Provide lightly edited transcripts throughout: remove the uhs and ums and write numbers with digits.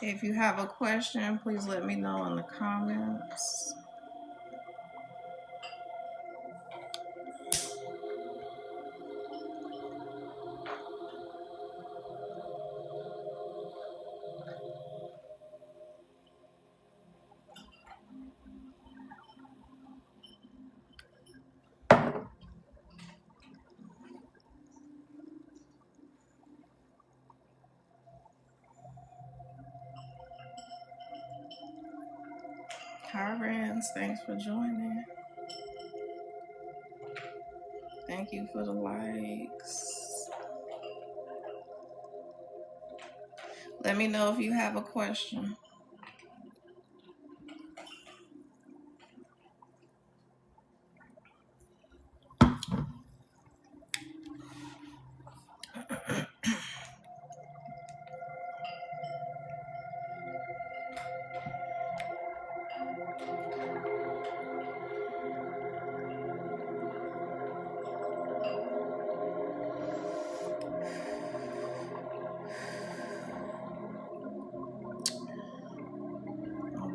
If you have a question, please let me know in the comments. Hi, Rance. Thanks for joining. Thank you for the likes. Let me know if you have a question.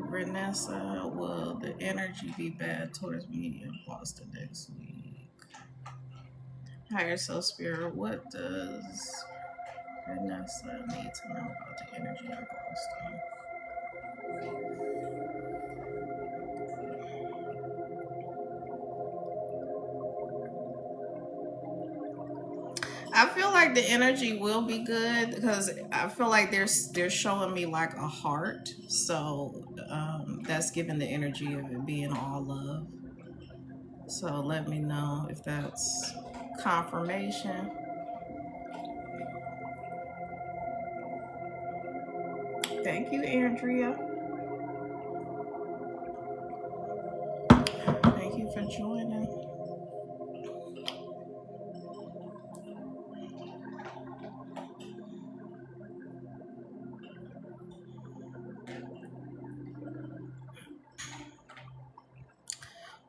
Vanessa, will the energy be bad towards me in Boston next week? Higher Self Spirit, what does Vanessa need to know about the energy in Boston? I feel like the energy will be good because I feel like they're showing me like a heart, so that's giving the energy of it being all love. So let me know if that's confirmation. Thank you, Andrea. Thank you for joining.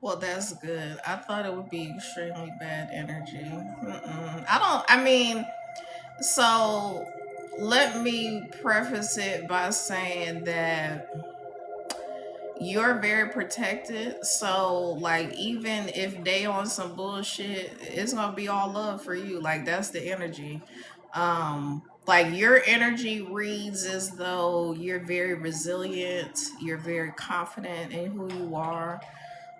Well, that's good. I thought it would be extremely bad energy. I mean, so let me preface it by saying that you're very protected. So, like, even if they on some bullshit, it's gonna be all love for you. Like, that's the energy. Like your energy reads as though you're very resilient, you're very confident in who you are.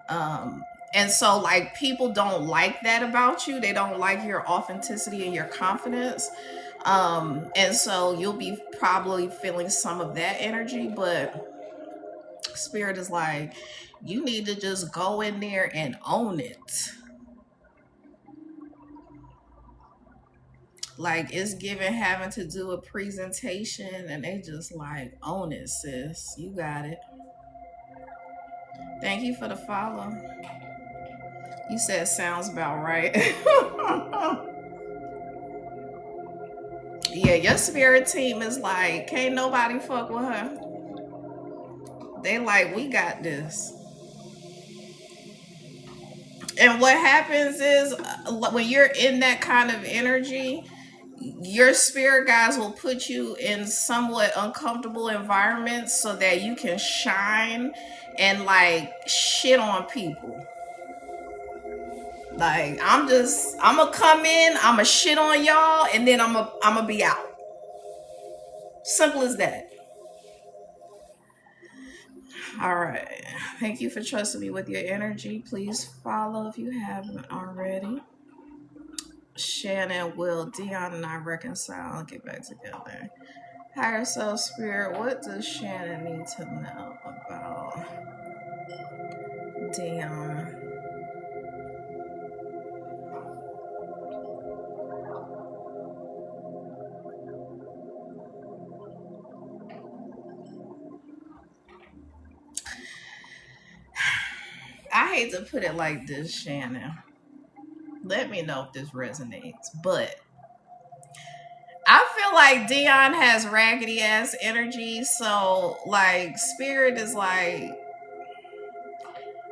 Um, and so like people don't like that about you. They don't like your authenticity and your confidence. And so you'll be probably feeling some of that energy, but spirit is like, you need to just go in there and own it. Like it's given having to do a presentation and they just like, own it, sis. You got it. Thank you for the follow. You said sounds about right. Yeah, your spirit team is like, can't nobody fuck with her. They like, we got this. And what happens is when you're in that kind of energy, your spirit guides will put you in somewhat uncomfortable environments so that you can shine and like shit on people. Like I'm gonna come in, I'm gonna shit on y'all, and then I'm gonna be out. Simple as that. All right. Thank you for trusting me with your energy. Please follow if you haven't already. Shannon, will Dion and I reconcile and get back together? Higher self spirit, what does Shannon need to know about Dion? I hate to put it like this, Shannon. Let me know if this resonates. But I feel like Dion has raggedy ass energy. So, like, spirit is like,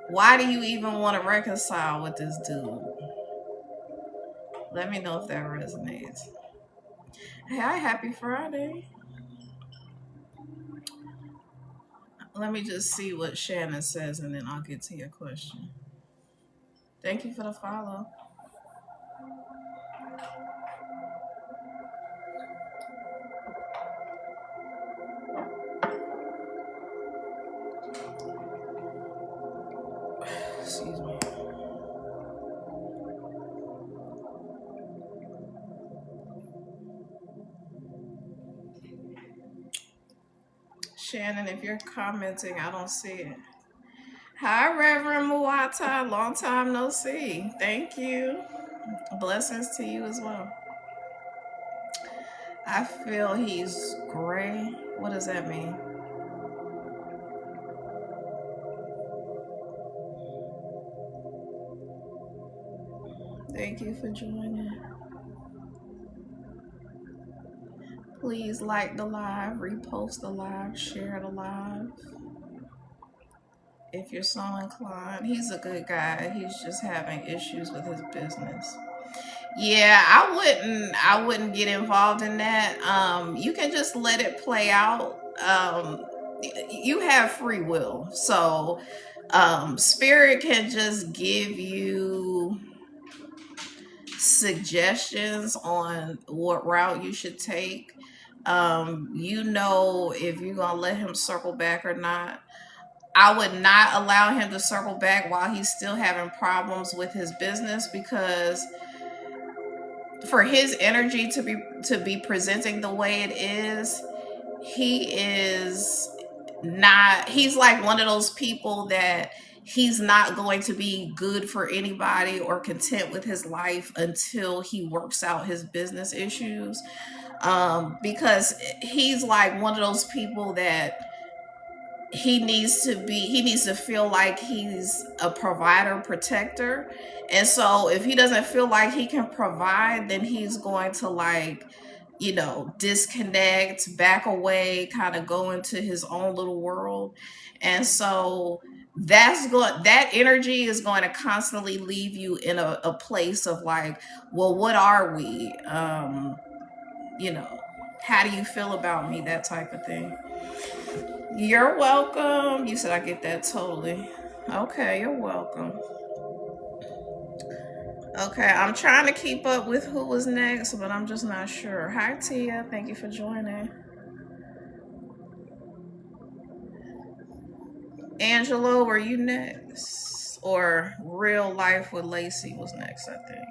why do you even want to reconcile with this dude? Let me know if that resonates. Hey, happy Friday. Let me just see what Shannon says and then I'll get to your question. Thank you for the follow. Excuse me. Shannon, if you're commenting, I don't see it. Hi, Reverend Muata. Long time no see. Thank you. Blessings to you as well. I feel he's gray. What does that mean? Thank you for joining. Please like the live, repost the live, share the live if you're so inclined. He's a good guy. He's just having issues with his business. Yeah, I wouldn't get involved in that. You can just let it play out. You have free will. So spirit can just give you suggestions on what route you should take. If you're gonna let him circle back or not. I would not allow him to circle back while he's still having problems with his business, because for his energy to be presenting the way it is, he is not he's like one of those people that he's not going to be good for anybody or content with his life until he works out his business issues, because he's like one of those people that he needs to feel like he's a provider protector. And so if he doesn't feel like he can provide, then he's going to, like, disconnect, back away, kind of go into his own little world. And so that energy is going to constantly leave you in a place of like, well, what are we, you know how do you feel about me, that type of thing. You're welcome. You said I get that totally. Okay, you're welcome. Okay, I'm trying to keep up with who was next, but I'm just not sure. Hi, Tia. Thank you for joining. Angelo, were you next? Or Real Life with Lacey was next, I think.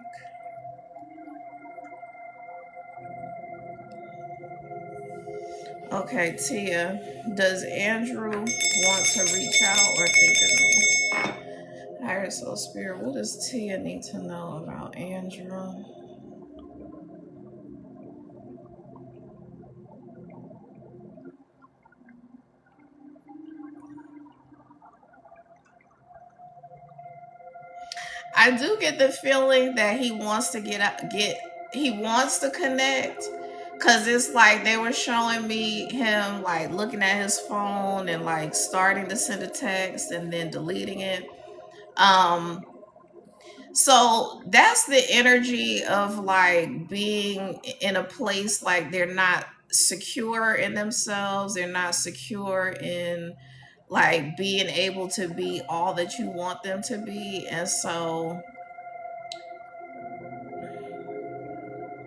Okay, Tia. Does Andrew want to reach out or think of me? Higher Soul Spirit, what does Tia need to know about Andrew? I do get the feeling that he wants to he wants to connect, cuz it's like they were showing me him like looking at his phone and like starting to send a text and then deleting it. Um so that's the energy of like being in a place like they're not secure in themselves, they're not secure in like being able to be all that you want them to be. And so,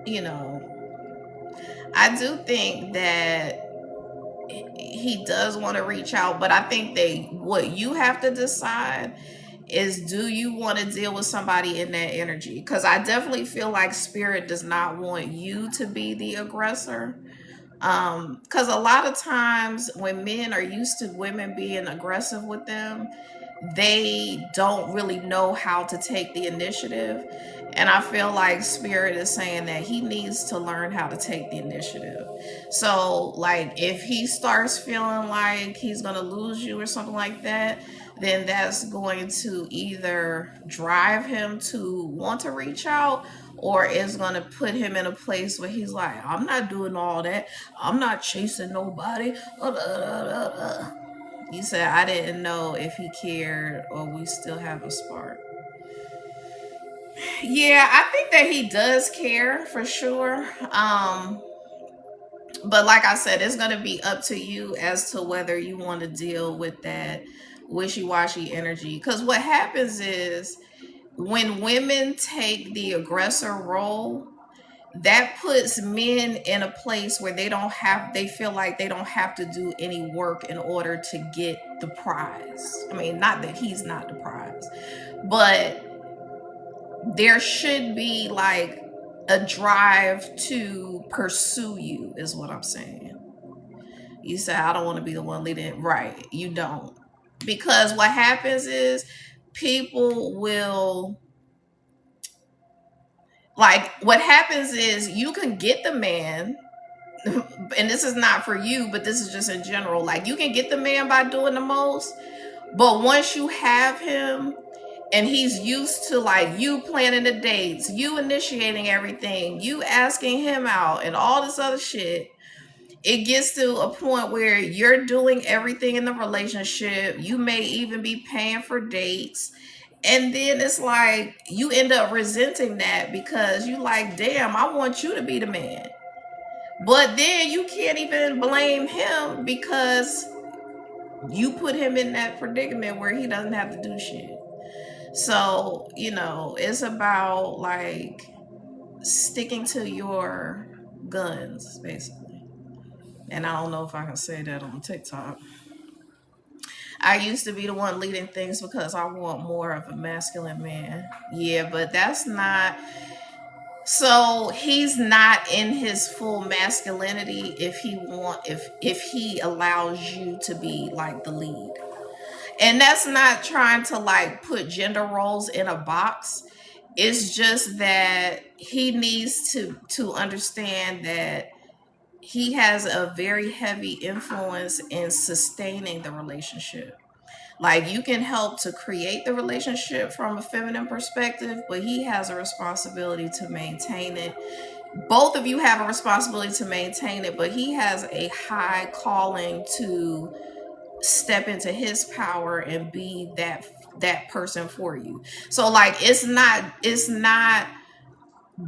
you know, I do think that he does want to reach out, but I think what you have to decide is, do you want to deal with somebody in that energy? Because I definitely feel like spirit does not want you to be the aggressor. Because a lot of times when men are used to women being aggressive with them, they don't really know how to take the initiative. And I feel like spirit is saying that he needs to learn how to take the initiative. So like if he starts feeling like he's going to lose you or something like that, then that's going to either drive him to want to reach out, or it's going to put him in a place where he's like, I'm not doing all that, I'm not chasing nobody. You said I didn't know if he cared or we still have a spark. Yeah, I think that he does care for sure. But like I said, it's going to be up to you as to whether you want to deal with that wishy-washy energy. Because what happens is when women take the aggressor role, that puts men in a place where they feel like they don't have to do any work in order to get the prize. I mean, not that he's not the prize, but there should be like a drive to pursue you, is what I'm saying. You say, I don't want to be the one leading. Right. You don't. Because what happens is people will, like, what happens is you can get the man, and this is not for you, but this is just in general. Like, you can get the man by doing the most, but once you have him and he's used to like you planning the dates, you initiating everything, you asking him out, and all this other shit, it gets to a point where you're doing everything in the relationship. You may even be paying for dates. And then it's like you end up resenting that because you like, damn, I want you to be the man. But then you can't even blame him because you put him in that predicament where he doesn't have to do shit. So, it's about like sticking to your guns, basically. And I don't know if I can say that on TikTok. I used to be the one leading things because I want more of a masculine man. Yeah, but that's not. So he's not in his full masculinity if he allows you to be like the lead. And that's not trying to like put gender roles in a box. It's just that he needs to understand that he has a very heavy influence in sustaining the relationship. Like, you can help to create the relationship from a feminine perspective, but he has a responsibility to maintain it. Both of you have a responsibility to maintain it, but he has a high calling to step into his power and be that person for you. So like it's not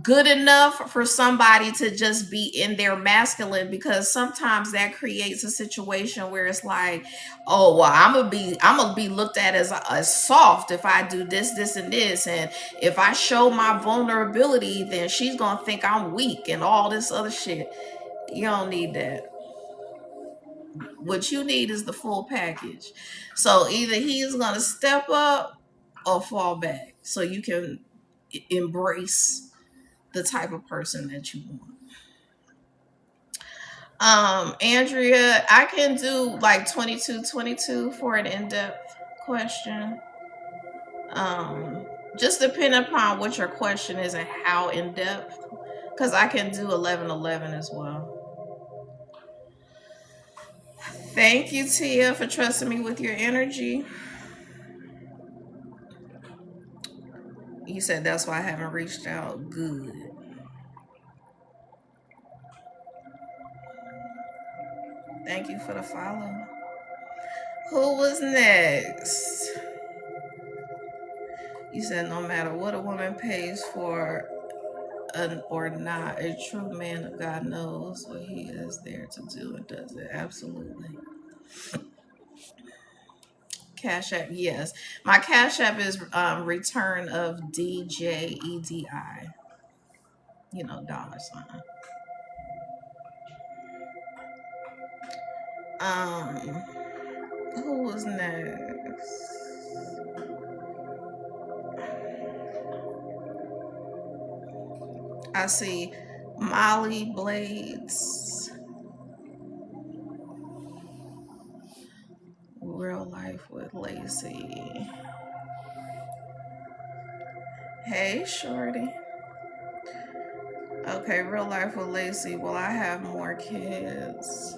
good enough for somebody to just be in their masculine, because sometimes that creates a situation where it's like, oh well, I'm gonna be looked at as soft if I do this and this, and if I show my vulnerability then she's gonna think I'm weak and all this other shit. You don't need that. What you need is the full package. So either he's gonna step up or fall back so you can embrace the type of person that you want. Andrea, I can do like 22 for an in-depth question. Um, just depending upon what your question is and how in-depth. Because I can do 11 as well. Thank you, Tia, for trusting me with your energy. You said that's why I haven't reached out. Good. Thank you for the follow. Who was next? You said no matter what a woman pays for or not, a true man of God knows what he is there to do and does it. Absolutely. Cash App, yes. My Cash App is return of DJEDI. Dollar sign. Um, who was next? I see Molly Blades. Real life with Lacey. Hey, shorty. Okay, real life with Lacey. Will I have more kids?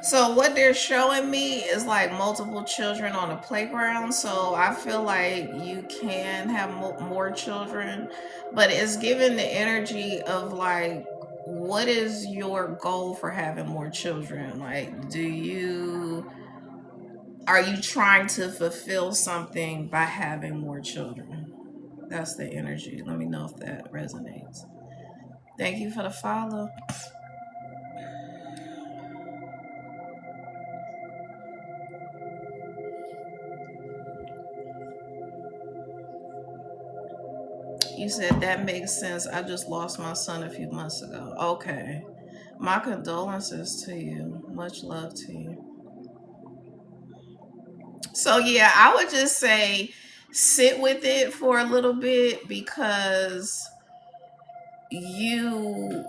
So what they're showing me is like multiple children on a playground. So I feel like you can have more children, but it's given the energy of like, what is your goal for having more children? Like, are you trying to fulfill something by having more children? That's the energy. Let me know if that resonates. Thank you for the follow. You said that makes sense. I just lost my son a few months ago. Okay. My condolences to you. Much love to you. So, yeah, I would just say sit with it for a little bit because you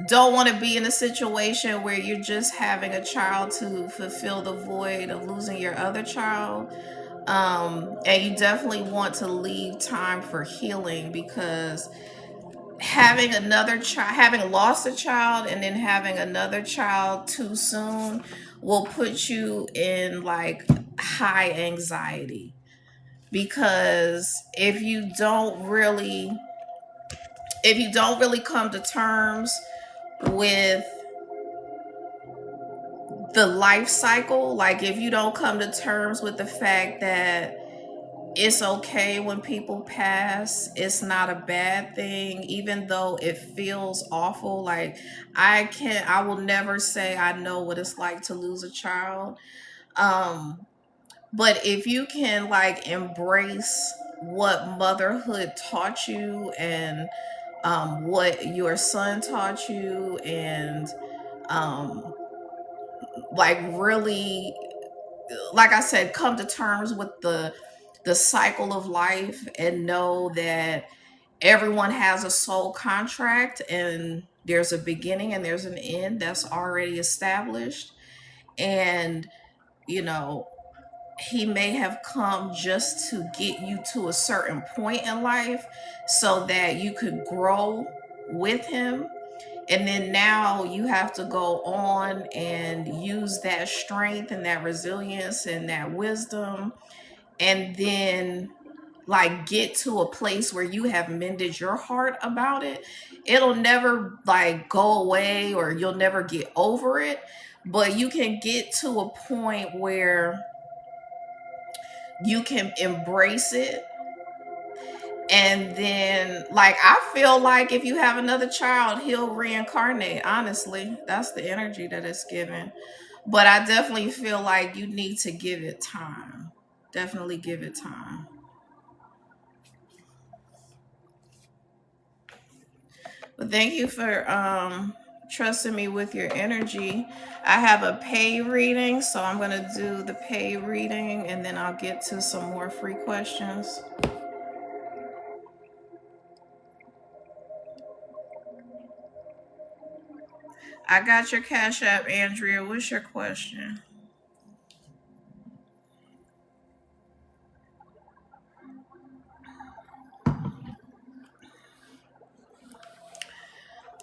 don't want to be in a situation where you're just having a child to fulfill the void of losing your other child. And you definitely want to leave time for healing because having lost a child and then having another child too soon will put you in like high anxiety because if you don't really come to terms with the life cycle, like if you don't come to terms with the fact that it's okay when people pass, it's not a bad thing even though it feels awful. Like I will never say I know what it's like to lose a child. But if you can like embrace what motherhood taught you and what your son taught you and um like really, like I said, come to terms with the cycle of life and know that everyone has a soul contract and there's a beginning and there's an end that's already established. And you know, he may have come just to get you to a certain point in life so that you could grow with him, and then now you have to go on and use that strength and that resilience and that wisdom, and then like get to a place where you have mended your heart about it. It'll never like go away or you'll never get over it, but you can get to a point where you can embrace it. And then like I feel like if you have another child, he'll reincarnate. Honestly, that's the energy that it's given. But I definitely feel like you need to give it time. Definitely give it time. But thank you for trusting me with your energy. I have a pay reading, so I'm gonna do the pay reading and then I'll get to some more free questions. I got your Cash App, Andrea. What's your question?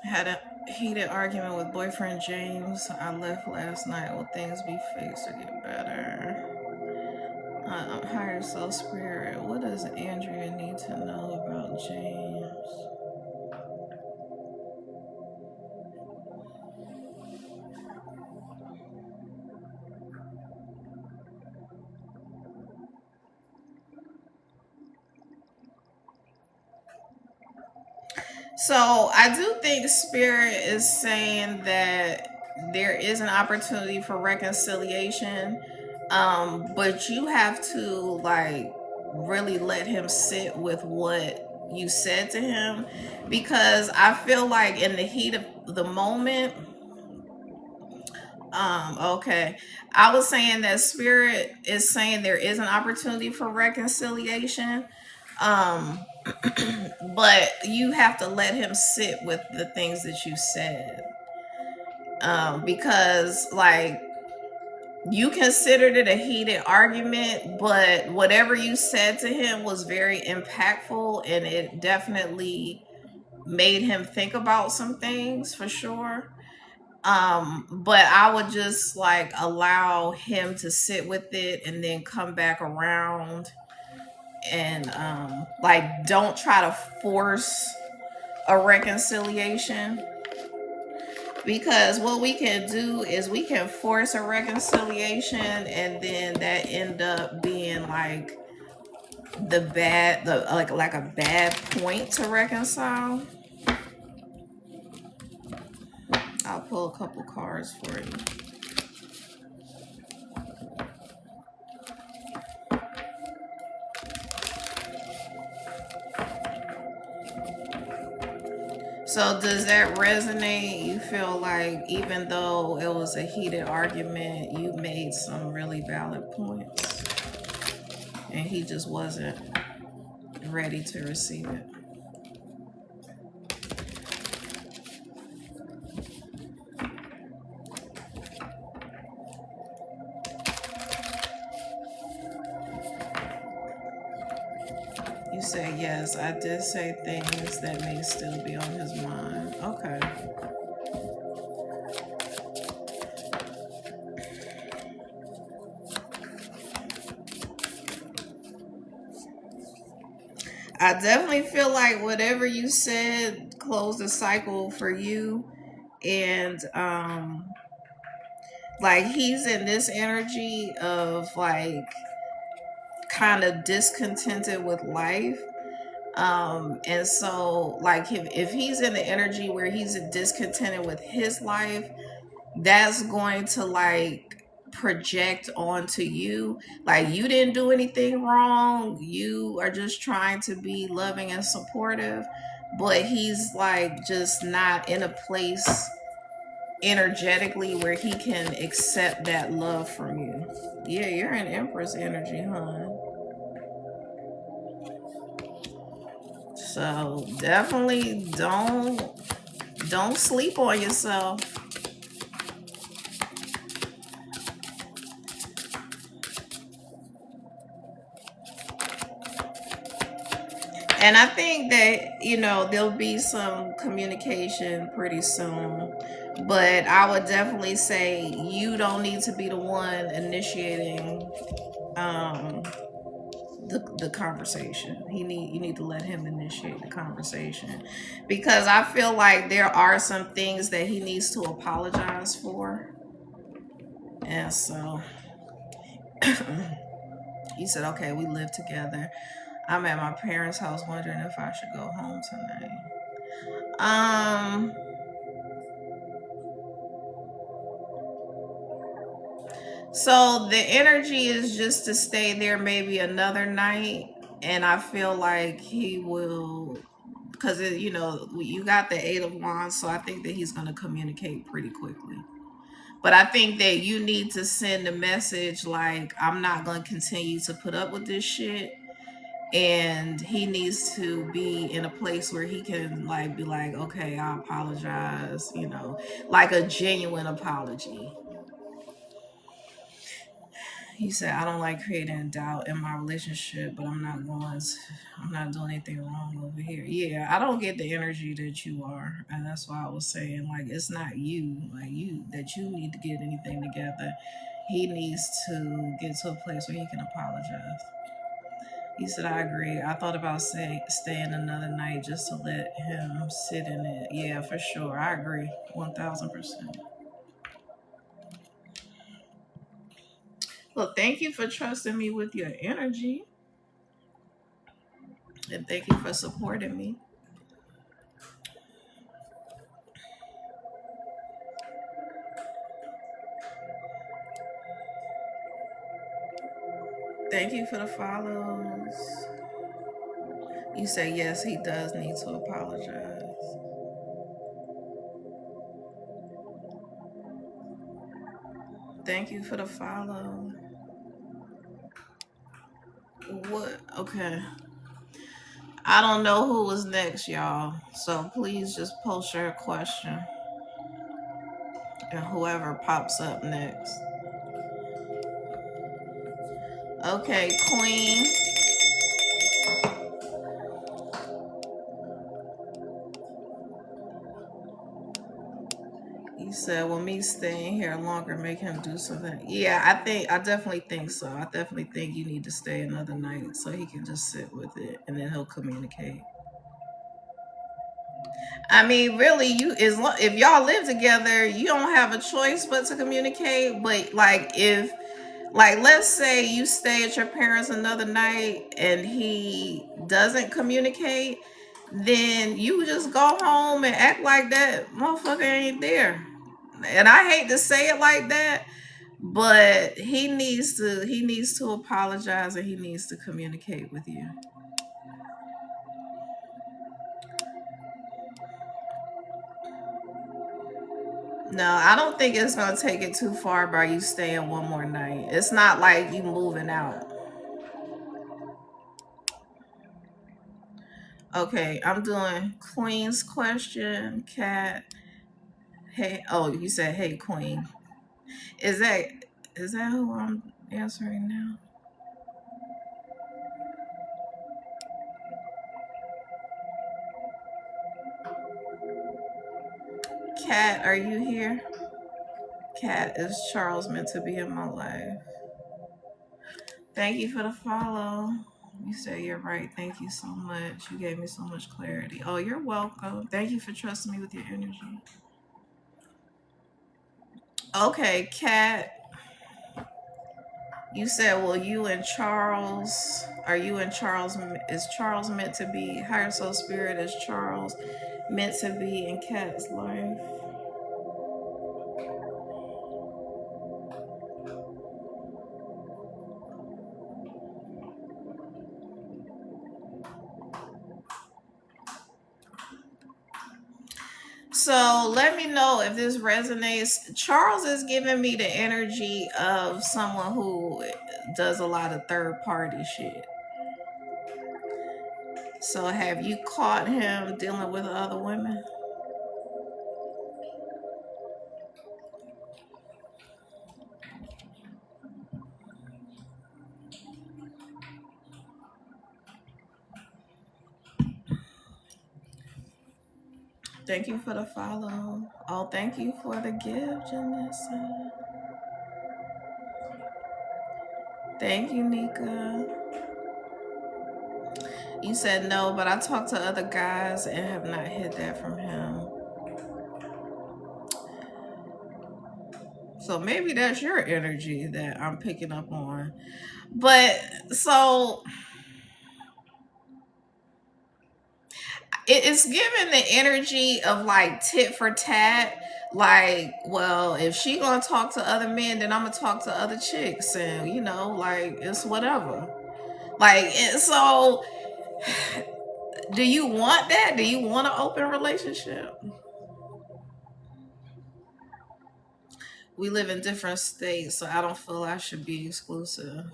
I had a heated argument with boyfriend James. I left last night. Will things be fixed or get better? Higher soul spirit. What does Andrea need to know about James? So I do think Spirit is saying that there is an opportunity for reconciliation, but you have to like really let him sit with what you said to him, because I feel like in the heat of the moment, okay, I was saying that Spirit is saying there is an opportunity for reconciliation, um, but you have to let him sit with the things that you said, because like you considered it a heated argument, but whatever you said to him was very impactful and it definitely made him think about some things for sure. But I would just like allow him to sit with it and then come back around, and like don't try to force a reconciliation, because what we can do is we can force a reconciliation and then that end up being like the like a bad point to reconcile. I'll pull a couple cards for you. So does that resonate? You feel like even though it was a heated argument, you made some really valid points and he just wasn't ready to receive it. You say, yes, I did say things that may still be on his mind. Okay. I definitely feel like whatever you said closed the cycle for you. And like he's in this energy of like kind of discontented with life. And so like if he's in the energy where he's discontented with his life, that's going to like project onto you. Like you didn't do anything wrong, you are just trying to be loving and supportive, but he's like just not in a place energetically where he can accept that love from you. Yeah, you're in Empress energy, huh? So definitely don't sleep on yourself. And I think that, there'll be some communication pretty soon. But I would definitely say you don't need to be the one initiating um the conversation. You need to let him initiate the conversation. Because I feel like there are some things that he needs to apologize for. And so he said, okay, we live together. I'm at my parents' house wondering if I should go home tonight. Um, so the energy is just to stay there maybe another night, and I feel like he will, because you got the Eight of Wands, so I think that he's going to communicate pretty quickly. But I think that you need to send a message like, I'm not going to continue to put up with this shit. And he needs to be in a place where he can like be like, okay, I apologize, like a genuine apology. He said, I don't like creating doubt in my relationship, but I'm not doing anything wrong over here. Yeah, I don't get the energy that you are. And that's why I was saying, like, it's not you, like, that you need to get anything together. He needs to get to a place where he can apologize. He said, I agree. I thought about staying another night just to let him sit in it. Yeah, for sure. I agree. 1000%. Well, thank you for trusting me with your energy. And thank you for supporting me. Thank you for the follows. You say, yes, he does need to apologize. Thank you for the follow. What? Okay. I don't know who was next, y'all. So please just post your question. And whoever pops up next. Okay, Queen. He said, "Well, me staying here longer make him do something." Yeah, I definitely think so. I definitely think you need to stay another night so he can just sit with it, and then he'll communicate. I mean, really, if y'all live together, you don't have a choice but to communicate. But like, if like let's say you stay at your parents another night and he doesn't communicate, then you just go home and act like that motherfucker ain't there. And I hate to say it like that, but he needs to apologize and he needs to communicate with you. No, I don't think it's gonna take it too far by you staying one more night. It's not like you moving out. Okay, I'm doing Queen's question, Cat. Hey, oh, you said hey Queen. Is that is that who I'm answering now? Cat, are you here? Cat, is Charles meant to be in my life? Thank you for the follow. You said you're right. Thank you so much. You gave me so much clarity. Oh, you're welcome. Thank you for trusting me with your energy. Okay, Cat, you said, well, you and Charles, are you and Charles, is Charles meant to be, higher soul spirit, is Charles meant to be in Cat's life? So let me know if this resonates. Charles is giving me the energy of someone who does a lot of third party shit. So have you caught him dealing with other women? Thank you for the follow. Oh, thank you for the gift, Janessa. Thank you, Nika. You said no, but I talked to other guys and have not hit that from him. So maybe that's your energy that I'm picking up on. But so it's giving the energy of like tit for tat. Like, well, if she gonna talk to other men, then I'm gonna talk to other chicks, and like it's whatever. Like, so do you want that? Do you want an open relationship? We live in different states, so I don't feel I should be exclusive.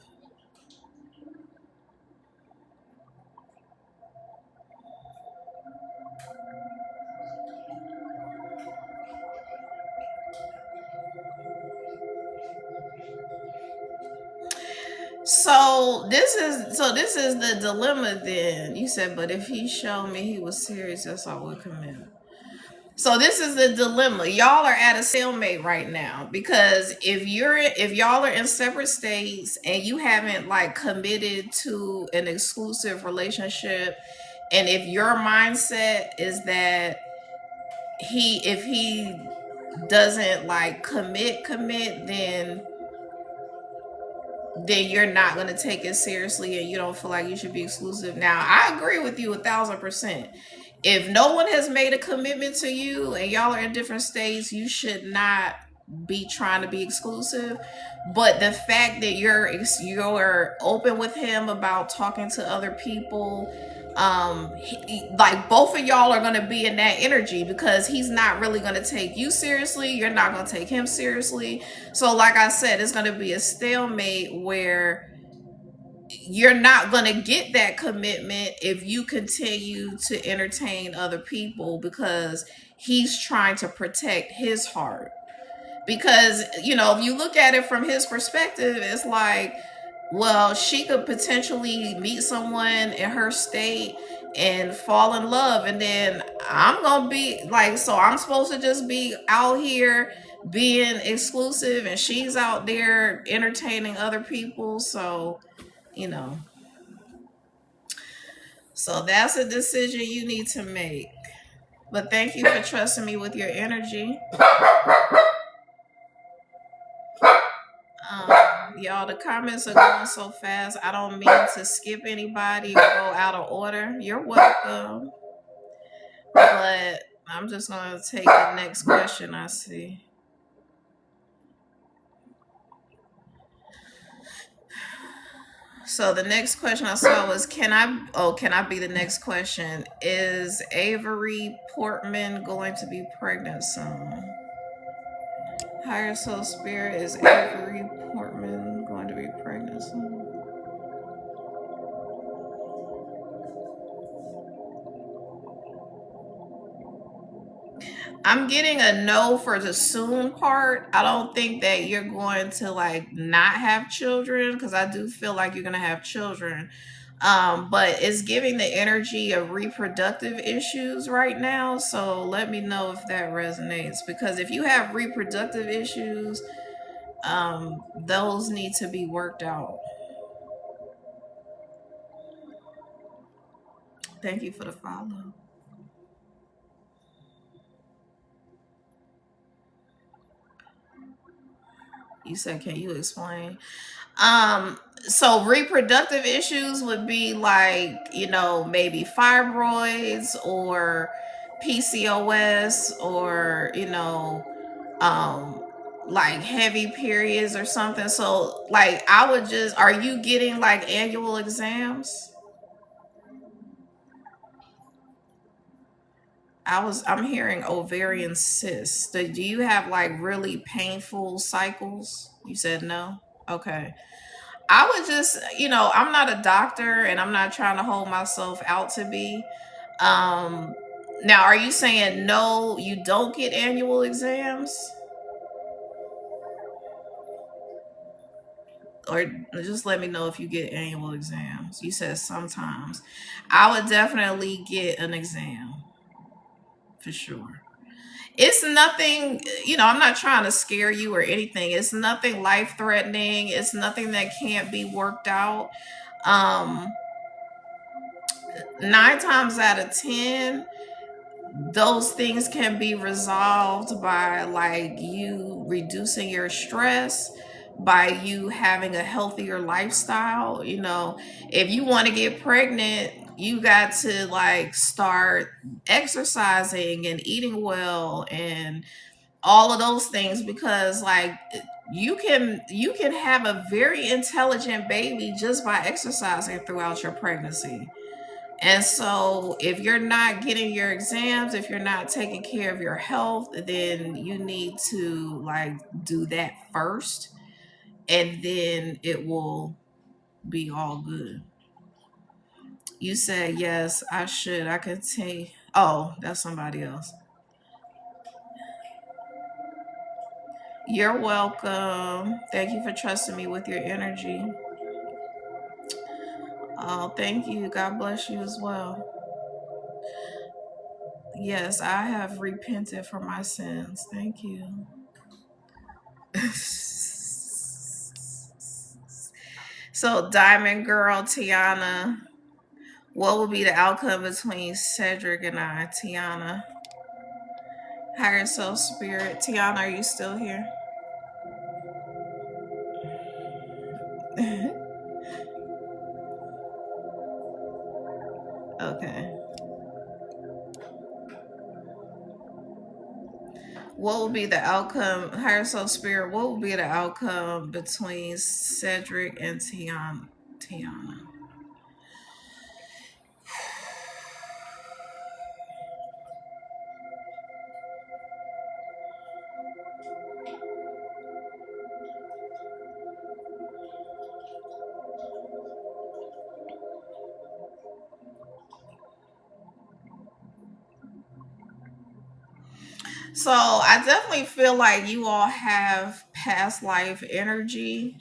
So this is the dilemma then. You said, but if he showed me he was serious, that's all we commit. So this is the dilemma. Y'all are at a stalemate right now because if y'all are in separate states and you haven't like committed to an exclusive relationship, and if your mindset is that if he doesn't like commit, then you're not going to take it seriously and you don't feel like you should be exclusive. Now, I agree with you 1,000%. If no one has made a commitment to you and y'all are in different states, you should not be trying to be exclusive. But the fact that you're open with him about talking to other people, like both of y'all are going to be in that energy because he's not really going to take you seriously, you're not going to take him seriously. So like I said, it's going to be a stalemate where you're not going to get that commitment if you continue to entertain other people because he's trying to protect his heart. Because if you look at it from his perspective, it's like, Well, she could potentially meet someone in her state and fall in love, and then I'm gonna be like, so I'm supposed to just be out here being exclusive, and she's out there entertaining other people. So, you know, so that's a decision you need to make. But thank you for trusting me with your energy. Y'all, the comments are going so fast. I don't mean to skip anybody or go out of order. You're welcome. But I'm just going to take the next question I see. So the next question I saw was, can I be the next question? Is Avery Portman going to be pregnant soon? Higher Soul Spirit, is Avery Portman going to be pregnant soon? I'm getting a no for the soon part. I don't think that you're going to like not have children, because I do feel like you're going to have children. But it's giving the energy of reproductive issues right now. So let me know if that resonates, because if you have reproductive issues, those need to be worked out. Thank you for the follow. You said, can you explain? So reproductive issues would be like, maybe fibroids or PCOS, or, um, like heavy periods or something. So, like, are you getting like annual exams? I'm hearing ovarian cysts. Do you have like really painful cycles? You said no? Okay. I would just, I'm not a doctor and I'm not trying to hold myself out to be. Um, Now, are you saying no, you don't get annual exams? Or just let me know if you get annual exams. You said sometimes. I would definitely get an exam for sure. It's nothing, I'm not trying to scare you or anything. It's nothing life threatening. It's nothing that can't be worked out. Um, 9 times out of 10, those things can be resolved by like you reducing your stress, by you having a healthier lifestyle. If you want to get pregnant, you got to like start exercising and eating well and all of those things, because like you can have a very intelligent baby just by exercising throughout your pregnancy. And so, if you're not getting your exams, if you're not taking care of your health, then you need to like do that first, and then it will be all good. You said yes, I should. I could take. Oh, that's somebody else. You're welcome. Thank you for trusting me with your energy. Oh, thank you. God bless you as well. Yes, I have repented for my sins. Thank you. So, Diamond Girl, Tiana, what will be the outcome between Cedric and I? Tiana, higher self spirit. Tiana, are you still here? Okay. What will be the outcome, higher self spirit? What will be the outcome between Cedric and Tiana? So I definitely feel like you all have past life energy.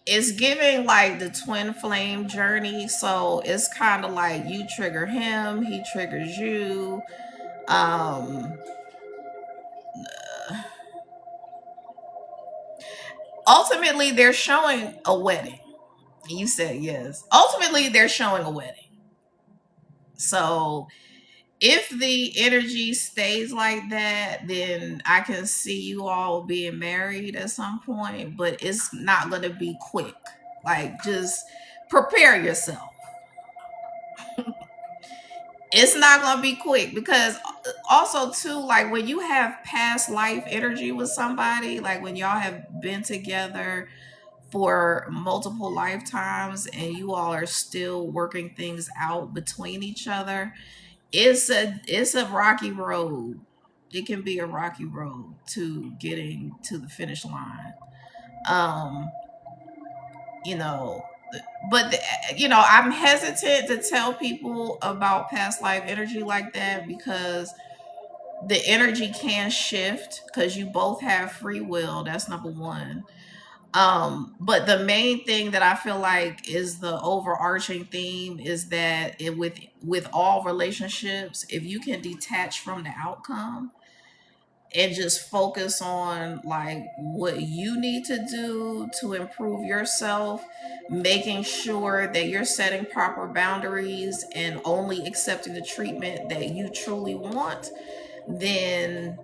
it's giving like the twin flame journey. So it's kind of like you trigger him, he triggers you. Um, ultimately, they're showing a wedding. You said yes. Ultimately, they're showing a wedding. So if the energy stays like that, then I can see you all being married at some point, but it's not going to be quick. Like, just prepare yourself. It's not going to be quick because also, too, like when you have past life energy with somebody, like when y'all have been together for multiple lifetimes and you all are still working things out between each other, it's a rocky road. It can be a rocky road to getting to the finish line. Um, you know, but I'm hesitant to tell people about past life energy like that because the energy can shift because you both have free will. That's number one. But the main thing that I feel like is the overarching theme is that with all relationships, if you can detach from the outcome and just focus on like what you need to do to improve yourself, making sure that you're setting proper boundaries and only accepting the treatment that you truly want, then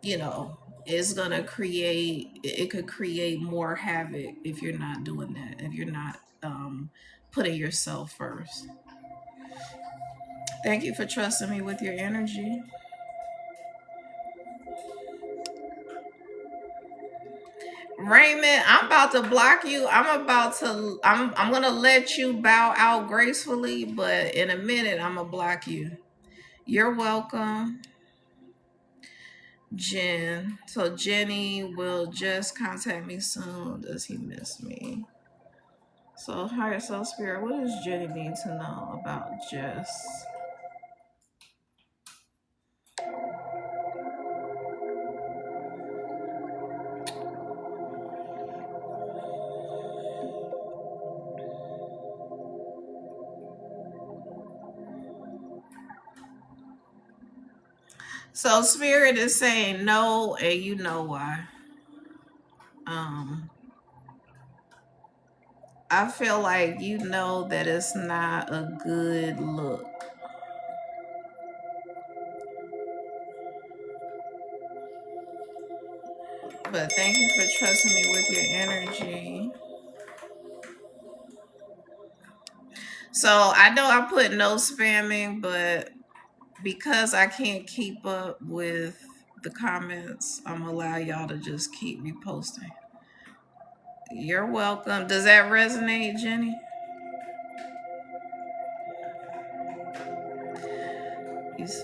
you know it's gonna create, it could create more havoc if you're not doing that, if you're not putting yourself first. Thank you for trusting me with your energy. Raymond, I'm about to block you. I'm gonna let you bow out gracefully, but in a minute I'm gonna block you. You're welcome, Jen. So Jenny will just contact me soon. Does he miss me? So, higher self spirit, what does Jenny need to know about Jess? So, spirit is saying no, and you know why. Um, I feel like you know that it's not a good look. But thank you for trusting me with your energy. So, I know I put no spamming, but because I can't keep up with the comments, I'm gonna allow y'all to just keep reposting. You're welcome. Does that resonate, Jenny?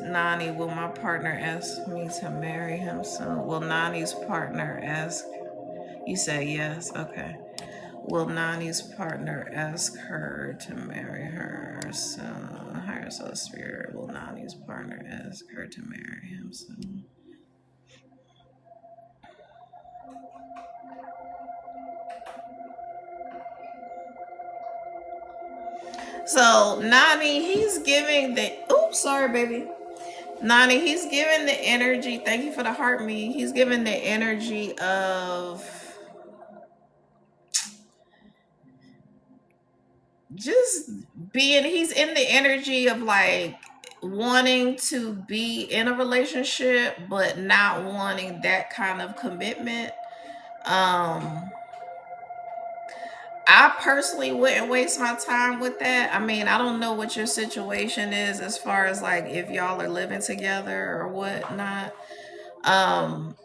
Nani, will my partner ask me to marry him soon? Will Nani's partner ask? You say yes. Okay. Will Nani's partner ask her to marry her soon? Higher soul spirit. Will Nani's partner ask her to marry him soon? So Nani, he's giving the. Oops, sorry, baby. Nani, he's giving the energy. Thank you for the heart me. He's giving the energy of just being, he's in the energy of like wanting to be in a relationship but not wanting that kind of commitment. um I personally wouldn't waste my time with that. I mean, I don't know what your situation is as far as like if y'all are living together or whatnot. um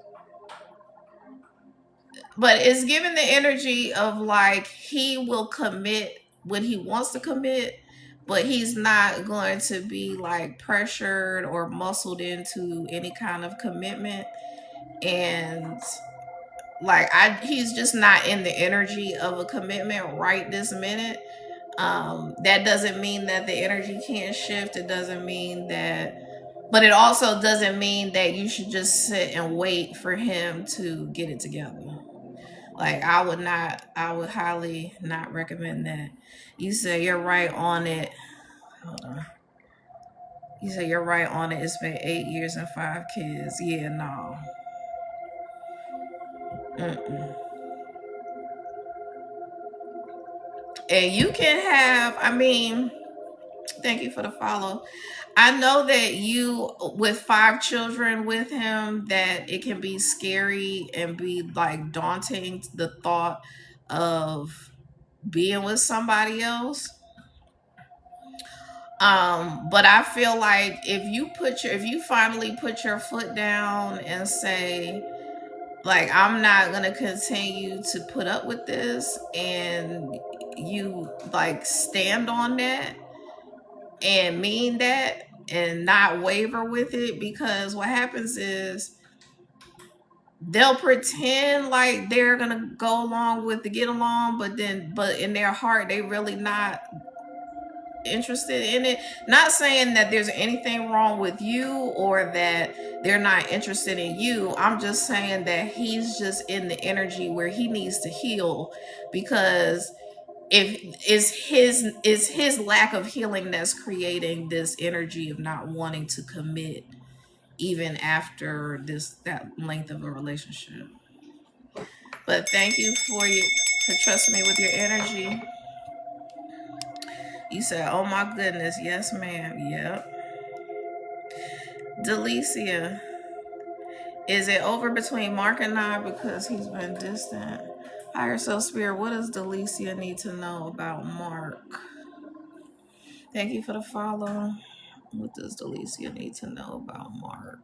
but it's giving the energy of like he will commit when he wants to commit, but he's not going to be like pressured or muscled into any kind of commitment. And like he's just not in the energy of a commitment right this minute. That doesn't mean that the energy can't shift. It doesn't mean that, but it also doesn't mean that you should just sit and wait for him to get it together. Like I would highly not recommend that. You say you're right on it. Hold on. You say you're right on it. It's been 8 years and 5 kids. Yeah, no. Mm-mm. And you can have, I mean, thank you for the follow. I know that you, with 5 children with him, that it can be scary and be like daunting, the thought of being with somebody else. But I feel like if you finally put your foot down and say, like, I'm not gonna continue to put up with this, and you like stand on that and mean that and not waver with it, because what happens is they'll pretend like they're gonna go along with the get along, but in their heart they really not interested in it. Not saying that there's anything wrong with you or that they're not interested in you. I'm just saying that he's just in the energy where he needs to heal, because if is his lack of healing that's creating this energy of not wanting to commit even after that length of a relationship. But thank you for trusting me with your energy. You said, oh my goodness, yes ma'am. Yep. Delicia, is it over between Mark and I because he's been distant? Higher self spirit, what does Delicia need to know about Mark? Thank you for the follow. What does Delicia need to know about Mark?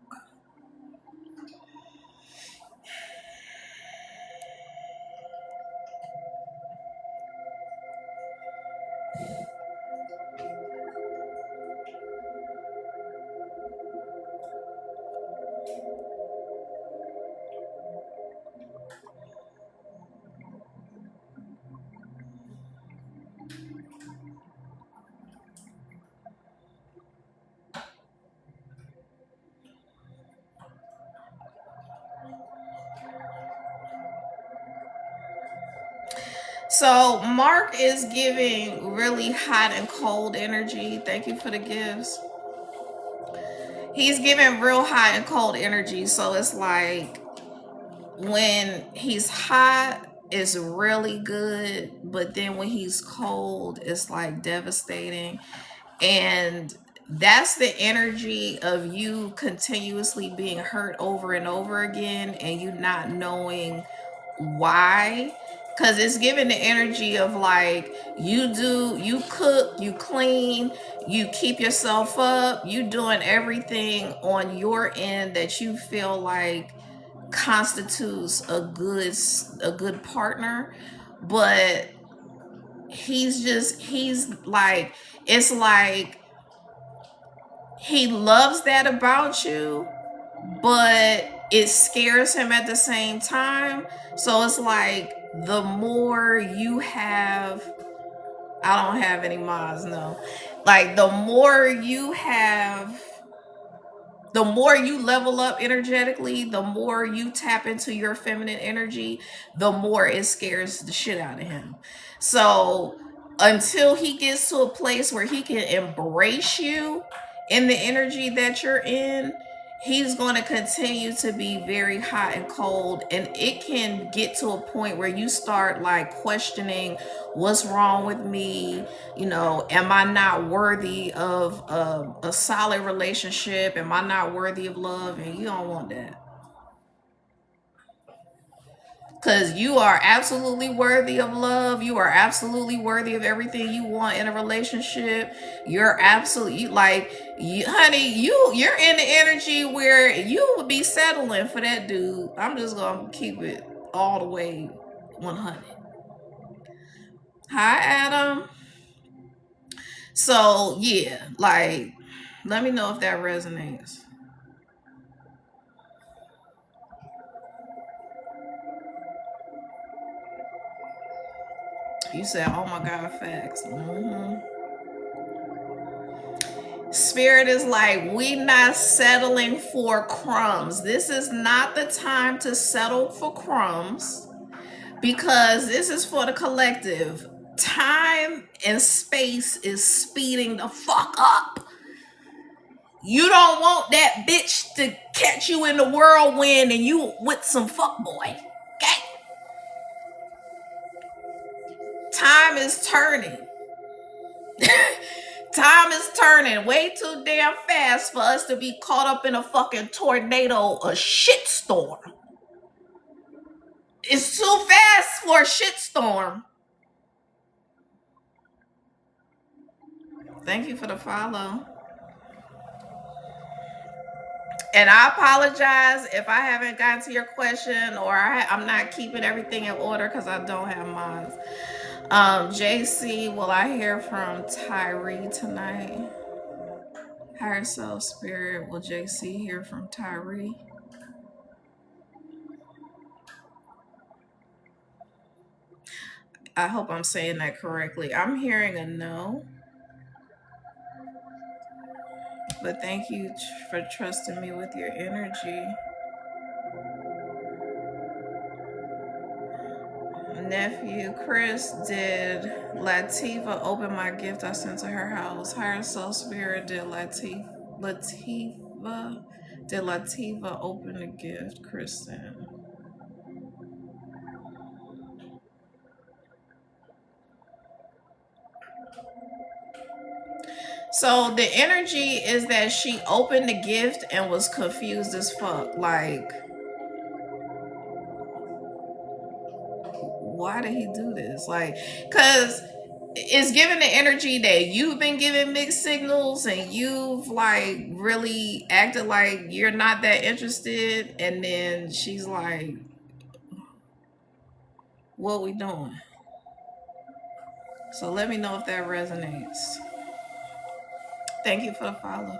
So Mark is giving really hot and cold energy. Thank you for the gifts. He's giving real hot and cold energy. So it's like when he's hot, it's really good, but then when he's cold, it's like devastating. And that's the energy of you continuously being hurt over and over again and you not knowing why, because it's giving the energy of like you cook, you clean, you keep yourself up, you doing everything on your end that you feel like constitutes a good partner. But he's like, it's like he loves that about you, but it scares him at the same time. So it's like the more you have, I don't have any mods, no. Like the more you have, the more you level up energetically, the more you tap into your feminine energy, the more it scares the shit out of him. So until he gets to a place where he can embrace you in the energy that you're in, he's going to continue to be very hot and cold. And it can get to a point where you start like questioning what's wrong with me. You know, am I not worthy of a solid relationship? Am I not worthy of love? And you don't want that, because you are absolutely worthy of love. You are absolutely worthy of everything you want in a relationship. You're absolutely like, honey, you're in the energy where you would be settling for that dude. I'm just gonna keep it all the way 100. Hi, Adam. So yeah, like, let me know if that resonates. You said, oh my God, facts. Spirit is like, we not settling for crumbs. This is not the time to settle for crumbs, because this is for the collective. Time and space is speeding the fuck up. You don't want that bitch to catch you in the whirlwind and you with some fuckboy. Okay? Time is turning. Time is turning way too damn fast for us to be caught up in a fucking tornado, a shitstorm. It's too fast for a shitstorm. Thank you for the follow. And I apologize if I haven't gotten to your question or I'm not keeping everything in order because I don't have mine. JC, will I hear from Tyree tonight? Higher Self Spirit, will JC hear from Tyree? I hope I'm saying that correctly. I'm hearing a no. But thank you for trusting me with your energy. Nephew Chris, did Latifah open my gift I sent to her house? Higher Soul Spirit, did Latifah open the gift Kristen? So the energy is that she opened the gift and was confused as fuck. Like, why did he do this? Like, cause it's giving the energy that you've been giving mixed signals and you've like really acted like you're not that interested, and then she's like, what we doing? So let me know if that resonates. Thank you for the follow.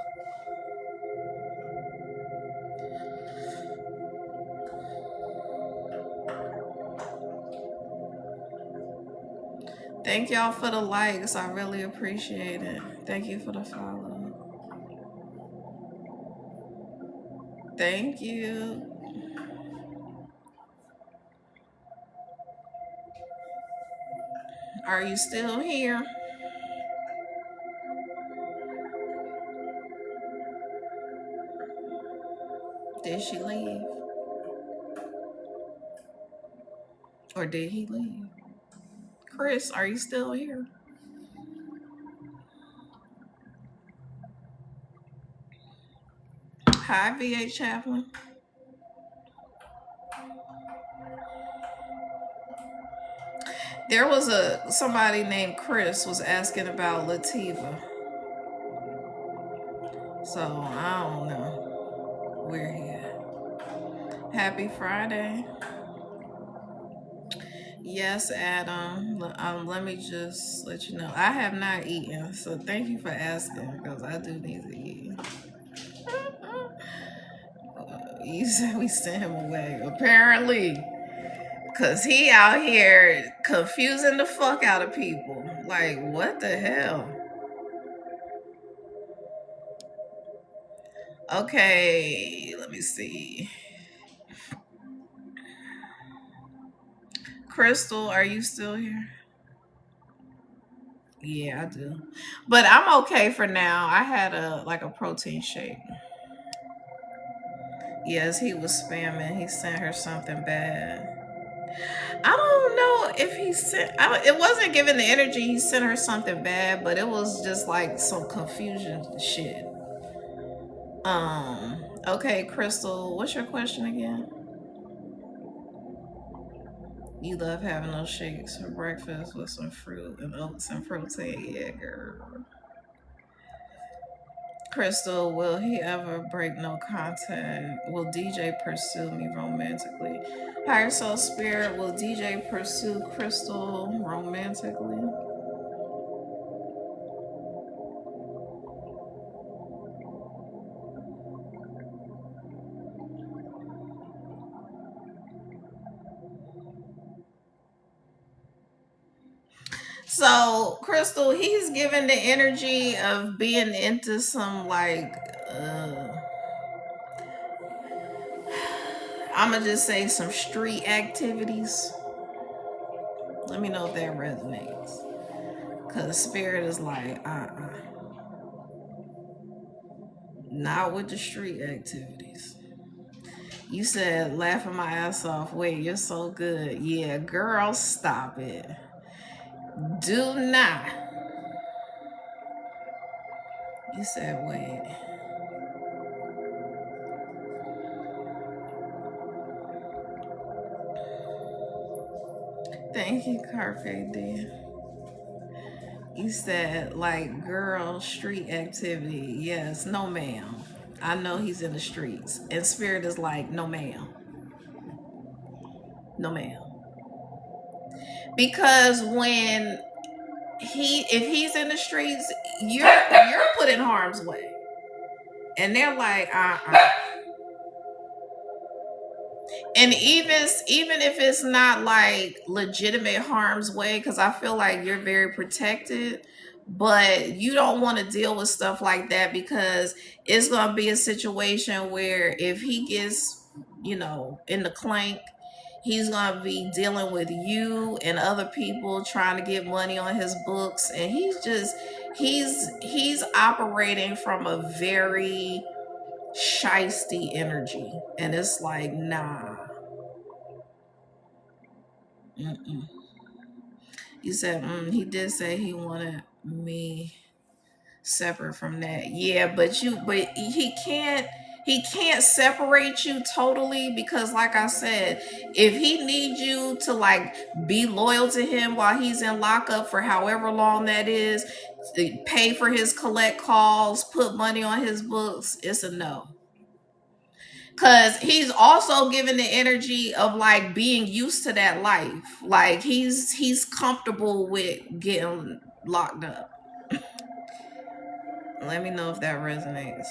Thank y'all for the likes. I really appreciate it. Thank you for the follow. Thank you. Are you still here? Did she leave? Or did he leave? Chris, are you still here? Hi, VH Chaplain. There was somebody named Chris was asking about Latifah. So I don't know where he at. Happy Friday. Yes, Adam. Let me just let you know. I have not eaten, so thank you for asking because I do need to eat. You said we sent him away. Apparently. Because he out here confusing the fuck out of people. Like, what the hell? Okay, let me see. Crystal, are you still here? Yeah, I do. But I'm okay for now. I had a protein shake. Yes, he was spamming. He sent her something bad. I don't know if he sent. It wasn't giving the energy. He sent her something bad, but it was just like some confusion shit. Okay, Crystal, what's your question again? You love having those shakes for breakfast with some fruit and oats and protein. Yeah, girl. Crystal, will he ever break no contact? Will DJ pursue me romantically? Higher Soul Spirit, will DJ pursue Crystal romantically? So, Crystal, he's given the energy of being into some like I'ma just say some street activities. Let me know if that resonates. Because spirit is like, not with the street activities. You said laughing my ass off. Wait, you're so good. Yeah, girl, stop it. Do not. You said, wait. Thank you, Carpe Diem. You said, like, girl, street activity. Yes, no, ma'am. I know he's in the streets. And Spirit is like, no, ma'am. No, ma'am. Because when if he's in the streets, you're put in harm's way. And they're like, and even if it's not like legitimate harm's way, because I feel like you're very protected, but you don't want to deal with stuff like that because it's going to be a situation where if he gets, in the clank, he's going to be dealing with you and other people trying to get money on his books, and he's operating from a very shisty energy, and it's like, nah. Mm-mm. You said he did say he wanted me separate from that. Yeah, but he can't separate you totally, because like I said, if he needs you to like be loyal to him while he's in lockup for however long that is, pay for his collect calls, put money on his books, it's a no. Cause he's also given the energy of like being used to that life. Like he's comfortable with getting locked up. Let me know if that resonates.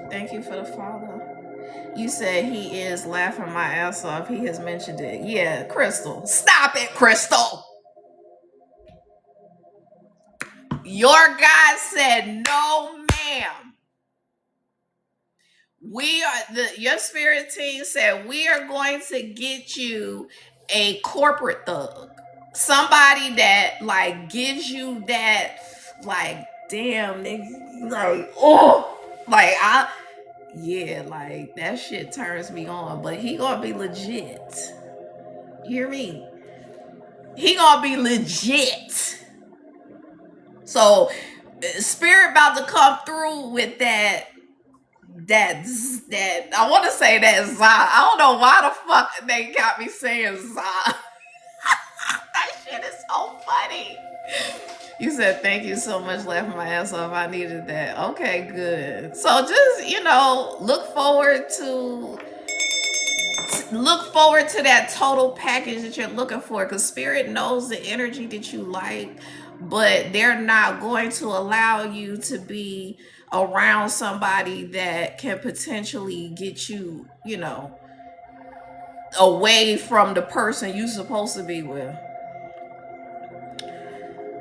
Thank you for the follow. You said he is laughing my ass off. He has mentioned it. Yeah, Crystal. Stop it, Crystal. Your God said no, ma'am. Your spirit team said we are going to get you a corporate thug, somebody that like gives you that, like, damn nigga, like, oh, like yeah, like that shit turns me on. But he gonna be legit. You hear me? He gonna be legit. So spirit about to come through with that I want to say that Za. I don't know why the fuck they got me saying Za. That shit is so funny. You said thank you so much, laughing my ass off. I needed that. Okay, good. So just look forward to that total package that you're looking for, because spirit knows the energy that you like, but they're not going to allow you to be around somebody that can potentially get you, away from the person you're supposed to be with.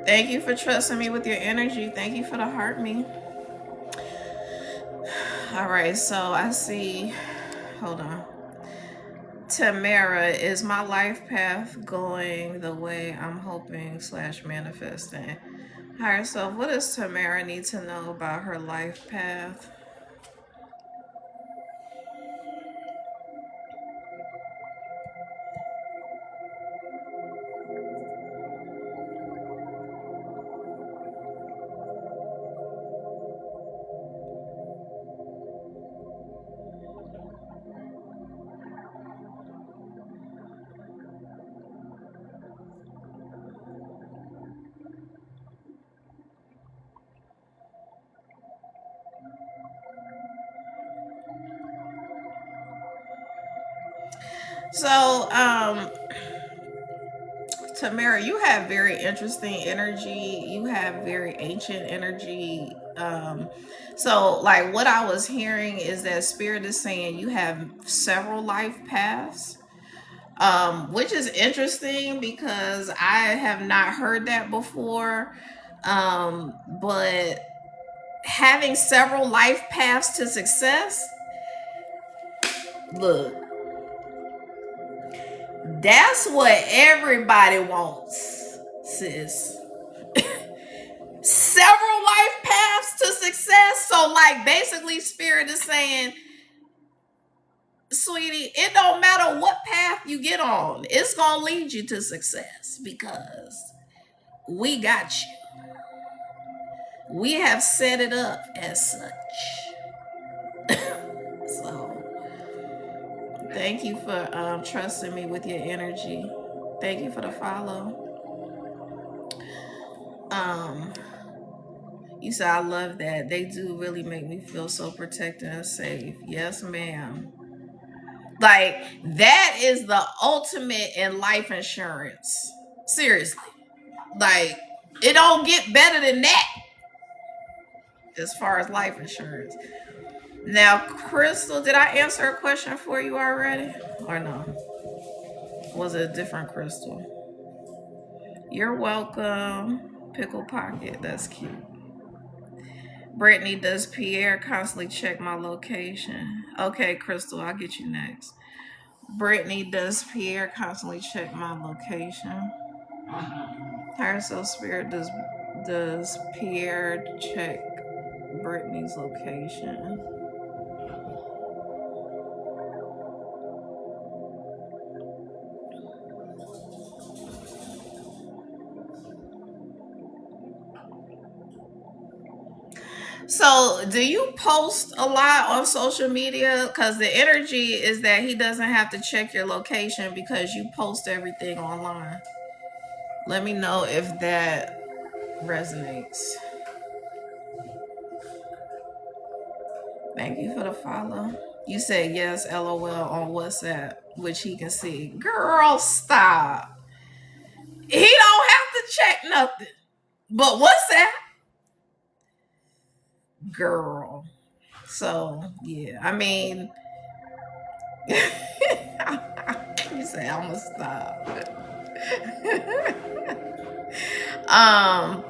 Thank you for trusting me with your energy. Thank you for the heart me. All right, so I see, hold on. Tamara, is my life path going the way I'm hoping / manifesting? Higher self, what does Tamara need to know about her life path? So, Tamara, you have very interesting energy. You have very ancient energy. So like what I was hearing is that spirit is saying you have several life paths. Which is interesting because I have not heard that before. But having several life paths to success, look, That's what everybody wants, sis. Several life paths to success. So, like, basically, Spirit is saying, sweetie, it don't matter what path you get on, it's gonna lead you to success because we got you. We have set it up as such. So, thank you for trusting me with your energy. Thank you for the follow. Um, you said I love that. They do really make me feel so protected and safe. Yes, ma'am. Like that is the ultimate in life insurance. Seriously. Like it don't get better than that as far as life insurance. Now, Crystal, did I answer a question for you already? Or no? Was it a different Crystal? You're welcome. Pickle Pocket. That's cute. Brittany, does Pierre constantly check my location? Okay, Crystal, I'll get you next. Brittany, does Pierre constantly check my location? Higher Self Spirit, does Pierre check Brittany's location? So, do you post a lot on social media? Because the energy is that he doesn't have to check your location because you post everything online. Let me know if that resonates. Thank you for the follow. You said yes, LOL on WhatsApp, which he can see. Girl, stop. He don't have to check nothing. But WhatsApp, girl. So yeah, I mean, you say I'm gonna stop. um,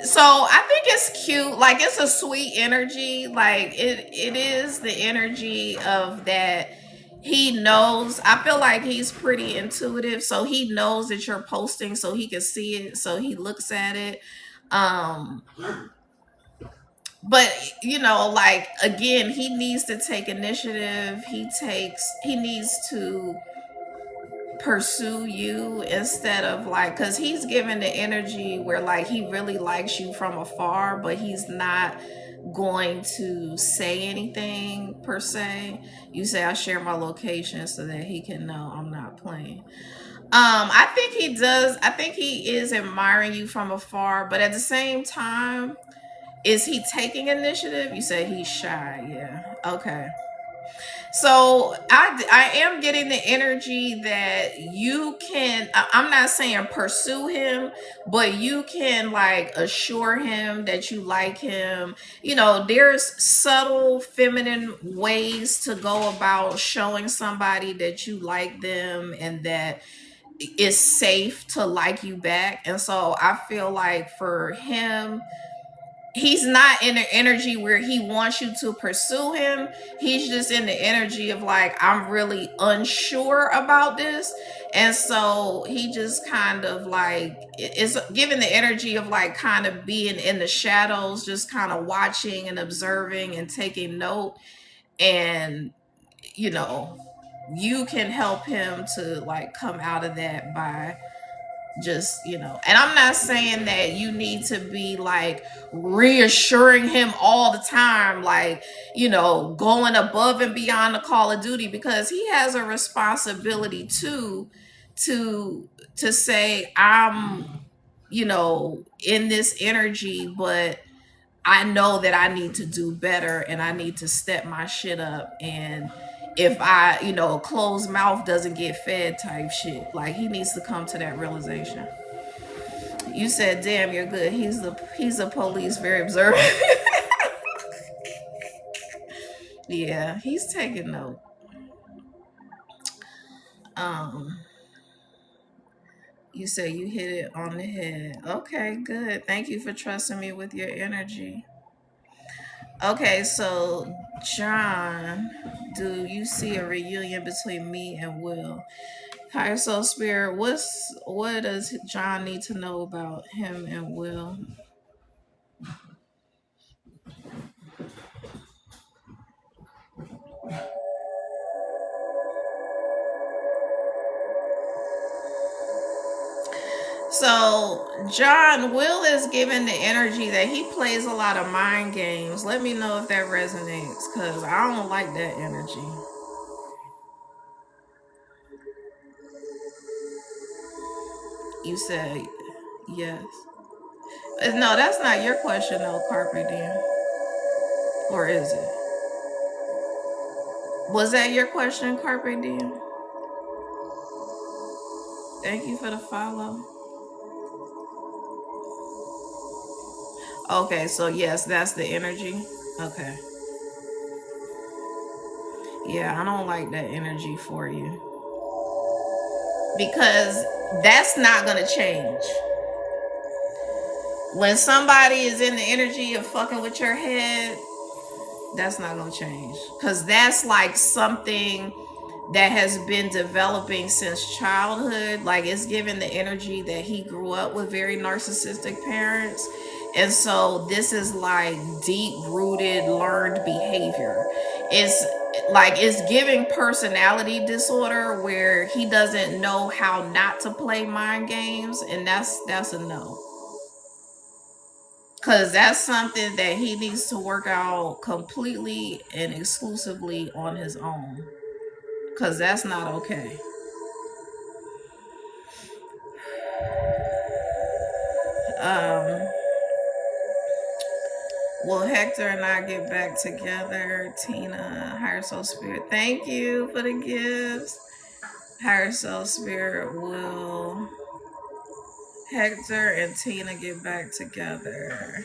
so I think it's cute. Like it's a sweet energy. Like it is the energy of that. He knows. I feel like he's pretty intuitive, so he knows that you're posting, so he can see it. So he looks at it. Um, but like again, he needs to take initiative. He needs to pursue you instead of like, because he's given the energy where like he really likes you from afar, but he's not going to say anything per se. You say I share my location so that he can know I'm not playing. I think he does. I think he is admiring you from afar, but at the same time, is he taking initiative? You say he's shy. Yeah. Okay. So I am getting the energy that you can. I'm not saying pursue him, but you can like assure him that you like him. There's subtle feminine ways to go about showing somebody that you like them and that it's safe to like you back. And so I feel like for him, he's not in the energy where he wants you to pursue him. He's just in the energy of like, I'm really unsure about this. And so he just kind of like is giving the energy of like kind of being in the shadows, just kind of watching and observing and taking note. And you know you can help him to like come out of that by just and I'm not saying that you need to be like reassuring him all the time, like going above and beyond the call of duty, because he has a responsibility too to say I'm in this energy, but I know that I need to do better and I need to step my shit up. And if I, closed mouth doesn't get fed type shit, like he needs to come to that realization. You said, "Damn, you're good." He's a police, very observant. Yeah, he's taking note. Um, you said you hit it on the head. Okay, good. Thank you for trusting me with your energy. Okay, so John, do you see a reunion between me and Will? Higher Soul Spirit, what does John need to know about him and Will? So John, Will is given the energy that he plays a lot of mind games. Let me know if that resonates, because I don't like that energy. You said yes. No, that's not your question though, Carpe Diem. Or is it? Was that your question, Carpe Diem? Thank you for the follow. Okay, so yes, that's the energy. Okay. Yeah, I don't like that energy for you. Because that's not gonna change. When somebody is in the energy of fucking with your head, that's not gonna change. Cause that's like something that has been developing since childhood. Like it's given the energy that he grew up with very narcissistic parents. And so this is like deep rooted learned behavior. It's like it's giving personality disorder where he doesn't know how not to play mind games, and that's a no. Cause that's something that he needs to work out completely and exclusively on his own. Cause that's not okay. Um, will Hector and I get back together? Tina, Higher Soul Spirit. Thank you for the gifts. Higher Soul Spirit, will Hector and Tina get back together?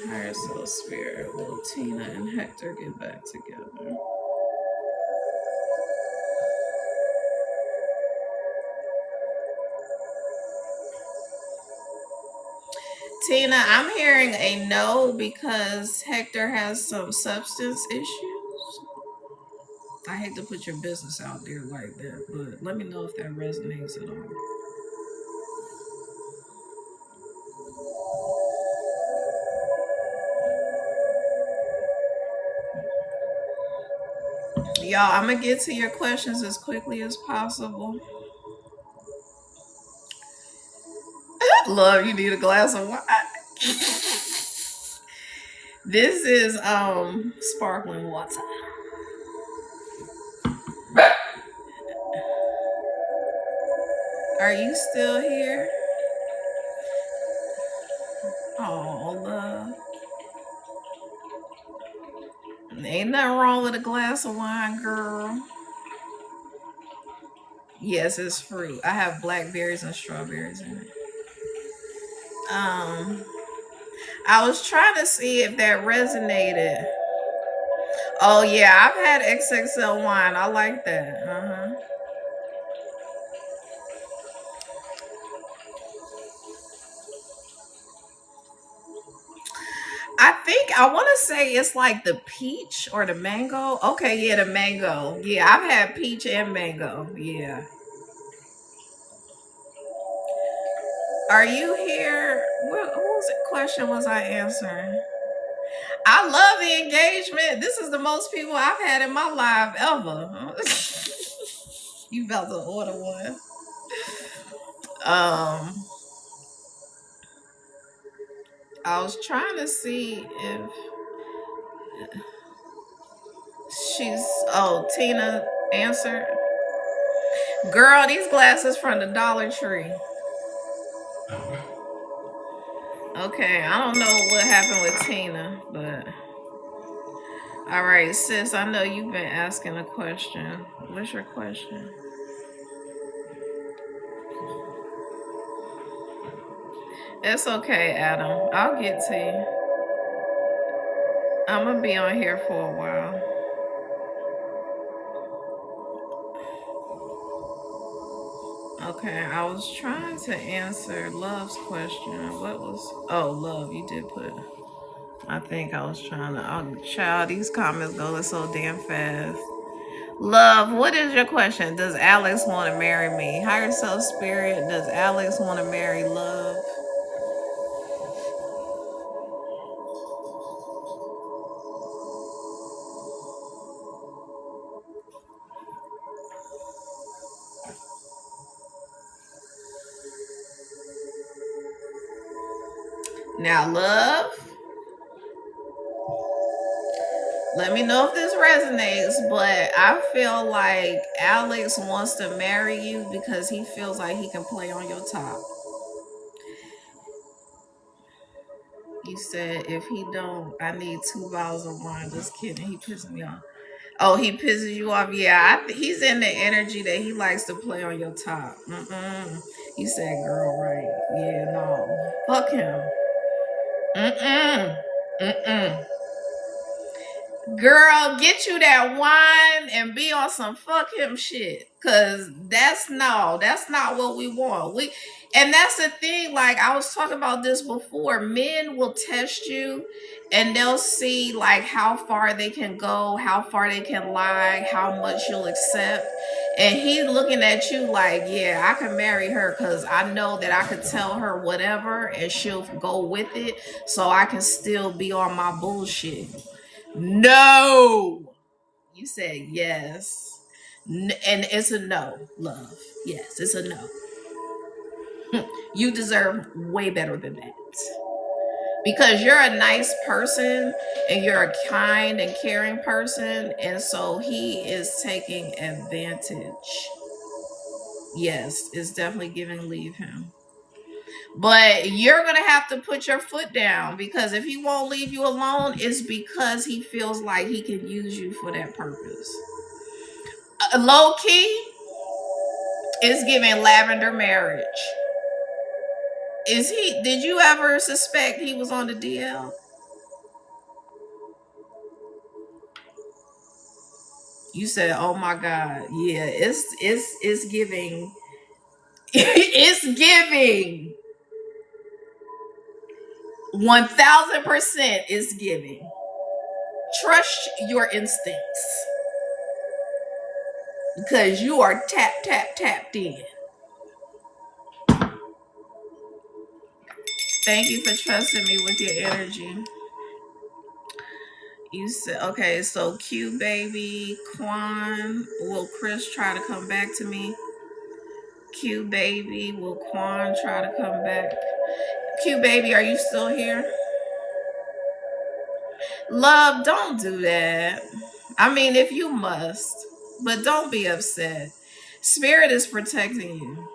Higher Soul Spirit, will Tina and Hector get back together? Tina, I'm hearing a no because Hector has some substance issues. I hate to put your business out there like that, but let me know if that resonates at all. Y'all, I'm gonna get to your questions as quickly as possible. Love, you need a glass of wine. This is sparkling water. Are you still here? Oh, love. Ain't nothing wrong with a glass of wine, girl. Yes, it's fruit. I have blackberries and strawberries in it. Um, I was trying to see if that resonated. Oh yeah, I've had XXL wine. I like that. Uh-huh. I think I want to say it's like the peach or the mango. Okay, yeah, the mango. Yeah, I've had peach and mango. Yeah. Are you here? What whose question was I answering? I love the engagement. This is the most people I've had in my life ever. You about to order one? Um, I was trying to see if she's. Oh, Tina answered. Girl, these glasses from the Dollar Tree. Okay, I don't know what happened with Tina, but all right, sis. I know you've been asking a question. What's your question? It's okay, Adam. I'll get to you. I'm gonna be on here for a while. Okay, I was trying to answer Love's question. What was? Oh, Love, you did put. I think I was trying to. Oh, child, these comments going so damn fast. Love, what is your question? Does Alex want to marry me? Higher self spirit, does Alex want to marry love? Now, love, let me know if this resonates, but I feel like Alex wants to marry you because he feels like he can play on your top. You said if he don't, I need 2 bottles of wine. Just kidding. He pisses me off. Oh, he pisses you off. Yeah, he's in the energy that he likes to play on your top. You said, girl, right? Yeah, no, fuck him. Mm-mm. Mm-mm. Girl, get you that wine and be on some fuck him shit. Cause that's not what we want. And that's the thing, like I was talking about this before. Men will test you and they'll see like how far they can go, how far they can lie, how much you'll accept. And he's looking at you like, yeah, I can marry her because I know that I could tell her whatever and she'll go with it, so I can still be on my bullshit. No. You said yes. And it's a no, love. Yes, it's a no. You deserve way better than that. Because you're a nice person and you're a kind and caring person. And so he is taking advantage. Yes, it's definitely giving leave him. But you're going to have to put your foot down, because if he won't leave you alone, it's because he feels like he can use you for that purpose. Low key is giving lavender marriage. Did you ever suspect he was on the DL? You said, oh my God. Yeah, it's giving. It's giving. 1000% is giving. Trust your instincts, because you are tapped in. Thank you for trusting me with your energy. You said, okay, so Q baby, Quan, will Chris try to come back to me? Q baby, will Quan try to come back? Q baby, are you still here? Love, don't do that. I mean, if you must, but don't be upset. Spirit is protecting you.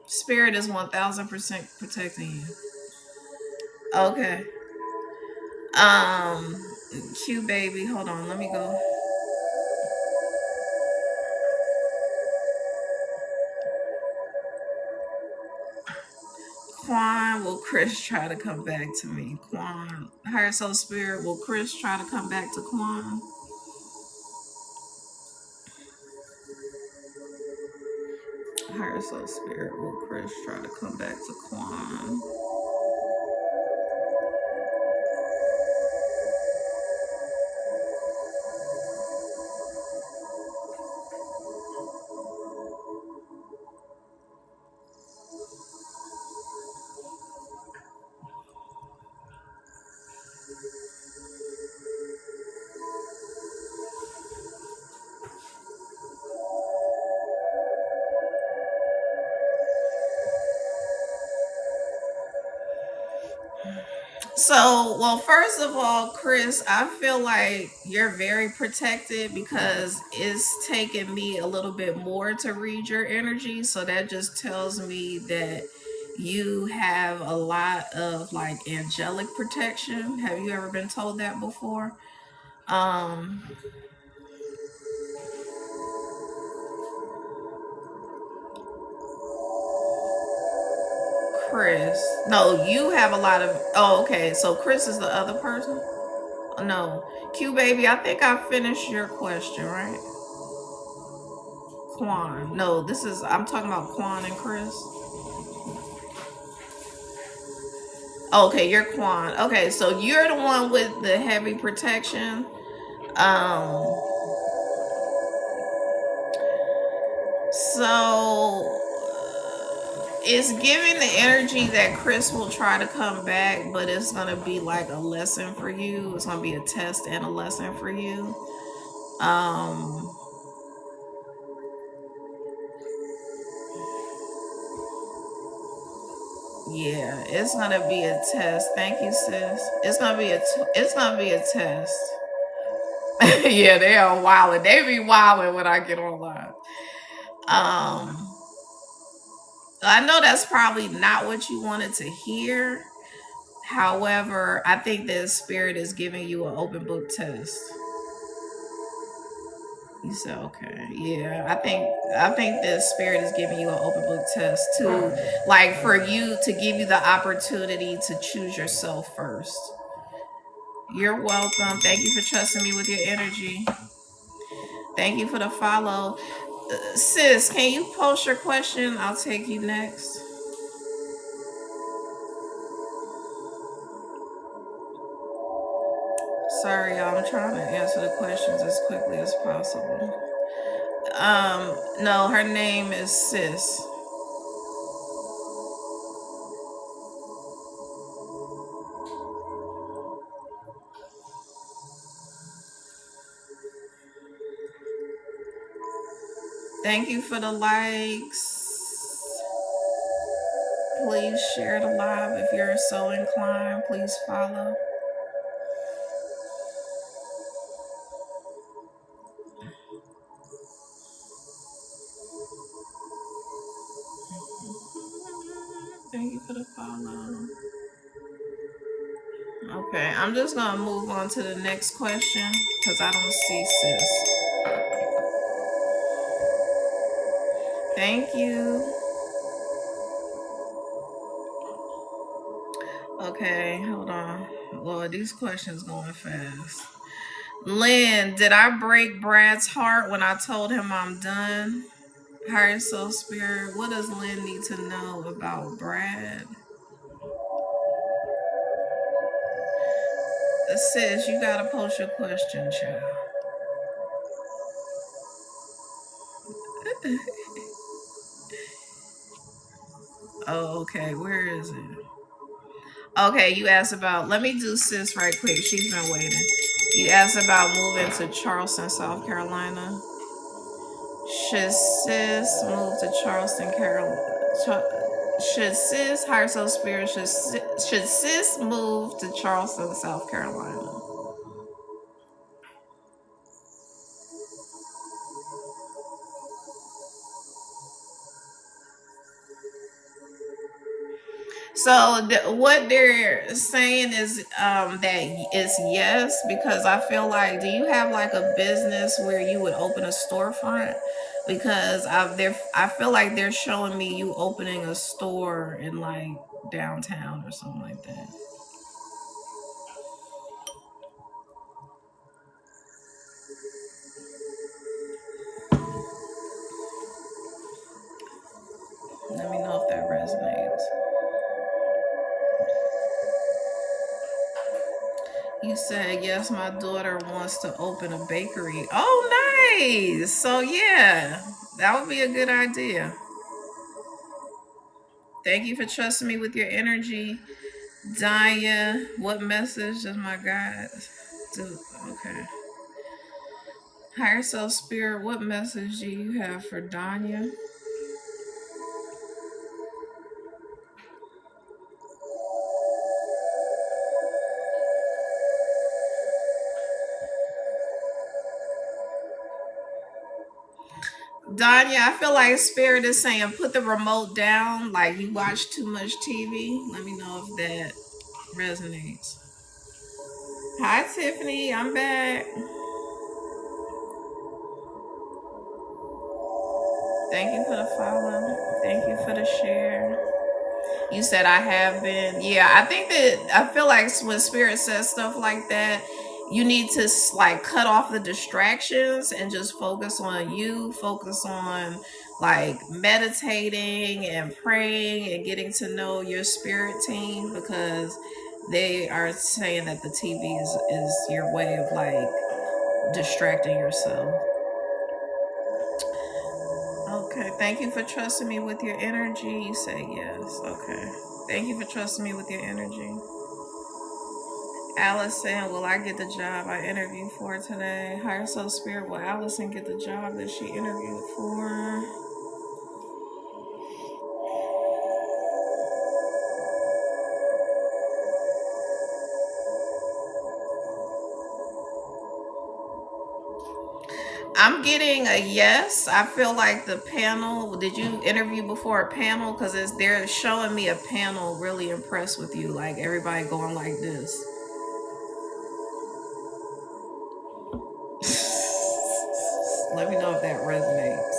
Spirit is 1000% protecting you. Okay. Um, Q baby, hold on, let me go. Quan, will Chris try to come back to me? Quan, higher soul spirit, will Chris try to come back to Quan? Higher soul spirit, will Chris try to come back to Quan? So, well, first of all, Chris, I feel like you're very protected because it's taken me a little bit more to read your energy. So that just tells me that you have a lot of like angelic protection. Have you ever been told that before? Um, Chris. No, you have a lot of. Oh, okay. So Chris is the other person? No. Q baby, I think I finished your question, right? Quan. No, I'm talking about Quan and Chris. Okay, you're Quan. Okay, so you're the one with the heavy protection. Um, so it's giving the energy that Chris will try to come back, but it's gonna be like a lesson for you. It's gonna be a test and a lesson for you. Um, yeah, it's gonna be a test. Thank you, sis. It's gonna be a test. Yeah, they are wilding. They be wilding when I get online. I know that's probably not what you wanted to hear. However, I think the spirit is giving you an open book test. You said okay, yeah. I think the spirit is giving you an open book test to, like, for you to give you the opportunity to choose yourself first. You're welcome. Thank you for trusting me with your energy. Thank you for the follow. Sis, can you post your question? I'll take you next. Sorry, y'all. I'm trying to answer the questions as quickly as possible. No, her name is Sis. Thank you for the likes. Please share the live if you're so inclined. Please follow. Thank you for the follow. Okay, I'm just gonna move on to the next question because I don't see Sis. Thank you. Okay, hold on. Lord, these questions going fast. Lynn, did I break Brad's heart when I told him I'm done? Higher soul spirit, what does Lynn need to know about Brad? Sis, you gotta post your question, child. Oh, okay. Where is it? Okay, you asked about. Let me do Sis right quick. She's been waiting. You asked about moving to Charleston, South Carolina. Should Sis move to Charleston, Carolina? Should Sis, higher soul spirit, should Sis move to Charleston, South Carolina? So what they're saying is that it's yes, because I feel like, do you have like a business where you would open a storefront? Because I feel like they're showing me you opening a store in like downtown or something like that. Let me know if that resonates. You said yes, my daughter wants to open a bakery. Oh, nice. So yeah, that would be a good idea. Thank you for trusting me with your energy. Danya, what message does my God do? Okay. Higher self spirit, what message do you have for Danya? Danya, I feel like spirit is saying put the remote down, like you watch too much TV. Let me know if that resonates. Hi Tiffany, I'm back. Thank you for the follow. Thank you for the share. You said I have been. Yeah, I think that I feel like when spirit says stuff like that, you need to like cut off the distractions and just focus on you, focus on like meditating and praying and getting to know your spirit team, because they are saying that the TV is your way of like distracting yourself. Okay, thank you for trusting me with your energy. You say yes. Okay, thank you for trusting me with your energy. Allison, will I get the job I interviewed for today? Higher Soul Spirit, will Allison get the job that she interviewed for? I'm getting a yes. I feel like the panel. Did you interview before a panel? Because they're showing me a panel really impressed with you. Like everybody going like this. Let me know if that resonates.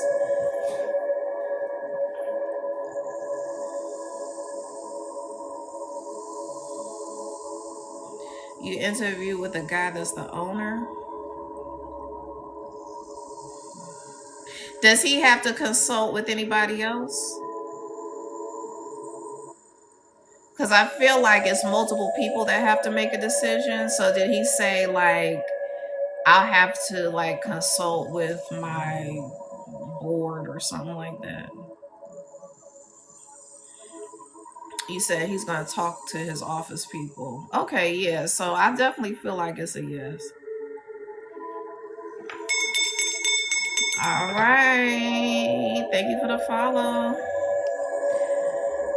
You interview with a guy that's the owner. Does he have to consult with anybody else? Because I feel like it's multiple people that have to make a decision. So did he say like I'll have to like consult with my board or something like that? He said he's gonna talk to his office people. Okay, yeah. So I definitely feel like it's a yes. All right. Thank you for the follow.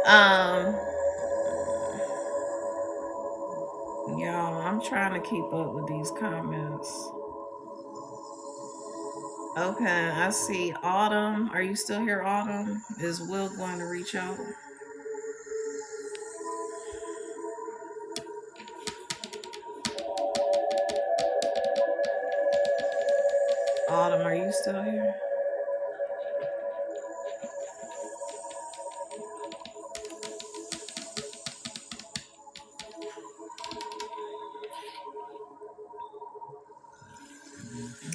Um, y'all, I'm trying to keep up with these comments. Okay, I see Autumn. Are you still here, Autumn? Is Will going to reach out? Autumn, are you still here?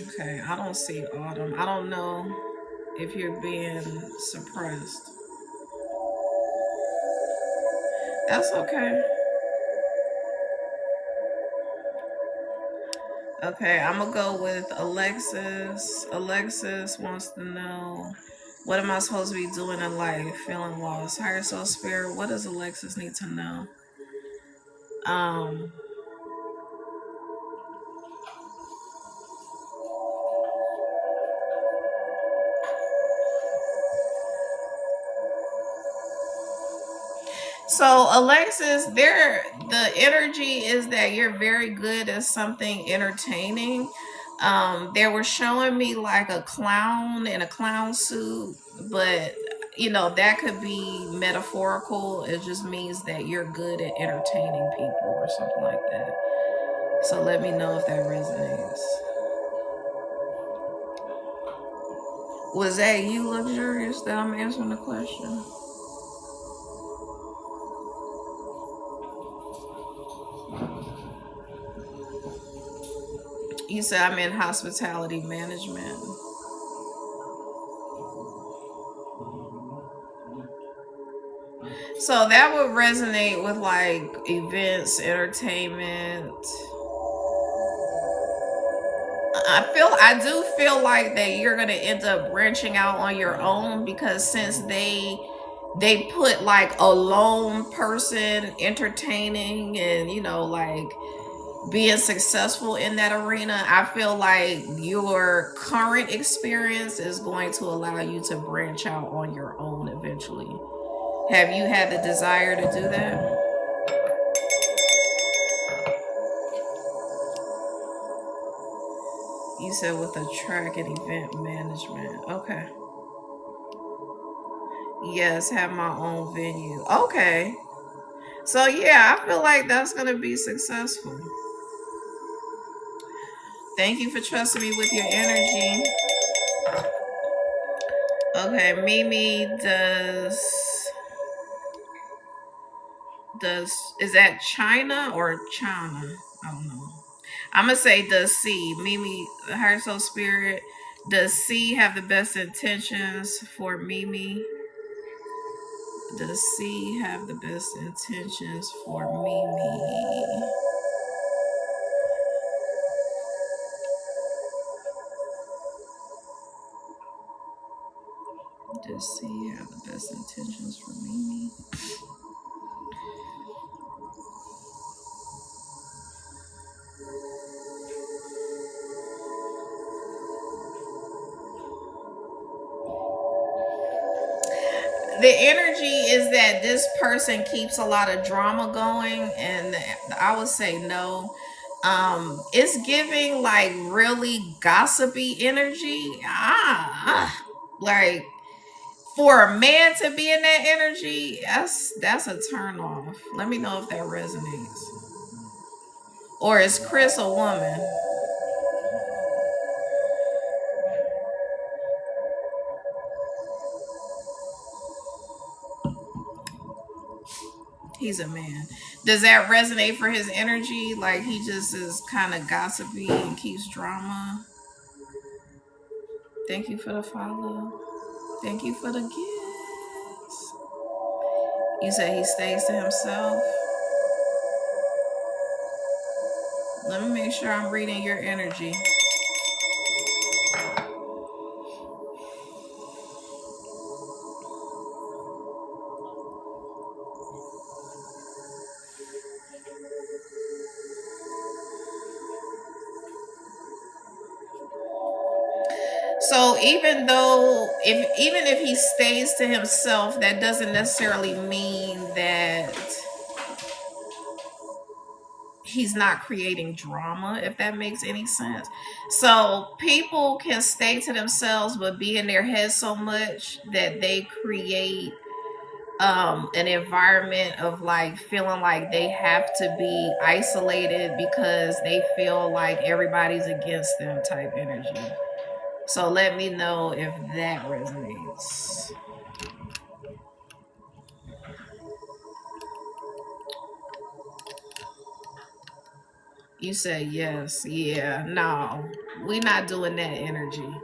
Okay, I don't see Autumn. I don't know if you're being suppressed. That's okay. Okay, I'm gonna go with Alexis. Alexis wants to know, what am I supposed to be doing in life? Feeling lost. Higher Soul Spirit, what does Alexis need to know? Um, So Alexis, the energy is that you're very good at something entertaining. They were showing me like a clown in a clown suit, but you know that could be metaphorical. It just means that you're good at entertaining people or something like that. So let me know if that resonates. Was that you, Luxurious, that I'm answering the question? You said I'm in hospitality management. So that would resonate with like events, entertainment. I do feel like that you're gonna end up branching out on your own, because since they put like a lone person entertaining and you know like being successful in that arena, I feel like your current experience is going to allow you to branch out on your own eventually. Have you had the desire to do that? You said with a track and event management. Okay. Yes, have my own venue. Okay. So yeah, I feel like that's gonna be successful. Thank you for trusting me with your energy. Okay, Mimi does is that China or China? I don't know. I'm gonna say, does C, Mimi, her soul spirit, does C have the best intentions for Mimi? Does C have the best intentions for Mimi? Does C have the best intentions for Mimi? The energy is that this person keeps a lot of drama going, and I would say no. It's giving like really gossipy energy. Like for a man to be in that energy, that's a turn off. Let me know if that resonates. Or is Chris a woman? He's a man. Does that resonate for his energy? Like he just is kind of gossipy and keeps drama. Thank you for the follow. Thank you for the gifts. You said he stays to himself. Let me make sure I'm reading your energy. So even if he stays to himself, that doesn't necessarily mean that he's not creating drama, if that makes any sense. So people can stay to themselves but be in their head so much that they create an environment of like feeling like they have to be isolated because they feel like everybody's against them type energy. So let me know if that resonates. You say yes. Yeah, no, we not doing that energy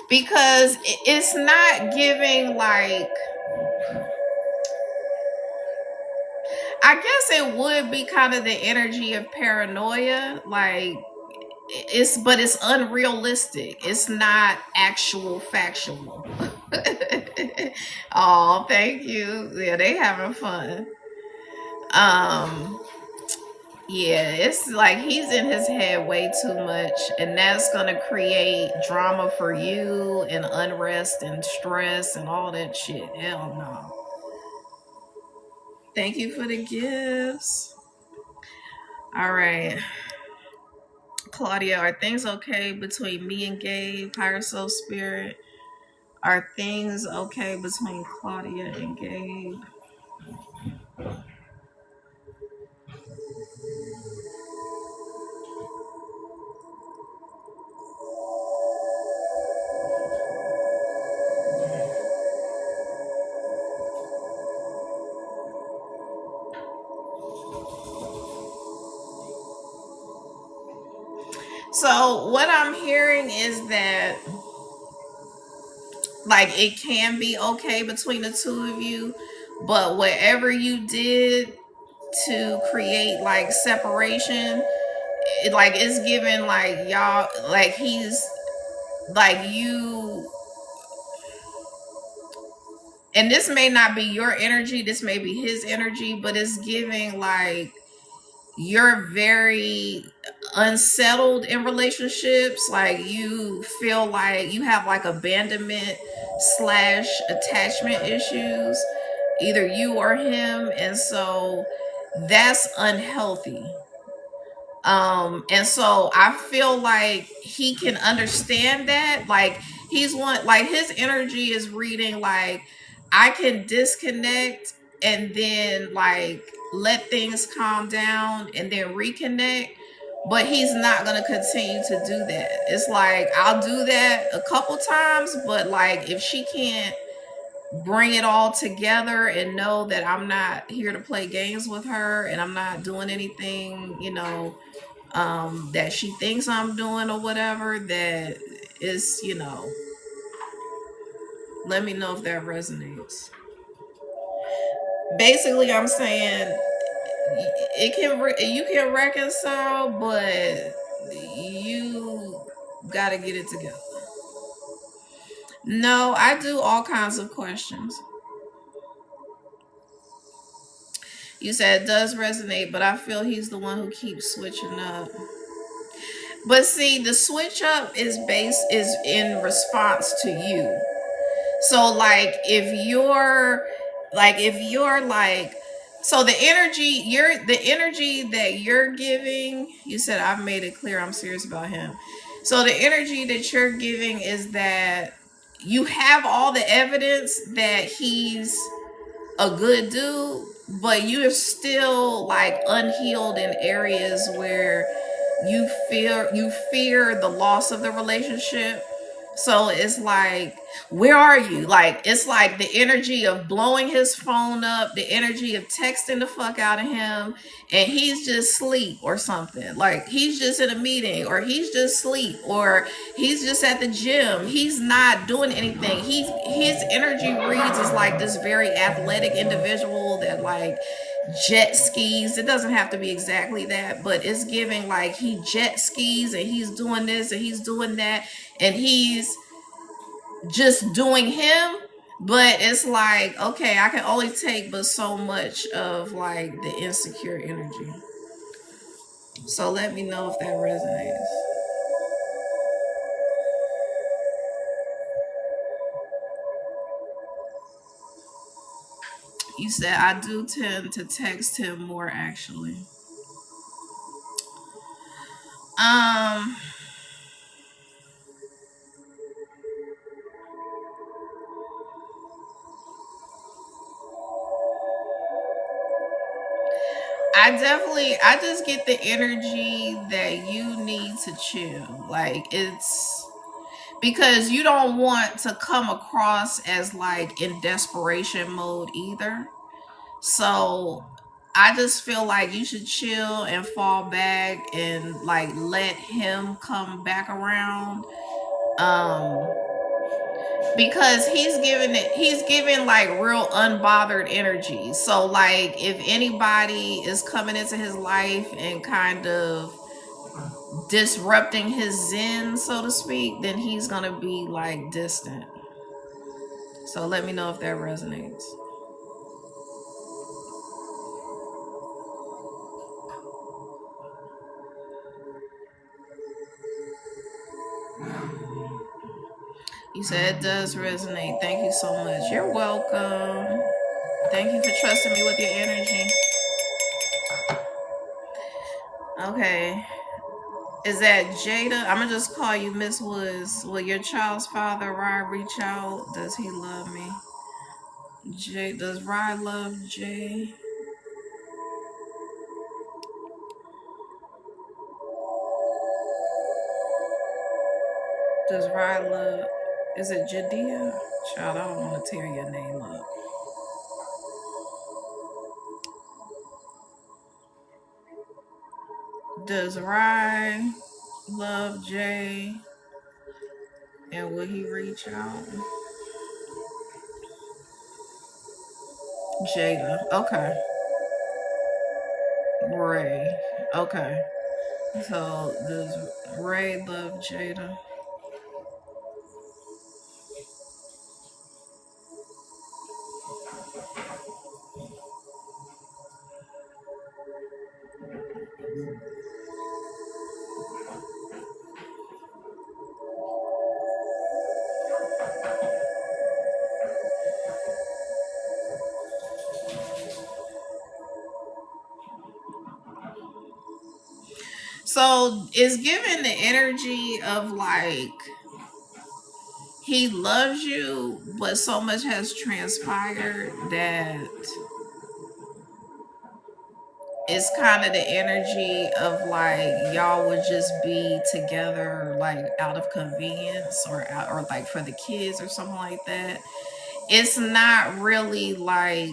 because it's not giving like, I guess it would be kind of the energy of paranoia, like but it's unrealistic. It's not actual factual. Oh, thank you. Yeah, they having fun. Um yeah, it's like he's in his head way too much, and that's gonna create drama for you and unrest and stress and all that shit. Hell no. Thank you for the gifts. All right. Claudia, are things okay between me and Gabe, higher soul spirit? Are things okay between Claudia and Gabe? So what I'm hearing is that like it can be okay between the two of you, but whatever you did to create like separation, it like it's given like y'all like he's like you, and this may not be your energy, this may be his energy, but it's giving like you're very unsettled in relationships. Like you feel like you have like abandonment slash attachment issues, either you or him, and so that's unhealthy. And so I feel like he can understand that. Like he's one, like his energy is reading like I can disconnect and then like let things calm down and then reconnect, but he's not going to continue to do that. It's like I'll do that a couple times, but like if she can't bring it all together and know that I'm not here to play games with her and I'm not doing anything, that she thinks I'm doing or whatever, that is, let me know if that resonates. Basically, I'm saying you can reconcile, but you gotta get it together. No, I do all kinds of questions. You said it does resonate, but I feel he's the one who keeps switching up. But see, the switch up is in response to you. So if you're like so the energy that you're giving, you said I've made it clear I'm serious about him. So the energy that you're giving is that you have all the evidence that he's a good dude, but you're still like unhealed in areas where you fear the loss of the relationship. So it's like, where are you? Like, it's like the energy of blowing his phone up, the energy of texting the fuck out of him, and he's just asleep or something. Like, he's just in a meeting, or he's just asleep, or he's just at the gym. He's not doing anything. His energy reads as like this very athletic individual that like jet skis. It doesn't have to be exactly that, but it's giving like he jet skis and he's doing this and he's doing that, and he's just doing him. But it's like, okay, I can only take but so much of like the insecure energy. So let me know if that resonates. You said I do tend to text him more actually. um I just get the energy that you need to chill. Like, it's because you don't want to come across as like in desperation mode either. So I just feel like you should chill and fall back and like let him come back around. Um because he's giving like real unbothered energy. So like if anybody is coming into his life and kind of disrupting his zen, so to speak, then he's gonna be like distant. So let me know if that resonates. You said it does resonate. Thank you so much. You're welcome. Thank you for trusting me with your energy. Okay. Is that Jada? I'm gonna just call you Miss Woods. Will your child's father, Rye, reach out? Does he love me? Jay, does Rye love Jay? Does Rye love? Is it Jadia? Child, I don't want to tear your name up. Does Rye love Jay? And will he reach out? Jada. Okay. Ray. Okay. So does Ray love Jada? So it's given the energy of like he loves you, but so much has transpired that it's kind of the energy of like y'all would just be together like out of convenience or like for the kids or something like that. It's not really like,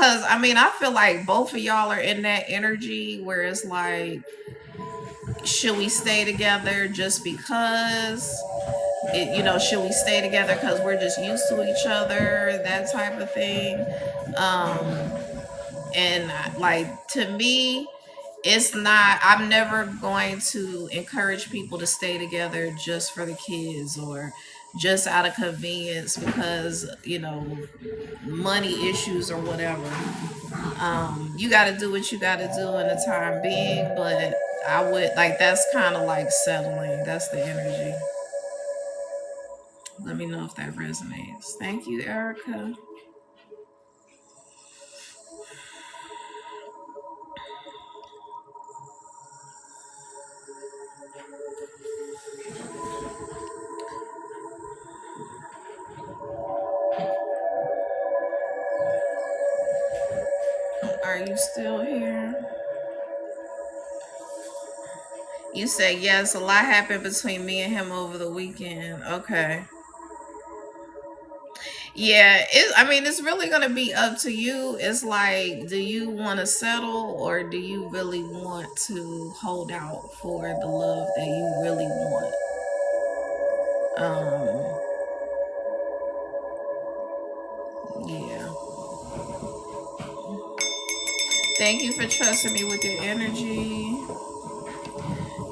Cause I mean, I feel like both of y'all are in that energy where it's like, should we stay together just because? Should we stay together because we're just used to each other, that type of thing. um and like, to me, it's not, I'm never going to encourage people to stay together just for the kids or just out of convenience because money issues or whatever. You got to do what you got to do in the time being, but I would like, that's kind of like settling. That's the energy. Let me know if that resonates. Thank you, Erica. Are you still here? You say yes, a lot happened between me and him over the weekend. Okay. Yeah, I mean, it's really gonna be up to you. It's like, do you want to settle or do you really want to hold out for the love that you really want? Yeah. Thank you for trusting me with your energy.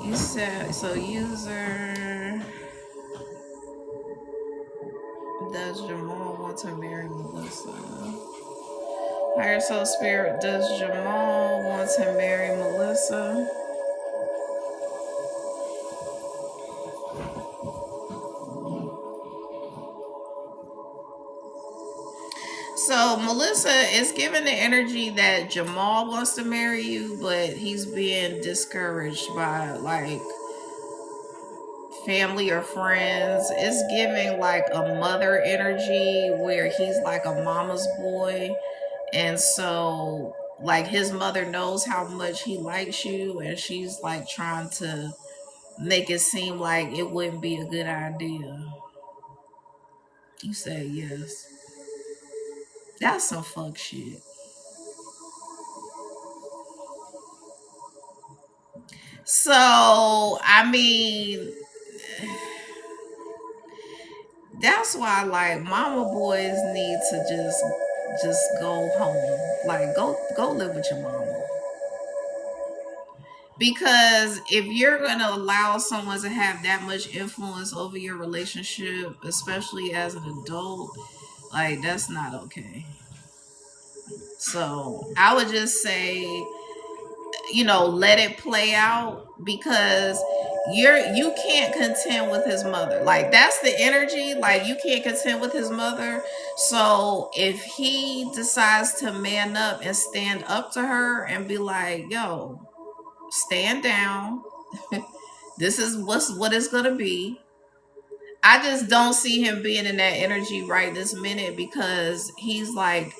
You said so. User, does Jamal want to marry Melissa? Higher Soul Spirit, does Jamal want to marry Melissa? So Melissa is giving the energy that Jamal wants to marry you, but he's being discouraged by like family or friends. It's giving like a mother energy where he's like a mama's boy. And so like his mother knows how much he likes you, and she's like trying to make it seem like it wouldn't be a good idea. You say yes. That's some fuck shit. So, I mean, that's why like mama boys need to just go home. Like go live with your mama. Because if you're gonna allow someone to have that much influence over your relationship, especially as an adult, like that's not okay. So I would just say, let it play out, because you can't contend with his mother. Like that's the energy. Like you can't contend with his mother. So if he decides to man up and stand up to her and be like, yo, stand down. This is what it's gonna be. I just don't see him being in that energy right this minute, because he's like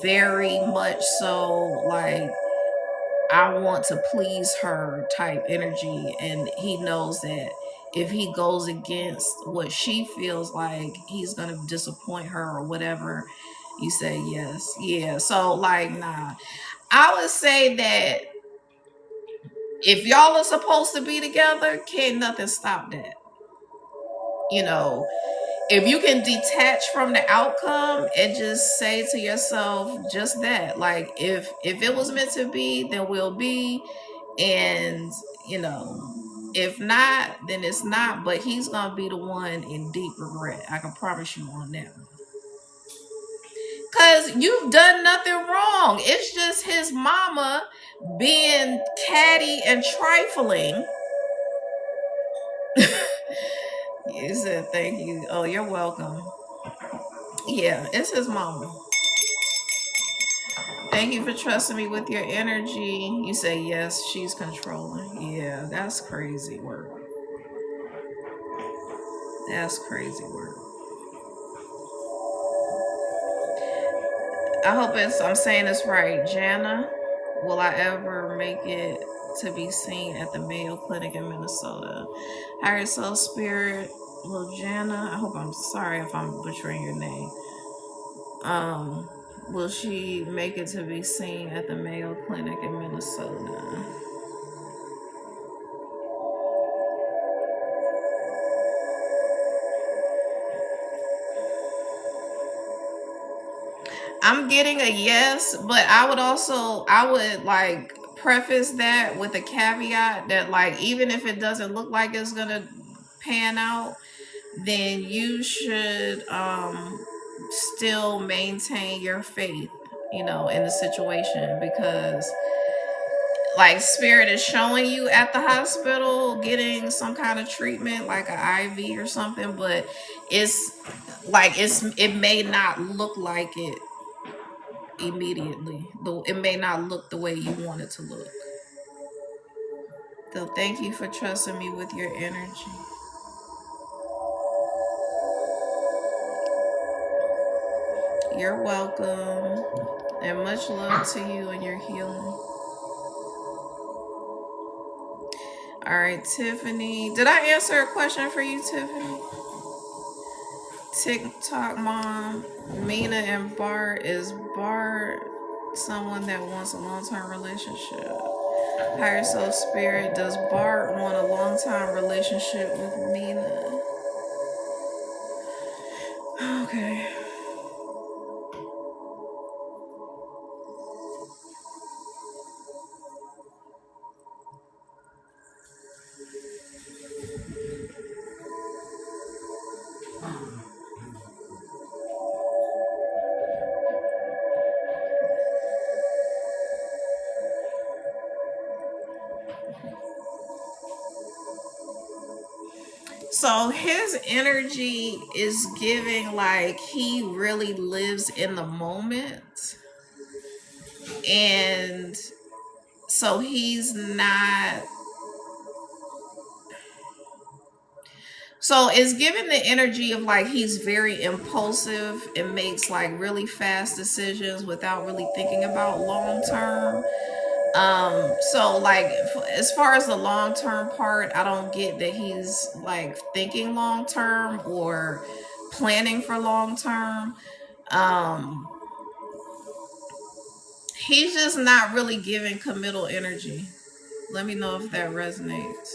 very much so like, I want to please her type energy. And he knows that if he goes against what she feels like, he's going to disappoint her or whatever. You say yes. Yeah. So, like, nah. I would say that if y'all are supposed to be together, can't nothing stop that. You know, if you can detach from the outcome and just say to yourself just that, like, if it was meant to be, then we'll be. And if not, then it's not. But he's gonna be the one in deep regret, I can promise you on that one. Because you've done nothing wrong. It's just his mama being catty and trifling. You said thank you. Oh, you're welcome. Yeah, it's his mama. Thank you for trusting me with your energy. You say yes, she's controlling. Yeah, that's crazy work. That's crazy work. I hope I'm saying this right. Jana, will I ever make it to be seen at the Mayo Clinic in Minnesota? Higher Soul Spirit, well, Jana, I hope, I'm sorry if I'm butchering your name. Will she make it to be seen at the Mayo Clinic in Minnesota? I'm getting a yes, but I would like preface that with a caveat that like even if it doesn't look like it's gonna pan out, then you should still maintain your faith, in the situation, because like spirit is showing you at the hospital getting some kind of treatment like an IV or something, but it's it may not look like it immediately. Though it may not look the way you want it to look. So thank you for trusting me with your energy. You're welcome. And much love to you and your healing. All right, Tiffany. Did I answer a question for you, Tiffany? TikTok mom, Mina and Bart. Is Bart someone that wants a long-term relationship? Higher soul spirit, does Bart want a long-time relationship with Mina? Okay. So his energy is giving like he really lives in the moment. And so he's not. So it's giving the energy of like he's very impulsive and makes like really fast decisions without really thinking about long term. So like as far as the long term part, I don't get that he's like thinking long term or planning for long term. um he's just not really giving committal energy. Let me know if that resonates.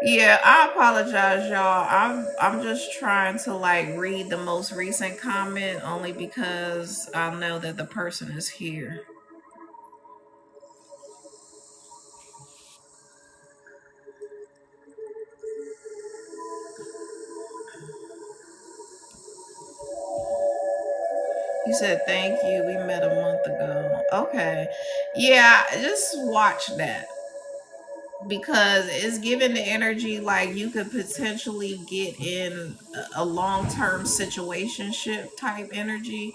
Yeah, I apologize, y'all. I'm just trying to like read the most recent comment only because I know that the person is here. You said thank you. We met a month ago. Okay. Yeah, just watch that because it's giving the energy like you could potentially get in a long-term situationship type energy.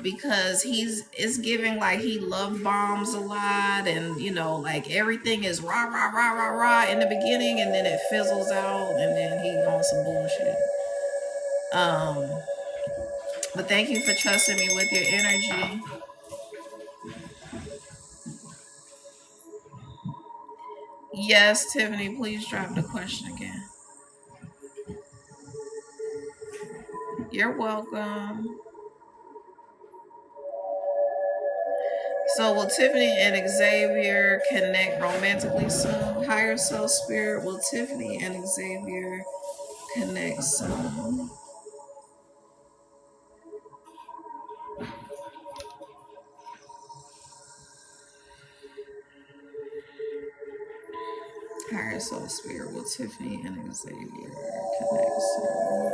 Because it's giving like he love bombs a lot, and like everything is rah rah rah rah rah in the beginning, and then it fizzles out, and then he on some bullshit. um but thank you for trusting me with your energy. Yes, Tiffany, please drop the question again. You're welcome. So will Tiffany and Xavier connect romantically soon? Higher self spirit, will Tiffany and Xavier connect soon? Higher self spirit, will Tiffany and Xavier connect soon?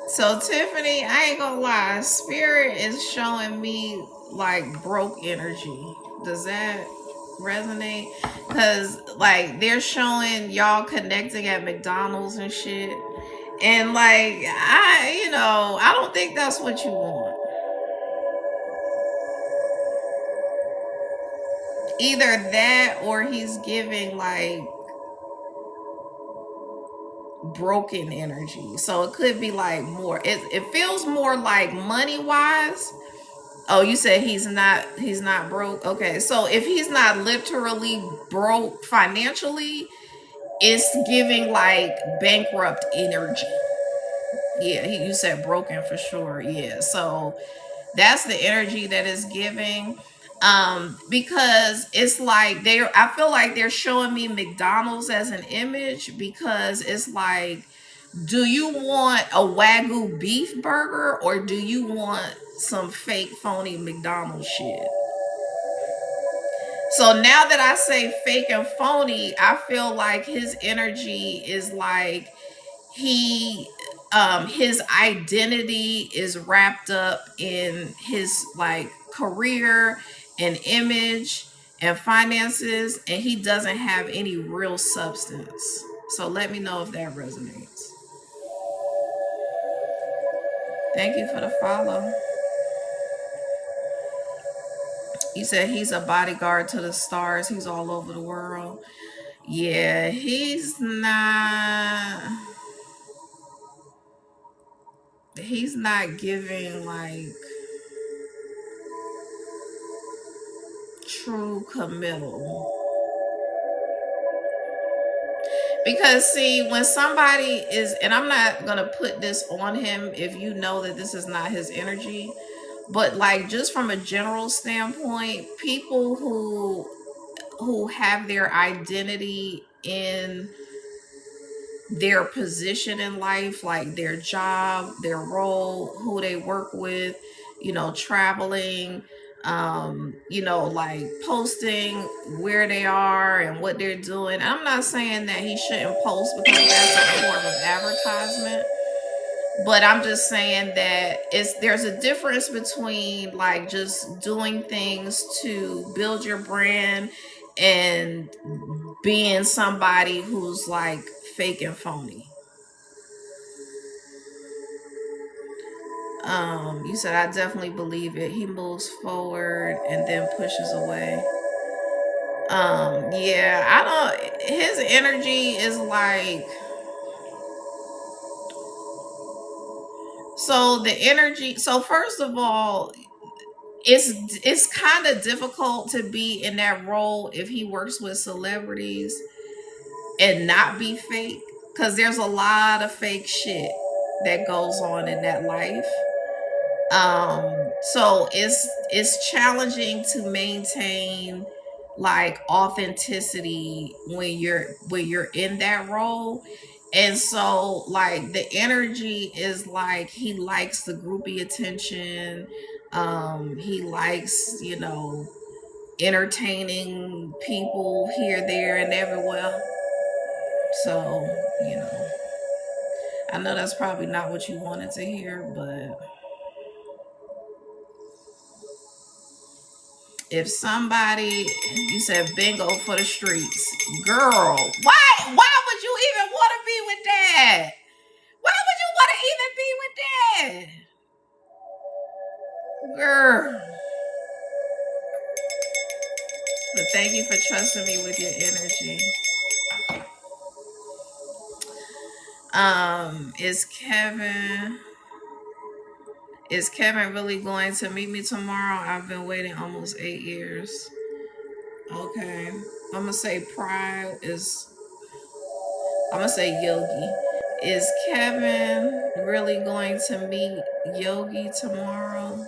So Tiffany, I ain't gonna lie, spirit is showing me like broke energy. Does that resonate? Cause like they're showing y'all connecting at McDonald's and shit. And like I don't think that's what you want. Either that or he's giving like broken energy. So it could be like more, it feels more like money wise. Oh, you said he's not broke. Okay, so if he's not literally broke financially, it's giving like bankrupt energy. Yeah, you said broken for sure. Yeah, so that's the energy that is giving. Because it's like I feel like they're showing me McDonald's as an image, because it's like, do you want a Wagyu beef burger or do you want some fake phony McDonald's shit? So now that I say fake and phony, I feel like his energy is like he his identity is wrapped up in his like career and image and finances, and he doesn't have any real substance. So let me know if that resonates. Thank you for the follow. You said he's a bodyguard to the stars. He's all over the world. Yeah, he's not giving like true committal. Because see, when somebody is, and I'm not gonna put this on him if you know that this is not his energy, but like just from a general standpoint, people who have their identity in their position in life, like their job, their role, who they work with, traveling, like posting where they are and what they're doing. I'm not saying that he shouldn't post because that's a form of advertisement, but I'm just saying that there's a difference between like just doing things to build your brand and being somebody who's like fake and phony. You said I definitely believe it. He moves forward and then pushes away. Yeah, I don't. His energy is like, so the energy. So first of all, it's kind of difficult to be in that role if he works with celebrities and not be fake, because there's a lot of fake shit that goes on in that life. So it's challenging to maintain like authenticity when you're in that role. And so like the energy is like he likes the groupie attention. He likes, entertaining people here, there, and everywhere. So, you know, I know that's probably not what you wanted to hear, but if somebody, you said bingo for the streets, girl, why would you even want to be with that? Why would you want to even be with that, girl? But thank you for trusting me with your energy. Is Kevin really going to meet me tomorrow? I've been waiting almost 8 years. Okay, I'm gonna say Pride is. I'm gonna say Yogi. Is Kevin really going to meet Yogi tomorrow?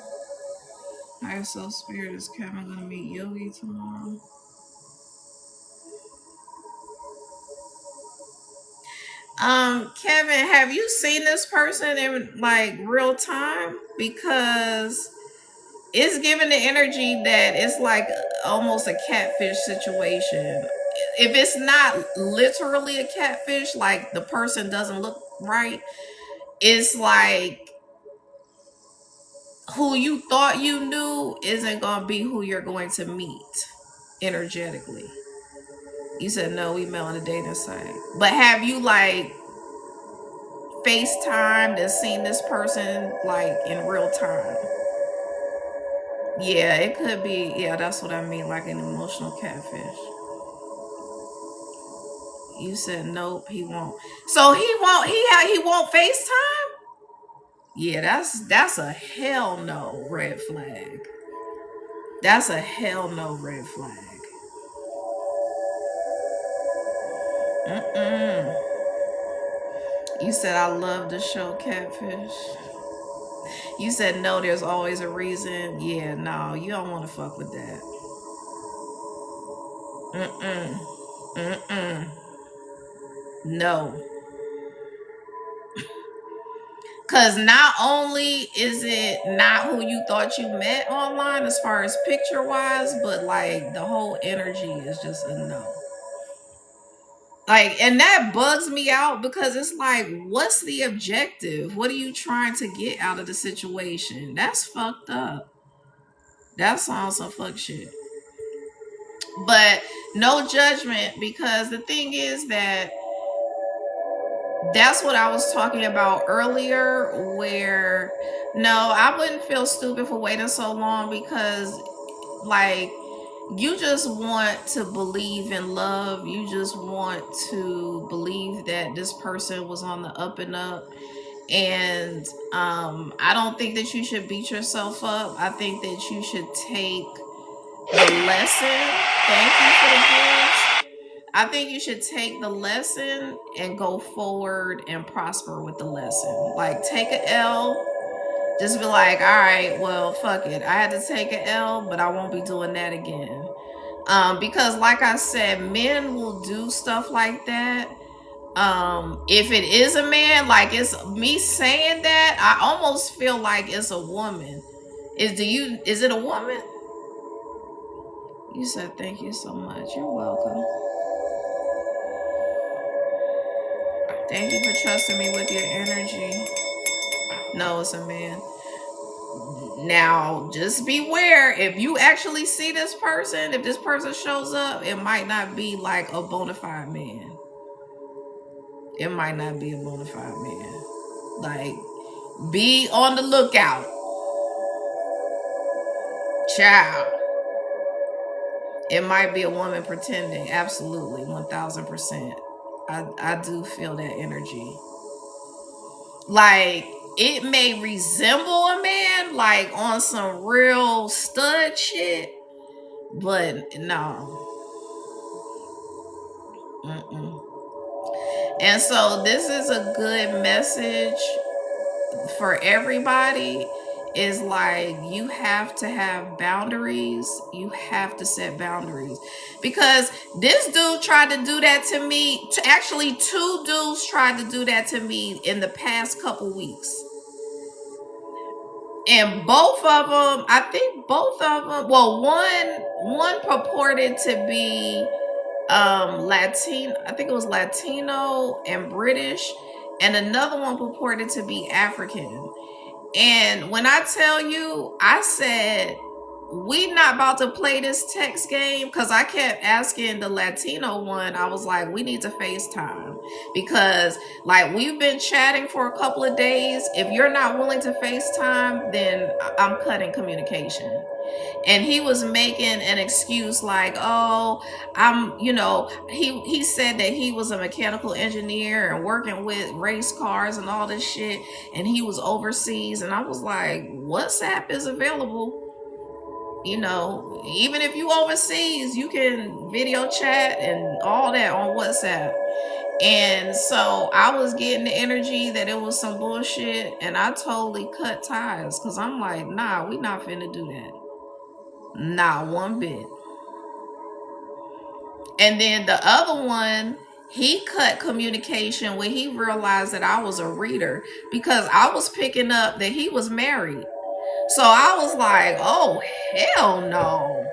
Higher Soul Spirit, is Kevin gonna meet Yogi tomorrow? Kevin, have you seen this person in like real time? Because it's giving the energy that it's like almost a catfish situation. If it's not literally a catfish, like the person doesn't look right, it's like who you thought you knew isn't going to be who you're going to meet energetically. You said no, we met on a dating site. But have you like FaceTimed and seen this person like in real time? Yeah, it could be. Yeah, that's what I mean, like an emotional catfish. You said nope, he won't. So he won't. He won't FaceTime. Yeah, that's a hell no red flag. That's a hell no red flag. Mm-mm. You said I love the show Catfish. You said no, there's always a reason. Yeah, no, you don't want to fuck with that. Mm-mm. Mm-mm. No. Cause not only is it not who you thought you met online as far as picture wise, but like the whole energy is just a no. Like, and that bugs me out because it's like, what's the objective? What are you trying to get out of the situation? That's fucked up. That's on some fuck shit. But no judgment, because the thing is that that's what I was talking about earlier, where no, I wouldn't feel stupid for waiting so long because like you just want to believe in love. You just want to believe that this person was on the up and up. And I don't think that you should beat yourself up. I think that you should take the lesson. Thank you for the gifts. I think you should take the lesson and go forward and prosper with the lesson. Like, take a L. Just be like, all right, well, fuck it. I had to take an L, but I won't be doing that again. Because, like I said, men will do stuff like that. If it is a man, like it's me saying that, I almost feel like it's a woman. Is it a woman? You said thank you so much. You're welcome. Thank you for trusting me with your energy. No, it's a man. Now, just beware. If you actually see this person, if this person shows up, it might not be like a bona fide man. It might not be a bona fide man. Like, be on the lookout. Child. It might be a woman pretending. Absolutely. 1000%. I do feel that energy. Like, it may resemble a man, like on some real stud shit, but no. Mm-mm. And so this is a good message for everybody. Is like, you have to have boundaries. You have to set boundaries, because this dude tried to do that to me. Actually, two dudes tried to do that to me in the past couple weeks. And both of them, I think both of them, well, one purported to be Latino, I think it was Latino and British, and another one purported to be African. And when I tell you, I said, we not about to play this text game, because I kept asking the Latino one, I was like, we need to FaceTime, because like we've been chatting for a couple of days. If you're not willing to FaceTime, then I'm cutting communication. And he was making an excuse like, oh, he said that he was a mechanical engineer and working with race cars and all this shit, and he was overseas. And I was like, WhatsApp is available. Even if you overseas, you can video chat and all that on WhatsApp. And so I was getting the energy that it was some bullshit, and I totally cut ties, because I'm like, nah, we not finna do that. Not one bit. And then the other one, he cut communication when he realized that I was a reader, because I was picking up that he was married. So I was like, oh, hell no.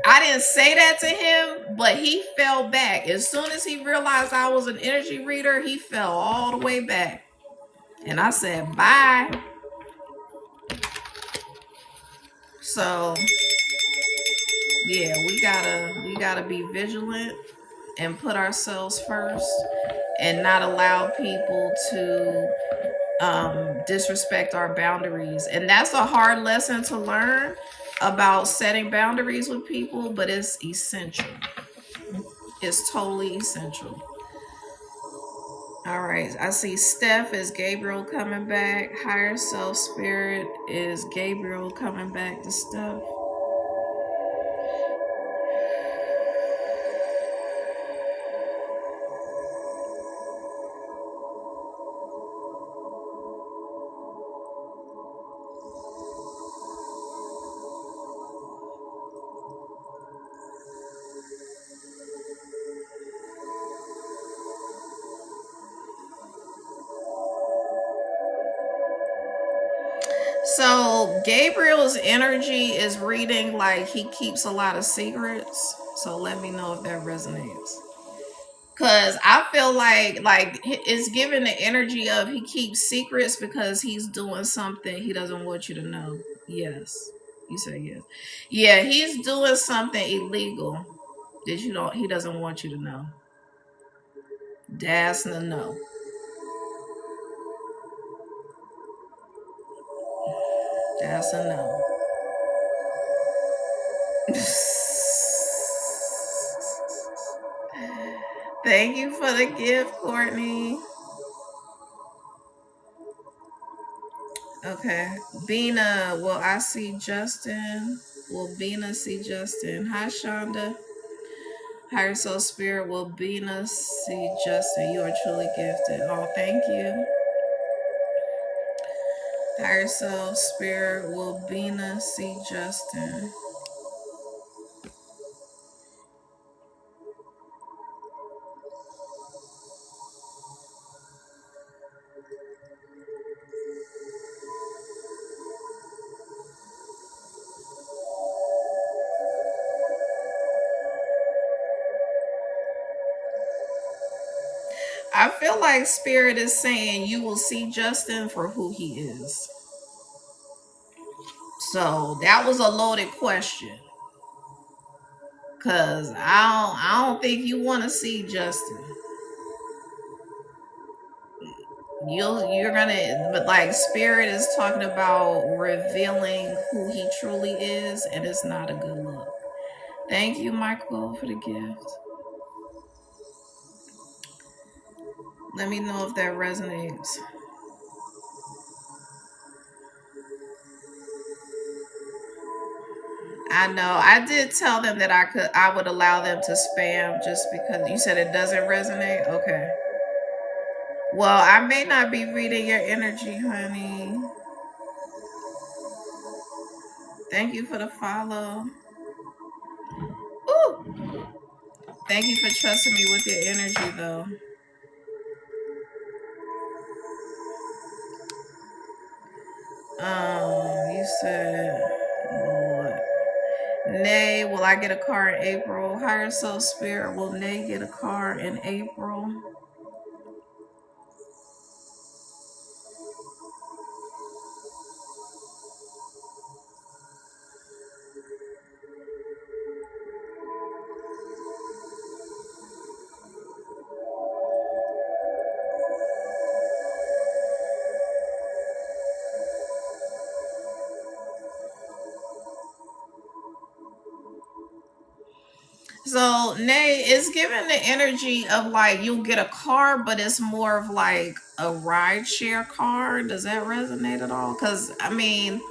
I didn't say that to him, but he fell back. As soon as he realized I was an energy reader, he fell all the way back. And I said, bye. So yeah, we gotta be vigilant and put ourselves first, and not allow people to disrespect our boundaries. And that's a hard lesson to learn about setting boundaries with people, but it's essential. It's totally essential. All right, I see Steph is Gabriel coming back. Higher self spirit is Gabriel coming back to Steph. So Gabriel's energy is reading like he keeps a lot of secrets. So let me know if that resonates. Cause I feel like it's giving the energy of he keeps secrets because he's doing something he doesn't want you to know. Yes. You say yes. Yeah, he's doing something illegal that you don't he doesn't want you to know. That's a no. That's a no. Thank you for the gift, Courtney. Okay. Bina, will I see Justin? Will Bina see Justin? Hi, Shonda. Higher Soul Spirit, will Bina see Justin? You are truly gifted. Oh, thank you. Higher Soul Spirit, will Bina see Justin? I feel like Spirit is saying you will see Justin for who he is. So that was a loaded question. Cause I don't think you want to see Justin. You're gonna, but like Spirit is talking about revealing who he truly is, and it's not a good look. Thank you, Michael, for the gift. Let me know if that resonates. I know I did tell them that I would allow them to spam just because you said it doesn't resonate. Okay. Well, I may not be reading your energy, honey. Thank you for the follow. Ooh. Thank you for trusting me with your energy, though. You said, Lord. Nay, will I get a car in April? Higher Soul Spirit, will Nay get a car in April? So, Nay, it's giving the energy of like you'll get a car, but it's more of like a ride share car. Does that resonate at all? Because, I mean,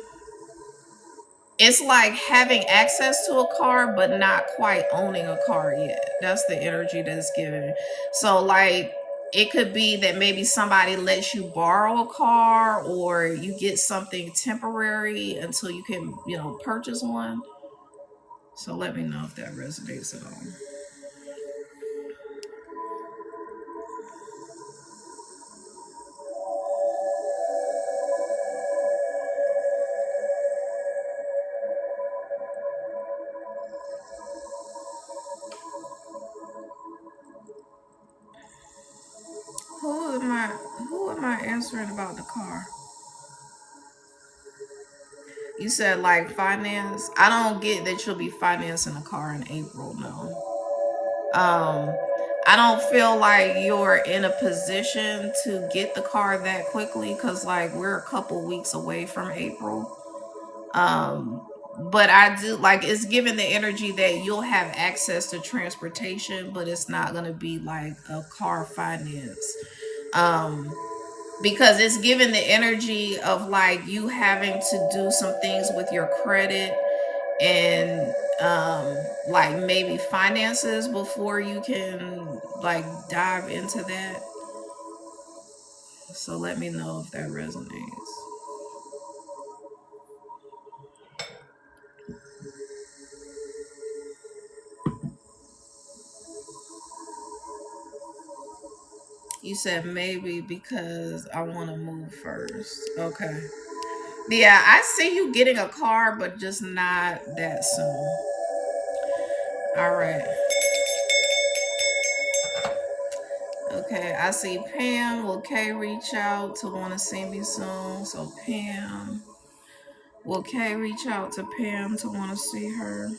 it's like having access to a car, but not quite owning a car yet. That's the energy that's given. So, like, it could be that maybe somebody lets you borrow a car or you get something temporary until you can, purchase one. So, let me know if that resonates at all. Who am I? Who am I answering about the car? You said like finance. I don't get that you'll be financing a car in April. No. Um, I don't feel like you're in a position to get the car that quickly because like we're a couple weeks away from April. Um, but I do like it's given the energy that you'll have access to transportation, but it's not gonna be like a car finance. Um, because it's giving the energy of like you having to do some things with your credit and like maybe finances before you can like dive into that. So let me know if that resonates. You said maybe because I want to move first. Okay. Yeah, I see you getting a car, but just not that soon. All right. Okay, I see Pam. Will Kay reach out to want to see me soon? So Pam. Will Kay reach out to Pam to want to see her?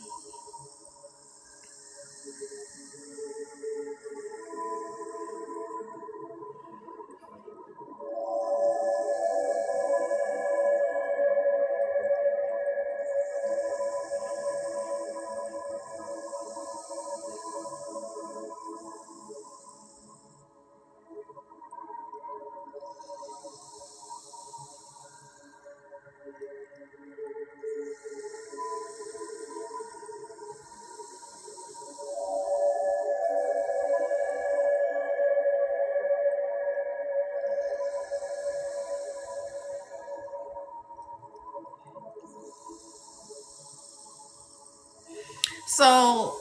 So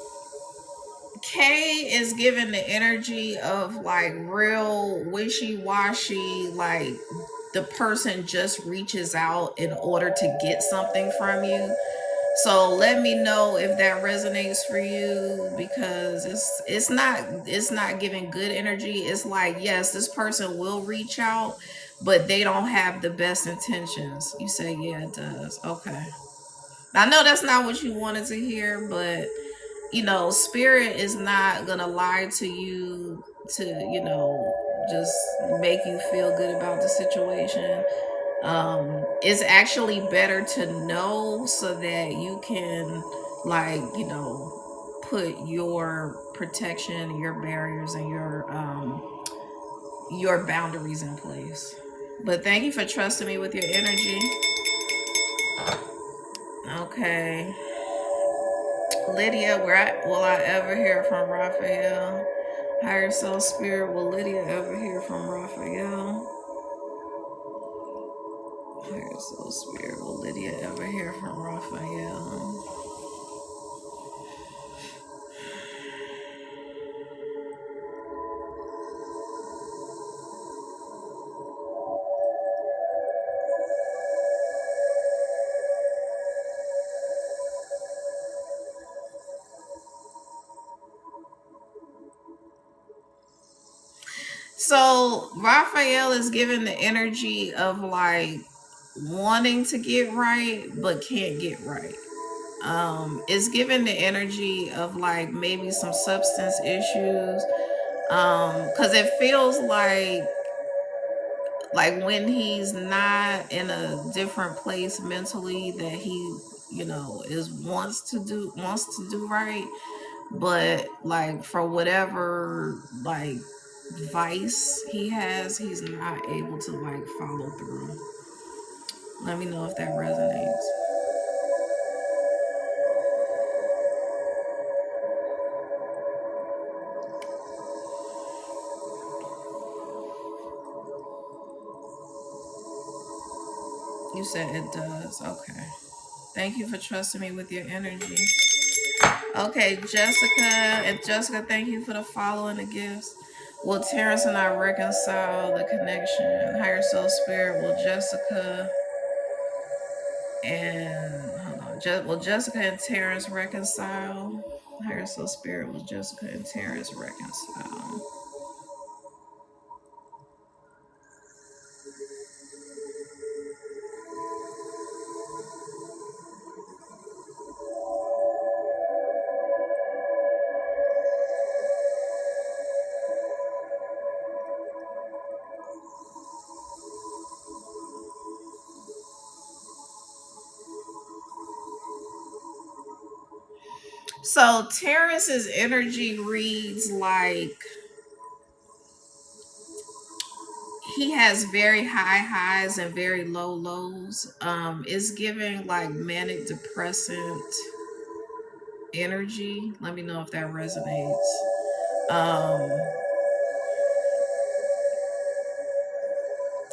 Kay is giving the energy of like real wishy washy, like the person just reaches out in order to get something from you. So let me know if that resonates for you because it's not giving good energy. It's like yes, this person will reach out, but they don't have the best intentions. You say yeah, it does. Okay. I know that's not what you wanted to hear, but spirit is not gonna lie to you to just make you feel good about the situation. It's actually better to know so that you can like put your protection, your barriers, and your boundaries in place. But thank you for trusting me with your energy. Okay. Lydia, will I ever hear from Raphael? Higher Soul Spirit, will Lydia ever hear from Raphael? Higher Soul Spirit, will Lydia ever hear from Raphael? So Raphael is given the energy of like wanting to get right but can't get right. It's given the energy of like maybe some substance issues. Because it feels like when he's not in a different place mentally that he is wants to do right, but like for whatever like vice he has, he's not able to like follow through. Let me know if that resonates. You said it does. Okay, thank you for trusting me with your energy. Okay, Jessica, thank you for the follow and the gifts. Will Terrence and I reconcile the connection? Higher Soul Spirit, will Jessica and hold on, will Jessica and Terrence reconcile? Higher Soul Spirit, will Jessica and Terrence reconcile? So Terrence's energy reads like he has very high highs and very low lows. It's giving like manic depressant energy. Let me know if that resonates. Um,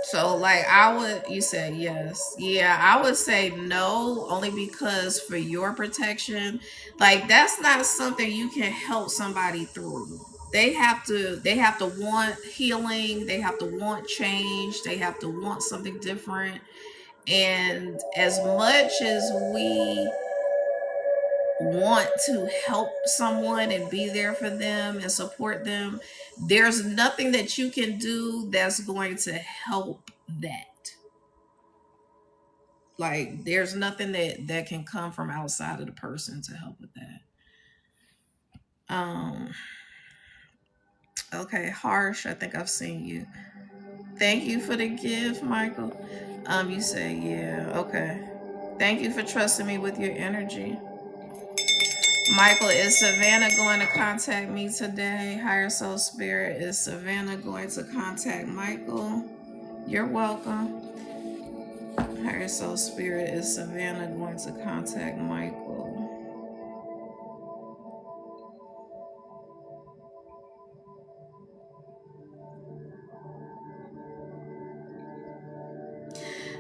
so like I would, you said yes. Yeah, I would say no only because for your protection, like that's not something you can help somebody through. They have to want healing, they have to want change, they have to want something different. And as much as we want to help someone and be there for them and support them, there's nothing that you can do that's going to help that. Like there's nothing that can come from outside of the person to help with that. Um okay, Harsh, I think I've seen you. Thank you for the gift, Michael. You say yeah, okay. Thank you for trusting me with your energy. Michael, is Savannah going to contact me today? Higher Soul Spirit, is Savannah going to contact Michael? You're welcome. Higher Soul Spirit, is Savannah going to contact Michael?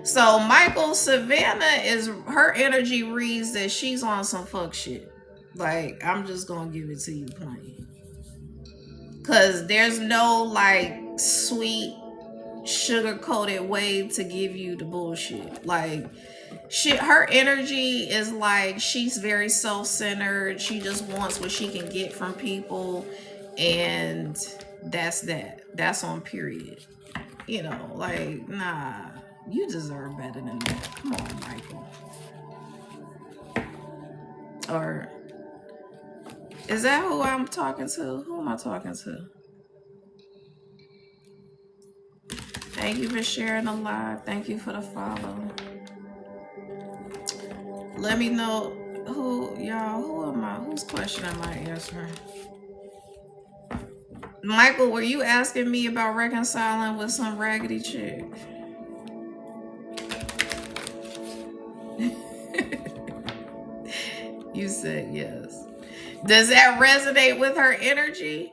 So, Michael, Savannah is her energy reads that she's on some fuck shit. Like, I'm just gonna give it to you plain. Cause there's no like sweet sugar coated way to give you the bullshit. Like her energy is like she's very self-centered. She just wants what she can get from people, and that's that. That's on period. You know, like nah, you deserve better than that. Come on, Michael. Or is that who I'm talking to? Who am I talking to? Thank you for sharing the live. Thank you for the follow. Let me know who y'all. Who am I? Whose question am I answering? Michael, were you asking me about reconciling with some raggedy chick? You said yes. Does that resonate with her energy?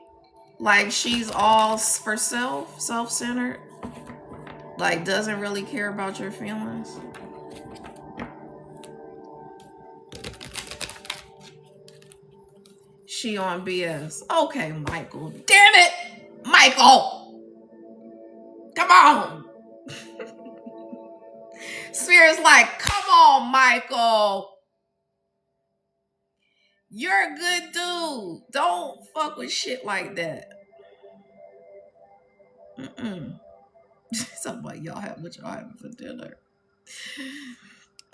Like she's all for self-centered? Like doesn't really care about your feelings? She on BS. Okay, Michael. Damn it! Michael! Come on! Spirit's like, come on, Michael. You're a good dude. Don't fuck with shit like that. Mm-mm. Something like y'all have what y'all having for dinner.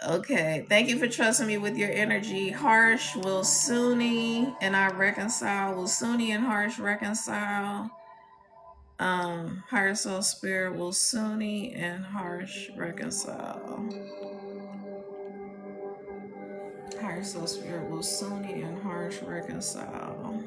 Okay. Thank you for trusting me with your energy. Harsh, will Suni and I reconcile? Will Suni and Harsh reconcile? Higher Soul Spirit, will Suni and Harsh reconcile? Higher Soul Spirit, will Suni and Harsh reconcile?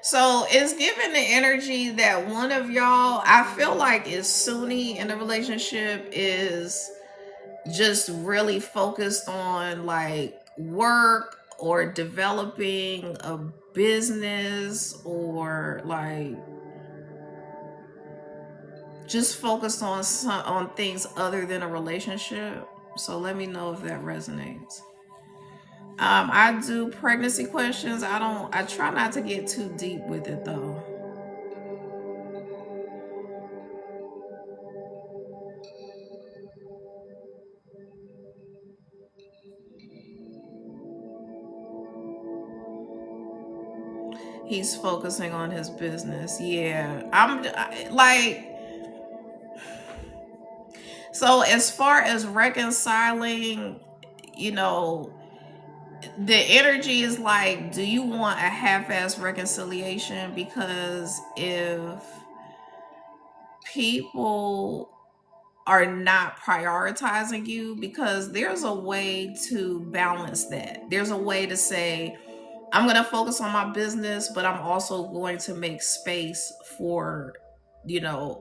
So it's giving the energy that one of y'all, I feel like, is Sunni in the relationship, is just really focused on like work or developing a business or like just focused on on things other than a relationship. So let me know if that resonates. I do pregnancy questions. I try not to get too deep with it though. He's focusing on his business. Yeah. Like, so as far as reconciling, you know, the energy is like, do you want a half-ass reconciliation? Because if people are not prioritizing you, because there's a way to balance that. There's a way to say, I'm going to focus on my business, but I'm also going to make space for,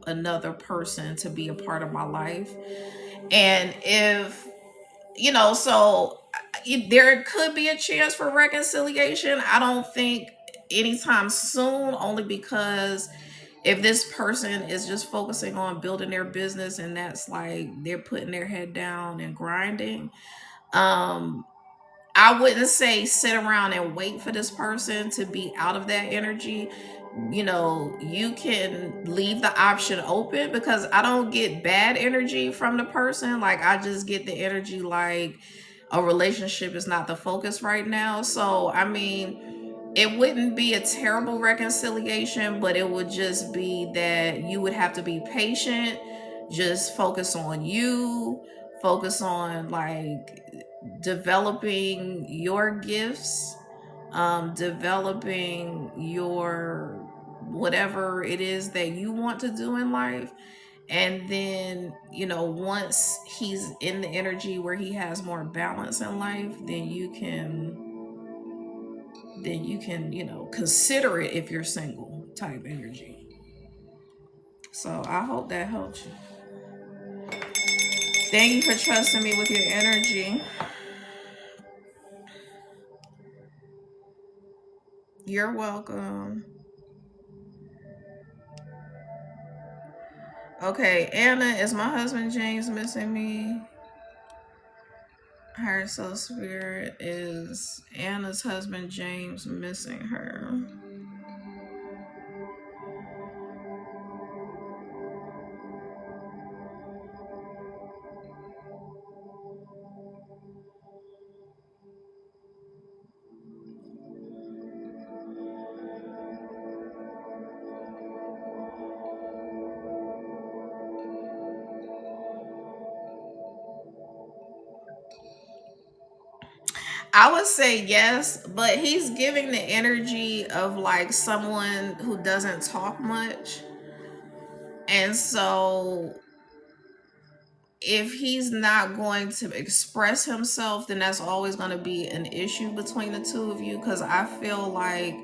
another person to be a part of my life. And if, so there could be a chance for reconciliation. I don't think anytime soon, only because if this person is just focusing on building their business and that's like they're putting their head down and grinding, um I wouldn't say sit around and wait for this person to be out of that energy. You can leave the option open, because I don't get bad energy from the person. Like, I just get the energy like a relationship is not the focus right now. So, I mean, it wouldn't be a terrible reconciliation, but it would just be that you would have to be patient, just focus on you, focus on like developing your gifts, developing your whatever it is that you want to do in life. And then, once he's in the energy where he has more balance in life, then you can consider it if you're single type energy. So I hope that helps you. Thank you for trusting me with your energy. You're welcome. Okay, Anna, is my husband James missing me? Higher Soul Spirit, is Anna's husband James missing her? I would say yes, but he's giving the energy of like someone who doesn't talk much. And so if he's not going to express himself, then that's always going to be an issue between the two of you, because I feel like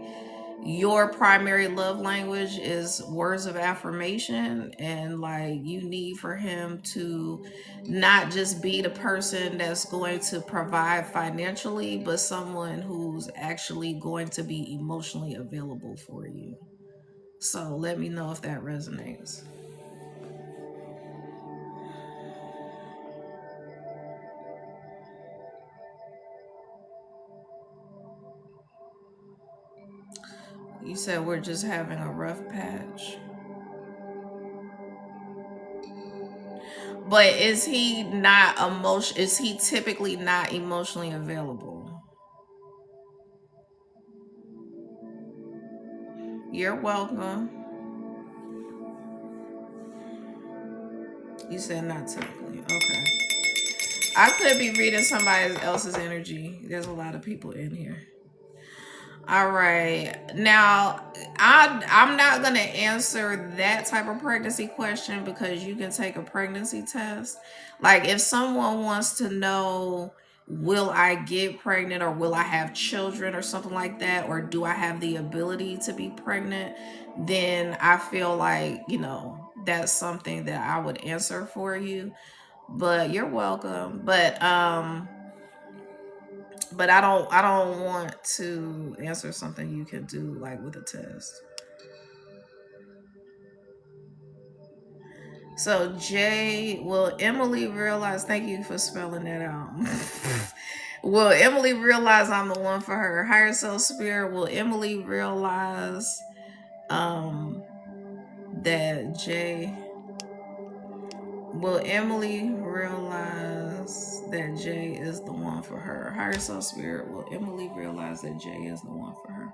your primary love language is words of affirmation, and like you need for him to not just be the person that's going to provide financially, but someone who's actually going to be emotionally available for you. So let me know if that resonates. You said we're just having a rough patch. But is he typically not emotionally available? You're welcome. You said not typically. Okay. I could be reading somebody else's energy. There's a lot of people in here. All right. Now, I'm not going to answer that type of pregnancy question, because you can take a pregnancy test. Like, if someone wants to know, will I get pregnant, or will I have children or something like that, or do I have the ability to be pregnant, then I feel like, that's something that I would answer for you. But you're welcome. But I don't want to answer something you can do like with a test. So Jay, will Emily realize, thank you for spelling that out. Will Emily realize I'm the one for her? Higher self spirit, will Emily realize um that Jay will Emily realize that Jay is the one for her? Higher self spirit, will Emily realize that Jay is the one for her?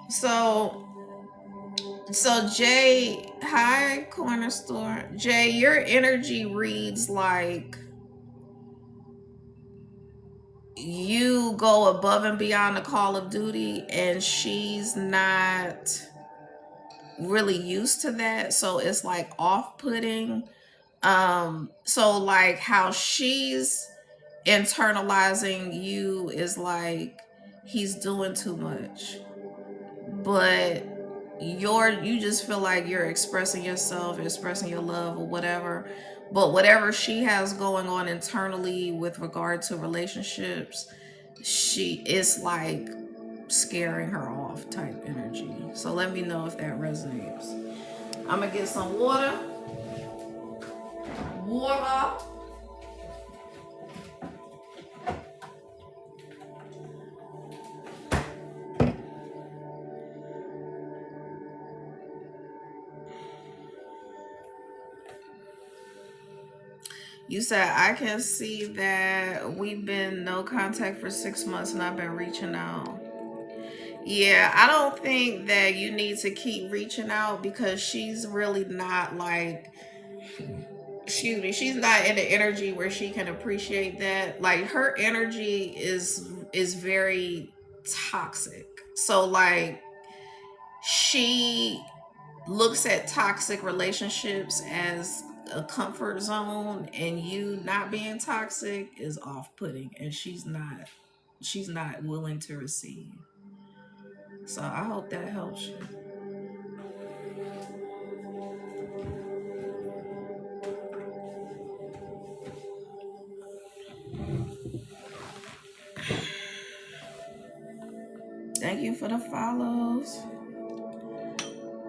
So Jay, hi corner store. Jay, your energy reads like you go above and beyond the call of duty, and she's not really used to that, so it's like off-putting. So like how she's internalizing you is like he's doing too much, but you just feel like you're expressing yourself, expressing your love or whatever. But whatever she has going on internally with regard to relationships, she is like scaring her off type energy. So let me know if that resonates. I'm gonna get some water. You said I can see that we've been no contact for 6 months and I've been reaching out. Yeah, I don't think that you need to keep reaching out because she's really not like, excuse me, she's not in the energy where she can appreciate that. Like her energy is very toxic. So like she looks at toxic relationships as a comfort zone, and you not being toxic is off-putting, and she's not willing to receive. So I hope that helps you. Thank you for the follows.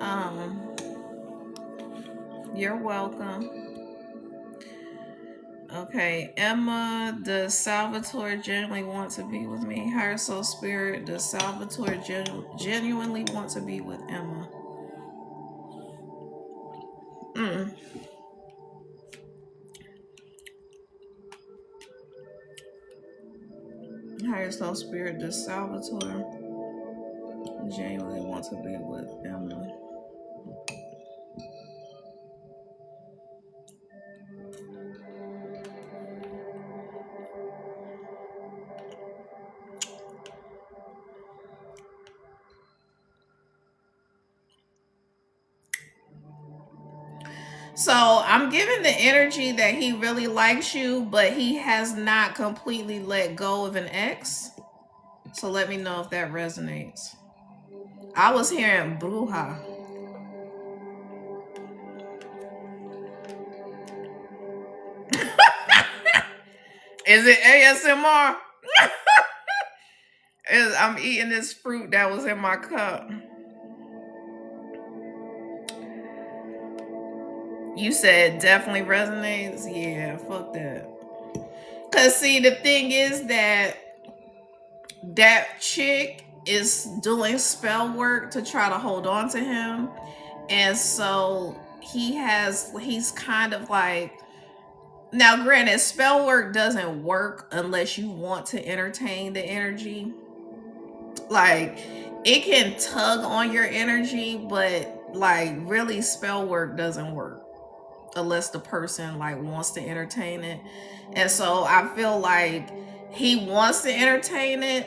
um you're welcome. Okay, Emma, does Salvatore genuinely want to be with me? Higher Soul Spirit, does Salvatore genuinely want to be with Emma? Mm. Higher Soul Spirit, does Salvatore genuinely want to be with Emma? So I'm giving the energy that he really likes you, but he has not completely let go of an ex. So let me know if that resonates. I was hearing bruja. Is it ASMR? I'm eating this fruit that was in my cup. You said definitely resonates. Yeah, fuck that. Cause see, the thing is that chick is doing spell work to try to hold on to him, and so he's kind of like, now granted, spell work doesn't work unless you want to entertain the energy. Like it can tug on your energy, but like really spell work doesn't work unless the person like wants to entertain it. And so I feel like he wants to entertain it,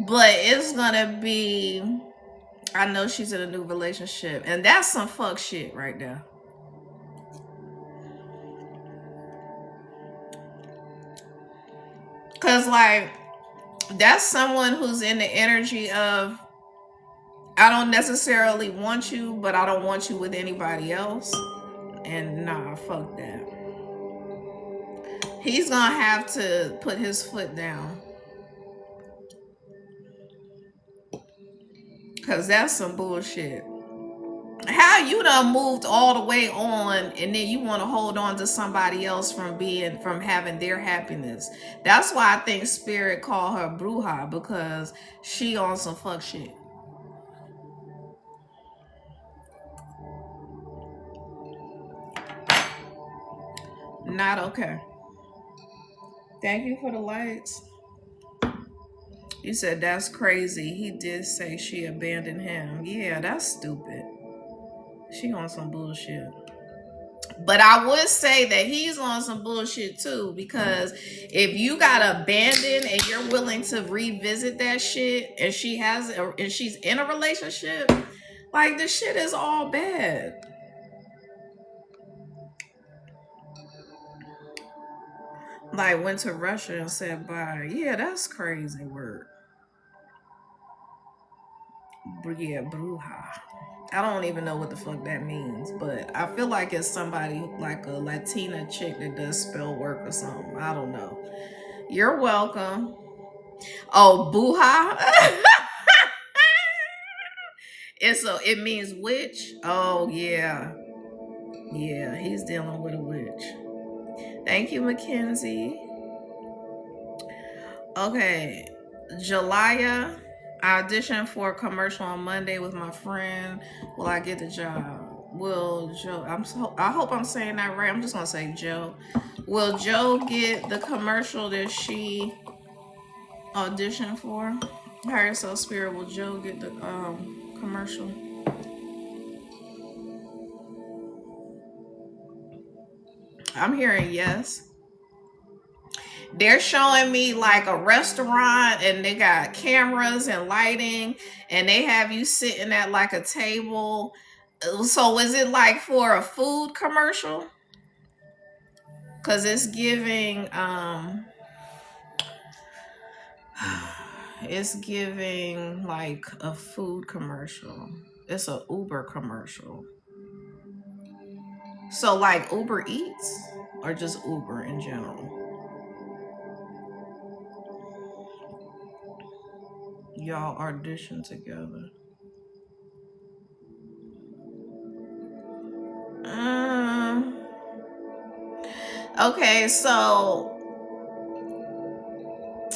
but it's gonna be, I know she's in a new relationship, and that's some fuck shit right there. Cause like that's someone who's in the energy of, I don't necessarily want you, but I don't want you with anybody else. And nah, fuck that. He's gonna have to put his foot down. Cause that's some bullshit. How you done moved all the way on, and then you want to hold on to somebody else from having their happiness? That's why I think Spirit called her Bruja, because she on some fuck shit. Not okay. Thank you for the lights. You said that's crazy. He did say she abandoned him. Yeah, that's stupid. She on some bullshit. But I would say that he's on some bullshit too, because if you got abandoned and you're willing to revisit that shit, and she's in a relationship, like the shit is all bad. Like went to Russia and said bye. Yeah, that's crazy word. Yeah, bruja. I don't even know what the fuck that means, but I feel like it's somebody like a Latina chick that does spell work or something. I don't know. You're welcome. Oh, buha. It means witch. Oh yeah. Yeah, he's dealing with a witch. Thank you, Mackenzie. Okay. Jalaya. I auditioned for a commercial on Monday with my friend. Will I get the job? Will Joe I hope I'm saying that right. I'm just gonna say Joe. Will Joe get the commercial that she auditioned for? Higher Soul Spirit, will Joe get the commercial? I'm hearing yes. They're showing me like a restaurant and they got cameras and lighting and they have you sitting at like a table. So is it like for a food commercial? Cause it's giving like a food commercial. It's a Uber commercial. So like Uber Eats or just Uber in general? Y'all audition together. Um, okay, so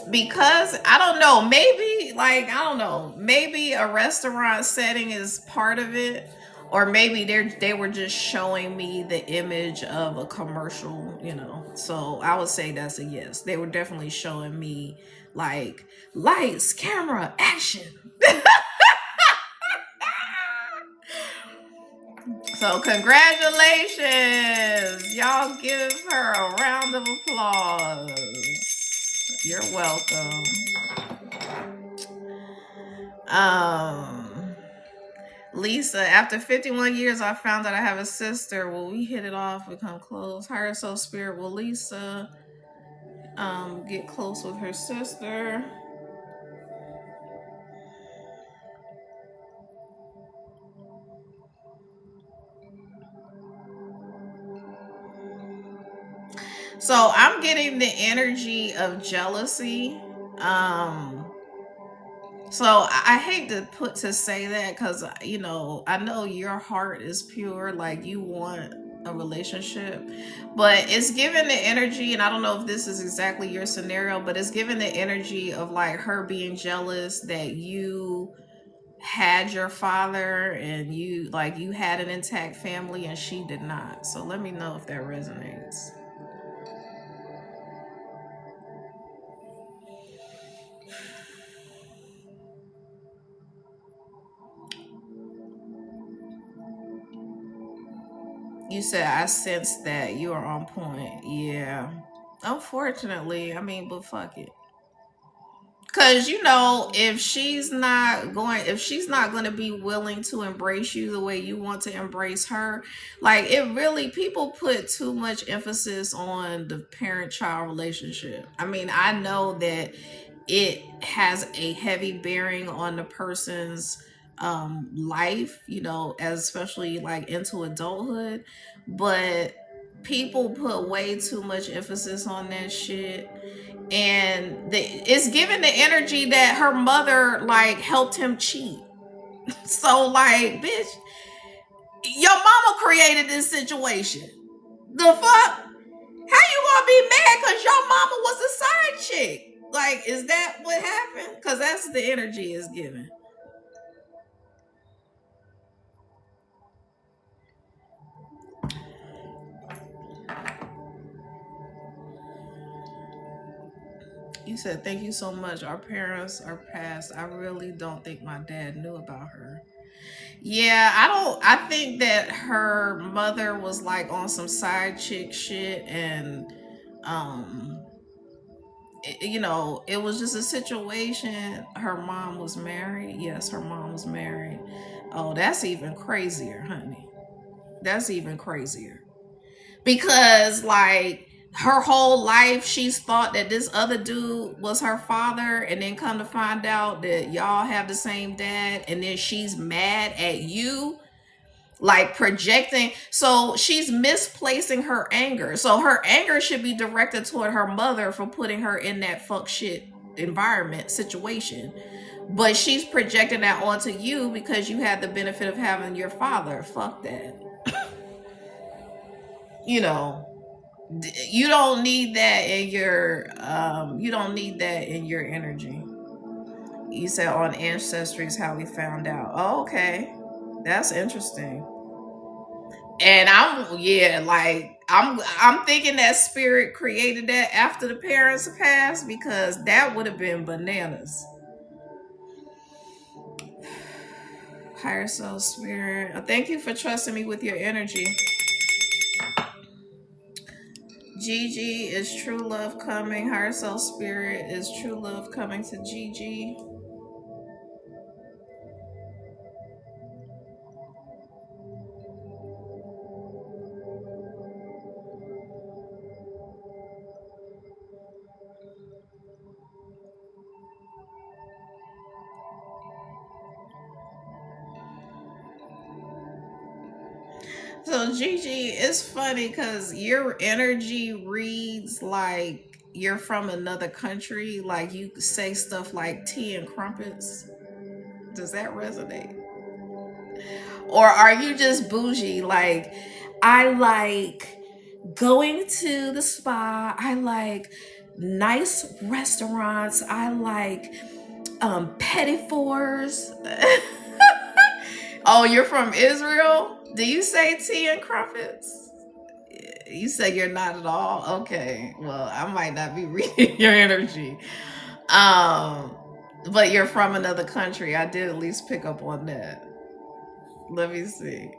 because I don't know, maybe like I don't know, maybe a restaurant setting is part of it, or maybe they were just showing me the image of a commercial, you know. So I would say that's a yes. They were definitely showing me like lights, camera, action. So congratulations. Y'all give her a round of applause. You're welcome. Um Lisa, after 51 years, I found out I have a sister. Will we hit it off, become close? Higher Soul Spirit, will Lisa get close with her sister? So I'm getting the energy of jealousy. Um, so I hate to say that because you know I know your heart is pure, like you want a relationship, but it's given the energy, and I don't know if this is exactly your scenario, but it's given the energy of like her being jealous that you had your father and you had an intact family and she did not. So let me know if that resonates. You said I sense that you are on point. Yeah. Unfortunately, I mean, but fuck it. Cause you know, if she's not going to be willing to embrace you the way you want to embrace her, like it really, people put too much emphasis on the parent-child relationship. I mean, I know that it has a heavy bearing on the person's life, you know, especially like into adulthood, but people put way too much emphasis on that shit, and it's given the energy that her mother like helped him cheat. So like, bitch, your mama created this situation. The fuck? How you gonna be mad because your mama was a side chick? Like, is that what happened? Because that's the energy is given. You said, thank you so much. Our parents are passed. I really don't think my dad knew about her. Yeah, I don't. I think that her mother was like on some side chick shit, and um, it was just a situation. Her mom was married. Yes, her mom was married. Oh, that's even crazier, honey. That's even crazier because like her whole life she's thought that this other dude was her father, and then come to find out that y'all have the same dad, and then she's mad at you, like projecting. So she's misplacing her anger. So her anger should be directed toward her mother for putting her in that fuck shit environment situation, but she's projecting that onto you because you had the benefit of having your father. Fuck that. you know you don't need that in your you don't need that in your energy. You said on ancestry is how we found out. Oh, okay, that's interesting. And I'm, yeah, like I'm thinking that spirit created that after the parents passed, because that would have been bananas. Higher soul spirit, thank you for trusting me with your energy. Gigi, is true love coming? Higher soul spirit, is true love coming to Gigi? So Gigi, it's funny because your energy reads like you're from another country. Like you say stuff like tea and crumpets. Does that resonate? Or are you just bougie? Like, I like going to the spa. I like nice restaurants. I like petit fours. Oh, you're from Israel? Do you say tea and crumpets? You say you're not at all? Okay. Well, I might not be reading your energy. Um, but you're from another country. I did at least pick up on that. Let me see.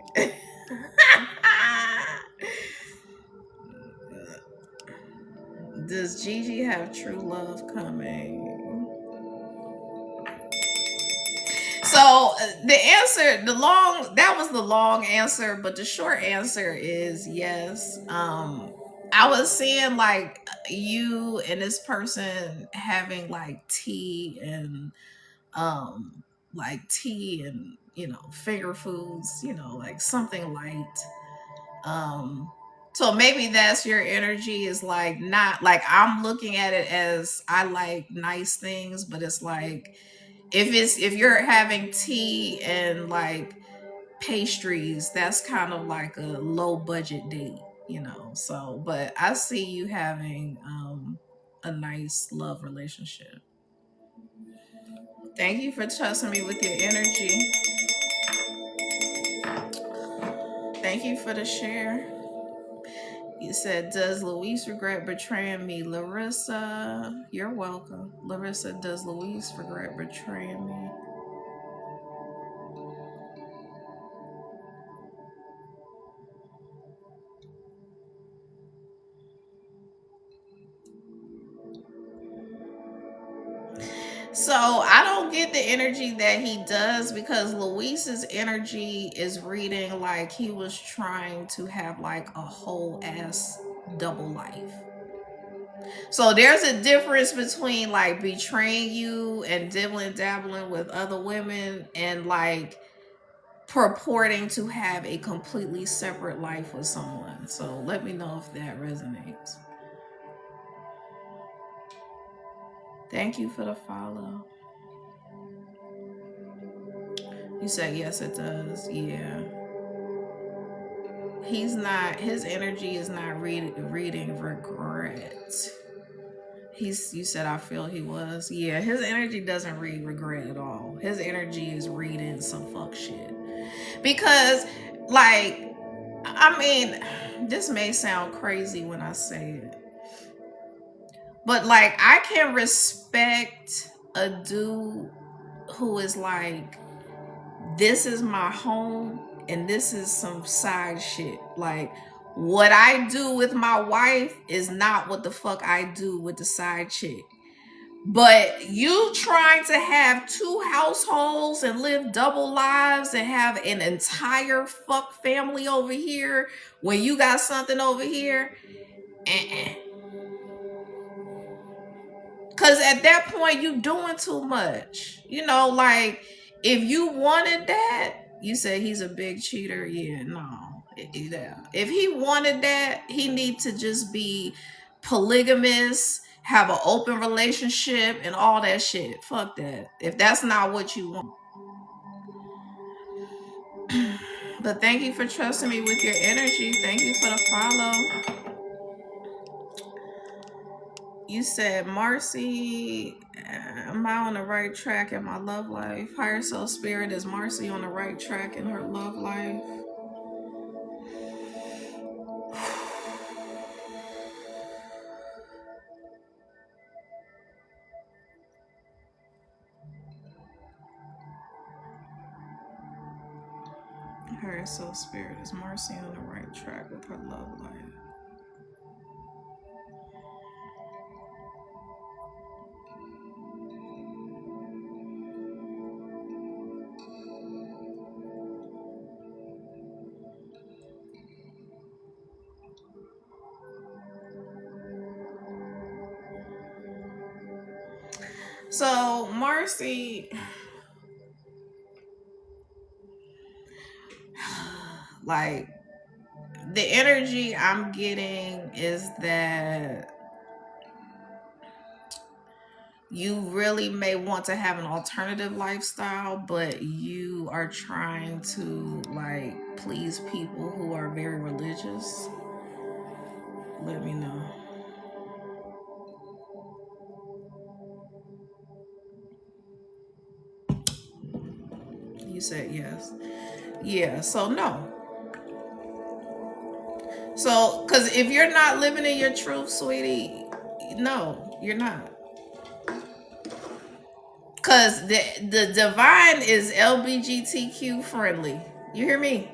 Does Gigi have true love coming? So the answer, that was the long answer, but the short answer is yes. I was seeing like you and this person having like um tea and finger foods, like something light. um so maybe that's your energy, is like, not like I'm looking at it as I like nice things, but it's like if you're having tea and like pastries, that's kind of like a low budget date. So but I see you having a nice love relationship. Thank you for trusting me with your energy. Thank you for the share. You said, does Luis regret betraying me? Larissa, you're welcome. Larissa, does Luis regret betraying me? So I don't get the energy that he does, because Luis's energy is reading like he was trying to have like a whole ass double life. So there's a difference between like betraying you and dibbling dabbling with other women, and like purporting to have a completely separate life with someone. So let me know if that resonates. Thank you for the follow. You said yes, it does. Yeah. His energy is not reading regret. You said I feel he was. Yeah, his energy doesn't read regret at all. His energy is reading some fuck shit. Because like, I mean, this may sound crazy when I say it, But like, I can respect a dude who is like, this is my home and this is some side shit. Like, what I do with my wife is not what the fuck I do with the side chick. But you trying to have two households and live double lives and have an entire fuck family over here when you got something over here, uh-uh. Cause at that point you doing too much. You know, like, if you wanted that, you said he's a big cheater. Yeah, no. Yeah. If he wanted that, he need to just be polygamous, have an open relationship and all that shit. Fuck that. If that's not what you want. But thank you for trusting me with your energy. Thank you for the follow. You said, Marcy, am I on the right track in my love life? Higher Soul Spirit, is Marcy on the right track in her love life? Higher Soul Spirit, is Marcy on the right track with her love life? So, Marcy, like, the energy I'm getting is that you really may want to have an alternative lifestyle, but you are trying to, like, please people who are very religious. Let me know. You said yes. Yeah, so no. So, because if you're not living in your truth, sweetie, no, you're not. Because the divine is LGBTQ friendly. You hear me?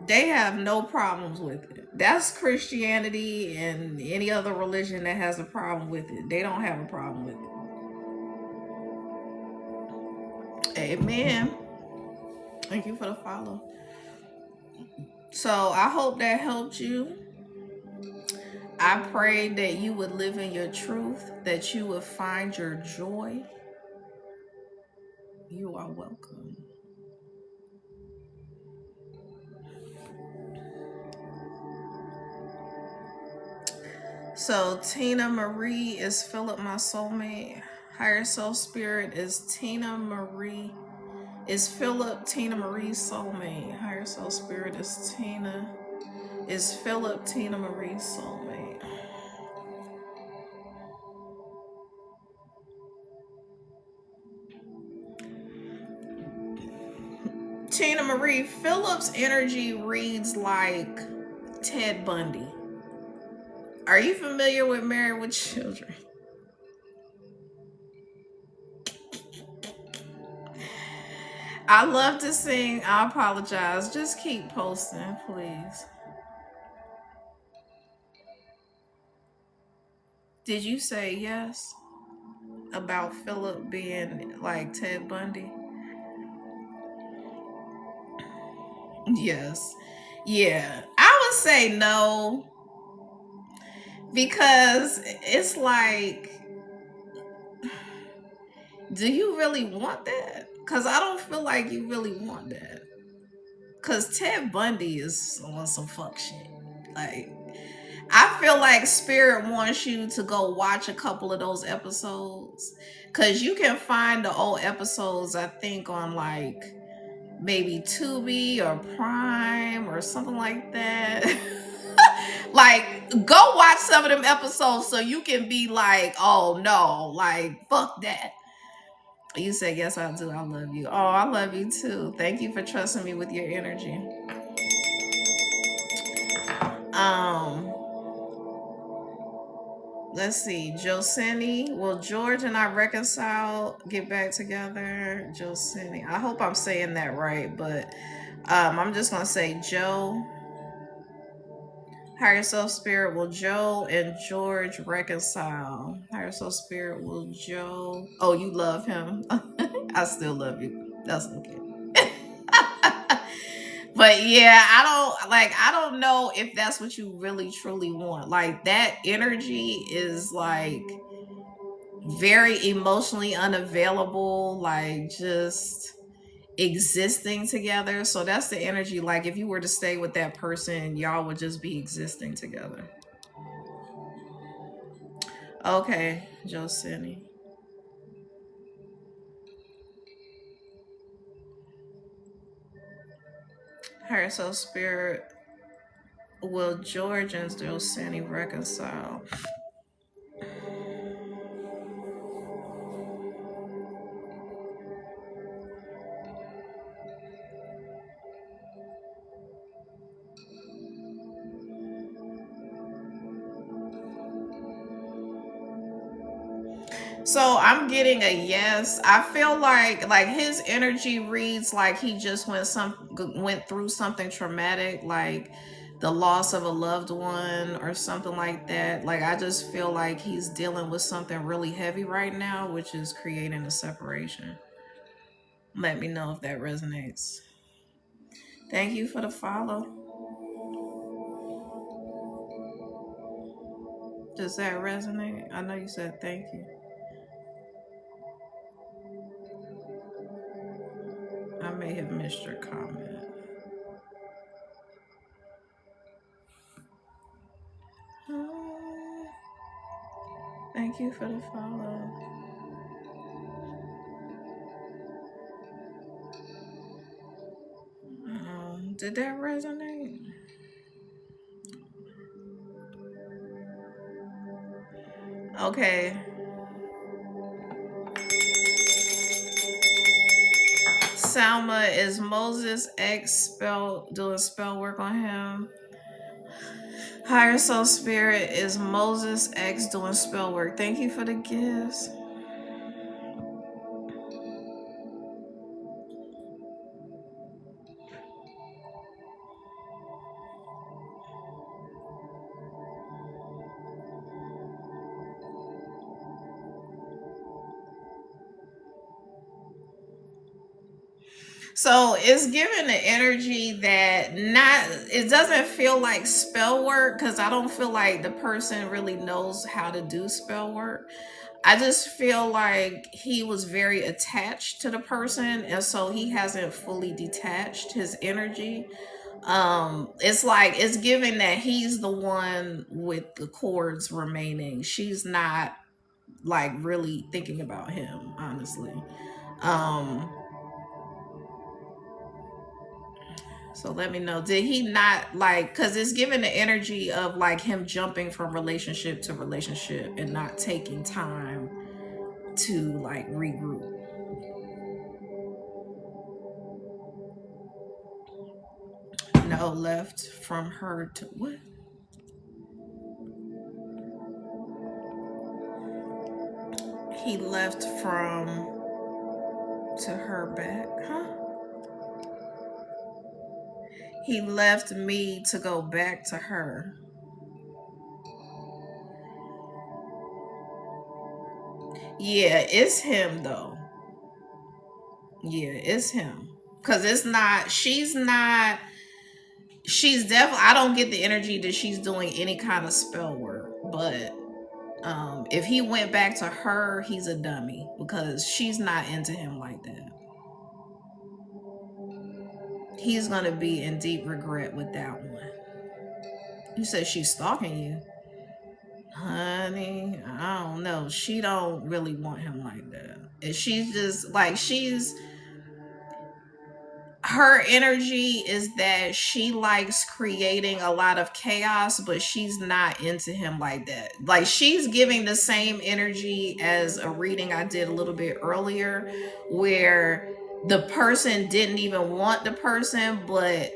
They have no problems with it. That's Christianity and any other religion that has a problem with it. They don't have a problem with it. Amen. Thank you for the follow. So I hope that helped you. I pray that you would live in your truth, that you would find your joy. You are welcome. So Tina Marie, is Philip my soulmate? Higher Soul Spirit, is Tina Marie, is Philip Tina Marie's soulmate? Higher Soul Spirit, is Philip Tina Marie's soulmate? Tina Marie, Philip's energy reads like Ted Bundy. Are you familiar with Married with Children? I love to sing. I apologize. Just keep posting, please. Did you say yes about Philip being like Ted Bundy? Yes. Yeah. I would say no, because it's like, do you really want that? Because I don't feel like you really want that. Because Ted Bundy is on some fuck shit. Like, I feel like Spirit wants you to go watch a couple of those episodes. Because you can find the old episodes, I think, on like maybe Tubi or Prime or something like that. Like, go watch some of them episodes so you can be like, oh no, like, fuck that. You said, yes, I do. I love you. Oh, I love you too. Thank you for trusting me with your energy. Um, Let's see. Joseni. Will George and I reconcile, get back together? Joseni. I hope I'm saying that right, but I'm just gonna say Joe. Higher self spirit, will Joe and George reconcile? Higher self spirit, will Joe? Oh, you love him. I still love you. That's okay. But yeah, I don't know if that's what you really truly want. Like that energy is like very emotionally unavailable, like just existing together. So that's the energy. Like if you were to stay with that person, y'all would just be existing together. Okay, Josini. Higher soul spirit, will George and Josini reconcile? So I'm getting a yes. I feel like his energy reads like he just went through something traumatic, like the loss of a loved one or something like that. Like I just feel like he's dealing with something really heavy right now, which is creating a separation. Let me know if that resonates. Thank you for the follow. Does that resonate? I know you said thank you. I may have missed your comment. Uh, Thank you for the follow. Did that resonate? Okay. Salma, is Moses X doing spell work on him? Higher Soul Spirit, is Moses X doing spell work? Thank you for the gifts. So it's giving the energy that it doesn't feel like spell work because I don't feel like the person really knows how to do spell work. I just feel like he was very attached to the person and so he hasn't fully detached his energy. It's like it's given that he's the one with the cords remaining. She's not like really thinking about him, honestly. Um So let me know. Did he not like, because it's given the energy of like him jumping from relationship to relationship and not taking time to like regroup. No, left from her to what? He left from to her back, huh? He left me to go back to her. Yeah, it's him though. Yeah, it's him. Cause it's not, she's definitely, I don't get the energy that she's doing any kind of spell work, but if he went back to her, he's a dummy because she's not into him like that. He's gonna be in deep regret with that one. You said she's stalking you, honey. I don't know. She don't really want him like that. And she's just like her energy is that she likes creating a lot of chaos, but she's not into him like that. Like she's giving the same energy as a reading I did a little bit earlier, where the person didn't even want the person, but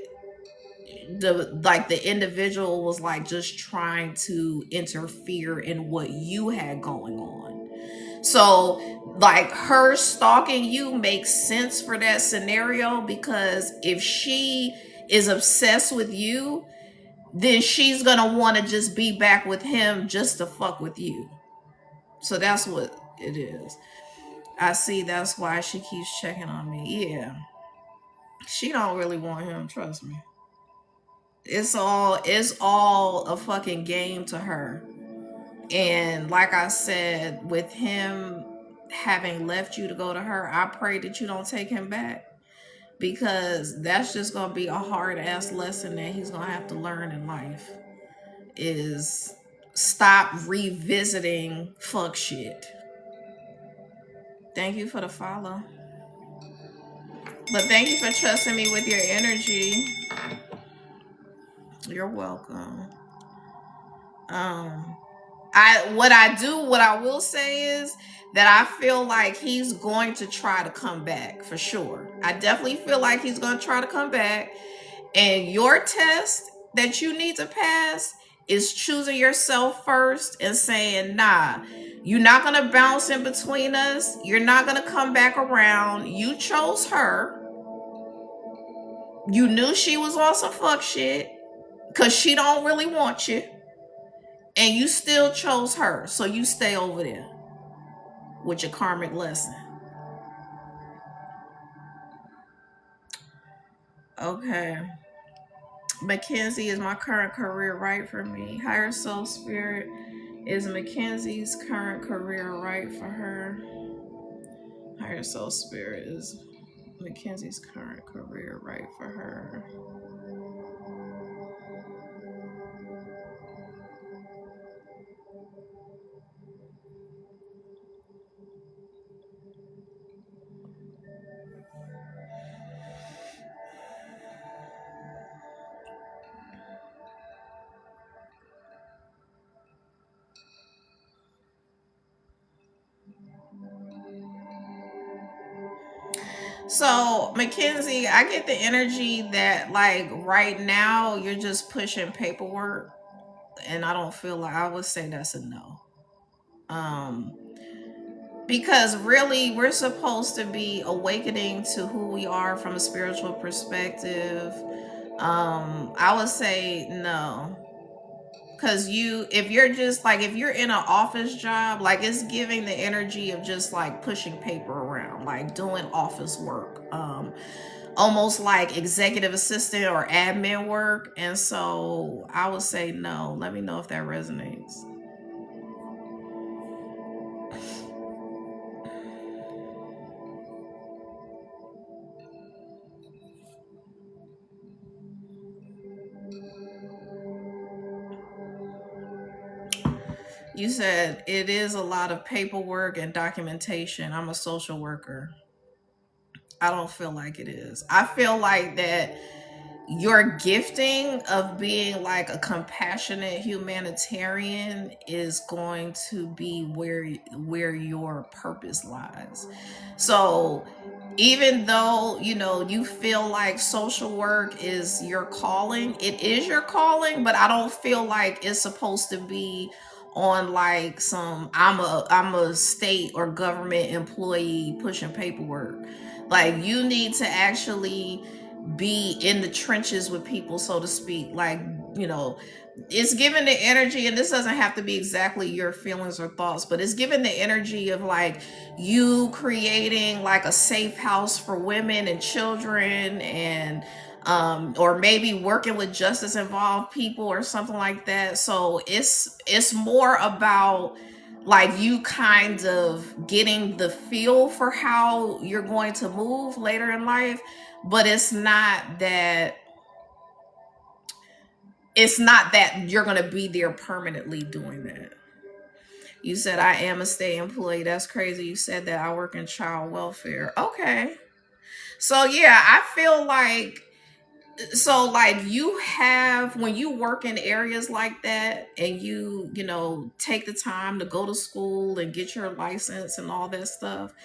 the individual was like just trying to interfere in what you had going on. So like her stalking you makes sense for that scenario, because if she is obsessed with you, then she's gonna want to just be back with him just to fuck with you. So that's what it is. I see. That's why she keeps checking on me. Yeah, she don't really want him. Trust me. It's all a fucking game to her. And like I said, with him having left you to go to her, I pray that you don't take him back, because that's just gonna be a hard ass lesson that he's gonna have to learn in life. Is stop revisiting fuck shit. Thank you for the follow. But thank you for trusting me with your energy. You're welcome. Um what I will say is that I feel like he's going to try to come back for sure. I definitely feel like he's going to try to come back. And your test that you need to pass is choosing yourself first and saying, nah, you're not going to bounce in between us. You're not going to come back around. You chose her. You knew she was on some fuck shit because she don't really want you. And you still chose her. So you stay over there with your karmic lesson. Okay. Mackenzie, is my current career right for me? Higher soul spirit, is Mackenzie's current career right for her? Higher soul spirit, is Mackenzie's current career right for her? So, Mackenzie, I get the energy that like right now you're just pushing paperwork, and I don't feel like, I would say that's a no. Um because really we're supposed to be awakening to who we are from a spiritual perspective. I would say no, because if you're just like, if you're in an office job, like it's giving the energy of just like pushing paper around, like doing office work, almost like executive assistant or admin work. And so I would say no. Let me know if that resonates. You said it is a lot of paperwork and documentation. I'm a social worker. I don't feel like it is. I feel like that your gifting of being like a compassionate humanitarian is going to be where your purpose lies. So even though you feel like social work is your calling, it is your calling, but I don't feel like it's supposed to be on like some, I'm a state or government employee pushing paperwork. Like you need to actually be in the trenches with people, so to speak. Like, you know, it's given the energy, and this doesn't have to be exactly your feelings or thoughts, but it's given the energy of like you creating like a safe house for women and children, and or maybe working with justice involved people or something like that. So it's more about like you kind of getting the feel for how you're going to move later in life, but it's not that you're going to be there permanently doing that. You said I am a state employee. That's crazy. You said that I work in child welfare. Okay. So yeah, I feel like, so like you have, when you work in areas like that and you take the time to go to school and get your license and all that stuff,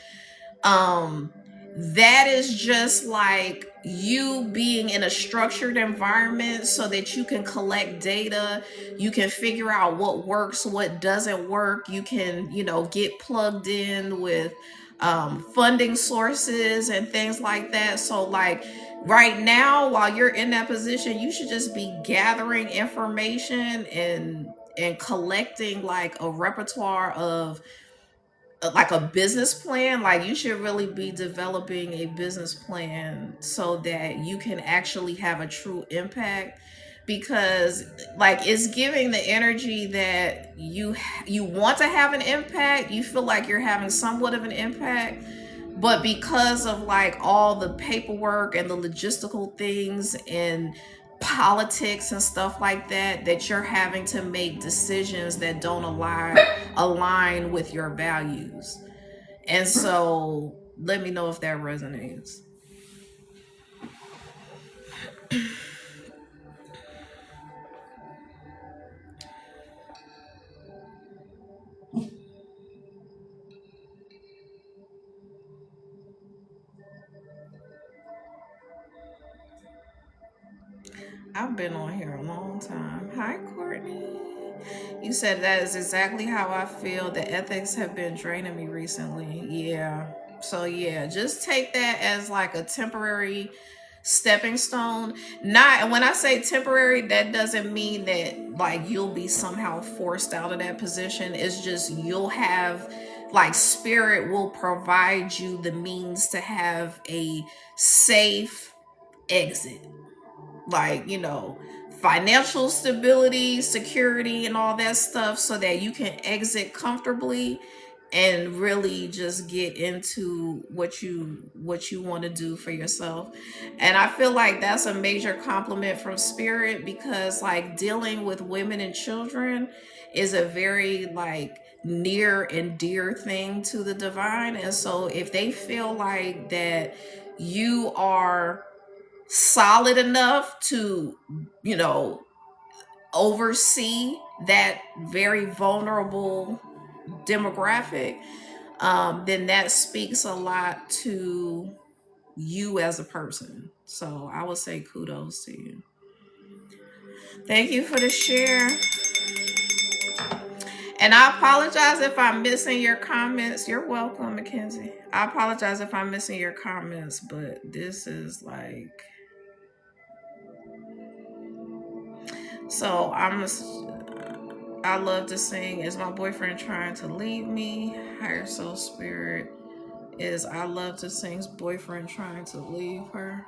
um that is just like you being in a structured environment so that you can collect data, you can figure out what works, what doesn't work, you can, get plugged in with funding sources and things like that. So like right now, while you're in that position, you should just be gathering information and collecting like a repertoire of like a business plan. Like you should really be developing a business plan so that you can actually have a true impact, because like it's giving the energy that you want to have an impact, you feel like you're having somewhat of an impact, but because of like all the paperwork and the logistical things and politics and stuff like that, that you're having to make decisions that don't align with your values. And so let me know if that resonates. I've been on here a long time. Hi, Courtney. You said that is exactly how I feel. The ethics have been draining me recently. Yeah. So, yeah, just take that as like a temporary stepping stone. Not, when I say temporary, that doesn't mean that like you'll be somehow forced out of that position. It's just you'll have, like, spirit will provide you the means to have a safe exit, like, financial stability, security, and all that stuff, so that you can exit comfortably and really just get into what you want to do for yourself. And I feel like that's a major compliment from spirit, because like dealing with women and children is a very like near and dear thing to the divine. And so if they feel like that you are solid enough to, you know, oversee that very vulnerable demographic, then that speaks a lot to you as a person. So I would say kudos to you. Thank you for the share. And I apologize if I'm missing your comments. You're welcome, Mackenzie. I apologize if I'm missing your comments, but this is like, so I love to sing. Is my boyfriend trying to leave me? Higher soul spirit is I love to sing's boyfriend trying to leave her.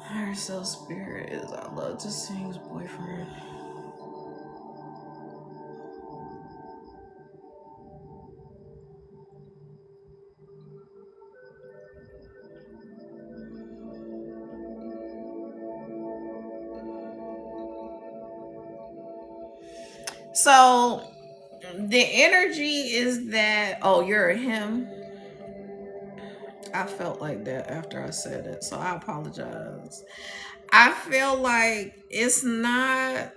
Higher soul spirit is I love to sing's boyfriend. So the energy is that, oh, you're a him. I felt like that after I said it, so I apologize. I feel like it's not.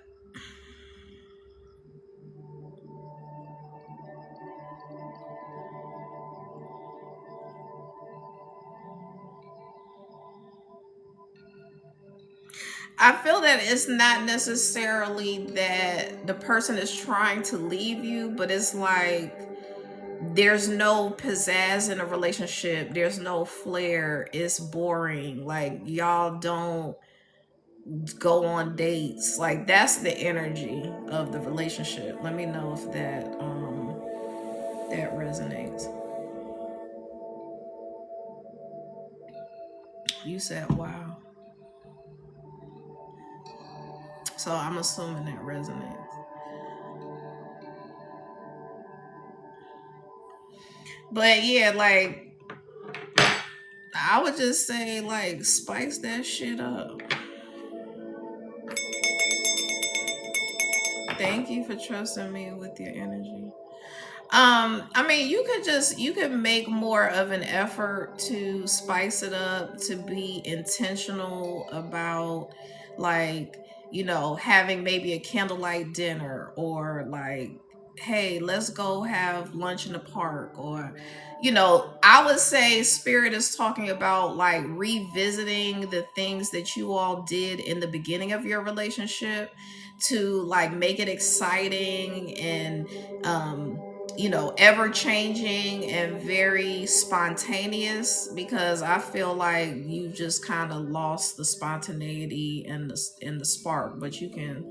I feel that it's not necessarily that the person is trying to leave you, but it's like there's no pizzazz in a relationship. There's no flair. It's boring. Like y'all don't go on dates. Like that's the energy of the relationship. Let me know if that resonates. You said wow. So I'm assuming that resonates. But yeah, like I would just say like spice that shit up. Thank you for trusting me with your energy. I mean, you could make more of an effort to spice it up, to be intentional about like, having maybe a candlelight dinner, or like hey, let's go have lunch in the park, or I would say spirit is talking about like revisiting the things that you all did in the beginning of your relationship to like make it exciting and ever changing and very spontaneous, because I feel like you just kind of lost the spontaneity and the spark, but you can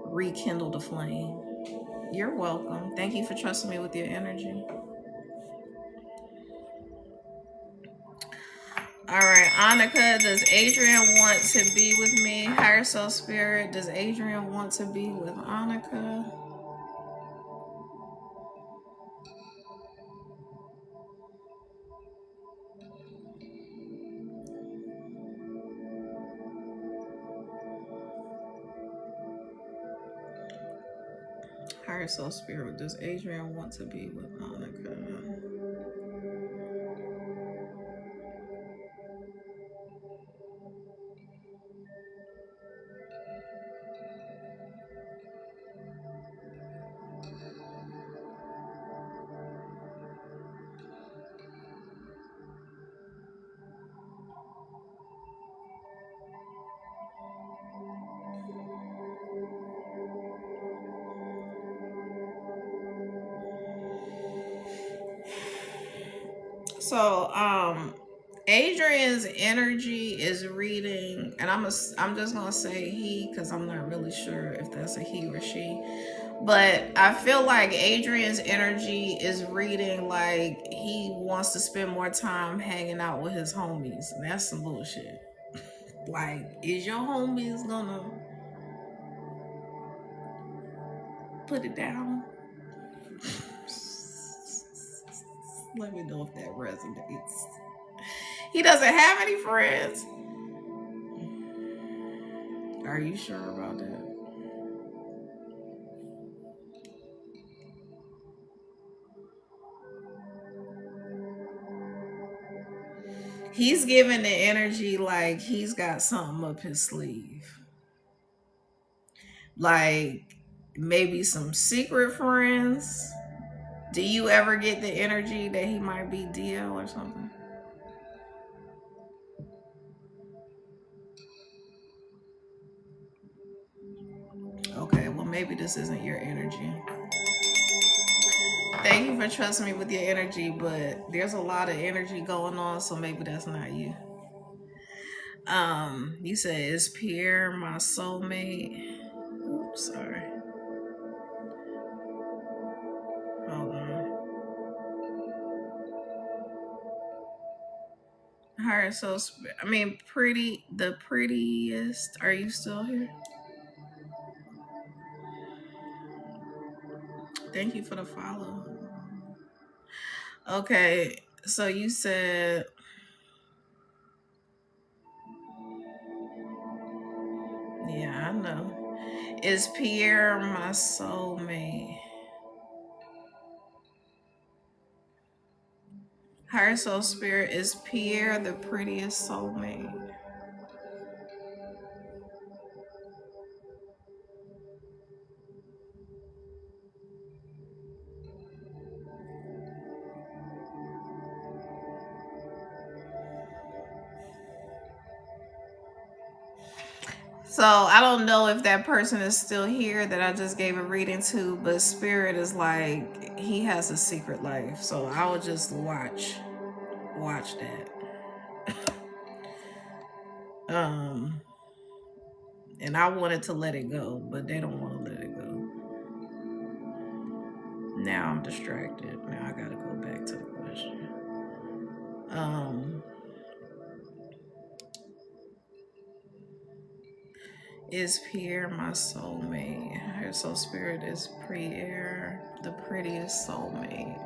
rekindle the flame. You're welcome. Thank you for trusting me with your energy. All right, Annika, does Adrian want to be with me? Higher Self Spirit, does Adrian want to be with Annika? Higher Self Spirit, does Adrian want to be with Annika? So, Adrian's energy is reading, and I'm just gonna say he because I'm not really sure if that's a he or she. But I feel like Adrian's energy is reading like he wants to spend more time hanging out with his homies. And that's some bullshit. Like, is your homies gonna put it down? Let me know if that resonates. He doesn't have any friends. Are you sure about that? He's giving the energy like he's got something up his sleeve. Like maybe some secret friends. Do you ever get the energy that he might be DL or something? Okay, well, maybe this isn't your energy. Thank you for trusting me with your energy, but there's a lot of energy going on, so maybe that's not you. You said, is Pierre my soulmate? Oops, sorry. Hold on. Alright, so I mean, the prettiest. Are you still here? Thank you for the follow. Okay, so you said, yeah, I know. Is Pierre my soulmate? Higher Soul Spirit, is Pierre the prettiest soulmate? So I don't know if that person is still here that I just gave a reading to, but Spirit is like he has a secret life. So I would just watch that. Um, and I wanted to let it go, but they don't want to let it go. Now I'm distracted. Now I gotta go back to the question. Um, is Pierre my soulmate? Her soul spirit is Pierre the prettiest soulmate.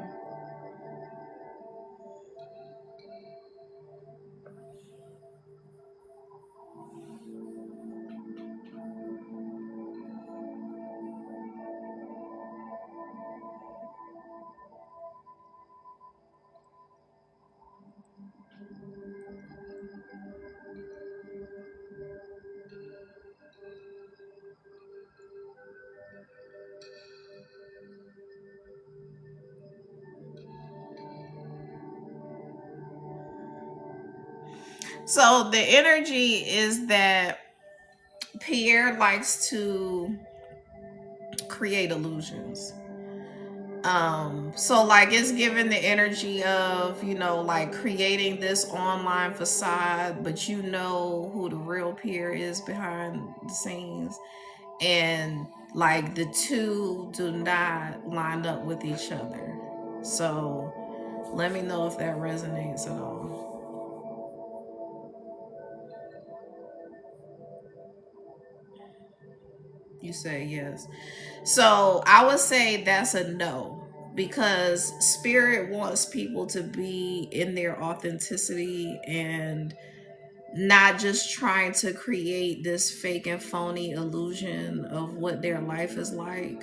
So the energy is that Pierre likes to create illusions. So like it's given the energy of, like creating this online facade, but you know who the real Pierre is behind the scenes. And like the two do not line up with each other. So let me know if that resonates at all. You say yes. So I would say that's a no, because spirit wants people to be in their authenticity and not just trying to create this fake and phony illusion of what their life is like.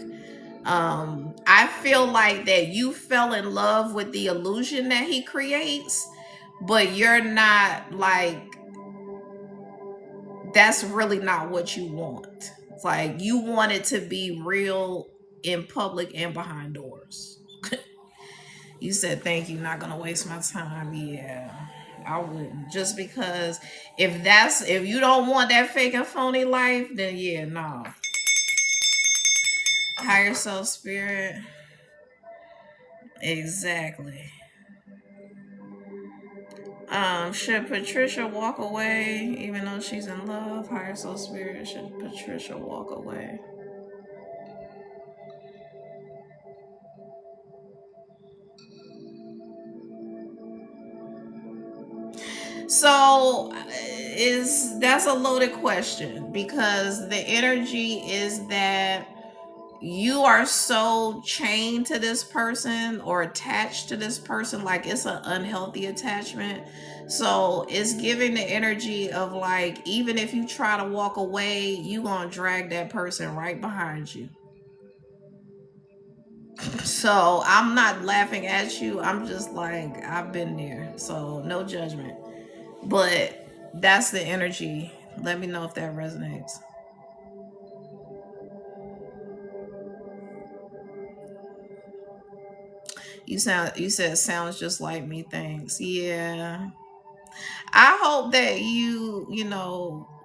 I feel like that you fell in love with the illusion that he creates, but you're not like, that's really not what you want. It's like you want it to be real in public and behind doors. You said thank you, not gonna waste my time. Yeah, I wouldn't. Just because if you don't want that fake and phony life, then yeah, no. Higher self spirit. Exactly. Should Patricia walk away even though she's in love? Higher self spirit, should Patricia walk away? So is that's a loaded question, because the energy is that you are so chained to this person or attached to this person, like it's an unhealthy attachment. So it's giving the energy of like, even if you try to walk away, you gonna drag that person right behind you. So I'm not laughing at you, I'm just like, I've been there, so no judgment. But that's the energy. Let me know if that resonates. You said sounds just like me. Thanks. Yeah. I hope that you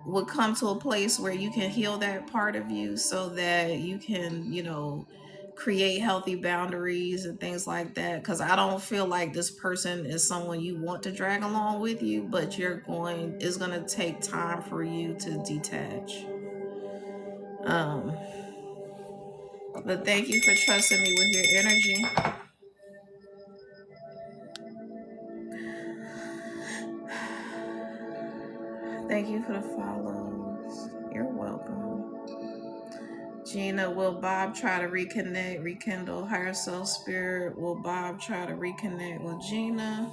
would come to a place where you can heal that part of you so that you can, create healthy boundaries and things like that. Cause I don't feel like this person is someone you want to drag along with you, but it's gonna take time for you to detach. Um, but thank you for trusting me with your energy. Thank you for the follows. You're welcome. Gina, will Bob try to reconnect, rekindle higher self spirit? Will Bob try to reconnect with Gina?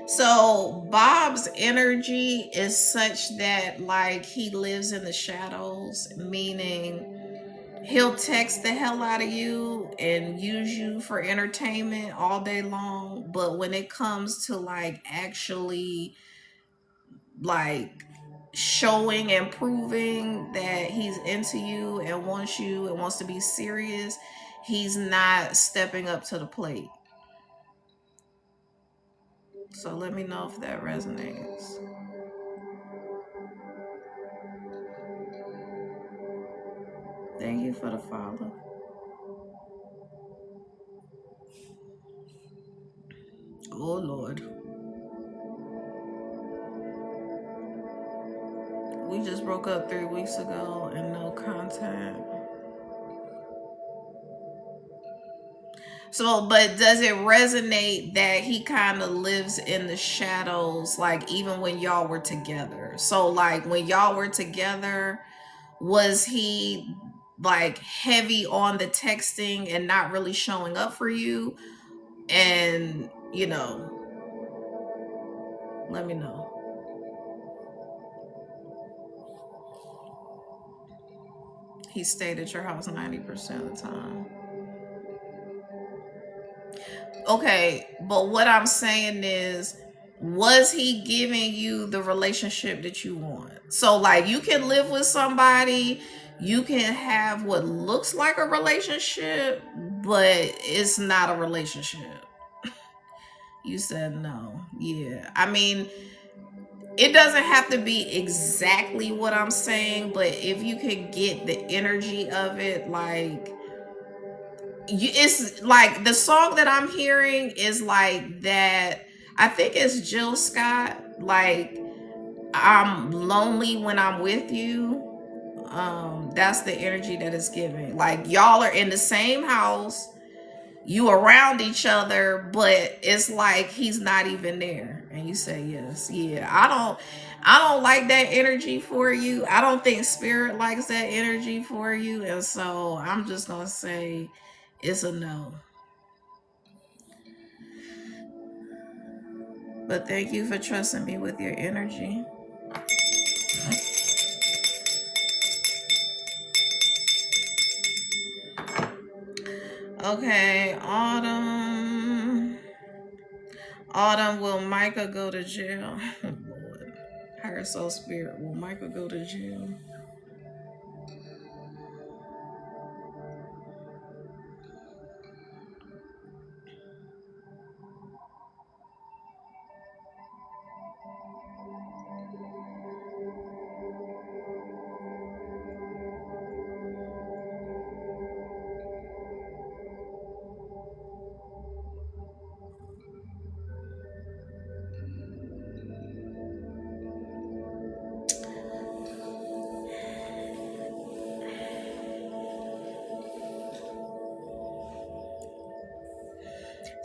So Bob's energy is such that like he lives in the shadows, meaning he'll text the hell out of you and use you for entertainment all day long. But when it comes to like actually like showing and proving that he's into you and wants to be serious, he's not stepping up to the plate. So let me know if that resonates. Thank you for the follow. Oh Lord. We just broke up 3 weeks ago and no contact. So, but does it resonate that he kind of lives in the shadows, like even when y'all were together? So, like when y'all were together, was he like heavy on the texting and not really showing up for you? And, let me know. He stayed at your house 90% of the time. Okay, but what I'm saying is, Was he giving you the relationship that you want? So like you can live with somebody, you can have what looks like a relationship, but it's not a relationship. You said no. Yeah. I mean, it doesn't have to be exactly what I'm saying, but if you could get the energy of it, like it's like the song that I'm hearing is like that. I think it's Jill Scott. Like I'm lonely when I'm with you. That's the energy that it's giving. Like y'all are in the same house, you around each other, but it's like he's not even there. And you say yes. Yeah. I don't like that energy for you. I don't think spirit likes that energy for you. And so I'm just gonna say it's a no. But thank you for trusting me with your energy. Okay, Autumn. Autumn, will Micah go to jail? Oh, Lord. Higher soul spirit, will Micah go to jail?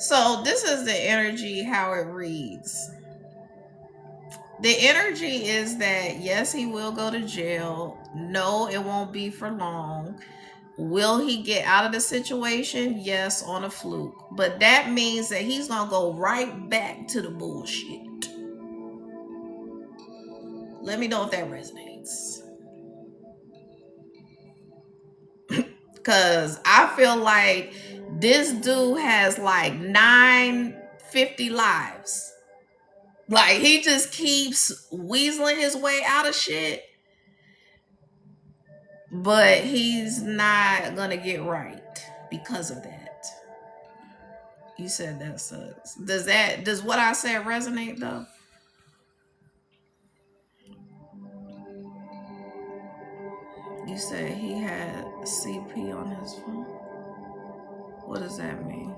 So this is the energy, how it reads. The energy is that yes, he will go to jail. No, it won't be for long. Will he get out of the situation? Yes, on a fluke. But that means that he's gonna go right back to the bullshit. Let me know if that resonates. Cause I feel like this dude has like 950 lives. Like he just keeps weaseling his way out of shit, but he's not gonna get right because of that. You said that sucks. Does what I said resonate though? You said he had CP on his phone. What does that mean?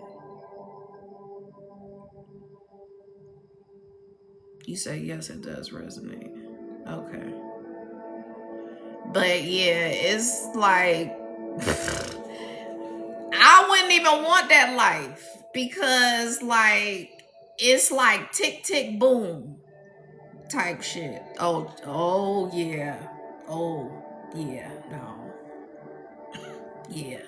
You say yes, it does resonate. Okay. But yeah, it's like I wouldn't even want that life because like it's like tick tick boom type shit. Oh yeah. Oh yeah. No. Yeah.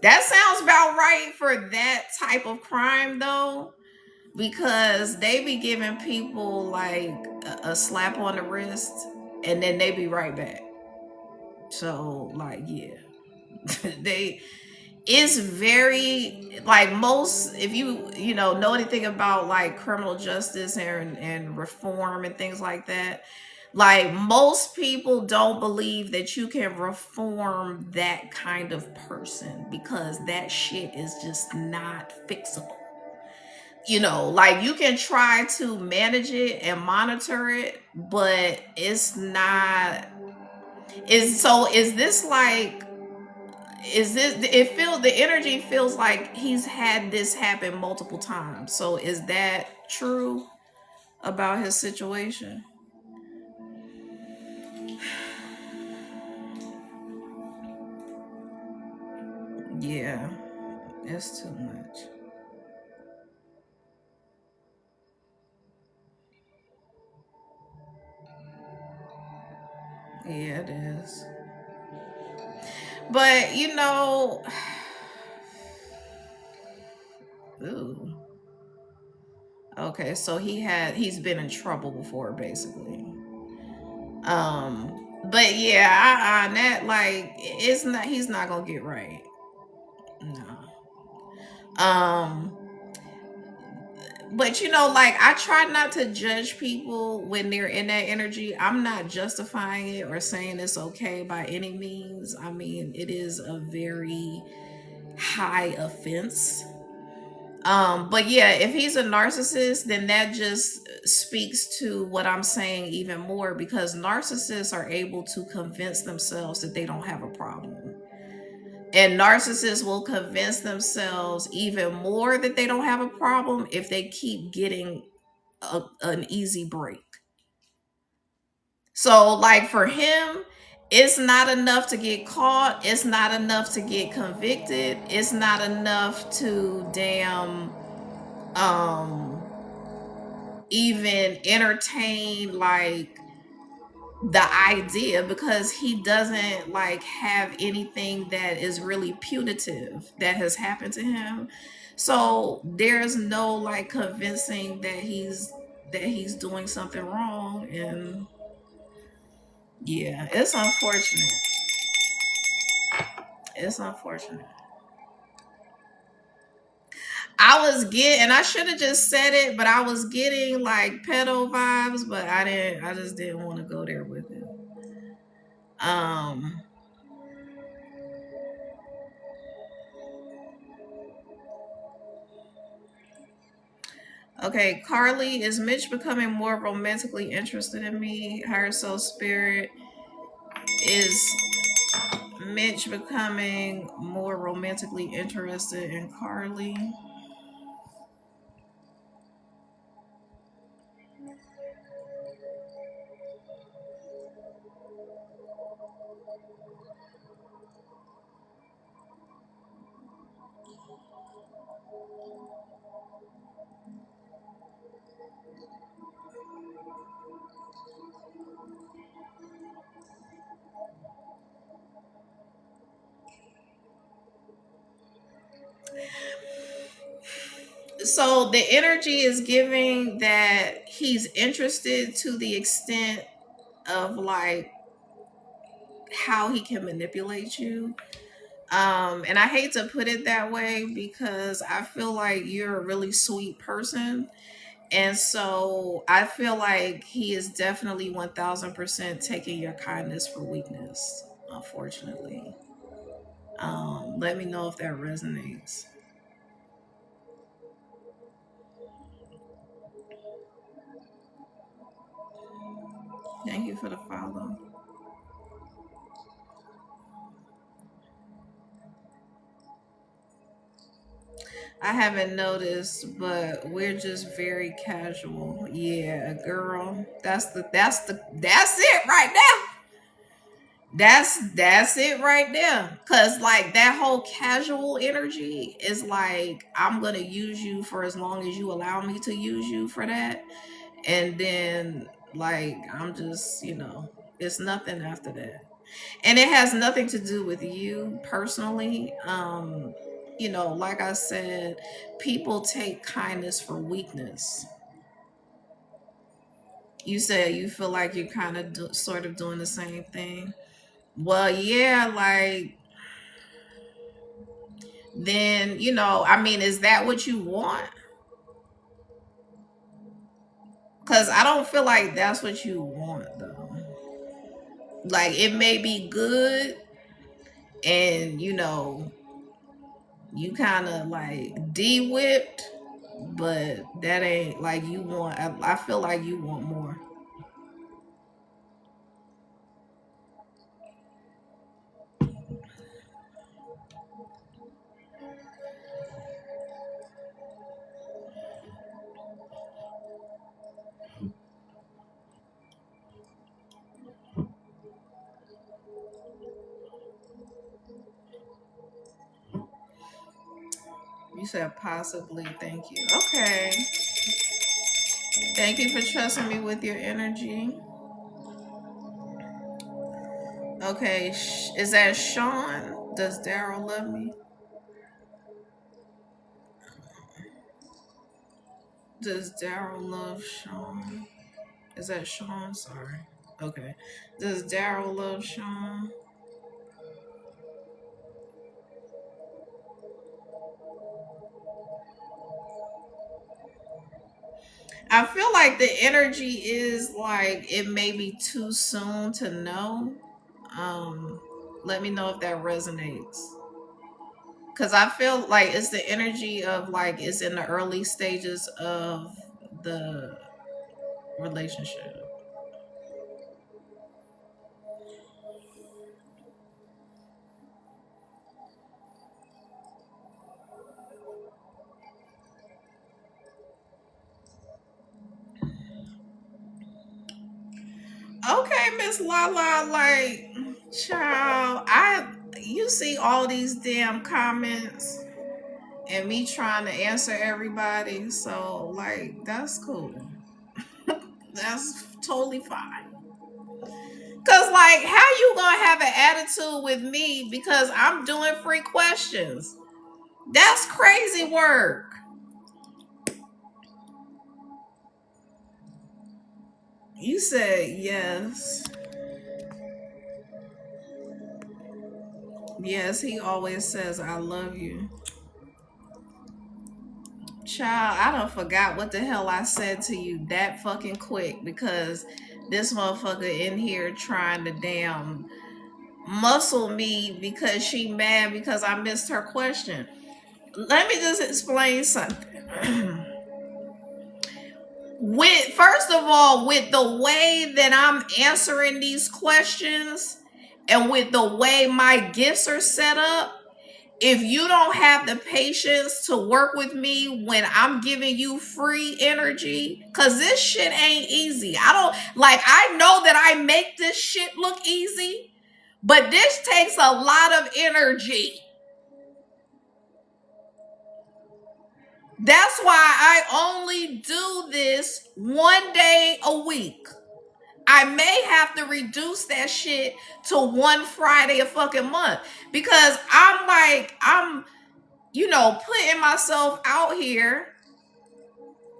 That sounds about right for that type of crime though, because they be giving people like a slap on the wrist and then they be right back. So like yeah. they It's very like most, if you know anything about like criminal justice and reform and things like that, like most people don't believe that you can reform that kind of person because that shit is just not fixable. Like you can try to manage it and monitor it, but it's not. Is this like, is this, it feels, the energy feels like he's had this happen multiple times. So is that true about his situation? Yeah, it's too much. Yeah, it is. But ooh. Okay, so he's been in trouble before basically. But yeah, that like it's not, he's not gonna get right. No. Um But you know, like I try not to judge people when they're in that energy. I'm not justifying it or saying it's okay by any means. I mean, it is a very high offense. But yeah, if he's a narcissist, then that just speaks to what I'm saying even more, because narcissists are able to convince themselves that they don't have a problem. And narcissists will convince themselves even more that they don't have a problem if they keep getting an easy break. So, like for him, it's not enough to get caught, it's not enough to get convicted, it's not enough to damn um even entertain like the idea, because he doesn't like have anything that is really punitive that has happened to him. So there's no like convincing that he's doing something wrong. And yeah, it's unfortunate. It's unfortunate. I was getting, and I should have just said it, but I was getting like pedo vibes, but I just didn't want to go there with it. Um, okay, Carly, is Mitch becoming more romantically interested in me? Higher soul spirit, is Mitch becoming more romantically interested in Carly? So the energy is giving that he's interested to the extent of like how he can manipulate you. And I hate to put it that way because I feel like you're a really sweet person. And so I feel like he is definitely 1000% taking your kindness for weakness, unfortunately. Let me know if that resonates. Thank you for the follow. I haven't noticed, but we're just very casual. Yeah, girl. That's it right now. That's it right there. Cause like that whole casual energy is like I'm gonna use you for as long as you allow me to use you for that. And then like I'm just, it's nothing after that. And it has nothing to do with you personally. Like I said, people take kindness for weakness. You said you feel like you're kind of sort of doing the same thing. Well, yeah, like then, I mean, is that what you want? Because I don't feel like that's what you want, though. Like, it may be good, and, you kind of like de whipped, but that ain't like you want. I feel like you want more. You said possibly. Thank you. Okay. Thank you for trusting me with your energy. Okay. Is that Sean? Does Daryl love me? Does Daryl love Sean? Is that Sean? Sorry. Okay. Does Daryl love Sean? I feel like the energy is like it may be too soon to know. Um, Let me know if that resonates. Cause I feel like it's the energy of like it's in the early stages of the relationship. Okay, Miss Lala, like, child, you see all these damn comments and me trying to answer everybody, so like that's cool. That's totally fine. Cause like, how you gonna have an attitude with me because I'm doing free questions? That's crazy work. You said yes. Yes, he always says I love you. Child, I done forgot what the hell I said to you that fucking quick because this motherfucker in here trying to damn muscle me because she mad because I missed her question. Let me just explain something. With first of all, with the way that I'm answering these questions and with the way my gifts are set up, if you don't have the patience to work with me when I'm giving you free energy, because this shit ain't easy. I don't like, I know that I make this shit look easy, but this takes a lot of energy. That's why I only do this 1 day a week. I may have to reduce that shit to one Friday a fucking month because I'm putting myself out here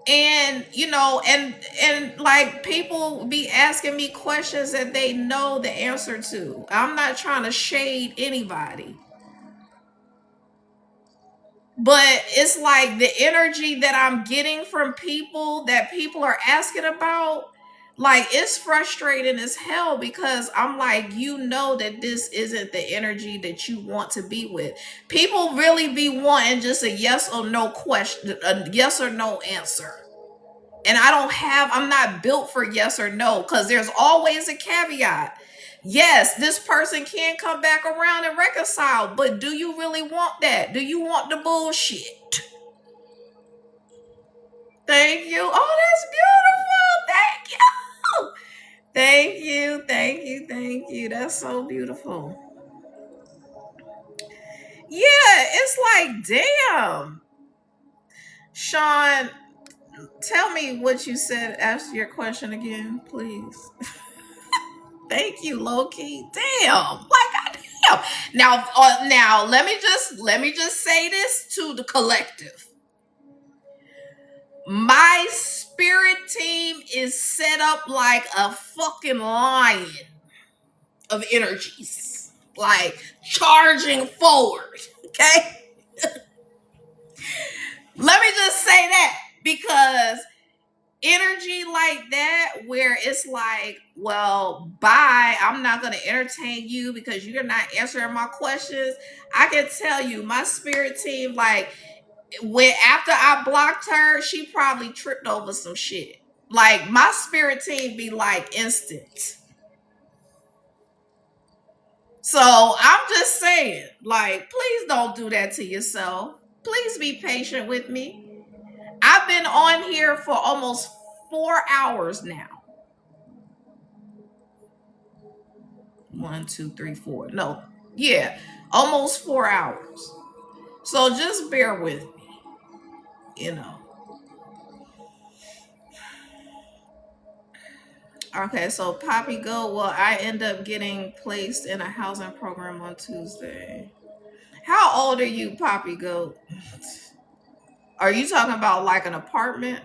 and and like people be asking me questions that they know the answer to. I'm not trying to shade anybody, but it's like the energy that I'm getting from people that people are asking about, like it's frustrating as hell because I'm like, that this isn't the energy that you want to be with. People really be wanting just a yes or no question, a yes or no answer. And I'm not built for yes or no because there's always a caveat. Yes, this person can come back around and reconcile, but do you really want that? Do you want the bullshit? Thank you. Oh, that's beautiful. Thank you. Thank you. Thank you. Thank you. That's so beautiful. Yeah, it's like, damn. Sean, tell me what you said. Ask your question again, please. Thank you, Loki. Damn. Like, damn. Now let me just say this to the collective. My spirit team is set up like a fucking lion of energies, like charging forward. Okay, let me just say that because energy like that where it's like, well, bye, I'm not going to entertain you because you're not answering my questions. I can tell you my spirit team, like, when after I blocked her, she probably tripped over some shit. Like my spirit team be like instant. So I'm just saying, like, please don't do that to yourself. Please be patient with me. I've been on here for almost 4 hours now. 1, 2, 3, 4. No, yeah, almost 4 hours. So just bear with me, you know. Okay, so Poppy Go, well, I end up getting placed in a housing program on Tuesday. How old are you, Poppy Go? Are you talking about like an apartment?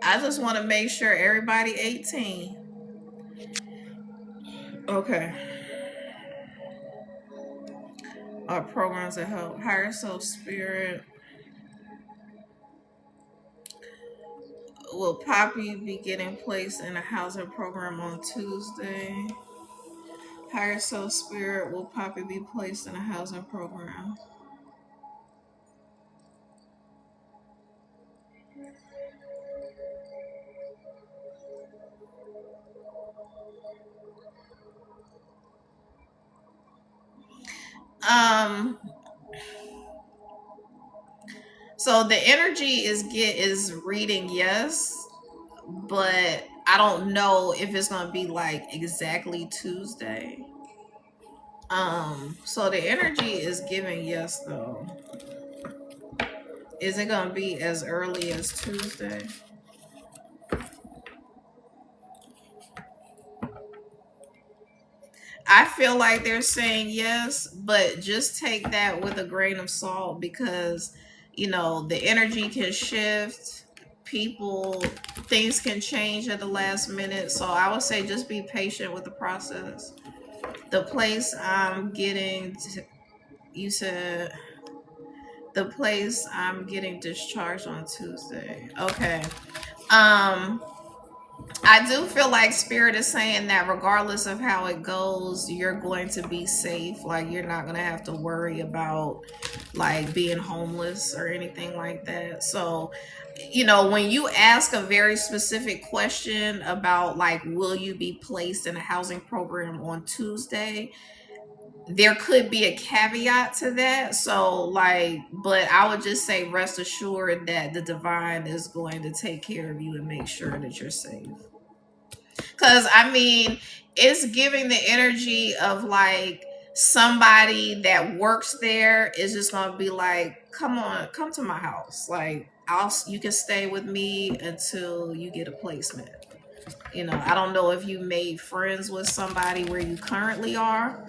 I just want to make sure everybody 18. Okay. or programs that help. Higher self spirit. Will Poppy be getting placed in a housing program on Tuesday? Higher self spirit. Will Poppy be placed in a housing program? Um. So the energy is reading yes, but I don't know if it's gonna be like exactly Tuesday. So the energy is giving yes though. Is it gonna be as early as Tuesday? I feel like they're saying yes, but just take that with a grain of salt because the energy can shift. People, things can change at the last minute. So I would say just be patient with the process. The place I'm getting, you said the place I'm getting discharged on Tuesday. Okay. Um, I do feel like Spirit is saying that regardless of how it goes, you're going to be safe. Like you're not going to have to worry about like being homeless or anything like that. So, when you ask a very specific question about like, will you be placed in a housing program on Tuesday? There could be a caveat to that. So, like, but I would just say rest assured that the divine is going to take care of you and make sure that you're safe. Because I mean, it's giving the energy of like somebody that works there is just gonna be like, come on, come to my house. Like, you can stay with me until you get a placement. I don't know if you made friends with somebody where you currently are,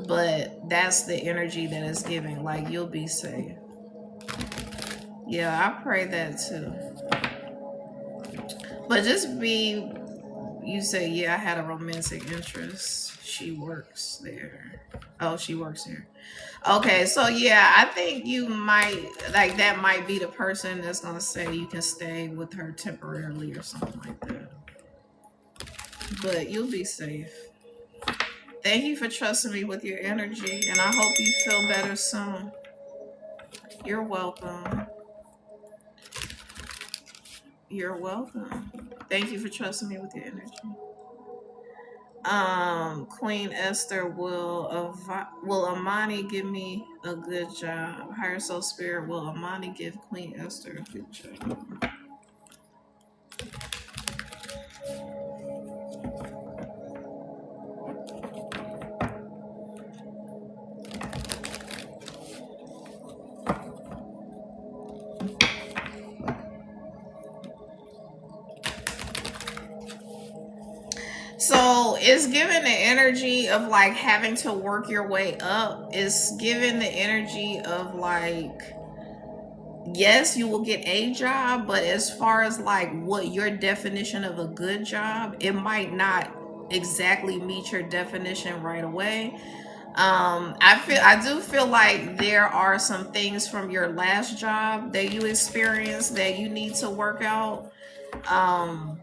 but that's the energy that it's giving. Like, you'll be safe. Yeah, I pray that too. But just be You say, yeah, I had a romantic interest. She works there. Oh, she works here. Okay, so yeah, I think you might, like, that might be the person that's going to say you can stay with her temporarily or something like that. But you'll be safe. Thank you for trusting me with your energy, and I hope you feel better soon. You're welcome. You're welcome. Thank you for trusting me with your energy. Queen Esther, will Amani give me a good job? Higher Soul Spirit, will Amani give Queen Esther a good job? So it's giving the energy of like having to work your way up. It's giving the energy of like, yes, you will get a job, but as far as like what your definition of a good job, it might not exactly meet your definition right away. I do feel like there are some things from your last job that you experienced that you need to work out. Um,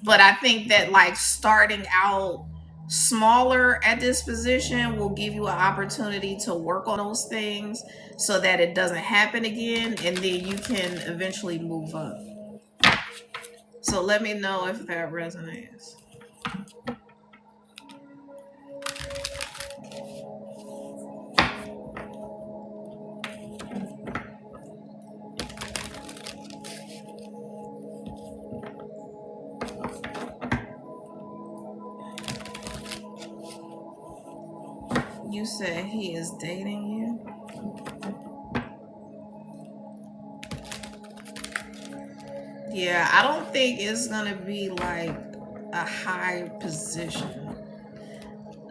but I think that like starting out smaller at this position will give you an opportunity to work on those things so that it doesn't happen again, and then you can eventually move up. So let me know if that resonates. You said he is dating you. Yeah, I don't think it's gonna be like a high position.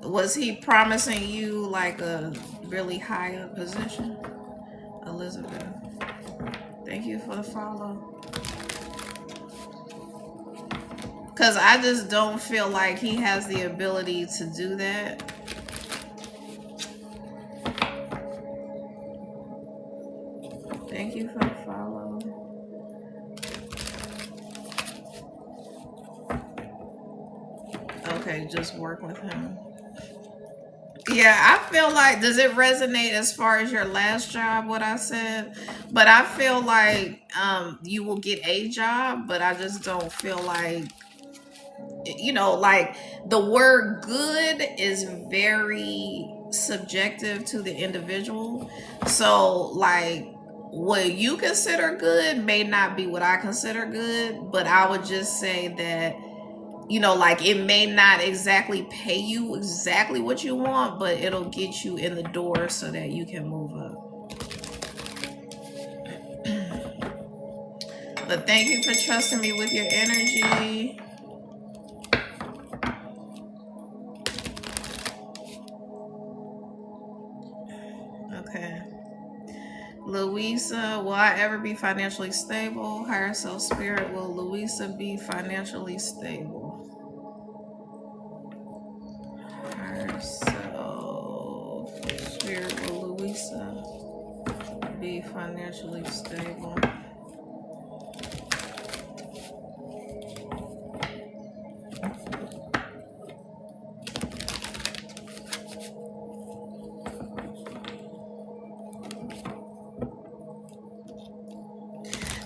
Was he promising you like a really high up position? Elizabeth, thank you for the follow. Because I just don't feel like he has the ability to do that. Thank you for the follow. Okay, just work with him. Yeah, I feel like, does it resonate as far as your last job, what I said? But I feel like you will get a job, but I just don't feel like, like the word good is very subjective to the individual. So, like, what you consider good may not be what I consider good, but I would just say that, like, it may not exactly pay you exactly what you want, but it'll get you in the door so that you can move up. But thank you for trusting me with your energy. Okay. Louisa, will I ever be financially stable? Higher self spirit, will Louisa be financially stable? Higher self spirit, will Louisa be financially stable?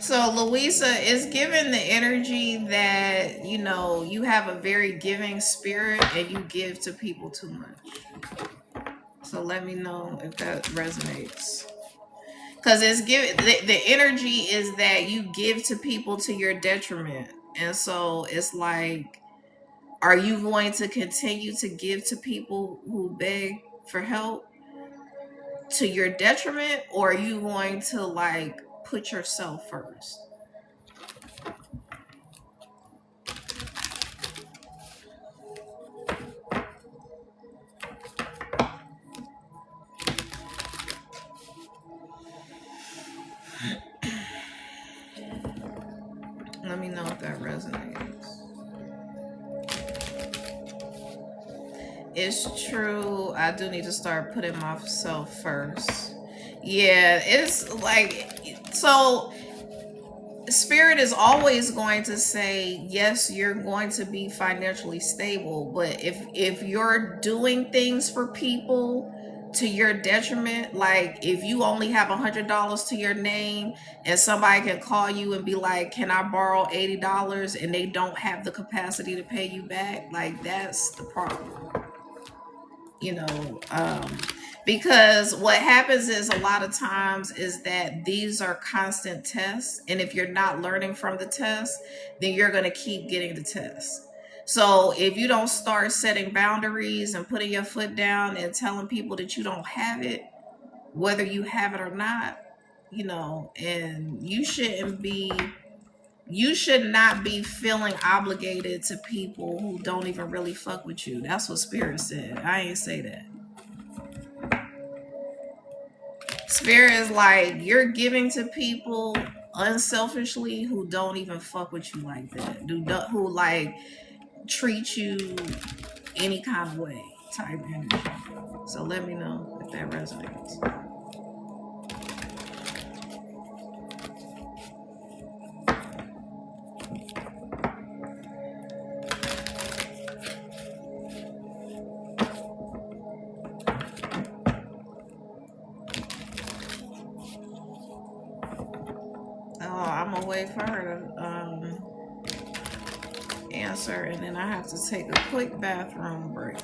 So Louisa is given the energy that, you have a very giving spirit and you give to people too much. So let me know if that resonates. Because it's given the energy is that you give to people to your detriment. And so it's like, are you going to continue to give to people who beg for help to your detriment, or are you going to, like, put yourself first? Let me know if that resonates. It's true. I do need to start putting myself first. Yeah, it's like, so spirit is always going to say, yes, you're going to be financially stable, but if you're doing things for people to your detriment, like if you only have $100 to your name and somebody can call you and be like, can I borrow $80, and they don't have the capacity to pay you back, like, that's the problem. you know because what happens is, a lot of times, is that these are constant tests, and if you're not learning from the test, then you're going to keep getting the test. So if you don't start setting boundaries and putting your foot down and telling people that you don't have it, whether you have it or not, and you should not be feeling obligated to people who don't even really fuck with you. That's what Spirit said. I ain't say that. Spirit is like, you're giving to people unselfishly who don't even fuck with you like that. Who, like, treat you any kind of way type energy. So let me know if that resonates. Oh, I'm gonna wait for her to answer, and then I have to take a quick bathroom break.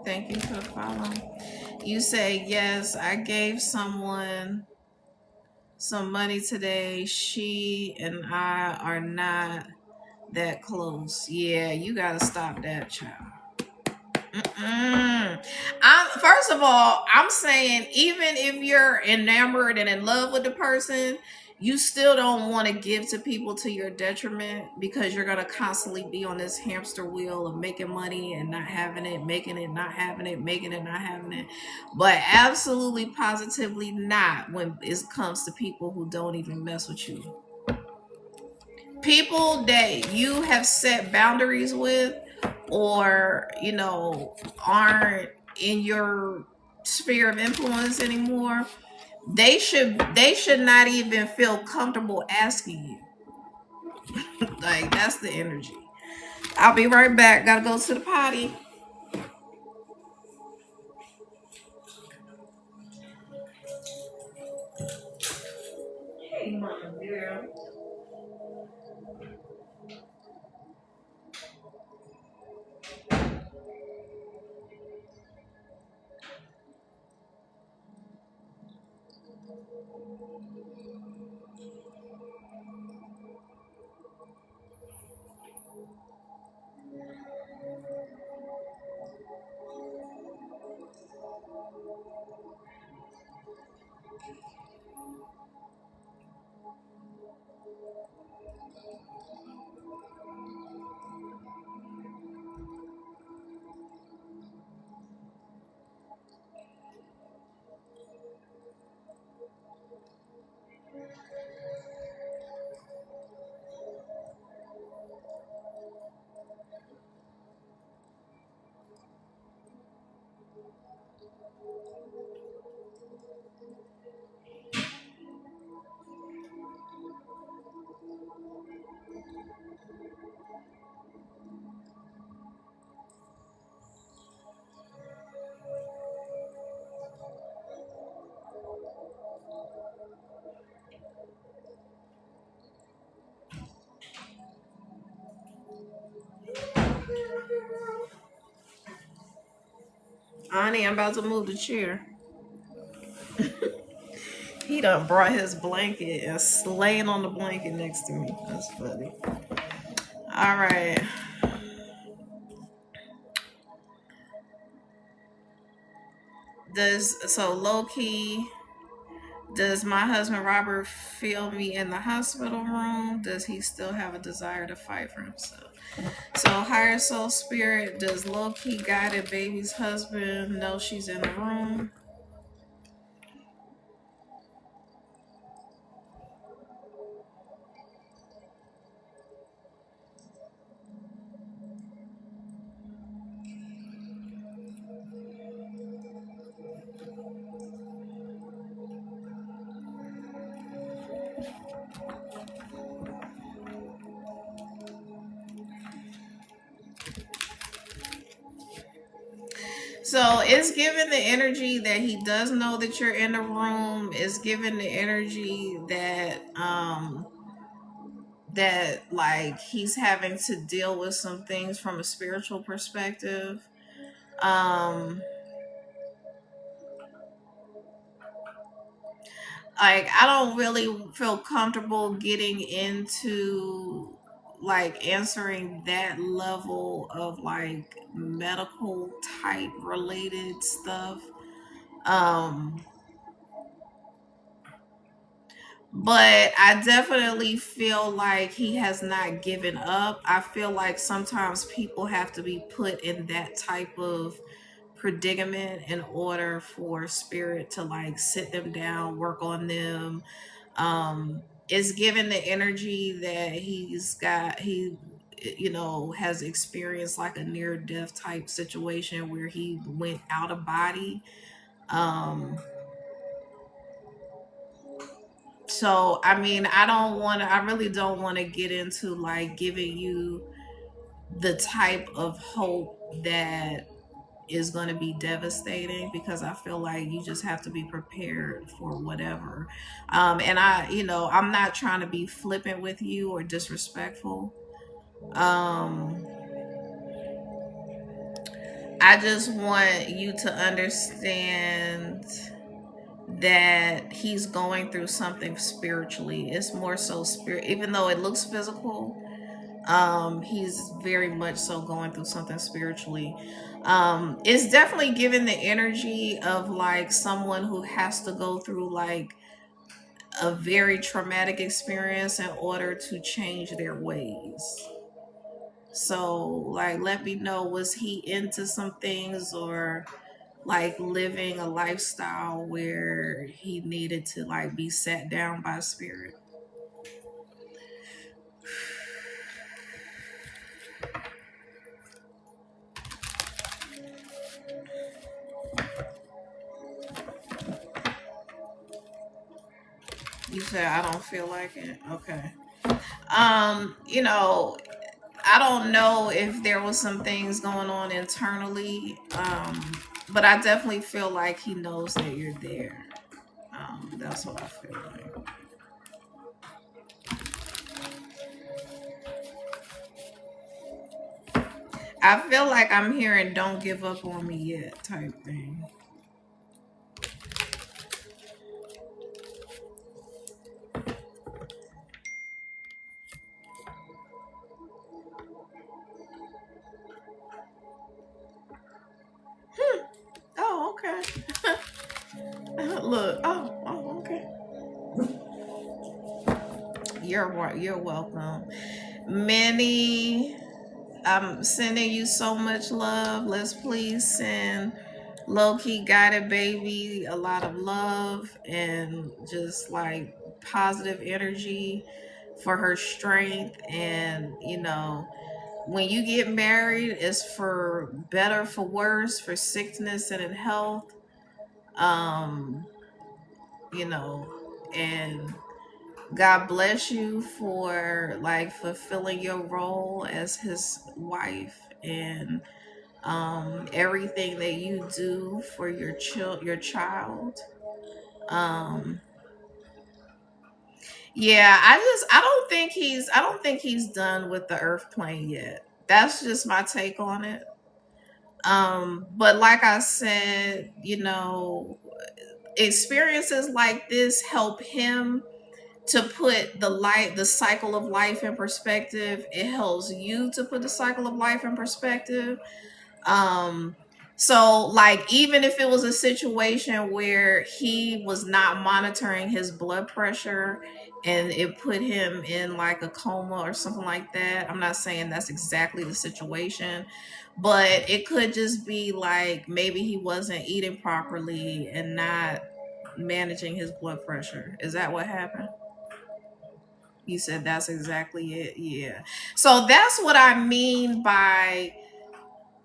Thank you for the follow. You say, yes, I gave someone some money today. She and I are not that close. Yeah, you gotta stop that, child. First of all, I'm saying, even if you're enamored and in love with the person, you still don't want to give to people to your detriment, because you're going to constantly be on this hamster wheel of making money and not having it, making it, not having it, making it, not having it. But absolutely, positively not when it comes to people who don't even mess with you. people that you have set boundaries with, or aren't in your sphere of influence anymore, they should not even feel comfortable asking you. Like, that's the energy. I'll be right back. Gotta go to the potty. Hey, mama girl. Honey, I'm about to move the chair. He done brought his blanket and slaying on the blanket next to me. That's funny. All right. Low key, does my husband Robert feel me in the hospital room? Does he still have a desire to fight for himself? So, higher soul spirit, does low key guided baby's husband know she's in the room? So it's given the energy that he does know that you're in the room. It's given the energy that like he's having to deal with some things from a spiritual perspective. Um like, I don't really feel comfortable getting into like answering that level of like medical type related stuff. Um but I definitely feel like he has not given up. I feel like sometimes people have to be put in that type of predicament in order for spirit to like sit them down, work on them. Is given the energy that he has experienced like a near death type situation where he went out of body. Um So, I mean, I really don't want to get into like giving you the type of hope that is going to be devastating, because I feel like you just have to be prepared for whatever. And I'm not trying to be flippant with you or disrespectful. Um, I just want you to understand that he's going through something spiritually. It's more so spirit, even though it looks physical. He's very much so going through something spiritually. It's definitely given the energy of like someone who has to go through like a very traumatic experience in order to change their ways. So, like, let me know, was he into some things, or like living a lifestyle where he needed to like be sat down by spirit? You said I don't feel like it. Okay. You know, I don't know if there was some things going on internally, but I definitely feel like he knows that you're there. That's what I feel like. I feel like I'm hearing "Don't give up on me yet" type thing. Oh, okay. Look. Oh, okay. You're welcome. Many. I'm sending you so much love. Let's please send low key guided baby a lot of love and just like positive energy for her strength. And when you get married, it's for better, for worse, for sickness and in health. Um, you know, and God bless you for like fulfilling your role as his wife, and everything that you do for your child. Um, yeah, I don't think he's done with the earth plane yet. That's just my take on it. But like I said, experiences like this help him to put the cycle of life in perspective. It helps you to put the cycle of life in perspective. Um, so like even if it was a situation where he was not monitoring his blood pressure and it put him in like a coma or something like that, I'm not saying that's exactly the situation, but it could just be like maybe he wasn't eating properly and not managing his blood pressure. Is that what happened? You said that's exactly it. Yeah. So that's what I mean by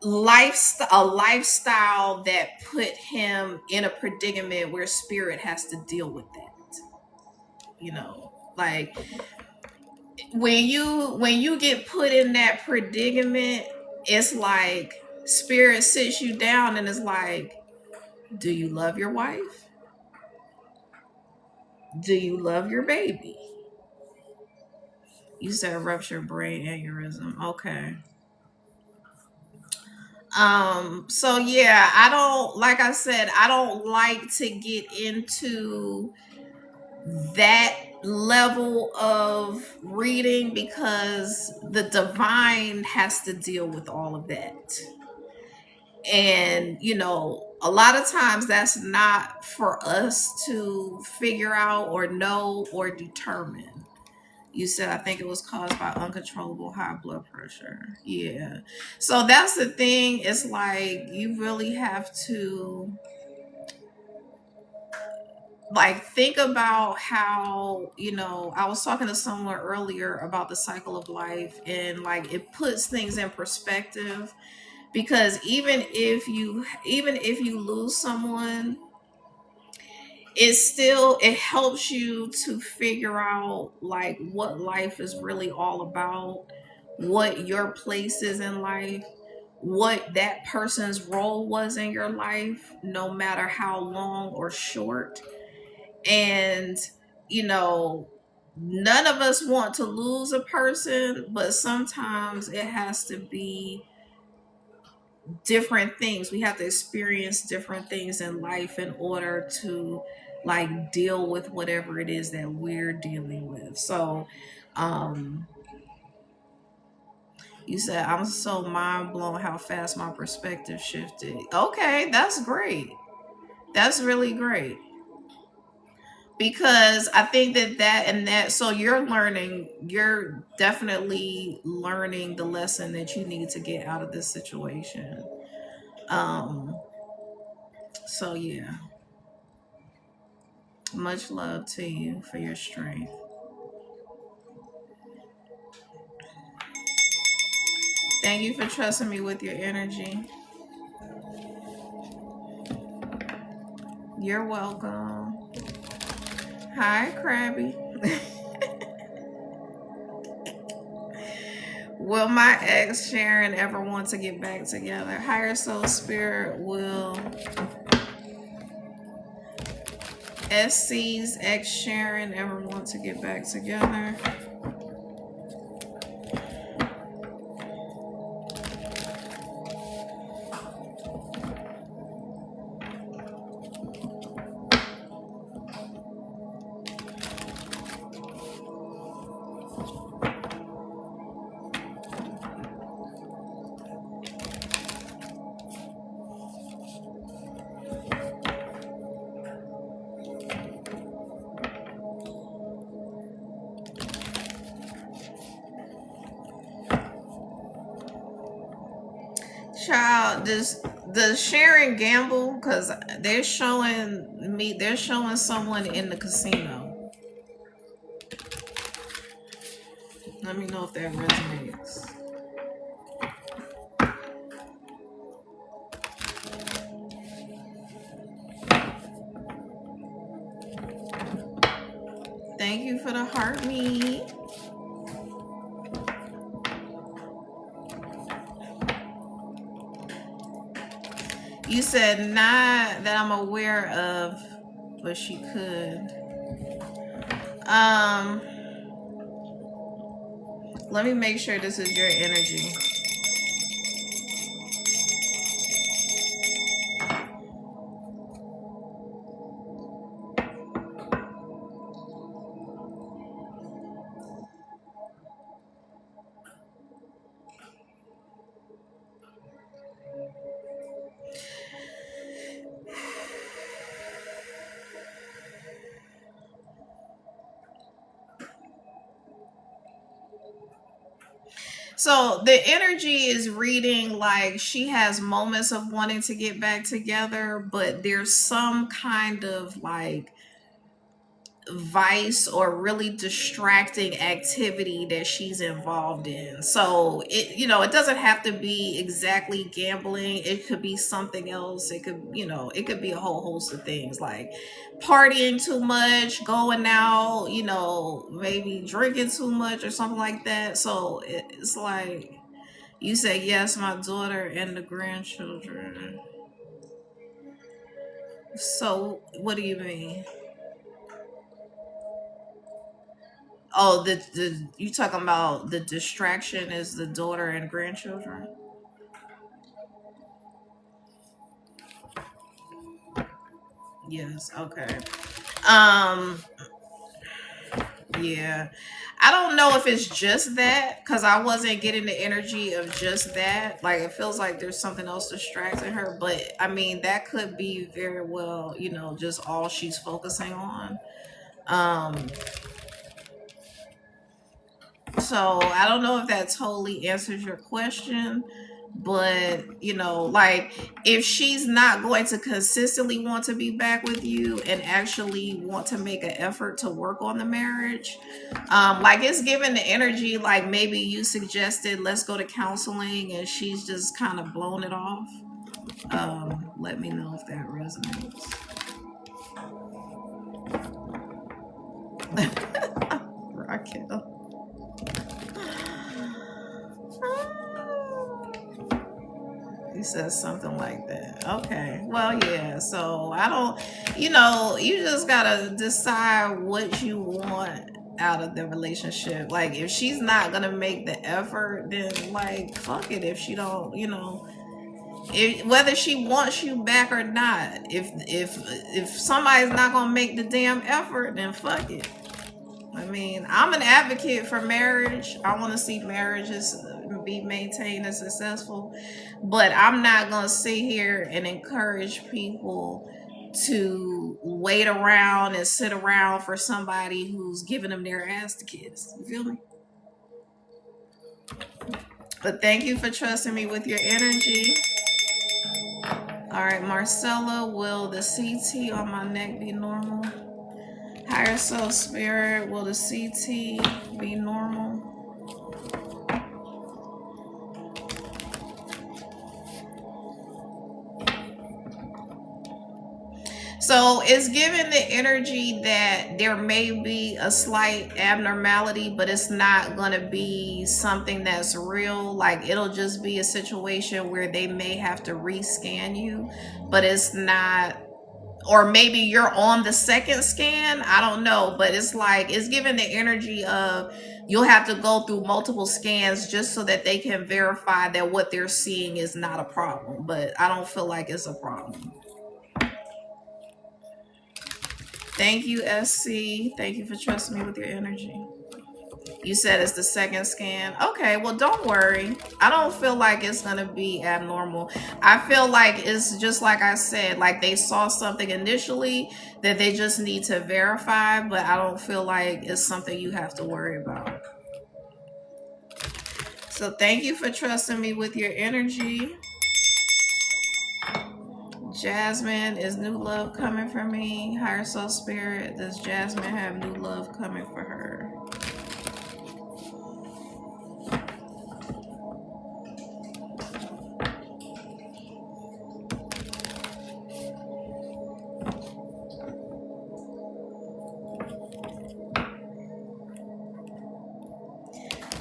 a lifestyle that put him in a predicament where spirit has to deal with that. Like when you get put in that predicament, it's like spirit sits you down and is like, do you love your wife? Do you love your baby? You said rupture brain aneurysm. Okay. So yeah, I don't, like I said, I don't like to get into that level of reading because the divine has to deal with all of that. And a lot of times that's not for us to figure out or know or determine. You said I think it was caused by uncontrollable high blood pressure. Yeah. So that's the thing. It's like you really have to like think about how, I was talking to someone earlier about the cycle of life, and like it puts things in perspective, because even if you lose someone, it helps you to figure out like what life is really all about, what your place is in life, what that person's role was in your life, no matter how long or short. And none of us want to lose a person, but sometimes it has to be different things. We have to experience different things in life in order to like deal with whatever it is that we're dealing with. So um you said I'm so mind blown how fast my perspective shifted. Okay, that's great. That's really great, because I think that so you're definitely learning the lesson that you need to get out of this situation. um so yeah, much love to you for your strength. Thank you for trusting me with your energy. You're welcome. Hi, Krabby. Will my ex Sharon ever want to get back together? Higher soul spirit, will SC's ex Sharon ever want to get back together? Child, does Sharon gamble? Because they're showing someone in the casino. Let me know if that resonates. Thank you for the heart me. You said not that I'm aware of, but she could. Let me make sure this is your energy. So the energy is reading like she has moments of wanting to get back together, but there's some kind of like vice or really distracting activity that she's involved in. So it doesn't have to be exactly gambling. It could be something else. It could be a whole host of things like partying too much, going out, maybe drinking too much or something like that. So it's like you say, yes, my daughter and the grandchildren. So what do you mean? Oh, the you talking about the distraction is the daughter and grandchildren? Yes, okay. Um, yeah. I don't know if it's just that because I wasn't getting the energy of just that. Like it feels like there's something else distracting her, but I mean that could be very well, just all she's focusing on. Um, So I don't know if that totally answers your question, but like if she's not going to consistently want to be back with you and actually want to make an effort to work on the marriage, like it's given the energy like maybe you suggested let's go to counseling and she's just kind of blown it off. Let me know if that resonates. Raquel. He says something like that. Okay. Well, yeah. So I don't, you just gotta decide what you want out of the relationship. Like, if she's not gonna make the effort, then like, fuck it. If she don't, whether she wants you back or not, if somebody's not gonna make the damn effort, then fuck it. I mean, I'm an advocate for marriage. I want to see marriages be maintained and successful, but I'm not going to sit here and encourage people to wait around and sit around for somebody who's giving them their ass to kiss. You feel me? But thank you for trusting me with your energy. All right, Marcella, will the CT on my neck be normal? Higher self spirit, will the CT be normal? So it's giving the energy that there may be a slight abnormality, but it's not going to be something that's real. Like it'll just be a situation where they may have to rescan you, but it's not, or maybe you're on the second scan. I don't know, but it's like it's giving the energy of you'll have to go through multiple scans just so that they can verify that what they're seeing is not a problem. But I don't feel like it's a problem. Thank you, SC. Thank you for trusting me with your energy. You said it's the second scan. Okay, well, don't worry. I don't feel like it's going to be abnormal. I feel like it's just like I said, like they saw something initially that they just need to verify, but I don't feel like it's something you have to worry about. So thank you for trusting me with your energy. Jasmine, is new love coming for me? Higher soul spirit, does Jasmine have new love coming for her?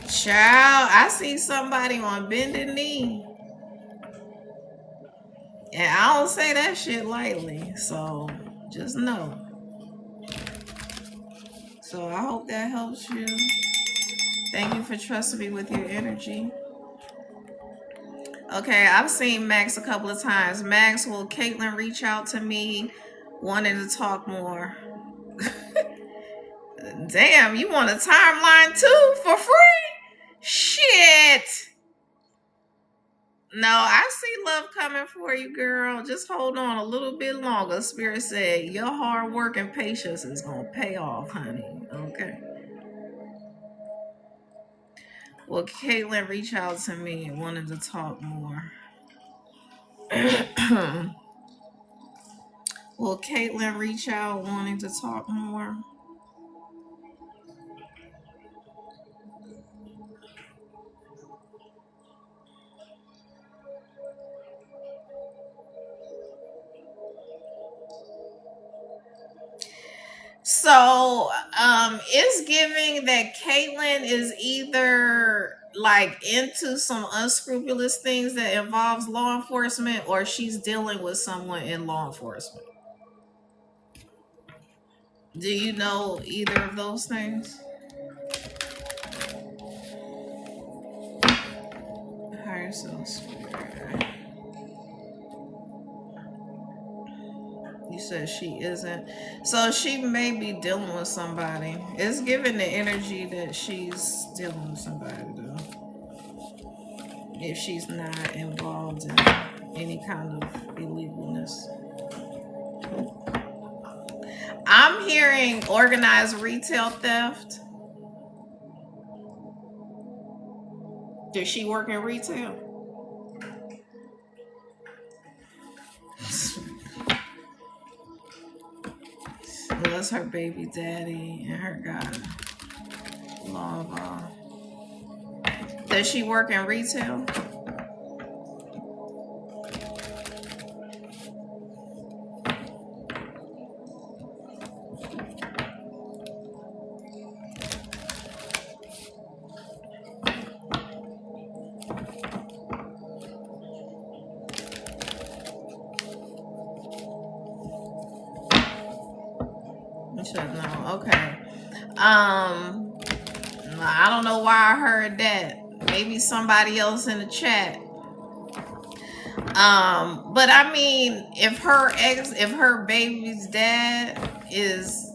Child, I see somebody on bended knee. And I don't say that shit lightly. So just know. So I hope that helps you. Thank you for trusting me with your energy. Okay, I've seen Max a couple of times. Max, will Caitlin reach out to me wanting to talk more? Damn, you want a timeline too for free? Shit. No, I see love coming for you, girl. Just hold on a little bit longer. Spirit said your hard work and patience is going to pay off, honey. Okay. Well, Caitlin reached out to me and wanted to talk more. Will Caitlin reach out wanting to talk more? So, it's giving that Caitlin is either like into some unscrupulous things that involves law enforcement, or she's dealing with someone in law enforcement. Do you know either of those things? Higher self spirit. You said she isn't. So she may be dealing with somebody. It's giving the energy that she's dealing with somebody, though. If she's not involved in any kind of illegalness. I'm hearing organized retail theft. Does she work in retail? Well, that's her baby daddy and her guy. Law. Does she work in retail? No. Okay. I don't know why I heard that. Maybe somebody else in the chat. But I mean, if her baby's dad is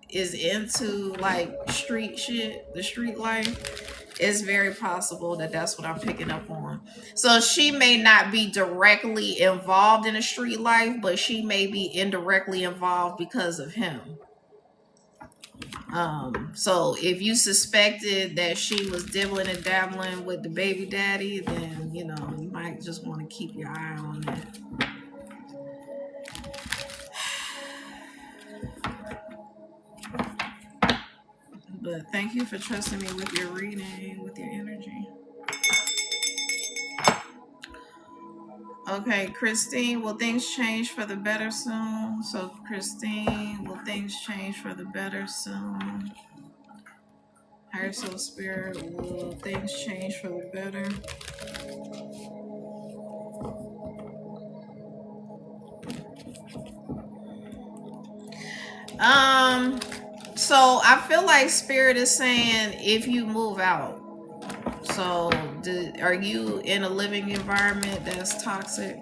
into like street shit, the street life, it's very possible that that's what I'm picking up on. So she may not be directly involved in the street life, but she may be indirectly involved because of him. So if you suspected that she was dibbling and dabbling with the baby daddy, then you might just want to keep your eye on that. But thank you for trusting me with your reading, with your energy. Okay, Christine, will things change for the better soon? So, Christine, will things change for the better soon? Higher Soul Spirit, will things change for the better? Um, so I feel like Spirit is saying if you move out. So, are you in a living environment that's toxic?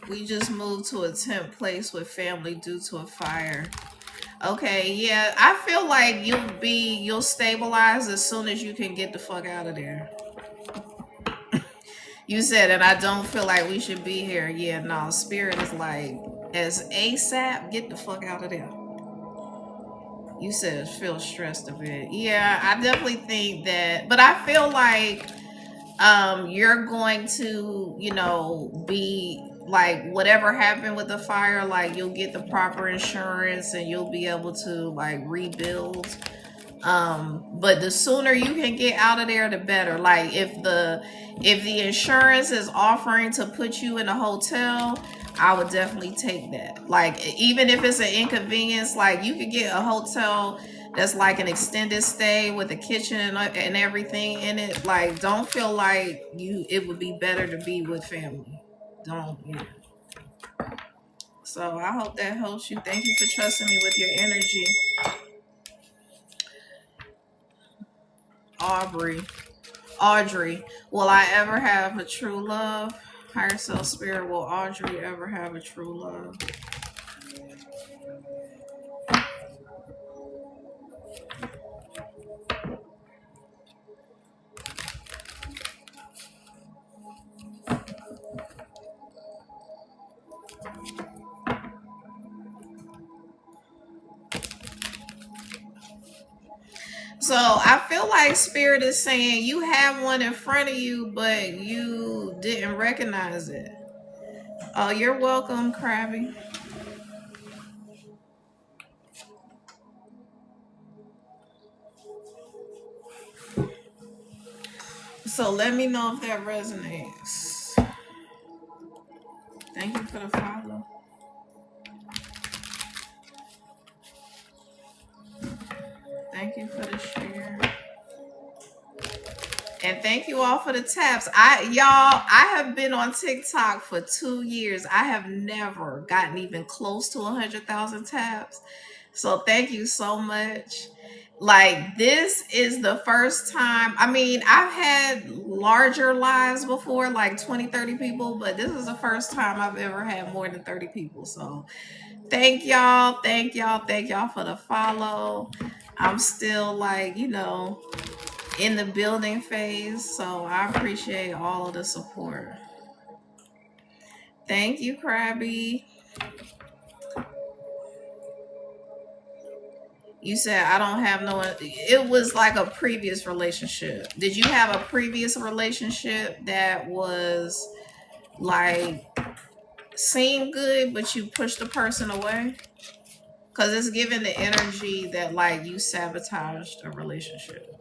We just moved to a tent place with family due to a fire. Okay, yeah, I feel like you'll stabilize as soon as you can get the fuck out of there. You said, and I don't feel like we should be here. Yeah, no, Spirit is like, as ASAP, get the fuck out of there. You said feel stressed a bit. Yeah, I definitely think that, but I feel like you're going to, be like whatever happened with the fire, like you'll get the proper insurance and you'll be able to like rebuild. But the sooner you can get out of there, the better. Like if the insurance is offering to put you in a hotel, I would definitely take that. Like even if it's an inconvenience, like you could get a hotel that's like an extended stay with a kitchen and everything in it. Like don't feel like it would be better to be with family. Don't, yeah. So I hope that helps you. Thank you for trusting me with your energy. Audrey, will I ever have a true love? Higher self spirit, will Audrey ever have a true love? So I feel like spirit is saying you have one in front of you, but you didn't recognize it. Oh, you're welcome, Krabby. So let me know if that resonates. Thank you for the follow. Thank you for the share. And thank you all for the taps. I have been on TikTok for 2 years. I have never gotten even close to 100,000 taps. So thank you so much. Like this is the first time. I mean, I've had larger lives before, like 20, 30 people, but this is the first time I've ever had more than 30 people. So thank y'all. Thank y'all. Thank y'all for the follow. I'm still like, in the building phase, so I appreciate all of the support. Thank you, Krabby. You said I don't have no. It was like a previous relationship. Did you have a previous relationship that was like seemed good, but you pushed the person away? Because it's giving the energy that like you sabotaged a relationship.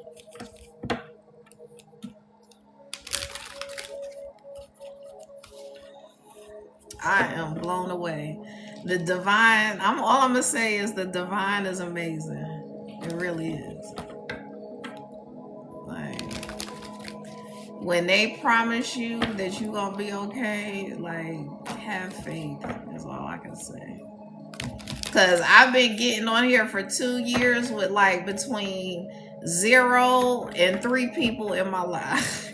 I am blown away. The divine, all I'm gonna say is the divine is amazing. It really is. Like when they promise you that you gonna be okay, like have faith. That's all I can say. Cause I've been getting on here for 2 years with like between 0 and 3 people in my life.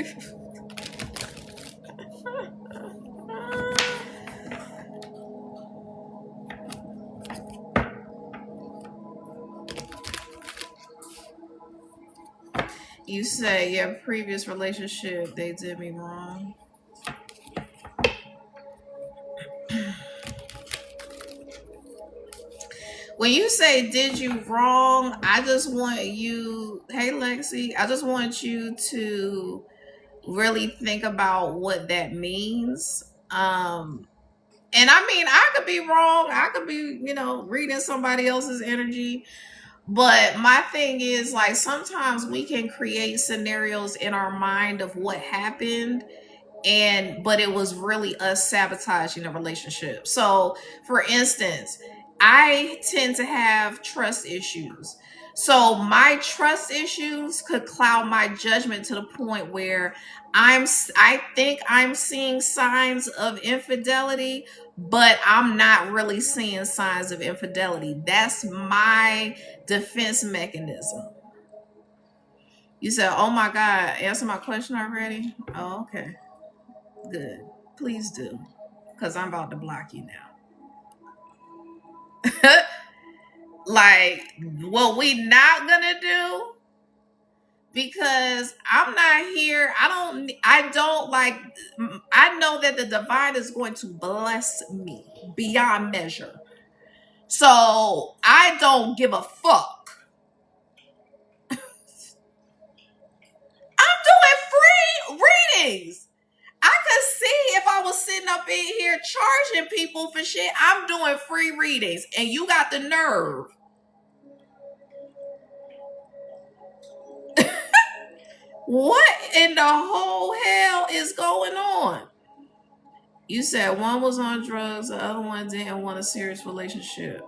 You say your previous relationship, they did me wrong. when you say did you wrong, I just want you, hey Lexi, I just want you to really think about what that means. And I mean, I could be wrong. I could be, reading somebody else's energy. But my thing is, like, sometimes we can create scenarios in our mind of what happened, but it was really us sabotaging a relationship. So for instance, I tend to have trust issues, so my trust issues could cloud my judgment to the point where I think I'm seeing signs of infidelity, but I'm not really seeing signs of infidelity. That's my defense mechanism. You said, oh my God, answer my question already. Oh, okay. Good. Please do. Because I'm about to block you now. Like, what we not gonna do, because I'm not here. I don't like, I know that the divine is going to bless me beyond measure. So I don't give a fuck. I'm doing free readings. I could see if I was sitting up in here charging people for shit. I'm doing free readings, and you got the nerve. What in the whole hell is going on? You said one was on drugs, the other one didn't want a serious relationship.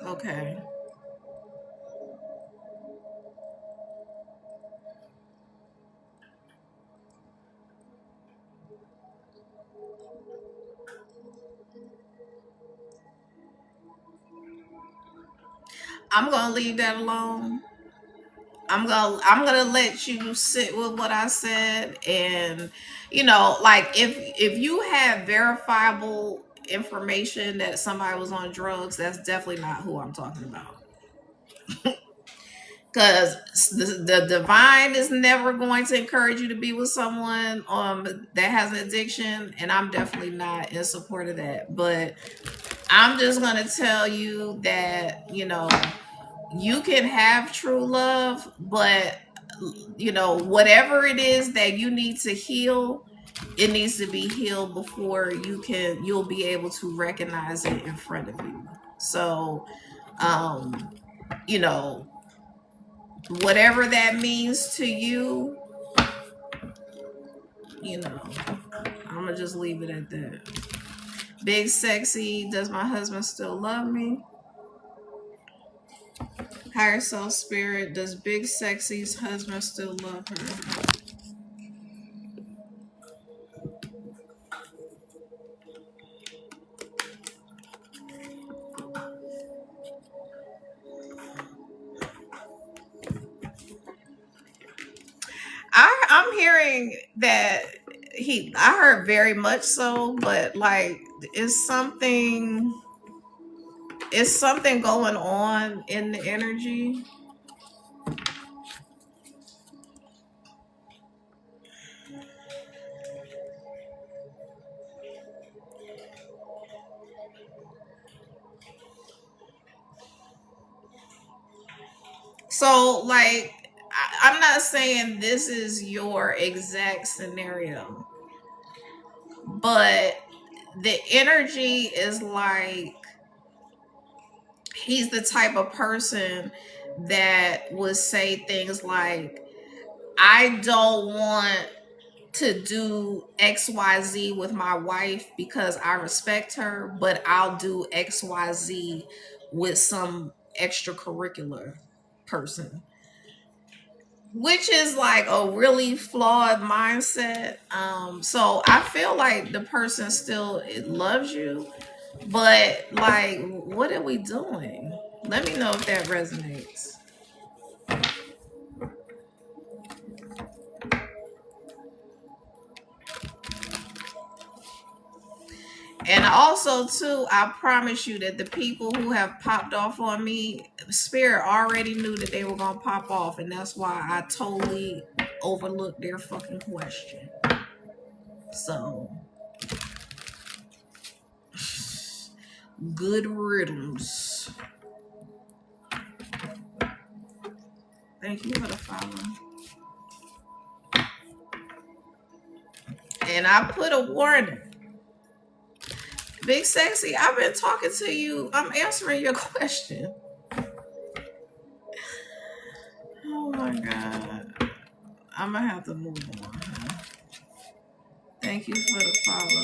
Okay. I'm gonna leave that alone. I'm gonna let you sit with what I said, and like, if you have verifiable information that somebody was on drugs, that's definitely not who I'm talking about. Because the divine is never going to encourage you to be with someone that has an addiction, and I'm definitely not in support of that. But I'm just gonna tell you that you can have true love, but whatever it is that you need to heal, it needs to be healed before you'll be able to recognize it in front of you. So you know whatever that means to you, you know I'm gonna just leave it at that. Big Sexy, does my husband still love me? Higher Self Spirit, does Big Sexy's husband still love her? I'm hearing that I heard very much so, but like, it's something it's something going on in the energy. So like, I'm not saying this is your exact scenario, but the energy is like, he's the type of person that would say things like, I don't want to do XYZ with my wife because I respect her, but I'll do XYZ with some extracurricular person, which is like a really flawed mindset. So I feel like the person still loves you, but like, what are we doing? Let me know if that resonates. And also, too, I promise you that the people who have popped off on me, Spirit already knew that they were gonna pop off, and that's why I totally overlooked their fucking question. So, good riddance. Thank you for the follow. And I put a warning. Big Sexy, I've been talking to you. I'm answering your question. Oh my God. I'm gonna have to move on. Huh? Thank you for the follow.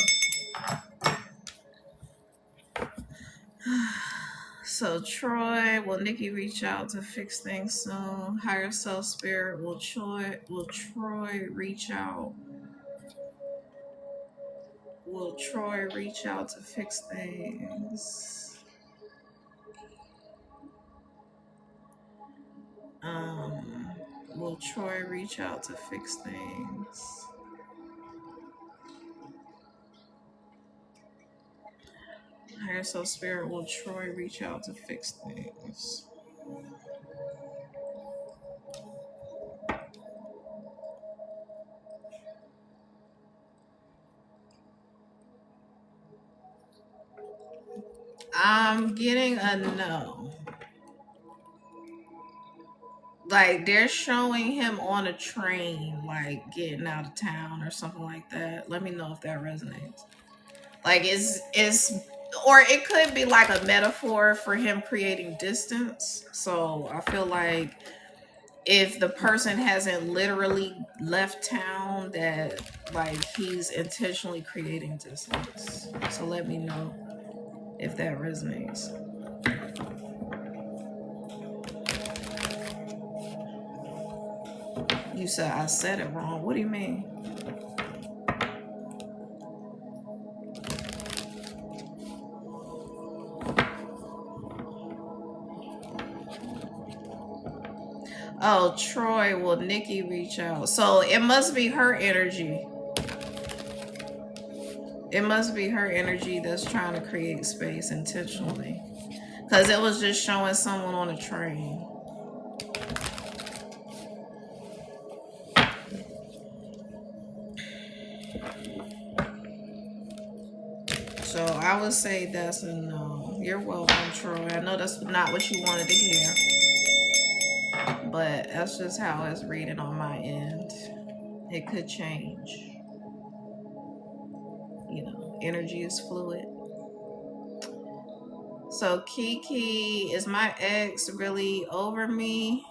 So Troy, will Nikki reach out to fix things soon? Higher self spirit, will Troy reach out? Will Troy reach out to fix things? Will Troy reach out to fix things? Higher self spirit, will Troy reach out to fix things? I'm getting a no. Like they're showing him on a train, like getting out of town or something like that. Let me know if that resonates. Like is or it could be like a metaphor for him creating distance. So I feel like if the person hasn't literally left town, that like he's intentionally creating distance. So let me know if that resonates. You said I said it wrong. What do you mean? Oh, Troy, will Nikki reach out? So it must be her energy. It must be her energy that's trying to create space intentionally. Because it was just showing someone on a train. So I would say that's a no. You're welcome, Troy. I know that's not what you wanted to hear. But that's just how it's reading on my end. It could change. You know, energy is fluid. So Kiki, is my ex really over me?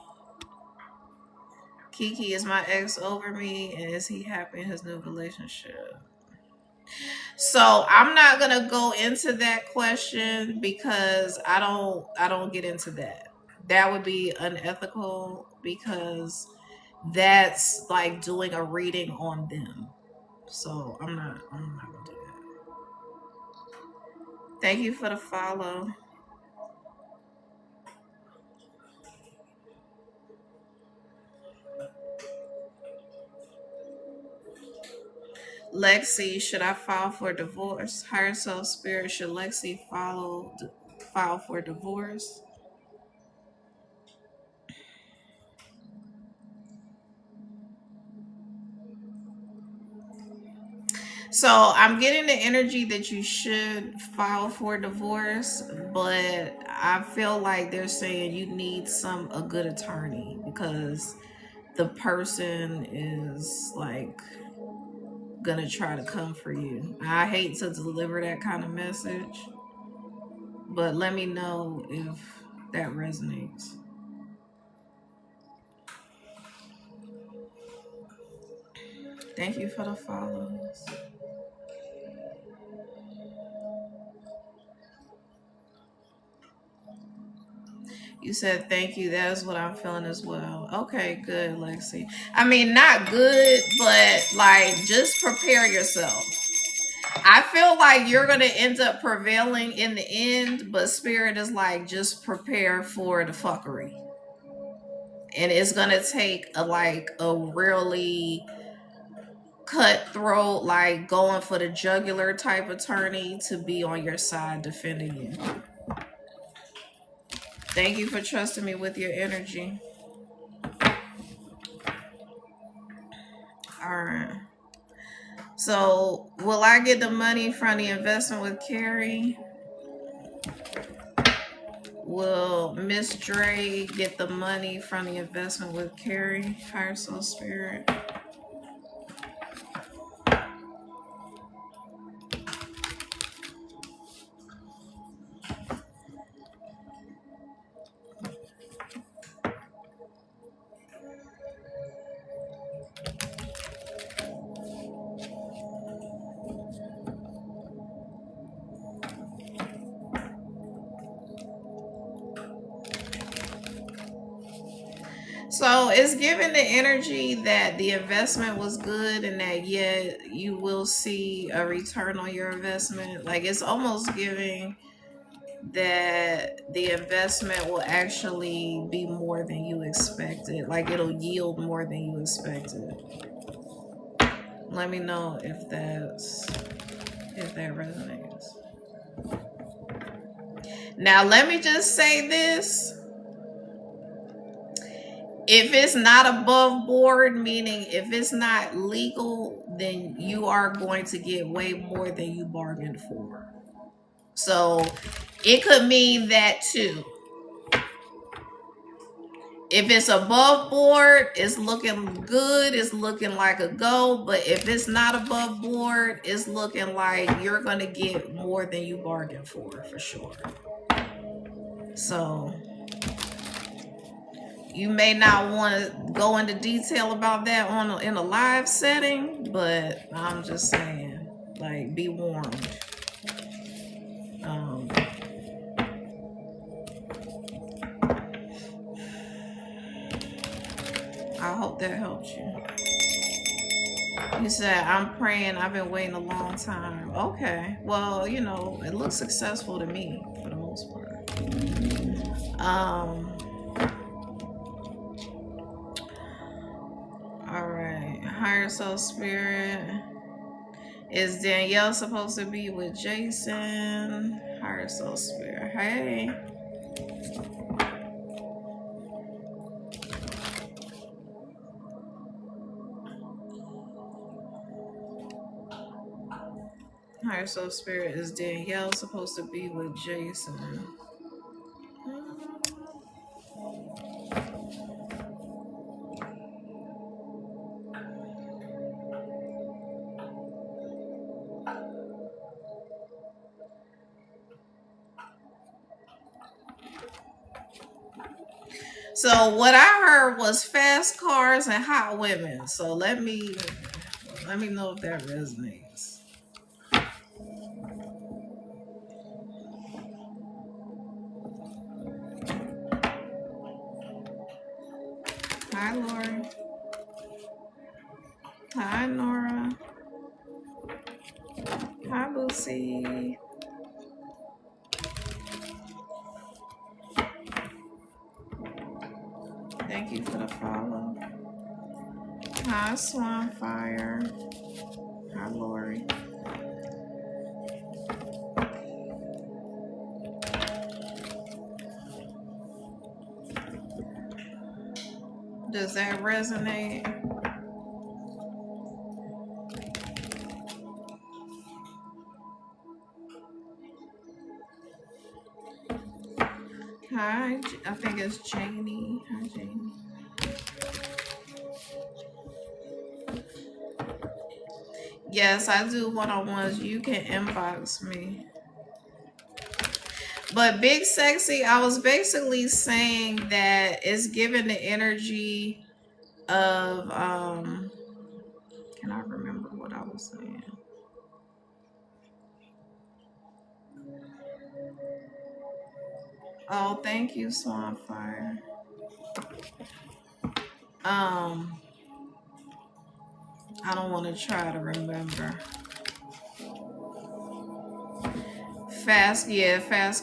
Kiki, is my ex over me? And is he happy in his new relationship? So I'm not gonna go into that question because I don't get into that. That would be unethical because that's like doing a reading on them. So I'm not gonna do that. Thank you for the follow. Lexi, should I file for divorce? Higher self spirit, should Lexi file for divorce? So I'm getting the energy that you should file for divorce, but I feel like they're saying you need a good attorney because the person is like gonna try to come for you. I hate to deliver that kind of message, but let me know if that resonates. Thank you for the follows. You said thank you. That is what I'm feeling as well. Okay, good, Lexi. I mean, not good, but like just prepare yourself. I feel like you're gonna end up prevailing in the end, but spirit is like just prepare for the fuckery. And it's gonna take a really cutthroat, like going for the jugular type attorney to be on your side defending you. Thank you for trusting me with your energy. All right. So, will I get the money from the investment with Carrie? Will Miss Dre get the money from the investment with Carrie? Higher Soul Spirit. So it's giving the energy that the investment was good and that yet you will see a return on your investment. Like it's almost giving that the investment will actually be more than you expected. Like it'll yield more than you expected. Let me know if that resonates. Now let me just say this. If it's not above board, meaning if it's not legal, then you are going to get way more than you bargained for. So it could mean that too. If it's above board, it's looking good. It's looking like a go. But if it's not above board, it's looking like you're going to get more than you bargained for sure. So you may not want to go into detail about that in a live setting, but I'm just saying, like, be warned. I hope that helps you. You said, I'm praying. I've been waiting a long time. Okay. Well, you know, it looks successful to me for the most part. All right. Higher Soul Spirit. Is Danielle supposed to be with Jason? Higher Soul Spirit. Hey. Higher Soul Spirit, is Danielle supposed to be with Jason? So what I heard was fast cars and hot women. So let me know if that resonates. Hi, Lori. Hi, Nora. Hi, Boosie. Thank you for the follow. Hi, Swanfire. Hi, Lori. Does that resonate? Hi, I think it's Janie. Hi, Janie. Yes, I do one-on-ones. You can inbox me. But Big Sexy, I was basically saying that it's given the energy of can I remember what I was saying? Oh, thank you, Swanfire. I don't want to try to remember. Fast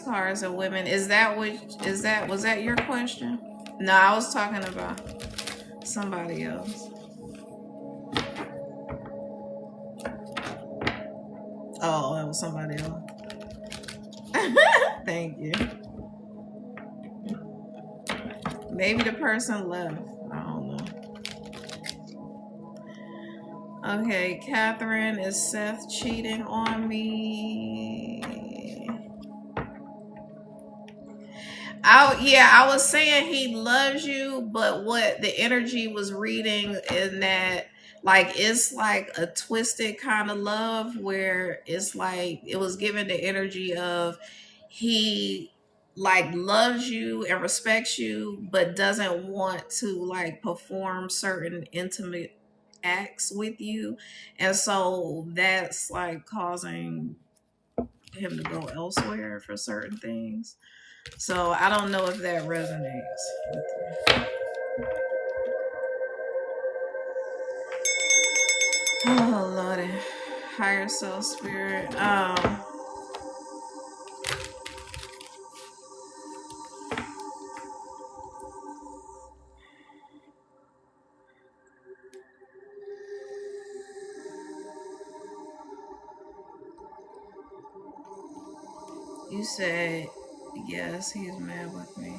cars and women. Was that your question? No, I was talking about somebody else. Oh, that was somebody else. Thank you. Maybe the person left. I don't know. Okay, Catherine, is Seth cheating on me? I was saying he loves you, but what the energy was reading in that, like, it's like a twisted kind of love where it's like it was given the energy of he like loves you and respects you, but doesn't want to like perform certain intimate acts with you, and so that's like causing him to go elsewhere for certain things. So I don't know if that resonates with you. Oh Lordy. Higher self spirit. You said yes, he's mad with me.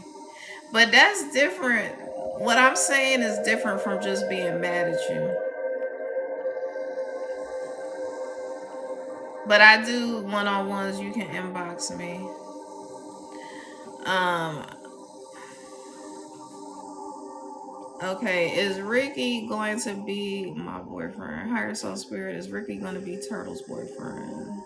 But that's different. What I'm saying is different from just being mad at you. But I do one-on-ones, you can inbox me. Um okay, is Ricky going to be my boyfriend? Higher self spirit, is Ricky going to be Turtle's boyfriend?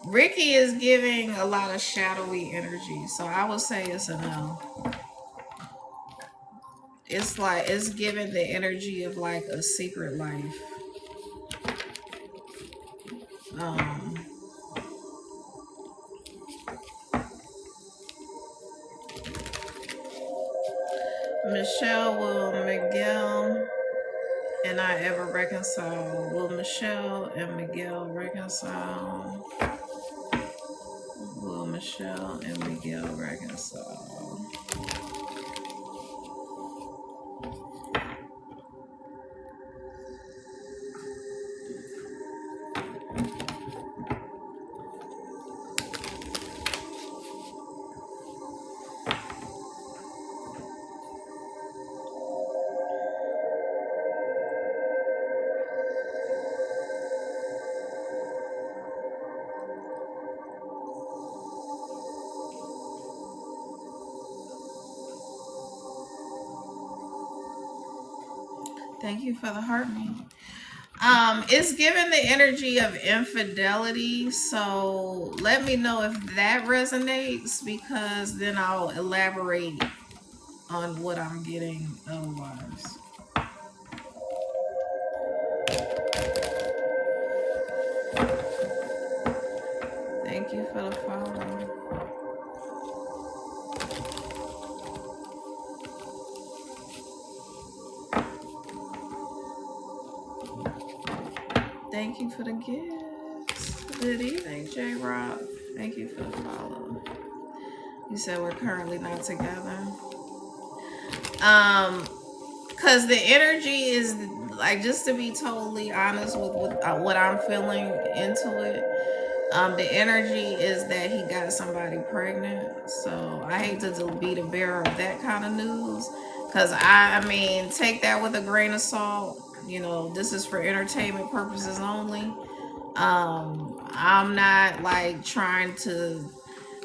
Ricky is giving a lot of shadowy energy, so I would say it's a no. It's like it's giving the energy of like a secret life. Um, Michelle, will Miguel and I ever reconcile? Will Michelle and Miguel reconcile? Will Michelle and Miguel reconcile? Thank you for the heartbeat. It's giving the energy of infidelity, so let me know if that resonates because then I'll elaborate on what I'm getting otherwise. Thank you for the follow. Thank you for the gifts. Good evening, J Rock. Thank you for the follow. You said we're currently not together. Um, Cause the energy is like, just to be totally honest with what I'm feeling into it. The energy is that he got somebody pregnant. So I hate to be the bearer of that kind of news. Cause I mean, take that with a grain of salt. You know, this is for entertainment purposes only. I'm not like trying to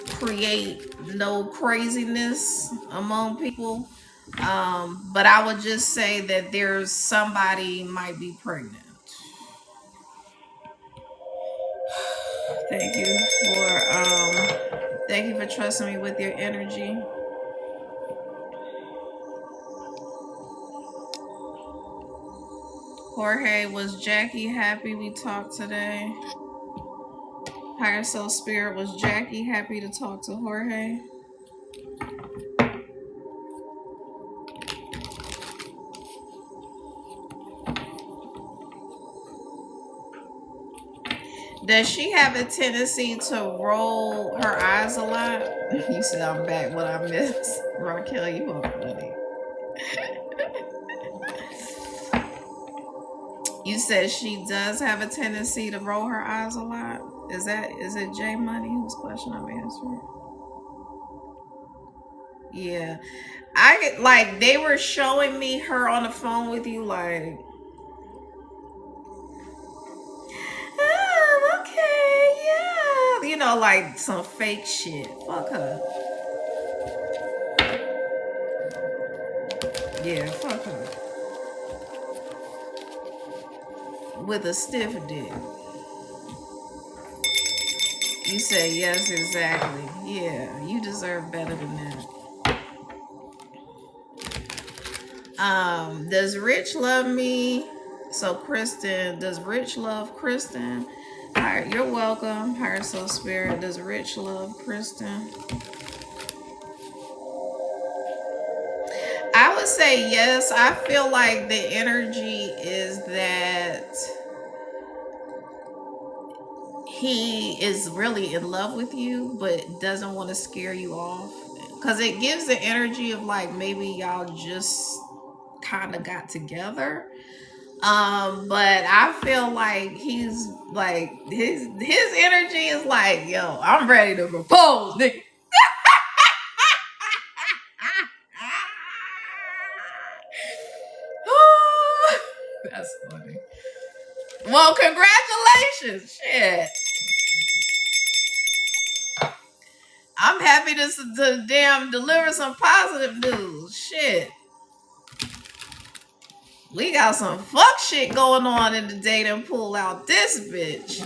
create no craziness among people. But I would just say that there's somebody might be pregnant. Thank you thank you for trusting me with your energy. Jorge, was Jackie happy we talked today? Higher Soul Spirit, was Jackie happy to talk to Jorge? Does she have a tendency to roll her eyes a lot? You said I'm back. What I missed? Raquel, you are funny. You said she does have a tendency to roll her eyes a lot. Is it J Money whose question I'm answering? Yeah. I like they were showing me her on the phone with you like, oh, okay, yeah. You know, like some fake shit. Fuck her. Yeah, fuck her. With a stiff dick. You say yes, exactly. Yeah, you deserve better than that. Does Rich love me? So Kristen, does Rich love Kristen? You're welcome. Higher Soul Spirit. Does Rich love Kristen? I would say yes. I feel like the energy is that he is really in love with you, but doesn't want to scare you off. Because it gives the energy of like maybe y'all just kind of got together. But I feel like he's like his energy is like, yo, I'm ready to propose, nigga. That's funny. Well, congratulations. Shit. I'm happy to damn deliver some positive news. Shit. We got some fuck shit going on in the dating pool out this bitch.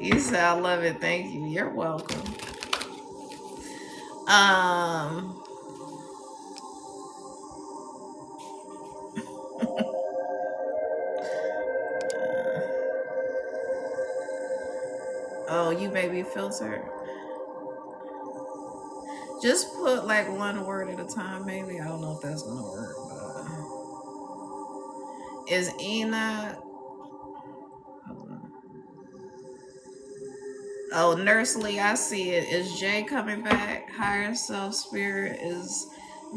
You said I love it. Thank you. You're welcome. Oh, you may be filtered. Just put like one word at a time, maybe. I don't know if that's gonna work. But is Enoch? Oh, Nurse Lee, I see it. Is Jay coming back? Higher Self Spirit. Is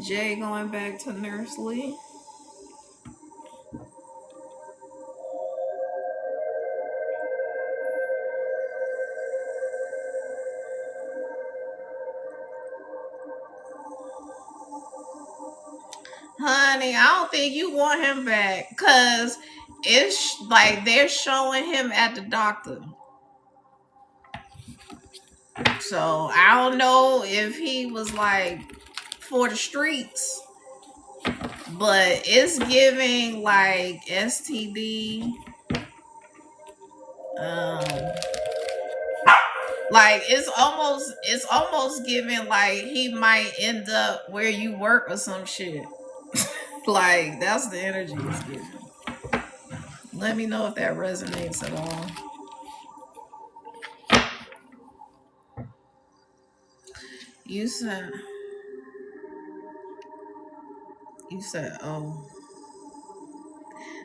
Jay going back to Nurse Lee? Honey, I don't think you want him back because it's like they're showing him at the doctor. So I don't know if he was like for the streets, but it's giving like STD. Like it's almost giving like he might end up where you work or some shit. Like that's the energy it's giving. Let me know if that resonates at all. You said oh.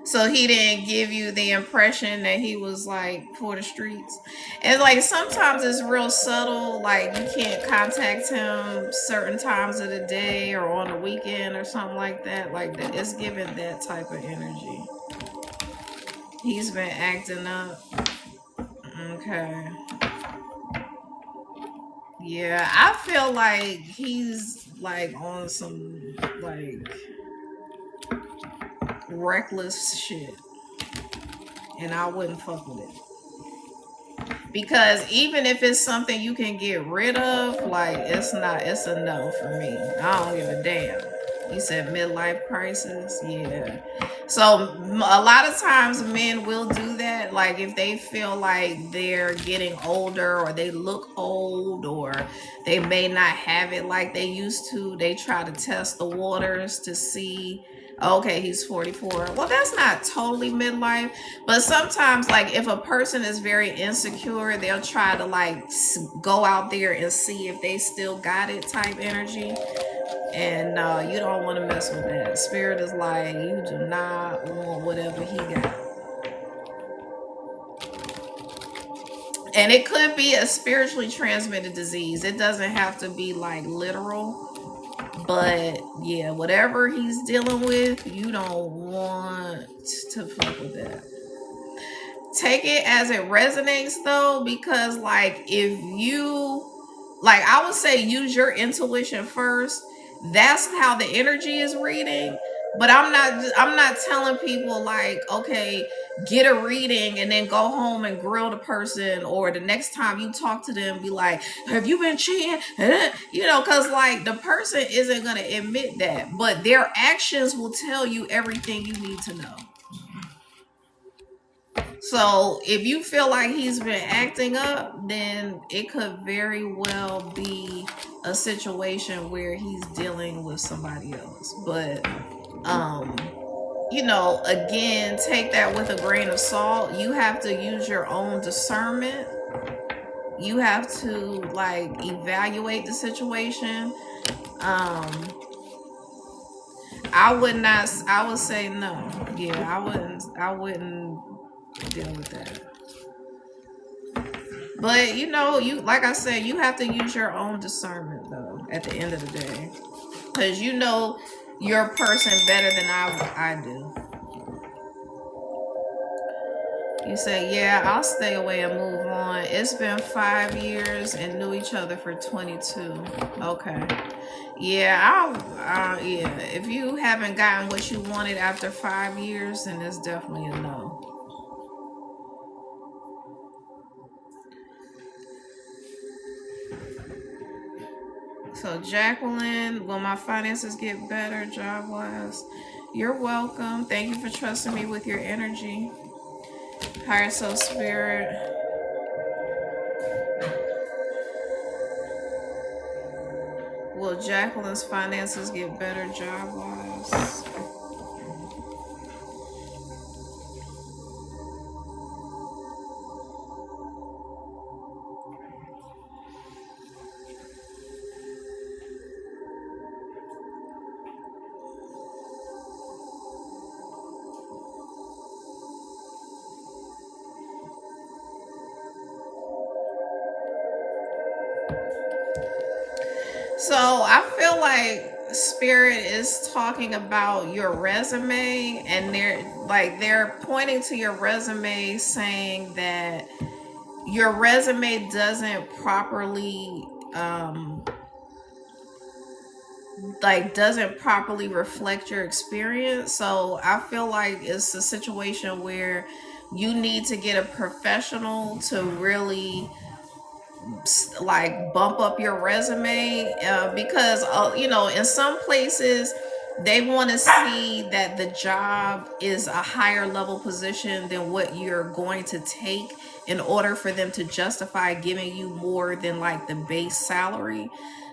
So he didn't give you the impression that he was like for the streets. And like sometimes it's real subtle, like you can't contact him certain times of the day or on the weekend or something like that. Like that it's giving that type of energy. He's been acting up. Okay. Yeah, I feel like he's like on some like reckless shit. And I wouldn't fuck with it. Because even if it's something you can get rid of, like it's a no for me. I don't give a damn. You said midlife crisis, yeah. So a lot of times men will do that, like if they feel like they're getting older or they look old or they may not have it like they used to. They try to test the waters to see, okay, he's 44. Well, that's not totally midlife, but sometimes like if a person is very insecure, they'll try to like go out there and see if they still got it type energy. And you don't want to mess with that. Spirit is like, you do not want whatever he got. And it could be a spiritually transmitted disease. It doesn't have to be like literal. But yeah, whatever he's dealing with, you don't want to fuck with that. Take it as it resonates though, because like if you, like, I would say use your intuition first. That's how the energy is reading. But I'm not telling people like, okay, get a reading and then go home and grill the person, or the next time you talk to them be like, have you been cheating? You know, because like the person isn't going to admit that, but their actions will tell you everything you need to know. So if you feel like he's been acting up, then it could very well be a situation where he's dealing with somebody else. But um, you know, again, take that with a grain of salt. You have to use your own discernment. You have to like evaluate the situation. I would not, I would say no. Yeah, I wouldn't deal with that. But you know, you, like I said, you have to use your own discernment though at the end of the day, because you know your person better than I do. You say, yeah, I'll stay away and move on. It's been 5 years and knew each other for 22. Okay. Yeah, yeah. If you haven't gotten what you wanted after 5 years, then it's definitely a no. So, Jacqueline, will my finances get better job wise? You're welcome. Thank you for trusting me with your energy. Higher Soul Spirit. Will Jacqueline's finances get better job wise? So I feel like Spirit is talking about your resume, and they're pointing to your resume, saying that your resume doesn't properly doesn't properly reflect your experience. So I feel like it's a situation where you need to get a professional to really like bump up your resume, because you know, in some places they want to see that the job is a higher level position than what you're going to take in order for them to justify giving you more than like the base salary.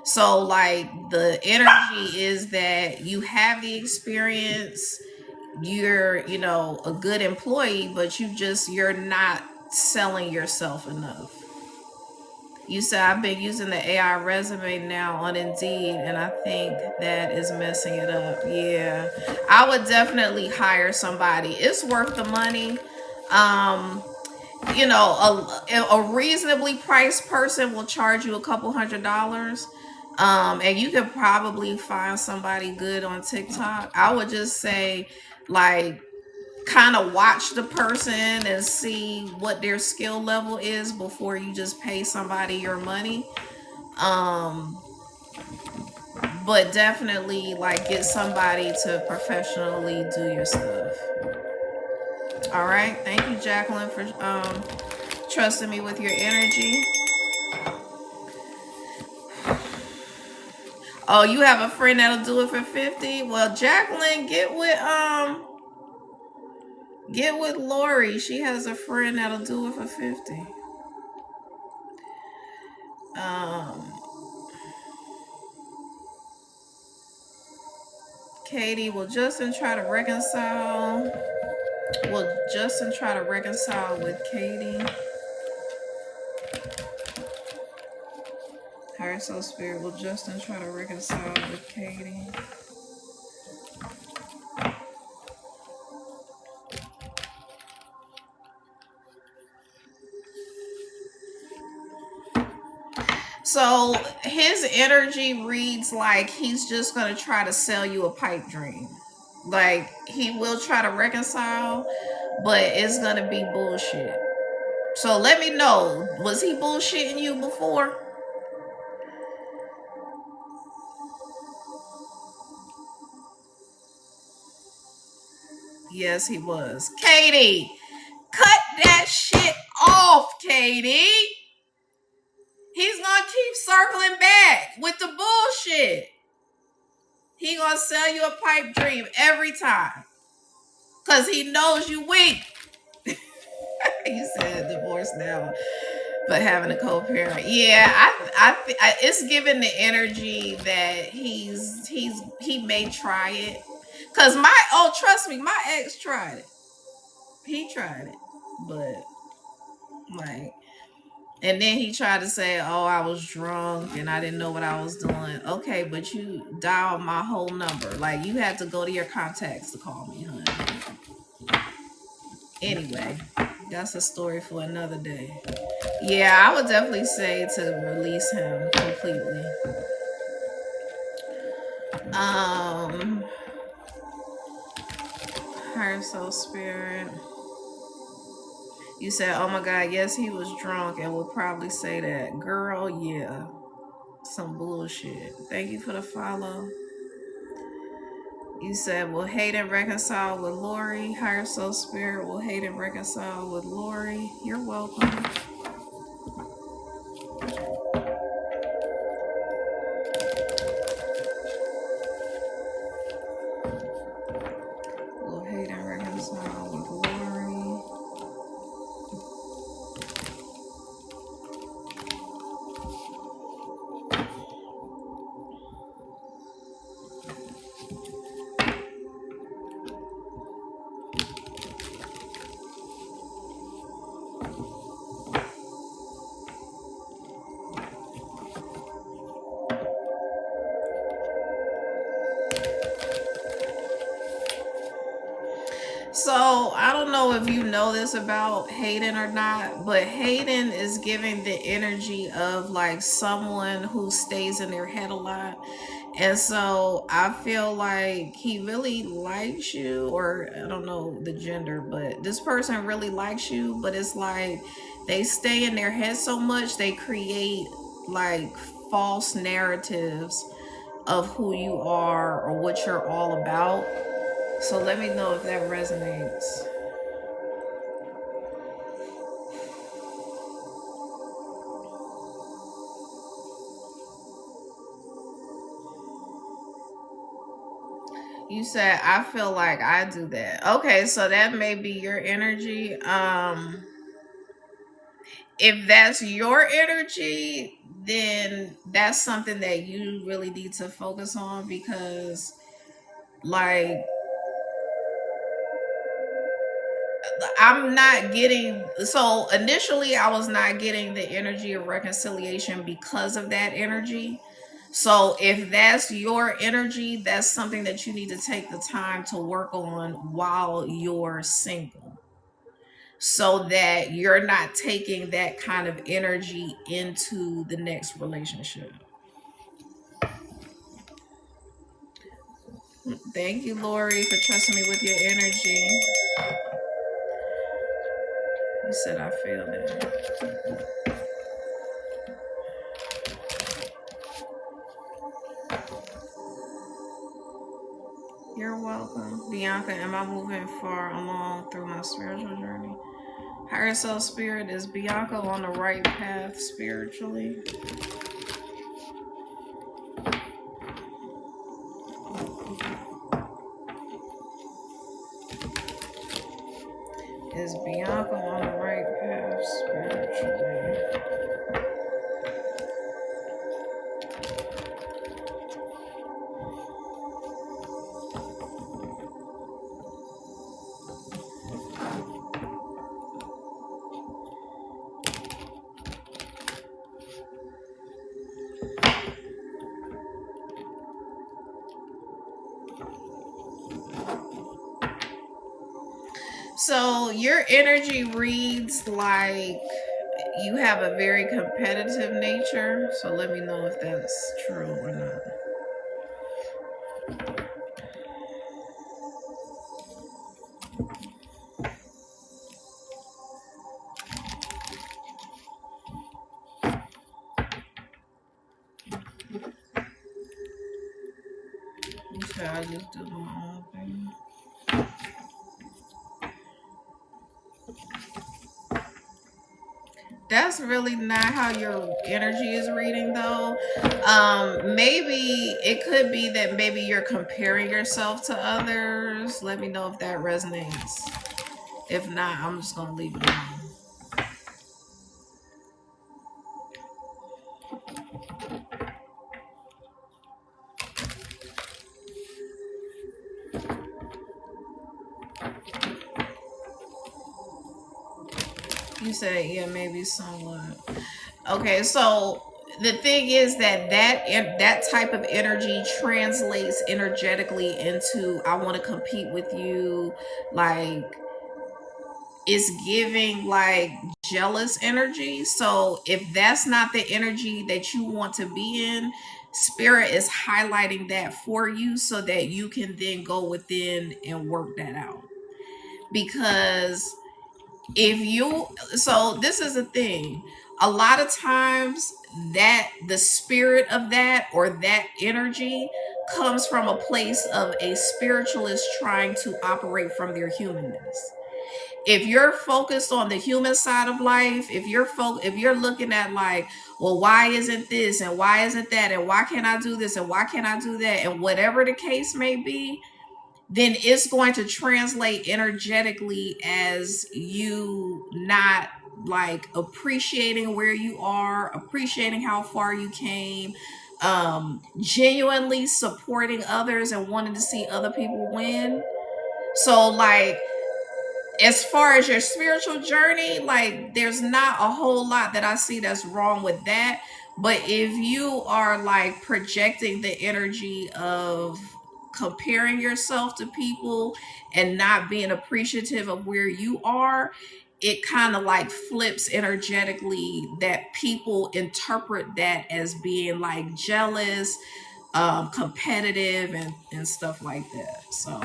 So like the energy is that you have the experience, you're, you know, a good employee, but you're not selling yourself enough. You said I've been using the AI resume now on Indeed, and I think that is messing it up. Yeah, I would definitely hire somebody. It's worth the money. Um, you know, a reasonably priced person will charge you a couple $100. And you could probably find somebody good on TikTok. I would just say, like, kind of watch the person and see what their skill level is before you just pay somebody your money. Um, but definitely like get somebody to professionally do your stuff. All right. Thank you, Jacqueline, for trusting me with your energy. Oh, you have a friend that'll do it for 50? Well, Jacqueline, get with Lori. She has a friend that'll do it for 50. Um, Katie, will Justin try to reconcile? Will Justin try to reconcile with Katie? Higher Soul Spirit, will Justin try to reconcile with Katie? So his energy reads like he's just gonna try to sell you a pipe dream. Like he will try to reconcile, but it's gonna be bullshit. So let me know, was he bullshitting you before? Yes, he was. Katie, cut that shit off, Katie. He's gonna keep circling back with the bullshit. He gonna sell you a pipe dream every time. Cause he knows you weak. You said divorce now, but having a co-parent. Yeah, it's giving the energy that he may try it. Cause trust me, my ex tried it. He tried it, but like, and then he tried to say, "Oh, I was drunk and I didn't know what I was doing." Okay, but you dialed my whole number. Like you had to go to your contacts to call me, honey. Anyway, that's a story for another day. Yeah, I would definitely say to release him completely. Um, Higher soul spirit. You said, "Oh my God, yes, he was drunk," and will probably say that. Girl, yeah, some bullshit. Thank you for the follow. You said, "Will hate and reconcile with Lori." Higher soul spirit will hate and reconcile with Lori. You're welcome. Will hate and reconcile with Lori. So I don't know if you know this about Hayden or not, but Hayden is giving the energy of like someone who stays in their head a lot. And so I feel like he really likes you, or I don't know the gender, but this person really likes you, but it's like they stay in their head so much, they create like false narratives of who you are or what you're all about. So let me know if that resonates. You said I feel like I do that. Okay, so that may be your energy. If that's your energy, then that's something that you really need to focus on because like I'm not getting, so initially I was not getting the energy of reconciliation because of that energy. So if that's your energy, that's something that you need to take the time to work on while you're single. So that you're not taking that kind of energy into the next relationship. Thank you, Lori, for trusting me with your energy. You said I feel it. You're welcome. Bianca, am I moving far along through my spiritual journey? Higher self spirit, is Bianca on the right path spiritually? Is Bianca on the right path spiritually? So your energy reads like you have a very competitive nature. So let me know if that's true or not. Okay, I just do my own thing. That's really not how your energy is reading, though. Maybe it could be that maybe you're comparing yourself to others. Let me know if that resonates. If not, I'm just gonna leave it alone. You said, yeah, maybe somewhat. Okay, so the thing is that that type of energy translates energetically into I want to compete with you, like it's giving like jealous energy. So if that's not the energy that you want to be in, spirit is highlighting that for you so that you can then go within and work that out. Because if you so this is a thing, a lot of times that the spirit of that or that energy comes from a place of a spiritualist trying to operate from their humanness. If you're focused on the human side of life, if you're looking at like, well, why isn't this and why isn't that and why can't I do this and why can't I do that and whatever the case may be, then it's going to translate energetically as you not like appreciating where you are, appreciating how far you came, genuinely supporting others and wanting to see other people win. So like as far as your spiritual journey, like there's not a whole lot that I see that's wrong with that. But if you are like projecting the energy of comparing yourself to people and not being appreciative of where you are, it kind of like flips energetically that people interpret that as being like jealous, competitive and stuff like that. So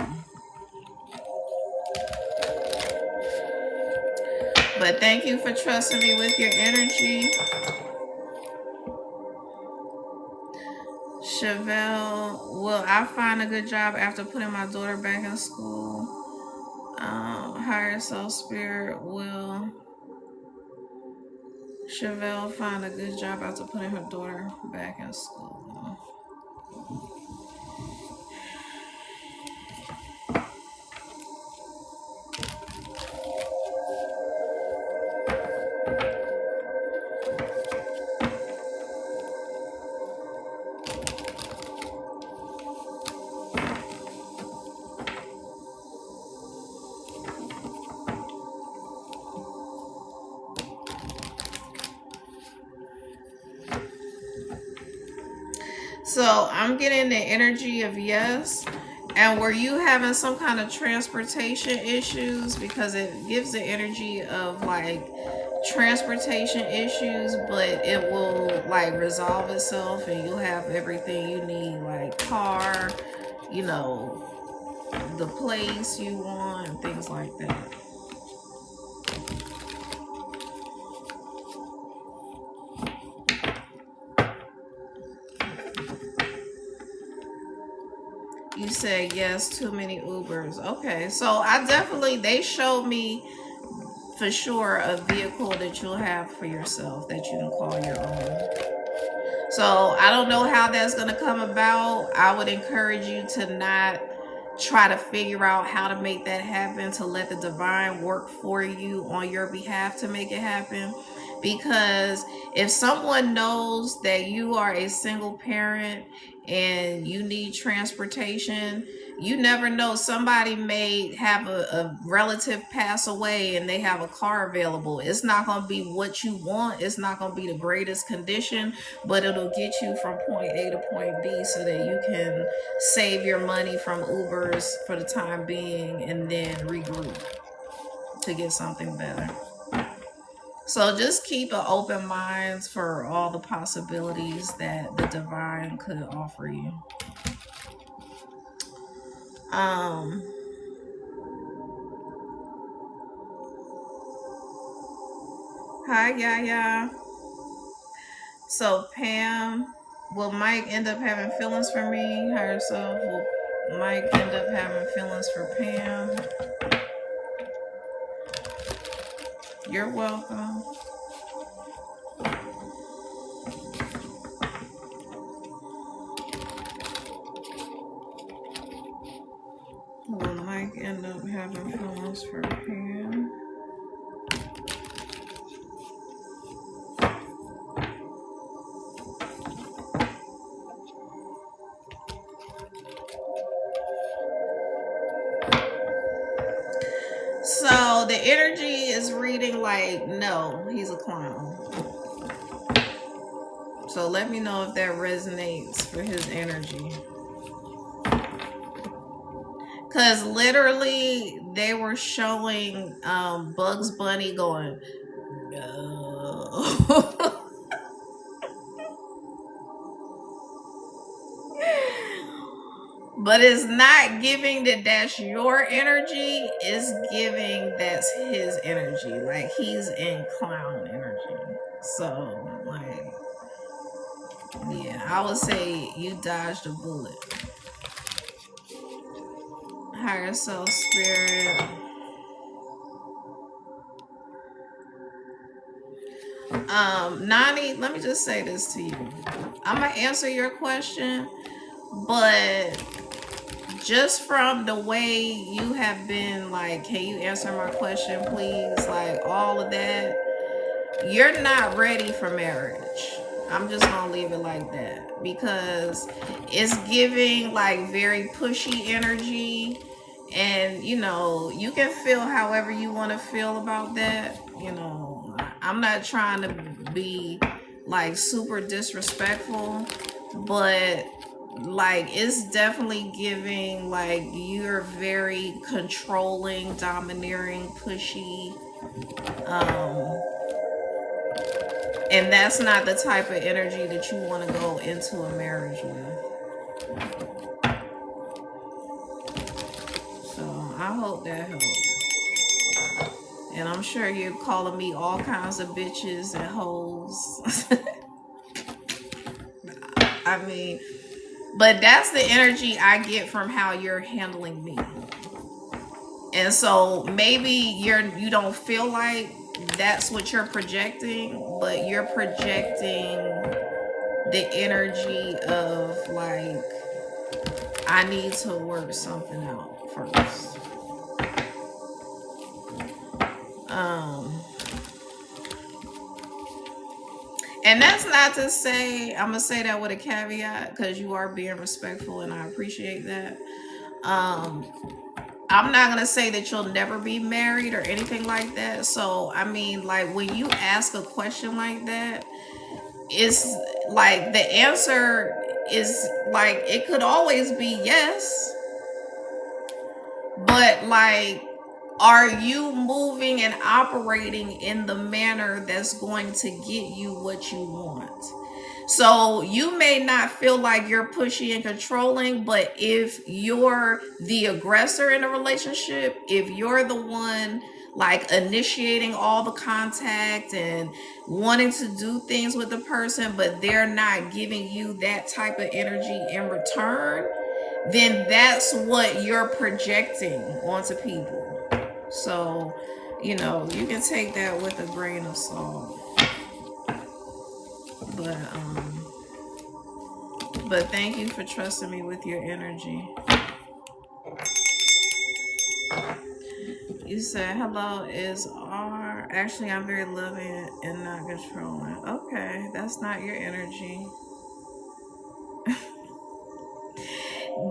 but thank you for trusting me with your energy. Chevelle, will I find a good job after putting my daughter back in school? Higher self spirit will Chevelle find a good job after putting her daughter back in school. So I'm getting the energy of yes. And were you having some kind of transportation issues? Because it gives the energy of like transportation issues, but it will like resolve itself and you'll have everything you need, like car, you know, the place you want, and things like that. You said yes, too many Ubers. Okay, so I definitely, they showed me for sure a vehicle that you'll have for yourself that you can call your own. So I don't know how that's going to come about. I would encourage you to not try to figure out how to make that happen, to let the divine work for you on your behalf to make it happen. Because if someone knows that you are a single parent and you need transportation, you never know. Somebody may have a relative pass away and they have a car available. It's not going to be what you want. It's not going to be the greatest condition, but it'll get you from point A to point B so that you can save your money from Ubers for the time being and then regroup to get something better. So just keep an open mind for all the possibilities that the divine could offer you. Um, Hi, Yaya. So Pam, will Mike end up having feelings for me? Herself, will Mike end up having feelings for Pam? You're welcome. Will Mike end up having feelings for Pam? So the energy is reading like, no, he's a clown. So let me know if that resonates for his energy. Because literally, they were showing Bugs Bunny going, no. But it's not giving that that's your energy. It's giving that's his energy. Like, he's in clown energy. So, like, yeah, I would say you dodged a bullet. Higher self spirit. Nani, let me just say this to you. I'm gonna answer your question, but just from the way you have been like, can you answer my question, please? Like, all of that, you're not ready for marriage. I'm just gonna leave it like that, because it's giving like very pushy energy, and you can feel however you want to feel about that. I'm not trying to be like super disrespectful, but like, it's definitely giving like you're very controlling, domineering, pushy, and that's not the type of energy that you want to go into a marriage with. So I hope that helps. And I'm sure you're calling me all kinds of bitches and hoes. I mean, but that's the energy I get from how you're handling me. And so maybe you don't feel like that's what you're projecting, but you're projecting the energy of like, I need to work something out first. And that's not to say, I'm gonna say that with a caveat, because you are being respectful and I appreciate that. I'm not gonna say that you'll never be married or anything like that. So I mean, like, when you ask a question like that, it's like the answer is like, it could always be yes, but like, are you moving and operating in the manner that's going to get you what you want? So you may not feel like you're pushy and controlling, but if you're the aggressor in a relationship, if you're the one like initiating all the contact and wanting to do things with the person, but they're not giving you that type of energy in return, then that's what you're projecting onto people. So, you can take that with a grain of salt. But thank you for trusting me with your energy. You said hello is R. Actually, I'm very loving and not controlling. Okay, that's not your energy.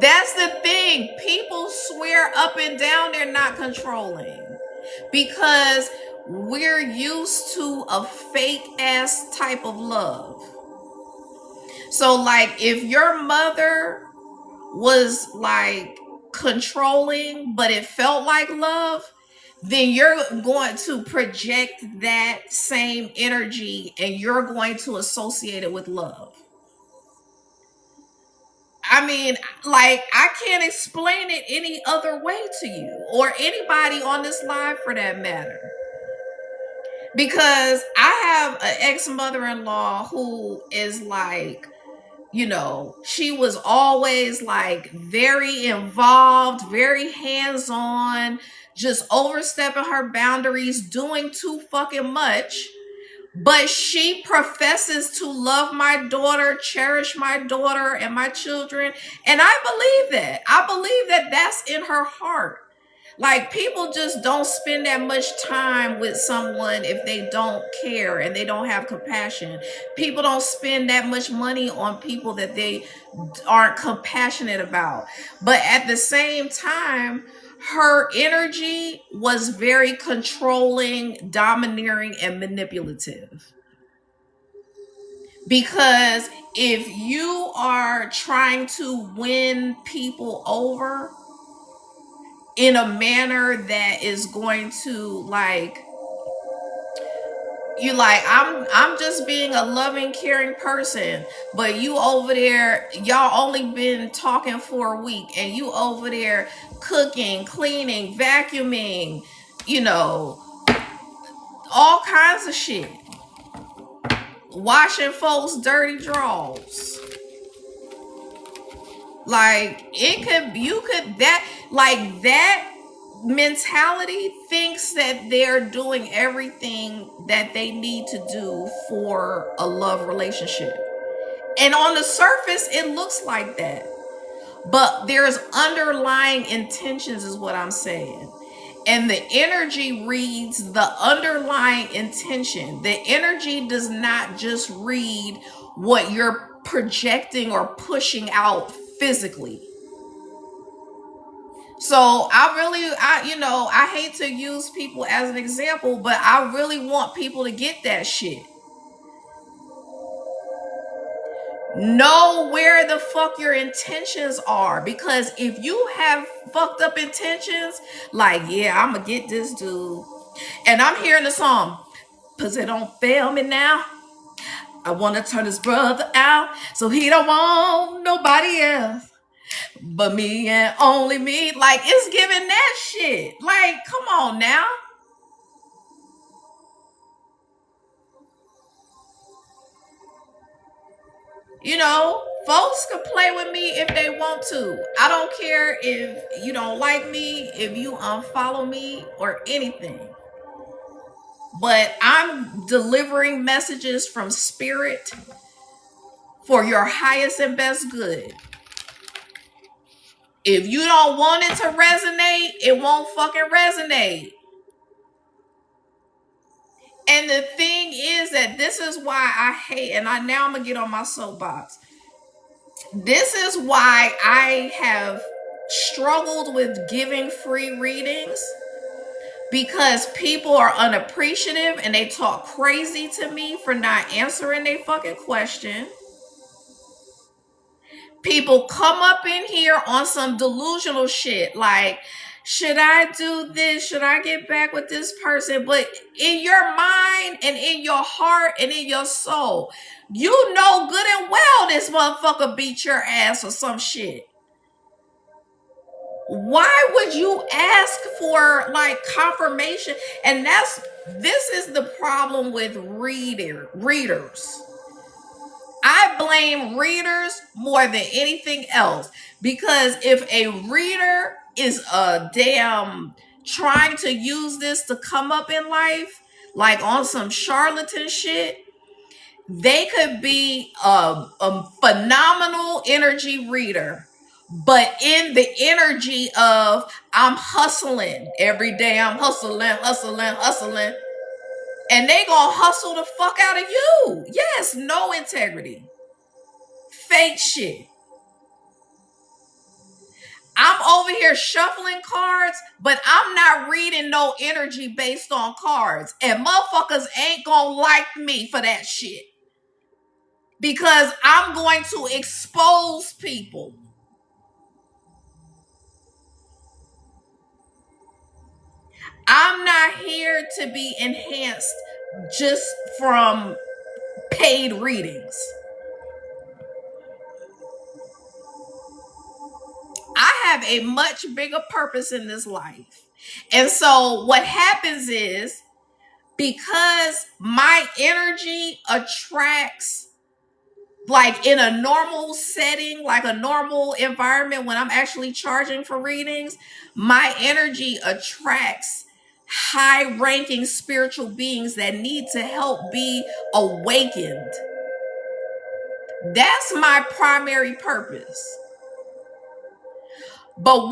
That's the thing. People swear up and down they're not controlling, because we're used to a fake ass type of love. So like, if your mother was like controlling, but it felt like love, then you're going to project that same energy and you're going to associate it with love. I mean, like, I can't explain it any other way to you or anybody on this live for that matter. Because I have an ex mother in law who is like, she was always like very involved, very hands on, just overstepping her boundaries, doing too fucking much. But she professes to love my daughter, cherish my daughter and my children. And I believe that. I believe that that's in her heart. Like, people just don't spend that much time with someone if they don't care and they don't have compassion. People don't spend that much money on people that they aren't compassionate about. But at the same time, her energy was very controlling, domineering, and manipulative. Because if you are trying to win people over in a manner that is going to, like, you like, I'm just being a loving, caring person, but you over there, y'all only been talking for a week and you over there cooking, cleaning, vacuuming, you know all kinds of shit, washing folks dirty drawers. Like, it could, you could, that, like, that mentality thinks that they're doing everything that they need to do for a love relationship. And on the surface, it looks like that. But there's underlying intentions, is what I'm saying. And the energy reads the underlying intention. The energy does not just read what you're projecting or pushing out physically. So I hate to use people as an example, but I really want people to get that shit. Know where the fuck your intentions are, because if you have fucked up intentions, like, yeah, I'm gonna get this dude, and I'm hearing the song, cause it don't fail me now. I want to turn this brother out so he don't want nobody else but me and only me. Like, it's giving that shit. Like, come on now. Folks can play with me if they want to. I don't care if you don't like me, if you unfollow me or anything. But I'm delivering messages from spirit for your highest and best good. If you don't want it to resonate, it won't fucking resonate. And the thing is that this is why I hate, and now I'm gonna get on my soapbox. This is why I have struggled with giving free readings, because people are unappreciative and they talk crazy to me for not answering their fucking question. People come up in here on some delusional shit like, should I do this? Should I get back with this person? But in your mind and in your heart and in your soul, you know good and well this motherfucker beat your ass or some shit. Why would you ask for, like, confirmation? And this is the problem with readers. I blame readers more than anything else, because if a reader is a damn trying to use this to come up in life, like on some charlatan shit, they could be a phenomenal energy reader, but in the energy of, I'm hustling every day, I'm hustling, and they gonna hustle the fuck out of you. Yes, no integrity, fake shit. I'm over here shuffling cards, but I'm not reading no energy based on cards, and motherfuckers ain't gonna like me for that shit, because I'm going to expose people. I'm not here to be enhanced just from paid readings. I have a much bigger purpose in this life. And so what happens is, because my energy attracts, like in a normal setting, like a normal environment, when I'm actually charging for readings, my energy attracts high ranking spiritual beings that need to help be awakened. That's my primary purpose. But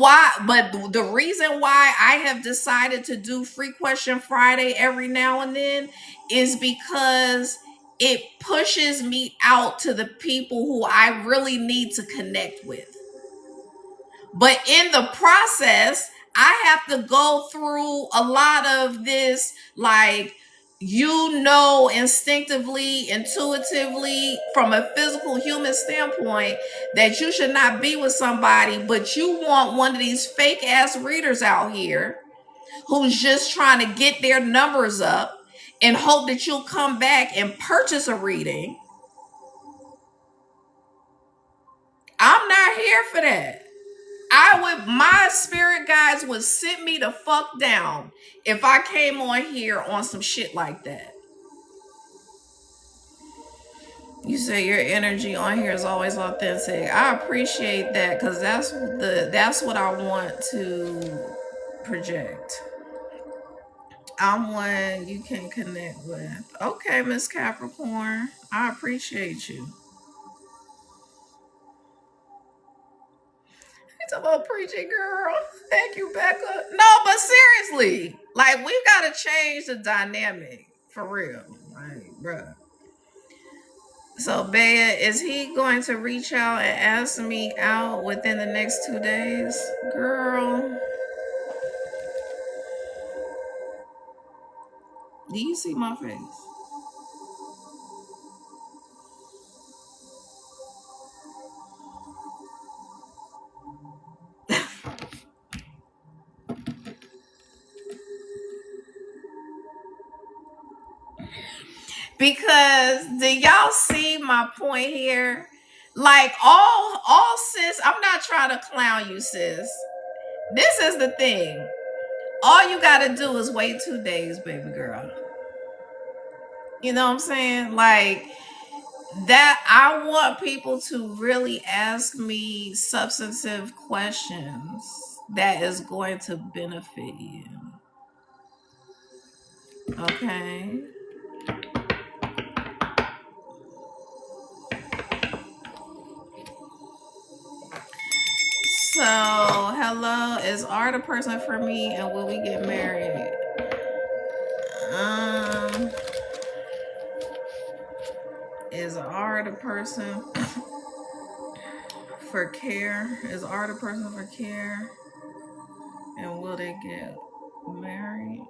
the reason why I have decided to do Free Question Friday every now and then is because it pushes me out to the people who I really need to connect with. But in the process, I have to go through a lot of this, like, instinctively, intuitively, from a physical human standpoint, that you should not be with somebody, but you want one of these fake ass readers out here who's just trying to get their numbers up and hope that you'll come back and purchase a reading. I'm not here for that. My spirit guides would sit me the fuck down if I came on here on some shit like that. You say your energy on here is always authentic. I appreciate that, because that's what I want to project. I'm one you can connect with. Okay, Miss Capricorn, I appreciate you. It's about preaching, girl. Thank you, Becca. No, but seriously, like, we've got to change the dynamic for real, like, bruh. So, Bea, is he going to reach out and ask me out within the next 2 days? Girl, do you see my face? Because do y'all see my point here? Like, all sis, I'm not trying to clown you, sis. This is the thing. All you gotta do is wait 2 days, baby girl. You know what I'm saying? Like, that I want people to really ask me substantive questions that is going to benefit you. Okay. So, hello, is art a person for me, and will we get married? Is art a person for care? Is art a person for care? And will they get married?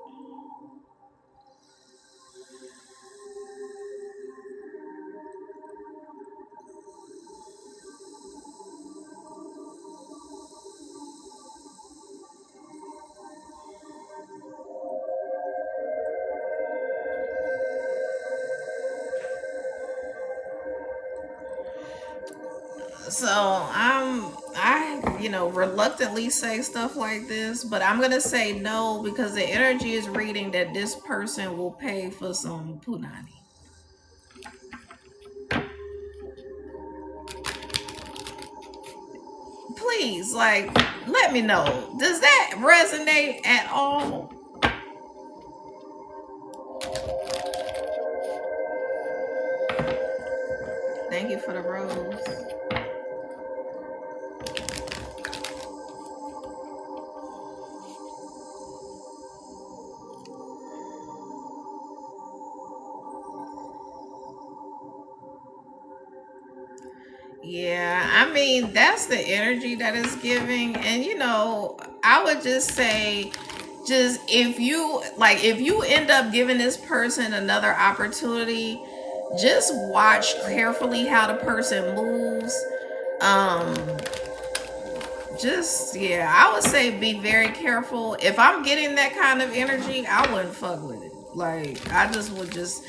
So I reluctantly say stuff like this, but I'm gonna say no, because the energy is reading that this person will pay for some punani. Please, like, let me know. Does that resonate at all? Thank you for the rose. Yeah, I mean, that's the energy that is giving. And I would just say, just if you end up giving this person another opportunity, just watch carefully how the person moves. Just yeah, I would say be very careful. If I'm getting that kind of energy, I wouldn't fuck with it. Like I just would just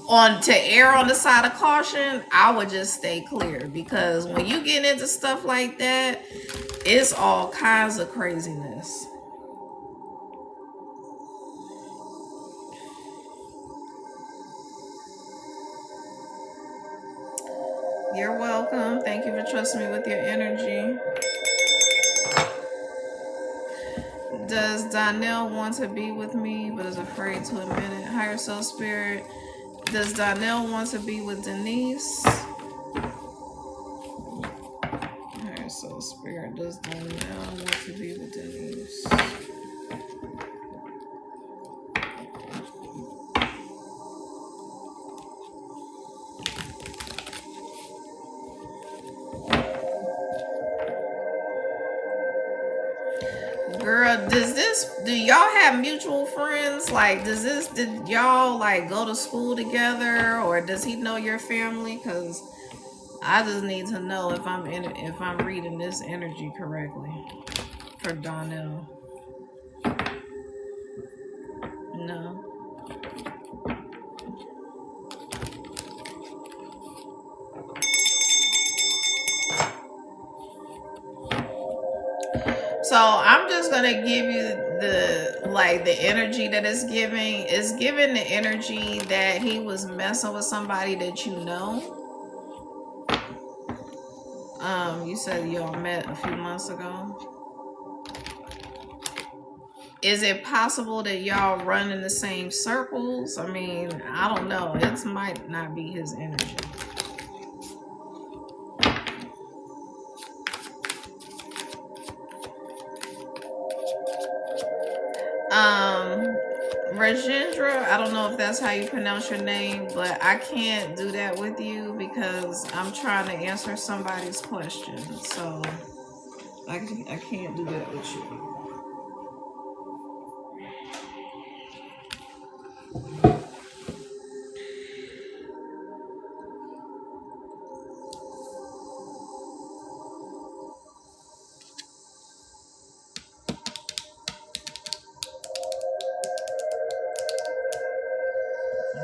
on to err on the side of caution, I would just stay clear because when you get into stuff like that, it's all kinds of craziness. You're welcome. Thank you for trusting me with your energy. Does Donnell want to be with me but is afraid to admit it? Higher self spirit. Does Donnell want to be with Denise? Higher self spirit. Does Donnell want to be with Denise? Girl, do y'all have mutual friends? Like, did y'all like go to school together or does he know your family? Cause I just need to know if I'm reading this energy correctly for Donnell. No. So I'm just gonna give you the energy that it's giving. It's giving the energy that he was messing with somebody that you know. You said y'all met a few months ago. Is it possible that y'all run in the same circles? I mean, I don't know. It might not be his energy. Um, Rajendra, I don't know if that's how you pronounce your name, but I can't do that with you because I'm trying to answer somebody's question. So I can't do that with you.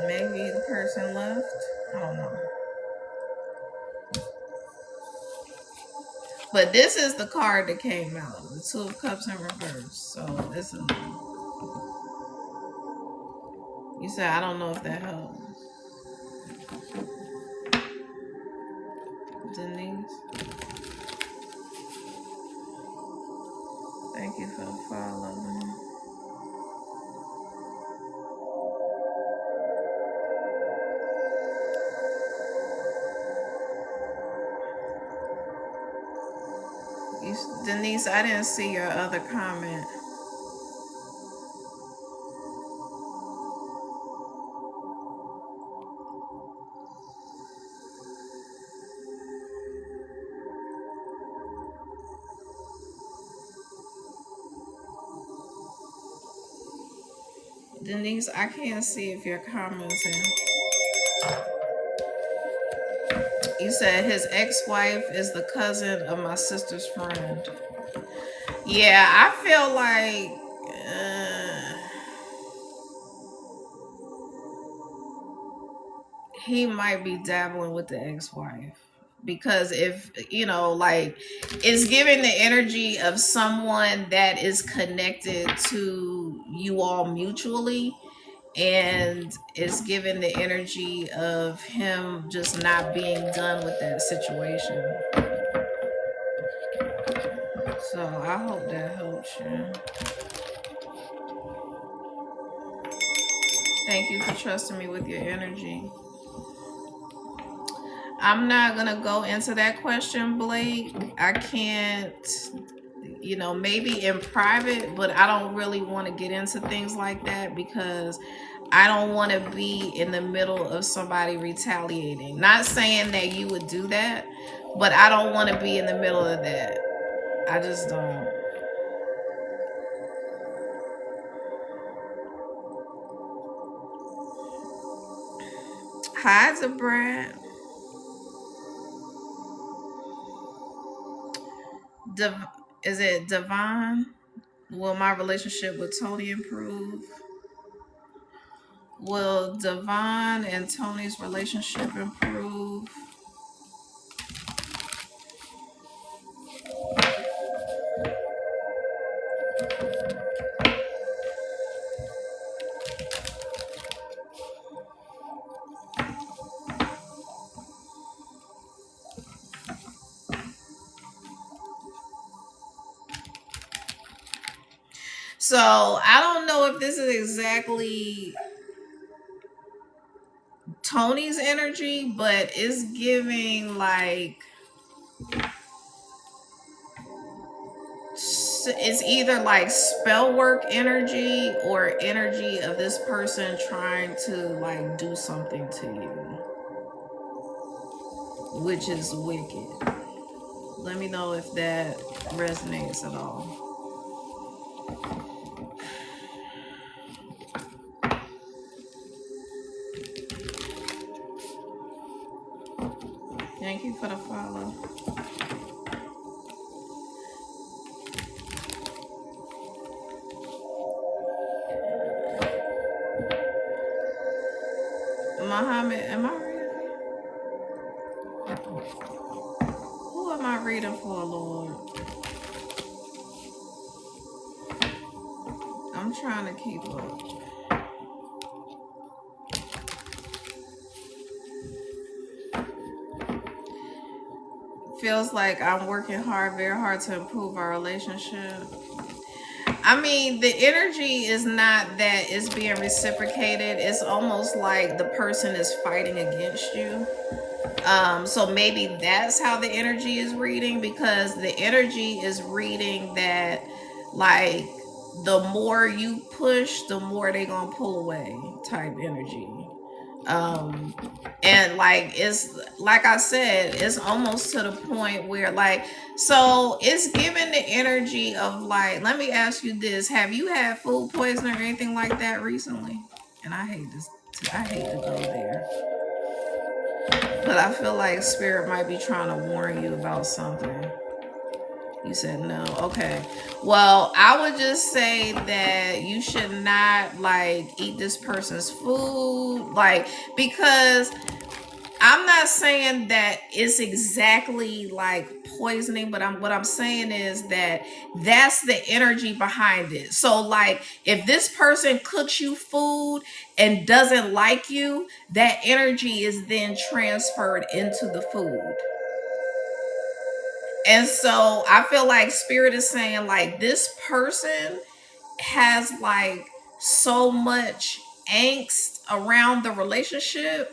Maybe the person left. I don't know. But this is the card that came out. The Two of Cups in reverse. So this is. You said I don't know if that helps. Denise. Thank you for the follow. Denise, I didn't see your other comment. Denise, I can't see if your comments in. You said his ex-wife is the cousin of my sister's friend. Yeah, I feel like he might be dabbling with the ex-wife because if like it's giving the energy of someone that is connected to you all mutually, and it's giving the energy of him just not being done with that situation. So I hope that helps you. Thank you for trusting me with your energy. I'm not gonna go into that question, Blake. I can't, maybe in private, but I don't really want to get into things like that because I don't want to be in the middle of somebody retaliating. Not saying that you would do that, but I don't want to be in the middle of that. I just don't. Hi, Brad. Is it divine? Will my relationship with Tony improve? Will Devon and Tony's relationship improve? So I don't know if this is exactly Tony's energy, but it's giving like it's either like spell work energy or energy of this person trying to like do something to you, which is wicked. Let me know if that resonates at all. Thank you for the follow. Muhammad, am I reading? Who am I reading for, Lord? I'm trying to keep up. Feels like I'm working hard, very hard to improve our relationship. I mean, the energy is not that it's being reciprocated. It's almost like the person is fighting against you. So maybe that's how the energy is reading, because the energy is reading that like the more you push, the more they gonna pull away type energy. um and like it's like I said, it's almost to the point where like, so it's giving the energy of like, let me ask you this, have you had food poisoning or anything like that recently? And I hate this, I hate to go there, but I feel like spirit might be trying to warn you about something. You said no. Okay. Well, I would just say that you should not like eat this person's food, like, because I'm not saying that it's exactly like poisoning, but what I'm saying is that that's the energy behind it. So like if this person cooks you food and doesn't like you, that energy is then transferred into the food. And so I feel like spirit is saying like this person has like so much angst around the relationship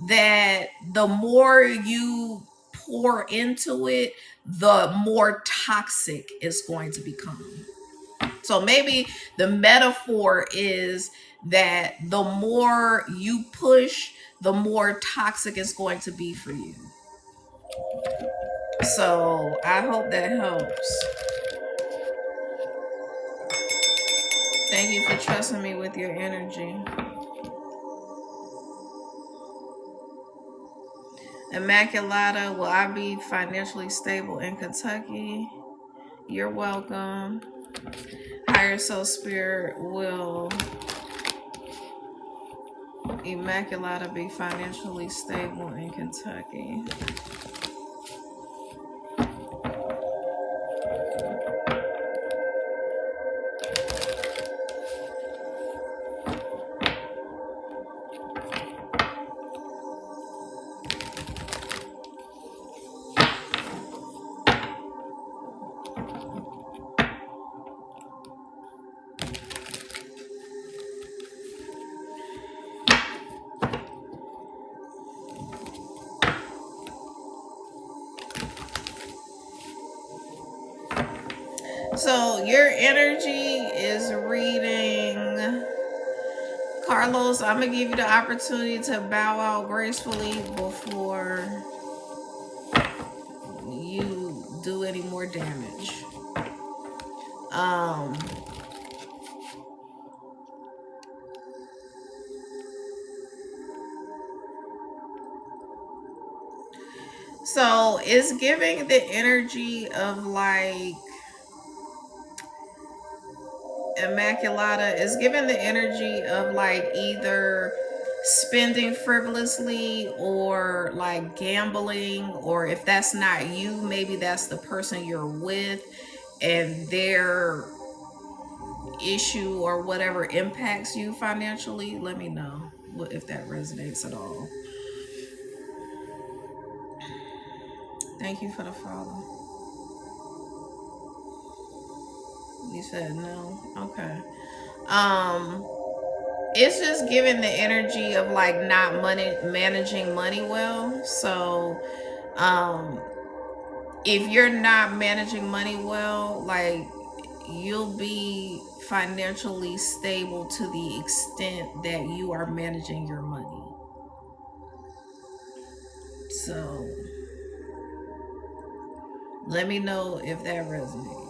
that the more you pour into it, the more toxic it's going to become. So maybe the metaphor is that the more you push, the more toxic it's going to be for you. So I hope that helps. Thank you for trusting me with your energy. Immaculata, will I be financially stable in Kentucky? You're welcome. Higher Soul Spirit, will Immaculata be financially stable in Kentucky? So your energy is reading. Carlos, I'm going to give you the opportunity to bow out gracefully before you do any more damage. So it's giving the energy of like Immaculata is given the energy of like either spending frivolously or like gambling, or if that's not you, maybe that's the person you're with and their issue or whatever impacts you financially. Let me know if that resonates at all. Thank you for the follow. You said no. Okay. Um it's just giving the energy of like not money managing money well. So um if you're not managing money well, like you'll be financially stable to the extent that you are managing your money. So let me know if that resonates.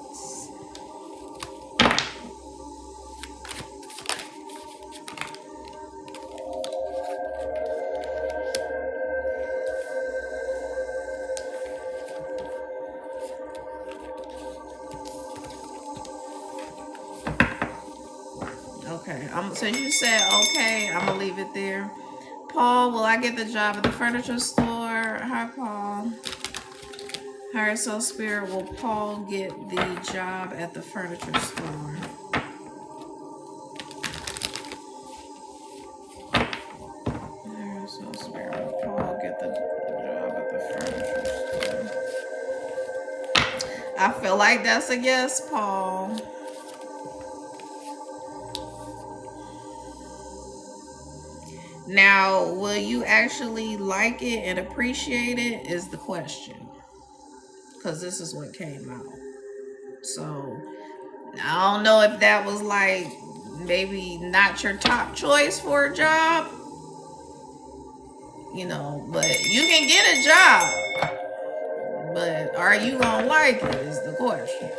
Okay. Since you said okay, I'm gonna leave it there. Paul, will I get the job at the furniture store? Hi, Paul. Higher Soul Spirit, will Paul get the job at the furniture store? Higher Soul Spirit, will Paul get the job at the furniture store? I feel like that's a yes, Paul. Now, will you actually like it and appreciate it is the question. Because this is what came out. So, I don't know if that was like maybe not your top choice for a job, but you can get a job. But are you gonna like it is the question.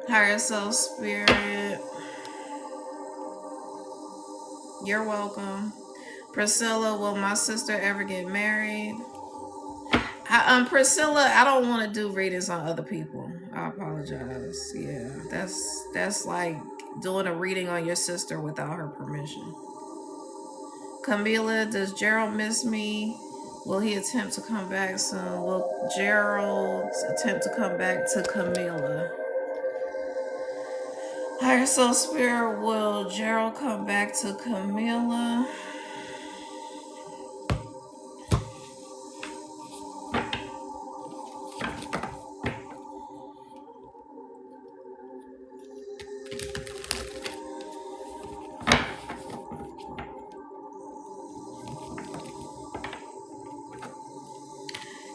Higher Soul Spirit, you're welcome. Priscilla, will my sister ever get married? Priscilla, I don't want to do readings on other people. I apologize. Yeah, that's like doing a reading on your sister without her permission. Camila, does Gerald miss me? Will he attempt to come back soon? Will Gerald attempt to come back to Camila? Higher Soul Spirit, will Gerald come back to Camila?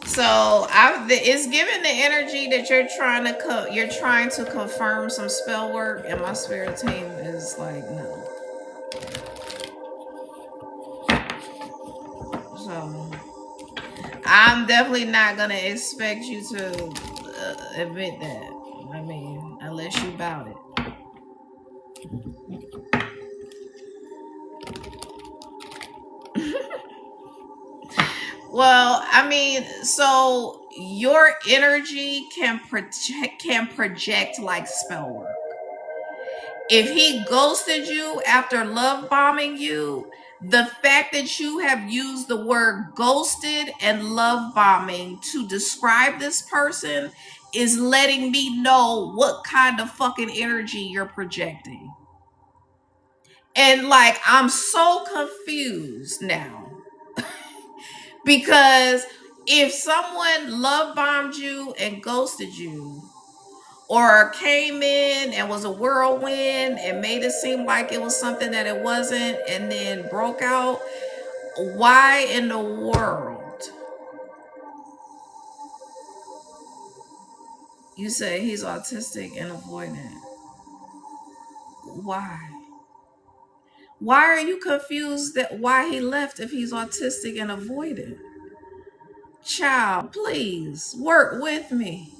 So it's giving the energy that you're trying to confirm some spell work, and my spirit team is like no. So I'm definitely not gonna expect you to admit that. I mean, unless you bout it. Well, I mean, so your energy can project like spell work. If he ghosted you after love bombing you, the fact that you have used the word ghosted and love bombing to describe this person is letting me know what kind of fucking energy you're projecting. And like, I'm so confused now because if someone love bombed you and ghosted you, or came in and was a whirlwind and made it seem like it was something that it wasn't and then broke out, why in the world you say he's autistic and avoidant? Why are you confused that why he left if he's autistic and avoidant? Child, please work with me.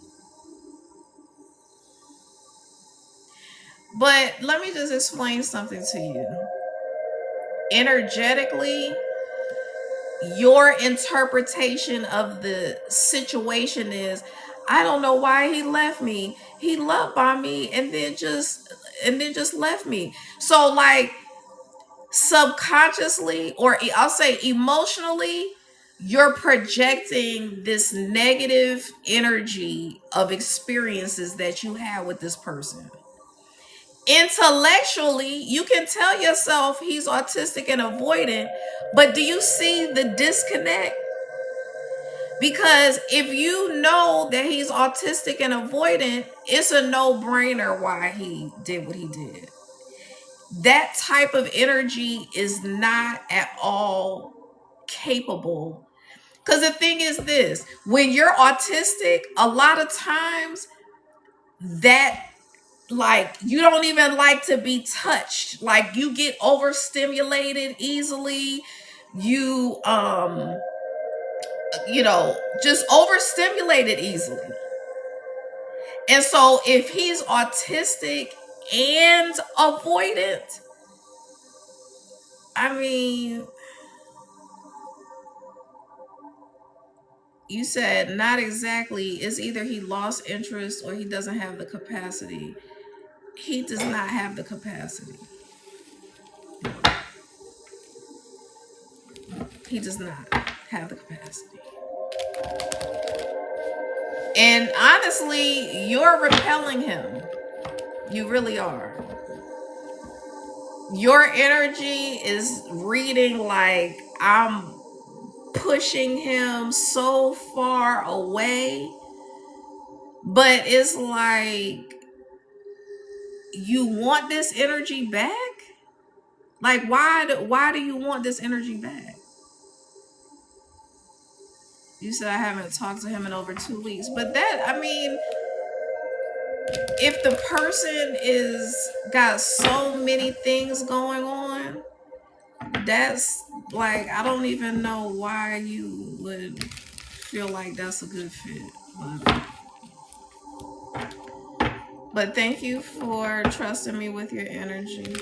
But let me just explain something to you. Energetically, your interpretation of the situation is, I don't know why he left me. He loved by me and then just left me. So like subconsciously, or I'll say emotionally, you're projecting this negative energy of experiences that you had with this person. Intellectually, you can tell yourself he's autistic and avoidant, but do you see the disconnect? Because if you know that he's autistic and avoidant, it's a no-brainer why he did what he did. That type of energy is not at all capable. Because the thing is this, when you're autistic, a lot of times that, like, you don't even like to be touched. Like, you get overstimulated easily. You just overstimulated easily. And so if he's autistic and avoidant, I mean, you said not exactly. It's either he lost interest or he doesn't have the capacity. He does not have the capacity. He does not have the capacity. And honestly, you're repelling him. You really are. Your energy is reading like I'm pushing him so far away, but it's like you want this energy back. Like, why do you want this energy back? You said I haven't talked to him in over 2 weeks, but that, I mean, if the person is got so many things going on, that's like, I don't even know why you would feel like that's a good fit. But thank you for trusting me with your energy.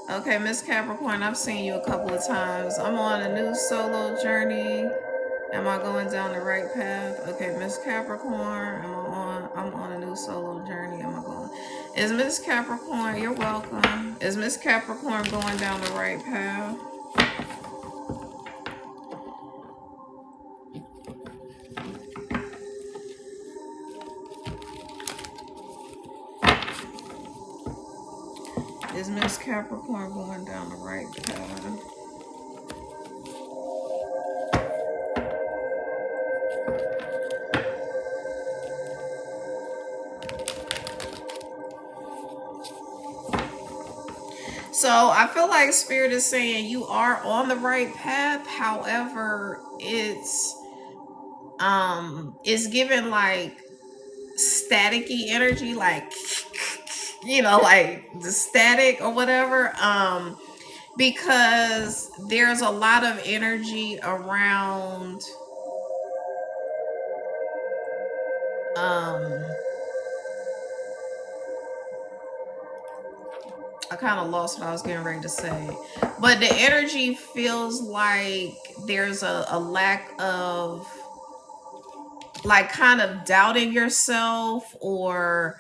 Okay, Miss Capricorn, I've seen you a couple of times. I'm on a new solo journey. Am I going down the right path? Okay, Miss Capricorn, I'm on a new solo journey. Am I going? Is Miss Capricorn, you're welcome. Is Miss Capricorn going down the right path? Is Miss Capricorn going down the right path? So I feel like Spirit is saying you are on the right path. However, it's given like staticky energy, like like the static or whatever. Because there's a lot of energy around I kind of lost what I was getting ready to say, but the energy feels like there's a lack of, like, kind of doubting yourself or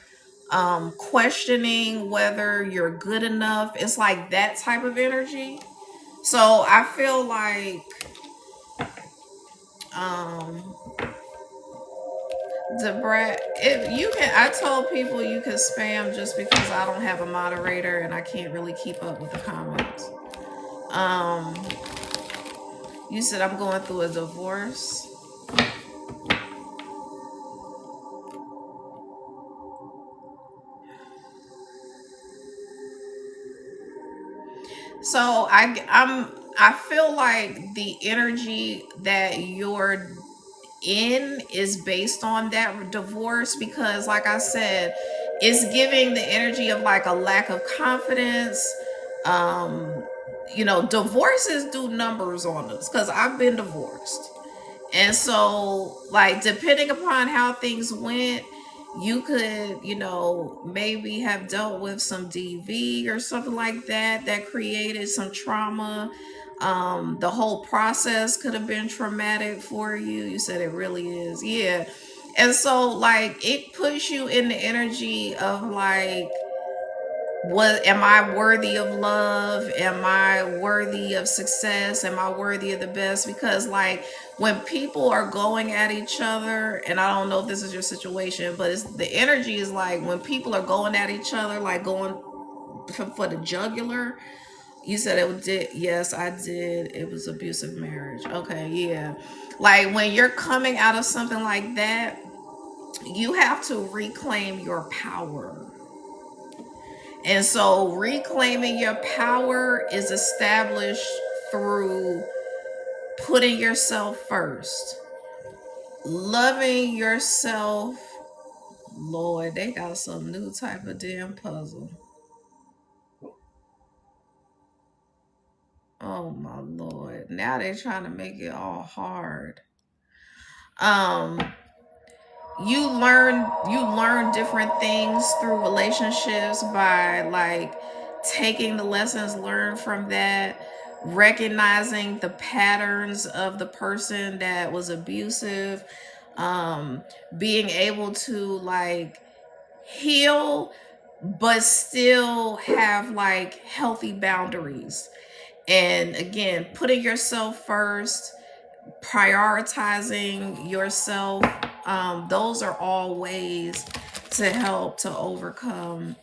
questioning whether you're good enough. It's like that type of energy. So I feel like Debrat, if you can, I told people you can spam just because I don't have a moderator and I can't really keep up with the comments. You said I'm going through a divorce. So I feel like the energy that you're in is based on that divorce, because like I said, it's giving the energy of like a lack of confidence. Divorces do numbers on us because I've been divorced. And so, like, depending upon how things went, You could, maybe have dealt with some DV or something like that that created some trauma. The whole process could have been traumatic for you. You said it really is. Yeah. And so, like, it puts you in the energy of, like, what am I worthy of love? Am I worthy of success? Am I worthy of the best? Because, like, when people are going at each other, and I don't know if this is your situation, but it's the energy is like when people are going at each other, like going for the jugular. You said it did. Yes, I did. It was abusive marriage. Okay, yeah. Like when you're coming out of something like that, you have to reclaim your power. And so reclaiming your power is established through putting yourself first, loving yourself. Lord, they got some new type of damn puzzle. Oh my Lord. Now they're trying to make it all hard. Um you learn different things through relationships by, like, taking the lessons learned from that, recognizing the patterns of the person that was abusive, um being able to, like, heal but still have, like, healthy boundaries, and again putting yourself first, prioritizing yourself. Those are all ways to help to overcome,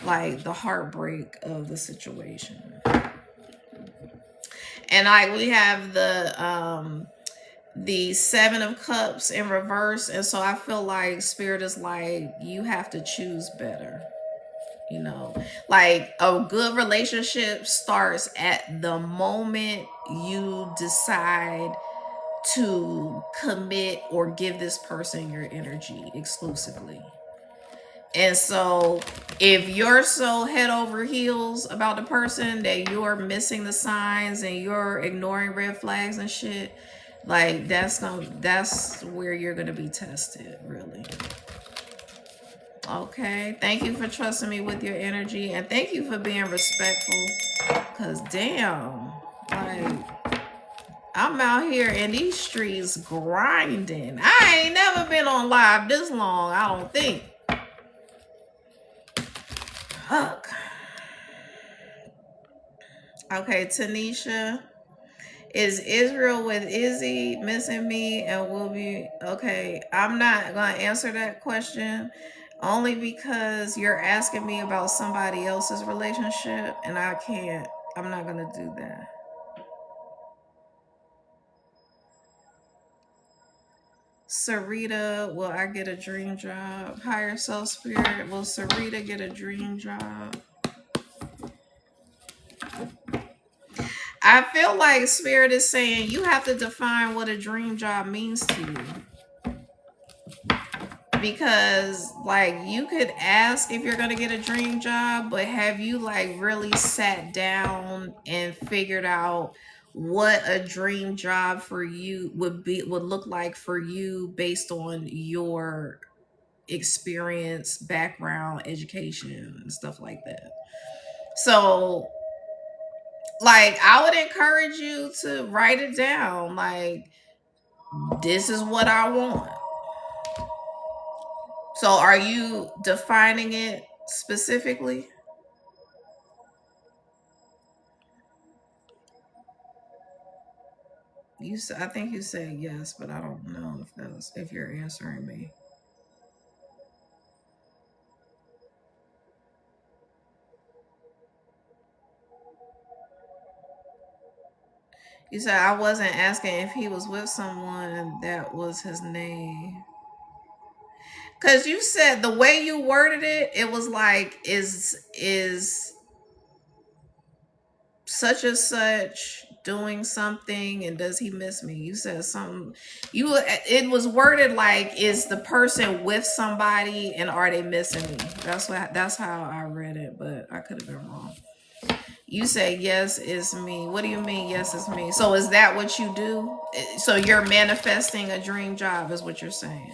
like, the heartbreak of the situation. And we have the 7 of Cups in reverse, and so I feel like Spirit is like, you have to choose better. Like, a good relationship starts at the moment you decide to commit or give this person your energy exclusively. And so if you're so head over heels about the person that you're missing the signs and you're ignoring red flags and shit, like, that's where you're gonna be tested, really. Okay, thank you for trusting me with your energy, and thank you for being respectful, because damn, like, I'm out here in these streets grinding. I ain't never been on live this long, I don't think. Fuck. Okay, Tanisha. Is Israel with Izzy missing me and will be okay? I'm not gonna answer that question only because you're asking me about somebody else's relationship, and I can't. I'm not gonna do that. Sarita, will I get a dream job? Higher self spirit, will Sarita get a dream job? I feel like Spirit is saying you have to define what a dream job means to you. Because, like, you could ask if you're gonna get a dream job, but have you, like, really sat down and figured out what a dream job for you would look like for you based on your experience, background, education, and stuff like that? So, like, I would encourage you to write it down. Like, this is what I want. So are you defining it specifically? I think you said yes, but I don't know if you're answering me. You said I wasn't asking if he was with someone that was his name. Cause you said the way you worded it, it was like, is such and such doing something, and does he miss me? You said something. It was worded like, is the person with somebody and are they missing me? That's how I read it, but I could have been wrong. You say yes, it's me. What do you mean yes, it's me? So is that what you do? So you're manifesting a dream job is what you're saying.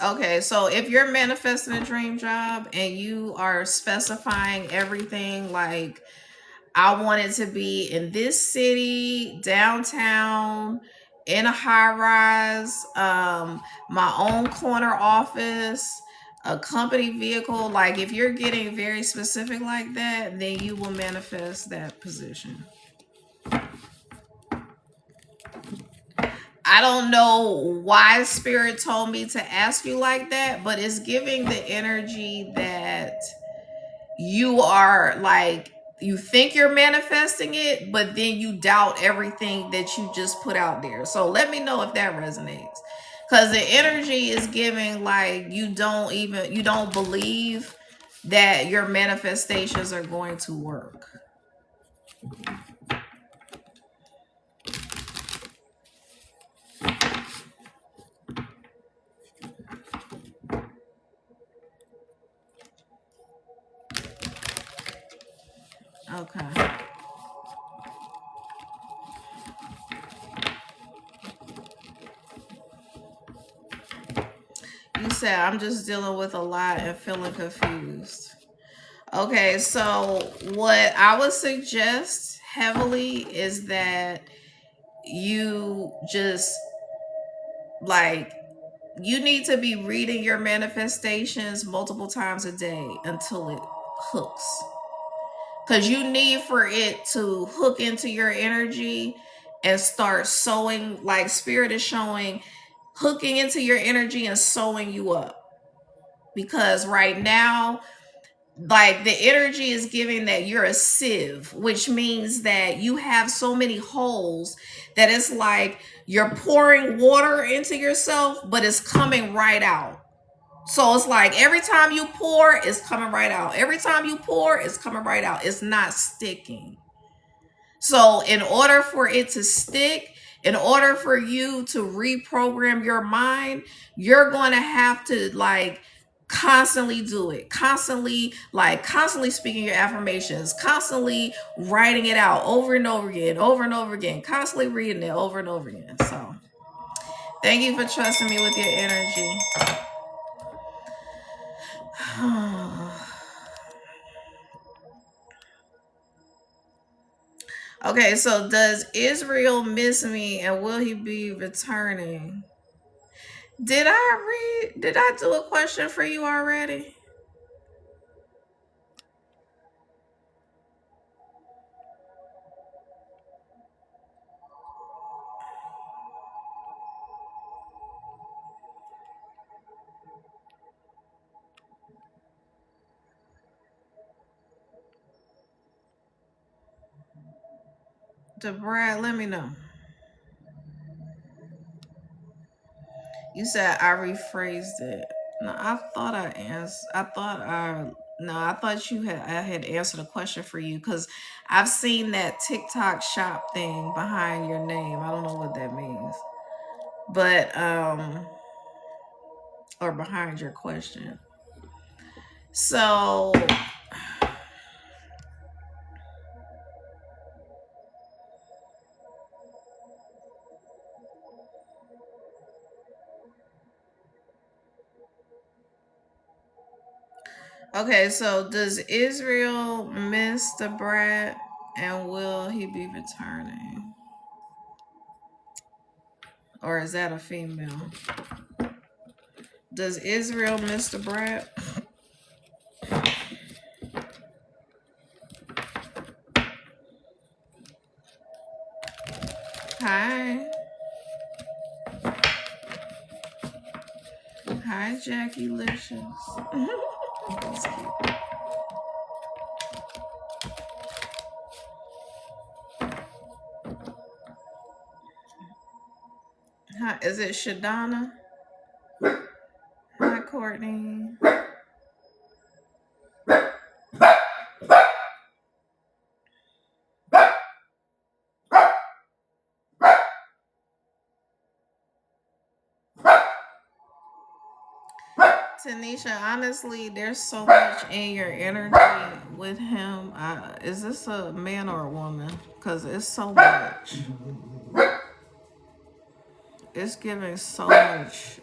Okay, so if you're manifesting a dream job and you are specifying everything like I want it to be in this city, downtown, in a high rise, my own corner office, a company vehicle, like if you're getting very specific like that, then you will manifest that position. I don't know why spirit told me to ask you like that, but it's giving the energy that you are like, you think you're manifesting it, but then you doubt everything that you just put out there. So let me know if that resonates. Because the energy is giving like you don't believe that your manifestations are going to work. Okay. You said I'm just dealing with a lot and feeling confused. Okay, so what I would suggest heavily is that you just like you need to be reading your manifestations multiple times a day until it hooks. Because you need for it to hook into your energy and start sewing, like spirit is showing, hooking into your energy and sewing you up. Because right now, like the energy is giving that you're a sieve, which means that you have so many holes that it's like you're pouring water into yourself, but it's coming right out. So it's like every time you pour, it's coming right out. Every time you pour, it's coming right out. It's not sticking. So in order for it to stick, in order for you to reprogram your mind, you're going to have to like constantly do it, constantly speaking your affirmations, constantly writing it out over and over again, over and over again, constantly reading it over and over again. So thank you for trusting me with your energy. Okay, so does Israel miss me and will he be returning? Did I do a question for you already? To Brad, let me know. You said I rephrased it. No, I thought I answered. I thought I had answered a question for you because I've seen that TikTok shop thing behind your name. I don't know what that means, but or behind your question. So okay, so does Israel miss the brat and will he be returning? Or is that a female? Does Israel miss the brat? Hi. Hi, Jackie Licious. That's cute. Hi, is it Shadana? Hi, Courtney. Tanisha, honestly, there's so much in your energy with him. Is this a man or a woman? Because it's so much. It's giving so much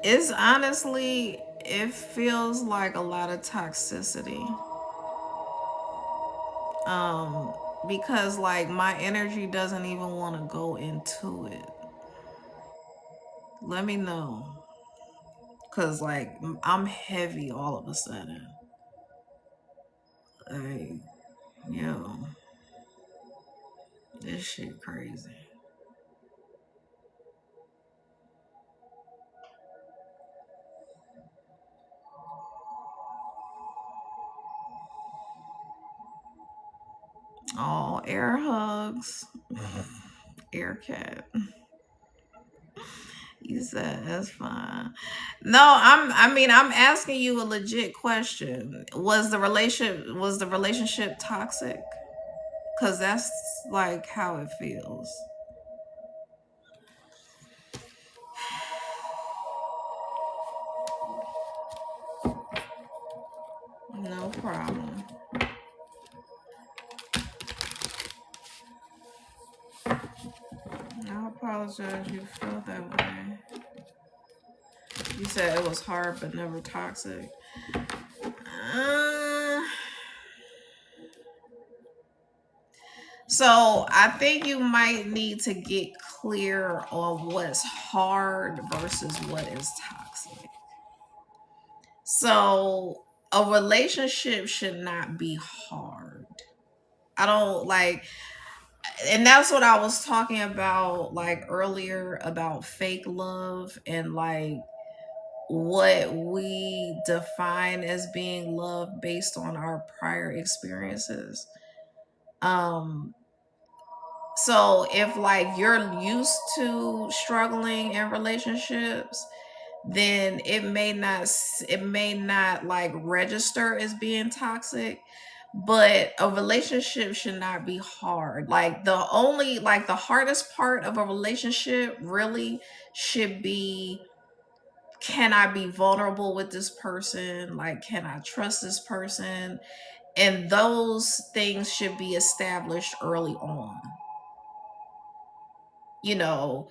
It's honestly, it feels like a lot of toxicity. Um, because like my energy doesn't even want to go into it. Let me know. Cause like I'm heavy all of a sudden. Like, yo, this shit crazy. Oh, air hugs. Air cat. You said that's fine. No, I'm asking you a legit question. Was the relationship toxic? Cause that's like how it feels. No problem. I apologize you felt that way. You said it was hard but never toxic. Uh, so I think you might need to get clear on what's hard versus what is toxic. So a relationship should not be hard. I don't like, and that's what I was talking about like earlier about fake love and like what we define as being love based on our prior experiences. Um so if like you're used to struggling in relationships, then it may not like register as being toxic, but a relationship should not be hard. Like the hardest part of a relationship really should be, can I be vulnerable with this person? Like, can I trust this person? And those things should be established early on. You know,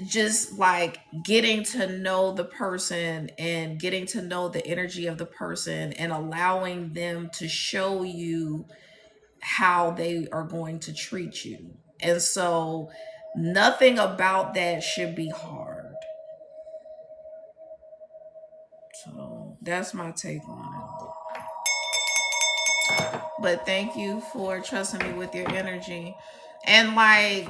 just like getting to know the person and getting to know the energy of the person and allowing them to show you how they are going to treat you. And so, nothing about that should be hard. So, that's my take on it. But thank you for trusting me with your energy. And like,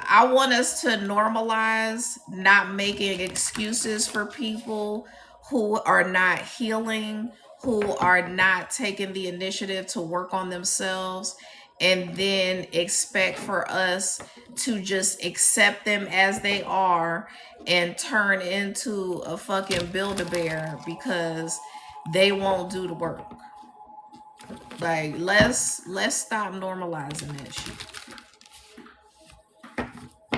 I want us to normalize not making excuses for people who are not healing, who are not taking the initiative to work on themselves, and then expect for us to just accept them as they are and turn into a fucking Build-A-Bear because they won't do the work. Like, let's stop normalizing that shit.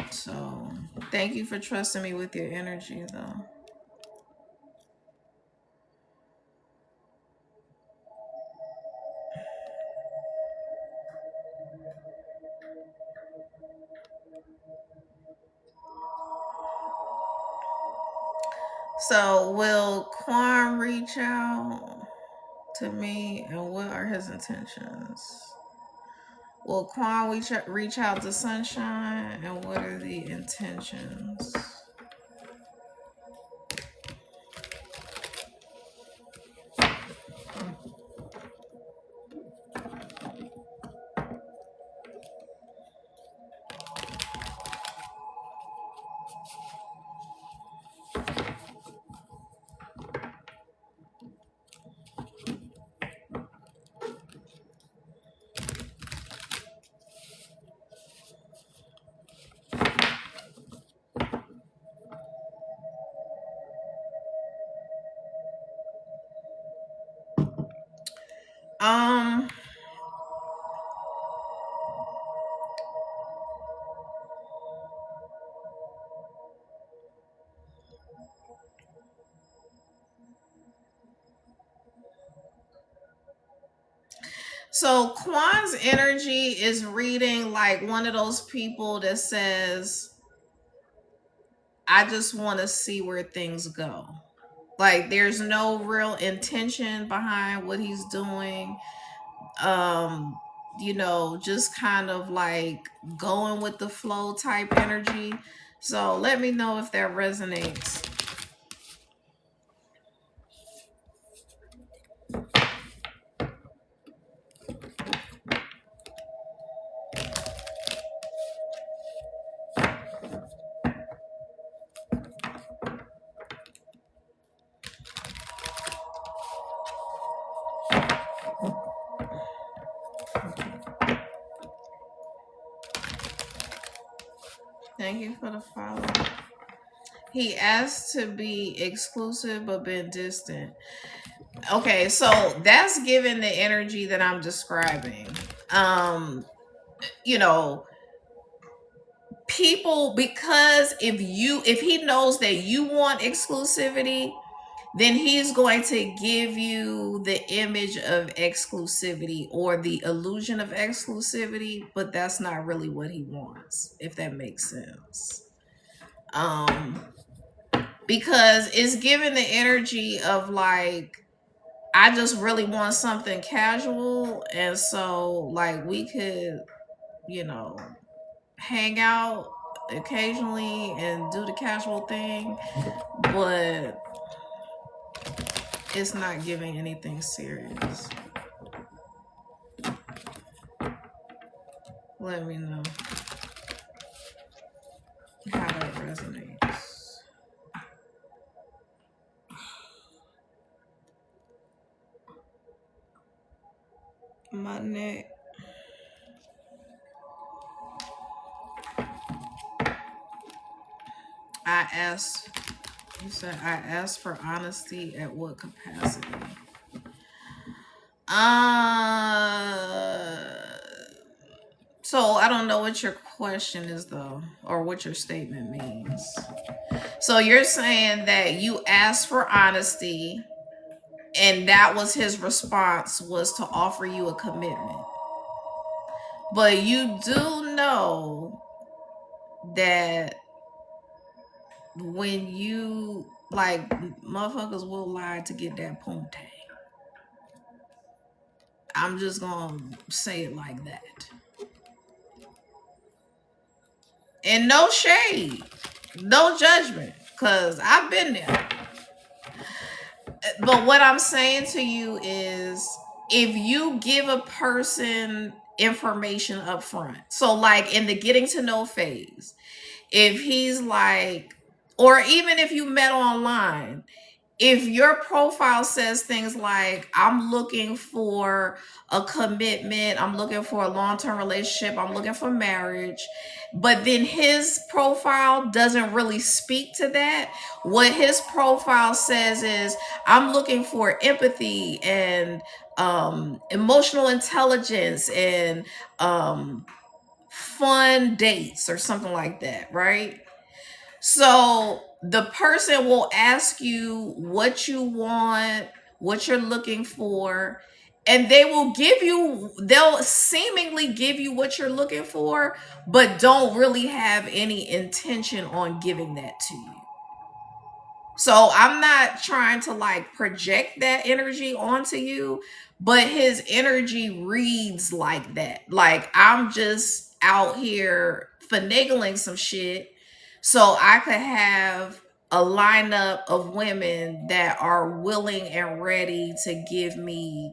So thank you for trusting me with your energy though. So will Quan reach out to me, and what are his intentions? Will Quan reach out to Sunshine, and what are the intentions? Um so Quan's energy is reading like one of those people that says, I just want to see where things go. Like there's no real intention behind what he's doing. Um, just kind of like going with the flow type energy. So let me know if that resonates. Thank you for the follow. He asked to be exclusive but been distant. Okay, so that's given the energy that I'm describing. Um, you know, people, because if he knows that you want exclusivity, then he's going to give you the image of exclusivity or the illusion of exclusivity, but that's not really what he wants, if that makes sense. Because it's given the energy of like, I just really want something casual, and so like we could, you know, hang out occasionally and do the casual thing, but it's not giving anything serious. Let me know how that resonates. My neck. You said I asked for honesty at what capacity? So I don't know what your question is though, or what your statement means. So you're saying that you asked for honesty and that was his response, was to offer you a commitment. But you do know that when you like, motherfuckers will lie to get that punte. I'm just gonna say it like that. And no shade, no judgment, because I've been there. But what I'm saying to you is, if you give a person information up front, so like in the getting to know phase, if he's like, or even if you met online, if your profile says things like, I'm looking for a commitment, I'm looking for a long-term relationship, I'm looking for marriage, but then his profile doesn't really speak to that. What his profile says is, I'm looking for empathy and emotional intelligence and fun dates or something like that, right? So the person will ask you what you want, what you're looking for, and they'll seemingly give you what you're looking for, but don't really have any intention on giving that to you. So I'm not trying to like project that energy onto you, but his energy reads like that. Like I'm just out here finagling some shit so I could have a lineup of women that are willing and ready to give me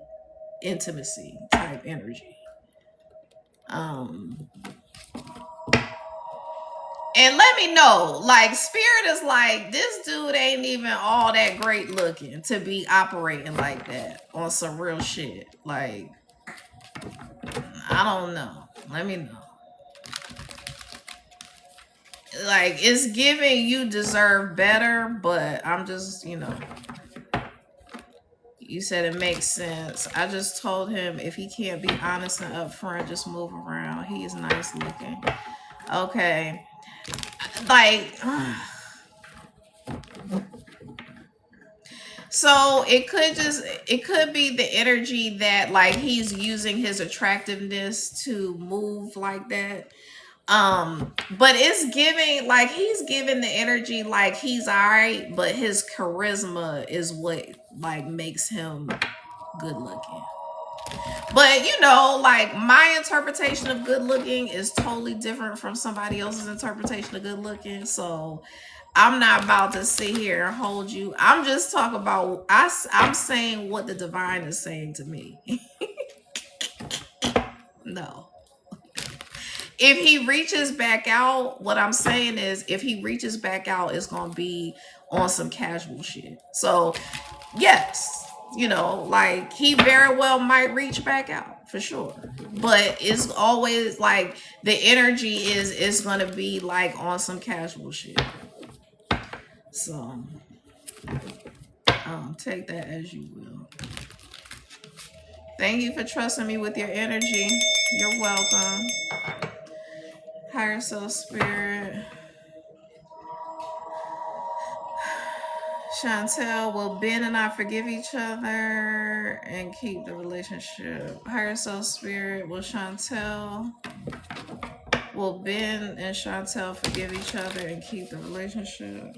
intimacy type energy. And let me know, like, spirit is like, this dude ain't even all that great looking to be operating like that on some real shit. Like, I don't know. Let me know. Like, it's giving you deserve better, but I'm just, you said it makes sense. I just told him if he can't be honest and upfront, just move around. He is nice looking. Okay. Like, so it could be the energy that like he's using his attractiveness to move like that. But it's giving like he's giving the energy like he's all right, but his charisma is what like makes him good looking. But you know, like my interpretation of good looking is totally different from somebody else's interpretation of good looking. So I'm not about to sit here and hold you. I'm just talking about I'm saying what the divine is saying to me. No. If he reaches back out, what I'm saying is if he reaches back out, it's gonna be on some casual shit. So yes, you know, like he very well might reach back out for sure. But it's always like the energy is it's gonna be like on some casual shit. So take that as you will. Thank you for trusting me with your energy. You're welcome. Higher self spirit. Chantel, will Ben and I forgive each other and keep the relationship? Higher self spirit, will Ben and Chantel forgive each other and keep the relationship?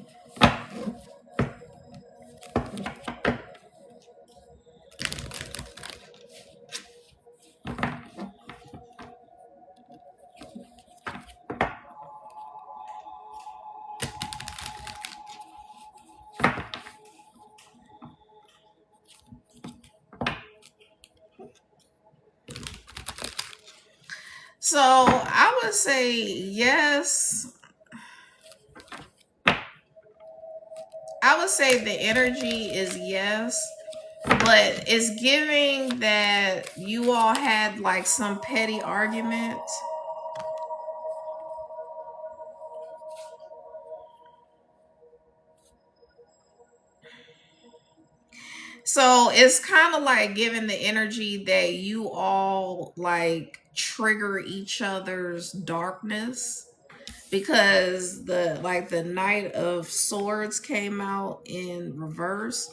So I would say yes. I would say the energy is yes, but it's giving that you all had like some petty argument. So it's kind of like giving the energy that you all like trigger each other's darkness because the Knight of Swords came out in reverse,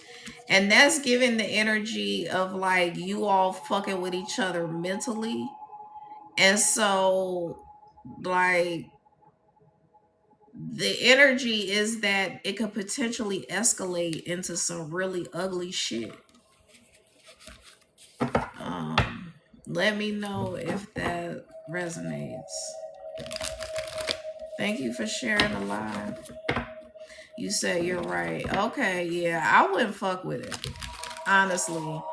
and that's giving the energy of like you all fucking with each other mentally. And so like the energy is that it could potentially escalate into some really ugly shit. Let me know if that resonates. Thank you for sharing the live. You said you're right. Okay, yeah, I wouldn't fuck with it, honestly.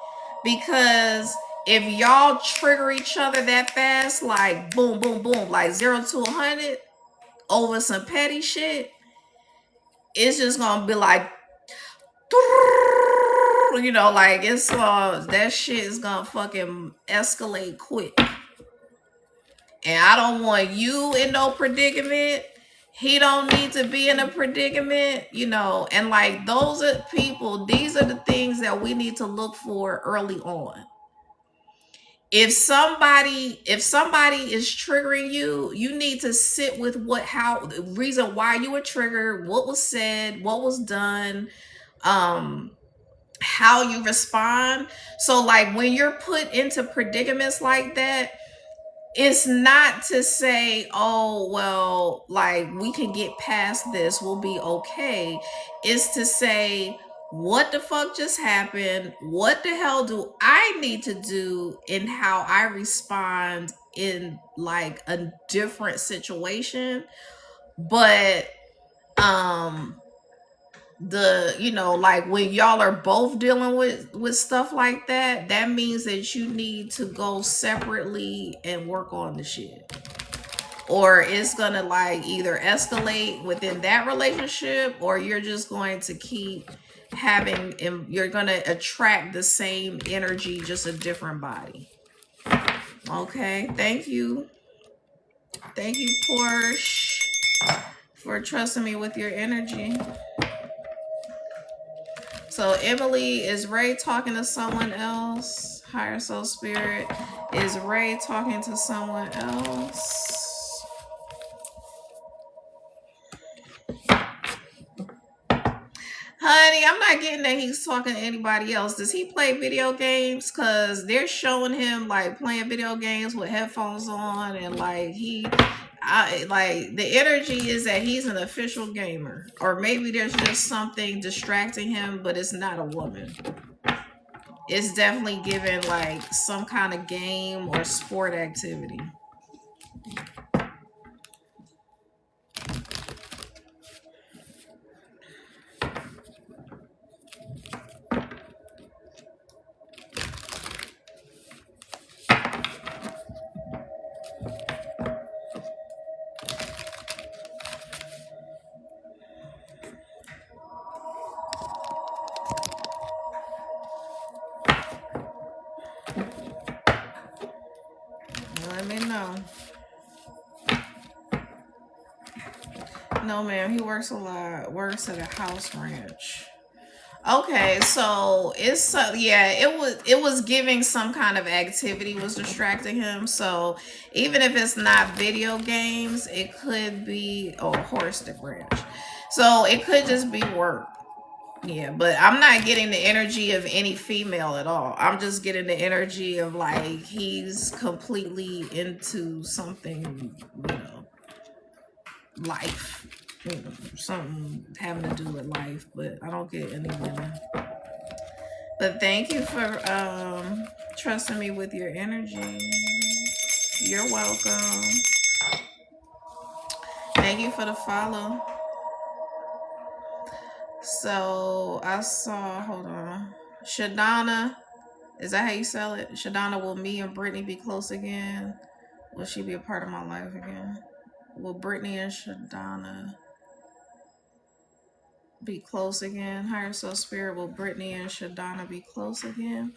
Because if y'all trigger each other that fast, like boom, boom, boom, like 0 to 100 over some petty shit, it's just gonna be like, you know, like it's that shit is gonna fucking escalate quick. And I don't want you in no predicament. He don't need to be in a predicament, you know. And like those are people, these are the things that we need to look for early on. If somebody is triggering you, you need to sit with how the reason why you were triggered, what was said, what was done, how you respond. So like when you're put into predicaments like that, it's not to say, oh, well, like we can get past this, we'll be okay. It's to say, what the fuck just happened? What the hell do I need to do in how I respond in like a different situation? But you know, like when y'all are both dealing with stuff like that, that means that you need to go separately and work on the shit, or it's gonna like either escalate within that relationship, or you're just going to keep having, and you're gonna attract the same energy, just a different body. Okay, thank you, Porsche, for trusting me with your energy. So Emily, is Ray talking to someone else? Higher soul spirit, is Ray talking to someone else? Honey, I'm not getting that he's talking to anybody else. Does he play video games? Because they're showing him like playing video games with headphones on, and like I like the energy is that he's an official gamer, or maybe there's just something distracting him, but it's not a woman. It's definitely given like some kind of game or sport activity. Let me know. No, ma'am. He works a lot. Works at a house ranch. Okay, so it's yeah, it was giving some kind of activity was distracting him. So even if it's not video games, it could be horse stick ranch. So it could just be work. Yeah, but I'm not getting the energy of any female at all. I'm just getting the energy of like he's completely into something, life, something having to do with life. But I don't get any women. But thank you for trusting me with your energy. You're welcome. Thank you for the follow. So I saw, hold on. Shadana, is that how you sell it? Shadana, will me and Brittany be close again? Will she be a part of my life again? Will Brittany and Shadana be close again? Higher Soul Spirit, will Brittany and Shadana be close again?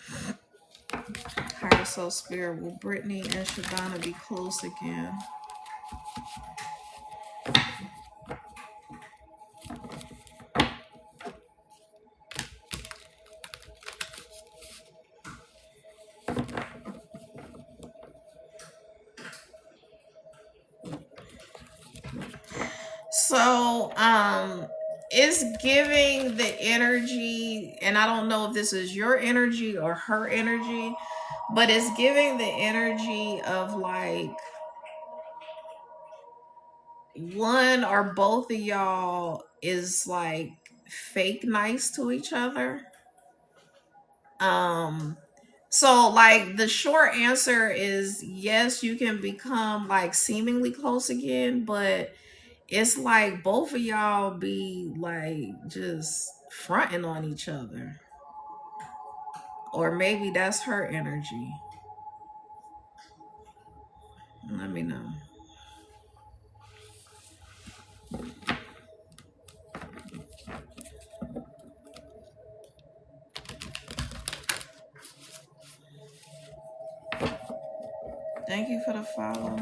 Higher Soul Spirit, will Brittany and Shadana be close again? So, it's giving the energy, and I don't know if this is your energy or her energy, but it's giving the energy of like one or both of y'all is like fake nice to each other. Um, so like the short answer is yes, you can become like seemingly close again, but it's like both of y'all be like just fronting on each other. Or maybe that's her energy. Let me know. Thank you for the follow.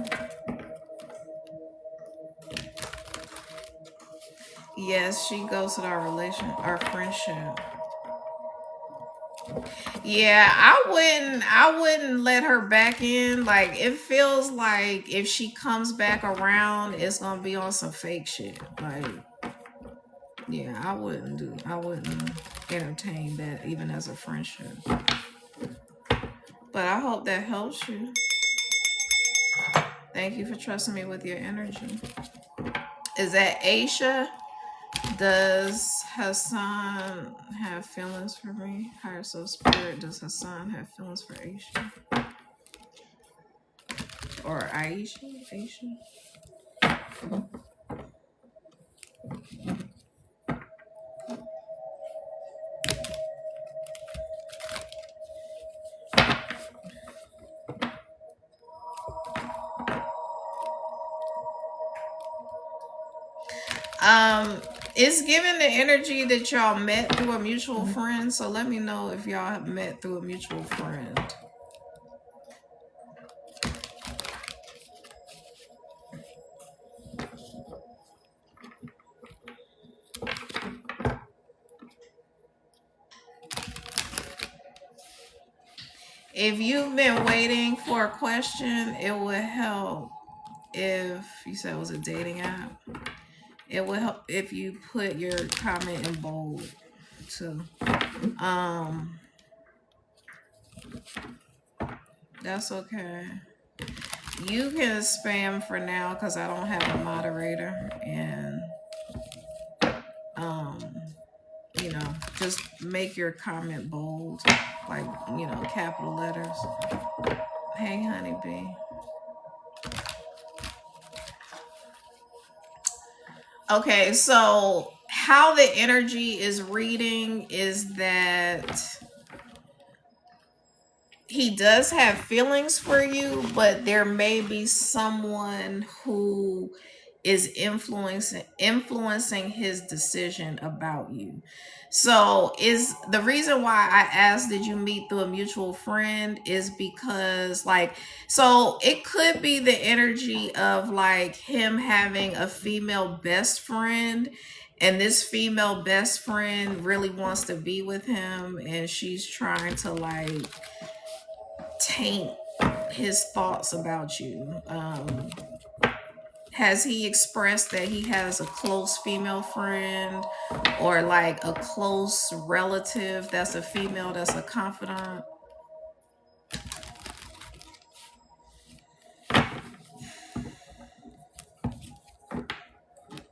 Yes, she goes to our friendship. Yeah, I wouldn't let her back in. Like it feels like if she comes back around, it's gonna be on some fake shit. Like, yeah, I wouldn't entertain that even as a friendship. But I hope that helps you. Thank you for trusting me with your energy. Is that Aisha? Does Hassan have feelings for me? Higher Soul Spirit, does Hassan have feelings for Aisha? Or Aisha? Aisha? It's given the energy that y'all met through a mutual friend. So let me know if y'all have met through a mutual friend. If you've been waiting for a question, it would help if you said it was a dating app. It would help if you put your comment in bold too. That's okay. You can spam for now because I don't have a moderator, and um, just make your comment bold, like capital letters. Hey, honeybee. Okay, so how the energy is reading is that he does have feelings for you, but there may be someone who is influencing his decision about you. So is the reason why I asked, did you meet through a mutual friend, is because like, so it could be the energy of like him having a female best friend, and this female best friend really wants to be with him, and she's trying to like taint his thoughts about you. Has he expressed that he has a close female friend or like a close relative that's a female, that's a confidant?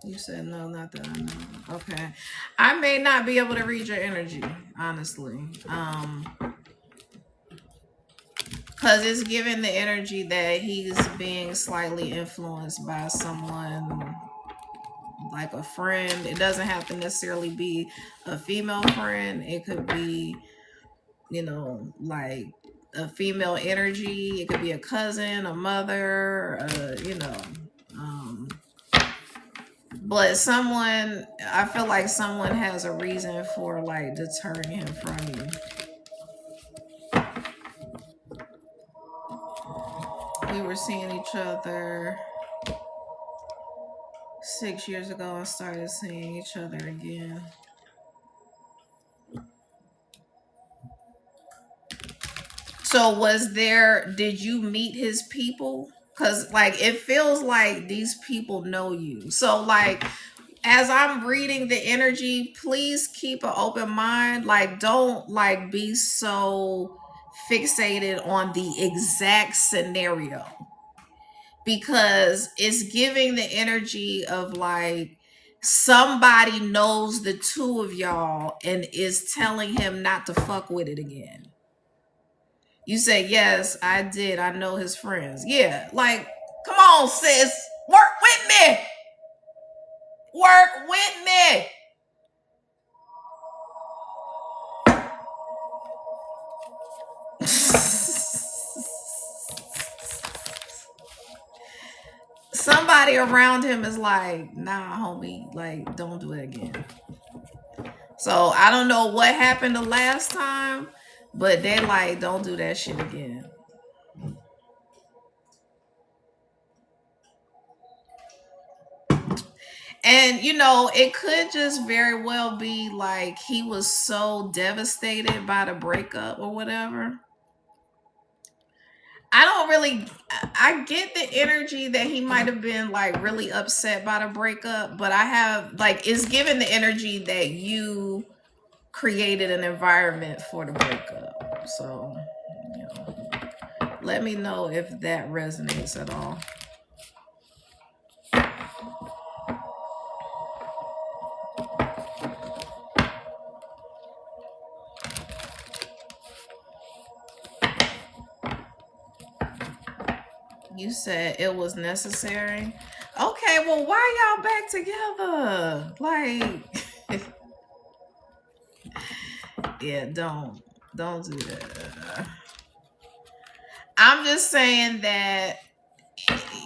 You said no, not that I know. Okay. I may not be able to read your energy, honestly. Because it's giving the energy that he's being slightly influenced by someone like a friend. It doesn't have to necessarily be a female friend. It could be, like a female energy. It could be a cousin, a mother, but someone, I feel like someone has a reason for like deterring him from you. We were seeing each other 6 years ago and started seeing each other again. So did you meet his people? Because like it feels like these people know you. So like as I'm reading the energy, please keep an open mind. Like don't like be so fixated on the exact scenario, because it's giving the energy of like somebody knows the two of y'all and is telling him not to fuck with it again. You say, yes, I did. I know his friends. Yeah, like, come on, sis. Work with me. Work with me. Somebody around him is like, nah, homie, like, don't do it again. So I don't know what happened the last time, but they like, don't do that shit again. And it could just very well be like he was so devastated by the breakup or whatever. I get the energy that he might have been like really upset by the breakup, but I have like, it's given the energy that you created an environment for the breakup. So, let me know if that resonates at all. You said it was necessary. Okay, well, why y'all back together? Like, yeah, don't do that. I'm just saying that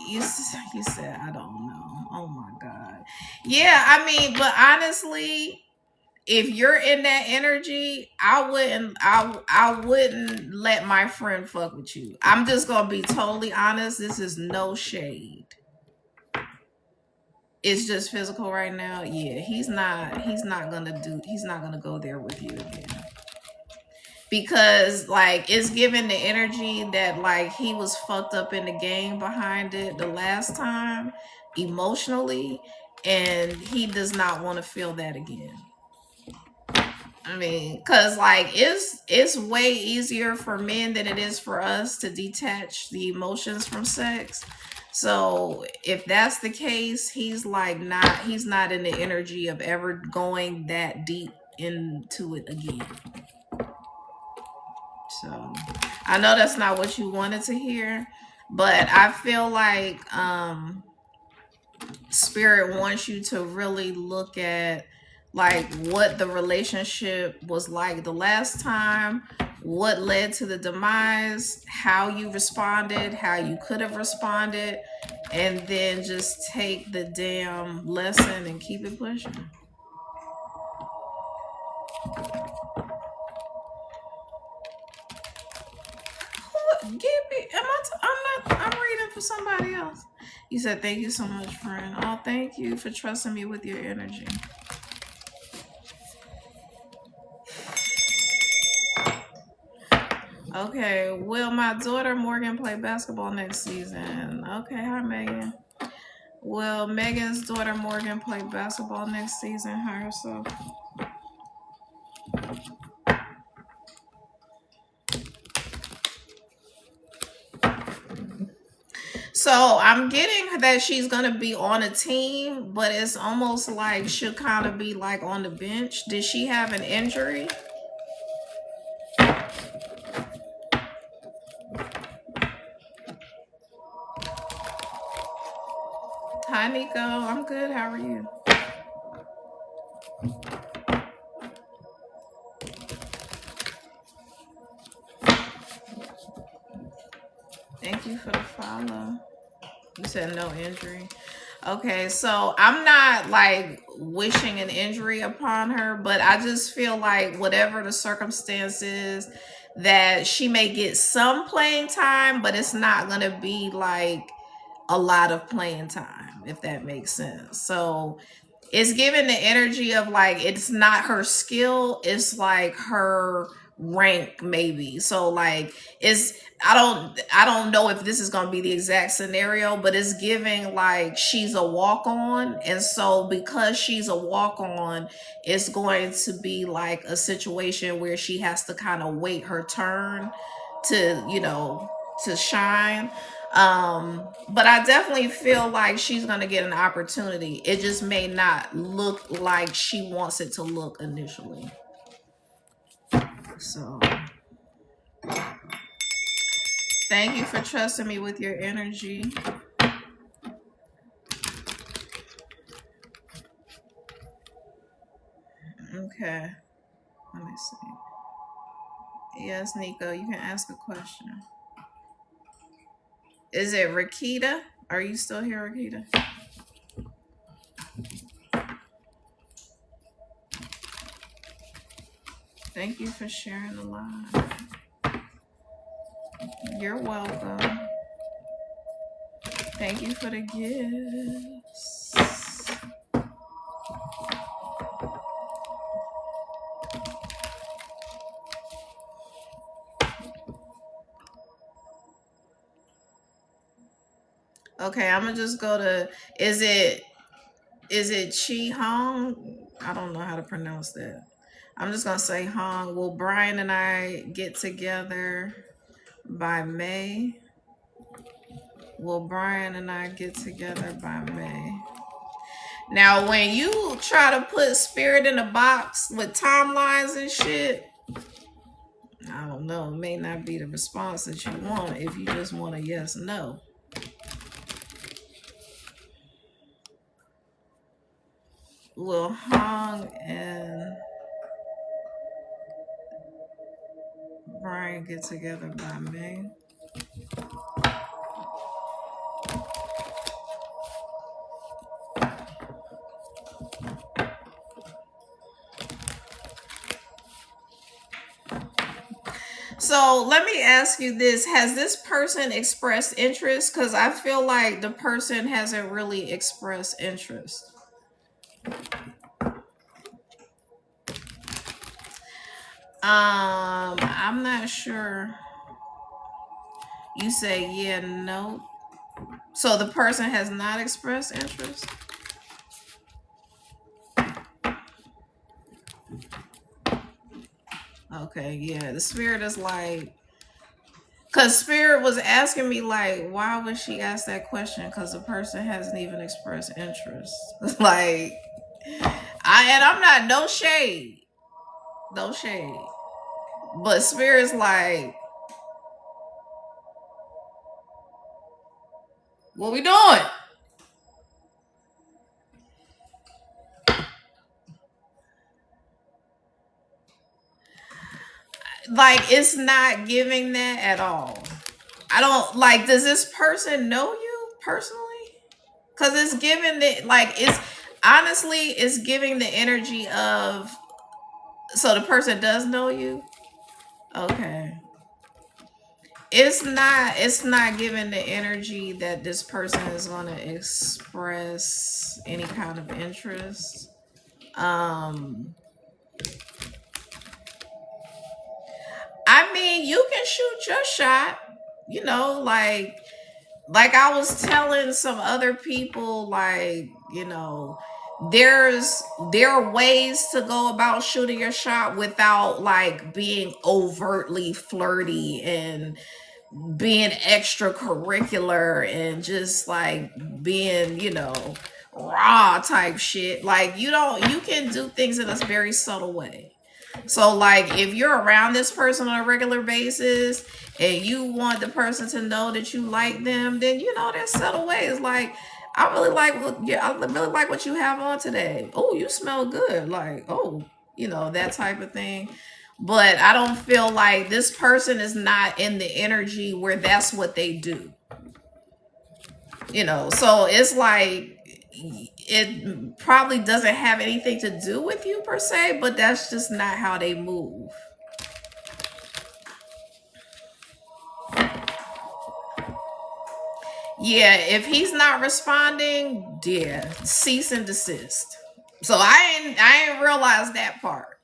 you said I don't know. Oh my god. Yeah, I mean, but honestly, if you're in that energy, I wouldn't let my friend fuck with you. I'm just gonna be totally honest. This is no shade. It's just physical right now. Yeah, he's not gonna go there with you again. Because like it's giving the energy that like he was fucked up in the game behind it the last time emotionally, and he does not want to feel that again. I mean, cause like it's way easier for men than it is for us to detach the emotions from sex. So if that's the case, he's not in the energy of ever going that deep into it again. So I know that's not what you wanted to hear, but I feel like spirit wants you to really look at like what the relationship was like the last time, what led to the demise, how you responded, how you could have responded, and then just take the damn lesson and keep it pushing. Give me, I'm not, I'm reading for somebody else. You said thank you so much, friend. Oh, thank you for trusting me with your energy. Okay, will my daughter Morgan play basketball next season? Okay, hi Megan. Will Megan's daughter Morgan play basketball next season? Hi herself. So I'm getting that she's gonna be on a team, but it's almost like she'll kind of be like on the bench. Did she have an injury? Hi Nico, I'm good. How are you? Thank you for the follow. You said no injury. Okay, so I'm not like wishing an injury upon her, but I just feel like whatever the circumstances, that she may get some playing time, but it's not going to be like a lot of playing time, if that makes sense. So it's giving the energy of like it's not her skill, it's like her rank maybe. So like it's I don't know if this is going to be the exact scenario, but it's giving like she's a walk on, and so because she's a walk on, it's going to be like a situation where she has to kind of wait her turn to, to shine. But I definitely feel like she's gonna get an opportunity. It just may not look like she wants it to look initially. So thank you for trusting me with your energy. Okay, let me see. Yes, Nico, you can ask a question. Is it Rakita? Are you still here, Rakita? Thank you for sharing the live. You're welcome. Thank you for the gifts. Okay, I'm gonna just go to, is it Chi Hong? I don't know how to pronounce that. I'm just gonna say Hong. Will Brian and I get together by May? Will Brian and I get together by May? Now, when you try to put spirit in a box with timelines and shit, I don't know. It may not be the response that you want if you just want a yes, no. Will Hong and Brian get together by May? So let me ask you this. Has this person expressed interest? Because I feel like the person hasn't really expressed interest. I'm not sure. You say yeah, no. So the person has not expressed interest? Okay, yeah. The spirit is like, because spirit was asking me like, why would she ask that question? Because the person hasn't even expressed interest. Like, I'm not, no shade, no shade. But spirit's like, what we doing? Like, it's not giving that at all. I don't like, does this person know you personally? Because it's giving the, like, it's honestly, it's giving the energy of, so the person does know you. Okay. It's not giving the energy that this person is going to express any kind of interest. um I mean, you can shoot your shot, like I was telling some other people, like, there are ways to go about shooting your shot without like being overtly flirty and being extracurricular and just like being, raw type shit. Like, you can do things in a very subtle way. So like, if you're around this person on a regular basis and you want the person to know that you like them, then there's subtle ways. Like, I really like what you have on today. Oh, you smell good. Like, oh, that type of thing. But I don't feel like this person is not in the energy where that's what they do. So it's like, it probably doesn't have anything to do with you per se, but that's just not how they move. Yeah, if he's not responding, yeah, cease and desist. So I ain't realized that part.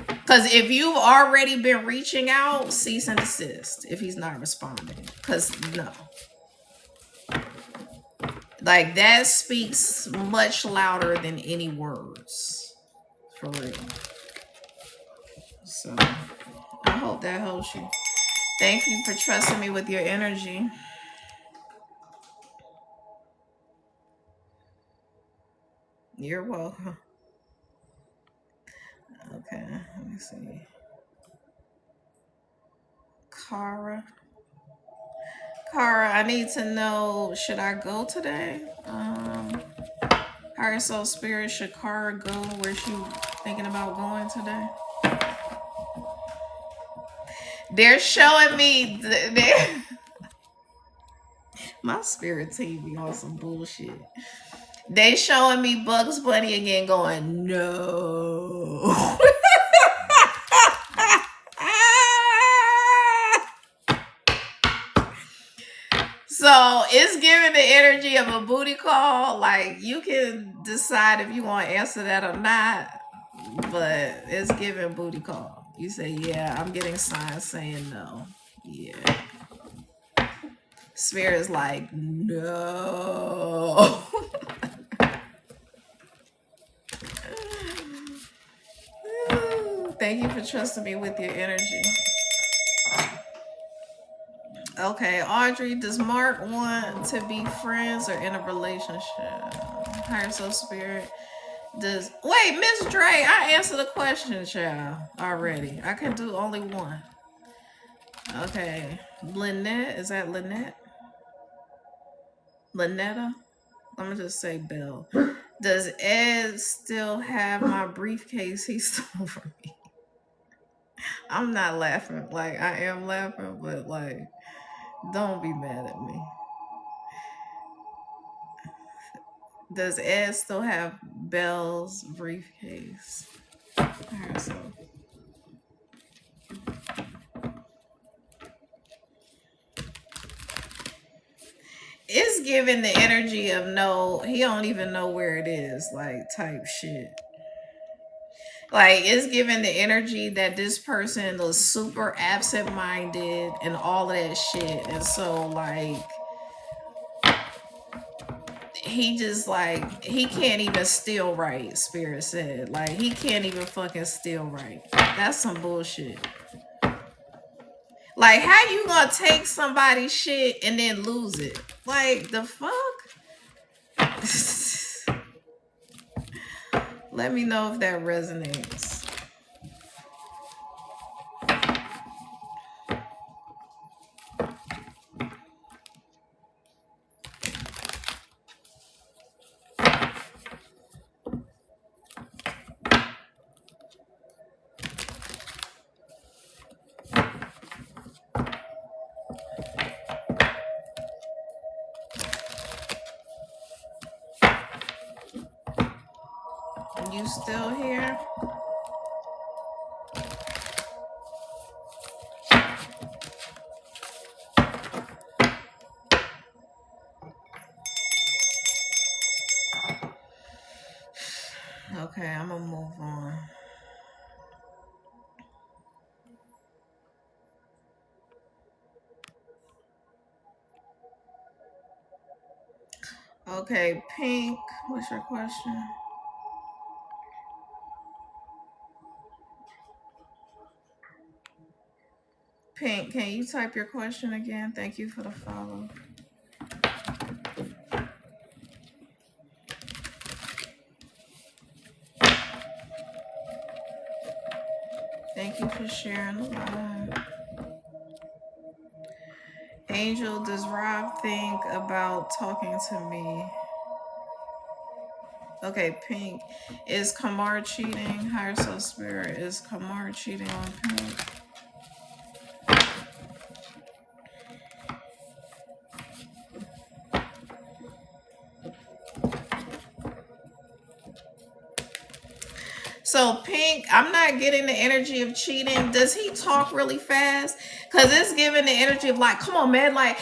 Because if you've already been reaching out, cease and desist if he's not responding. Because no. Like, that speaks much louder than any words. For real. So I hope that helps you. Thank you for trusting me with your energy. You're welcome. Okay, let me see. Kara. Kara, I need to know, should I go today? Higher Soul Spirit, should Kara go where she thinking about going today? They're showing me my spirit team be on some bullshit. They showing me Bugs Bunny again going, no. So it's giving the energy of a booty call. Like, you can decide if you want to answer that or not, but it's giving booty call. You say, yeah, I'm getting signs saying no. Yeah. Spirit is like, no. Thank you for trusting me with your energy. Okay, Audrey, does Mark want to be friends or in a relationship? Higher Soul Spirit. Wait, Miss Dre, I answered the question, child, already. I can do only one. Okay. Lynette, is that Lynette? Lynetta? I'm gonna just say Bell. Does Ed still have my briefcase he stole from me? I'm not laughing. Like, I am laughing, but like, don't be mad at me. Does Ed still have Bell's briefcase? Alright, so it's giving the energy of no, he don't even know where it is, like, type shit. Like, it's giving the energy that this person was super absent-minded and all of that shit. And so, like, he just like he can't even steal right. Spirit said like he can't even fucking steal right. That's some bullshit. Like how you gonna take somebody's shit and then lose it? Like the fuck? Let me know if that resonates. You still here? Okay, I'm gonna move on. Okay, Pink, what's your question? Pink, can you type your question again? Thank you for the follow. Thank you for sharing the live. Angel, does Rob think about talking to me? Okay, Pink. Is Kamar cheating? Higher Soul Spirit. Is Kamar cheating on Pink? So Pink, I'm not getting the energy of cheating. Does he talk really fast? Cause it's giving the energy of like, come on, man, like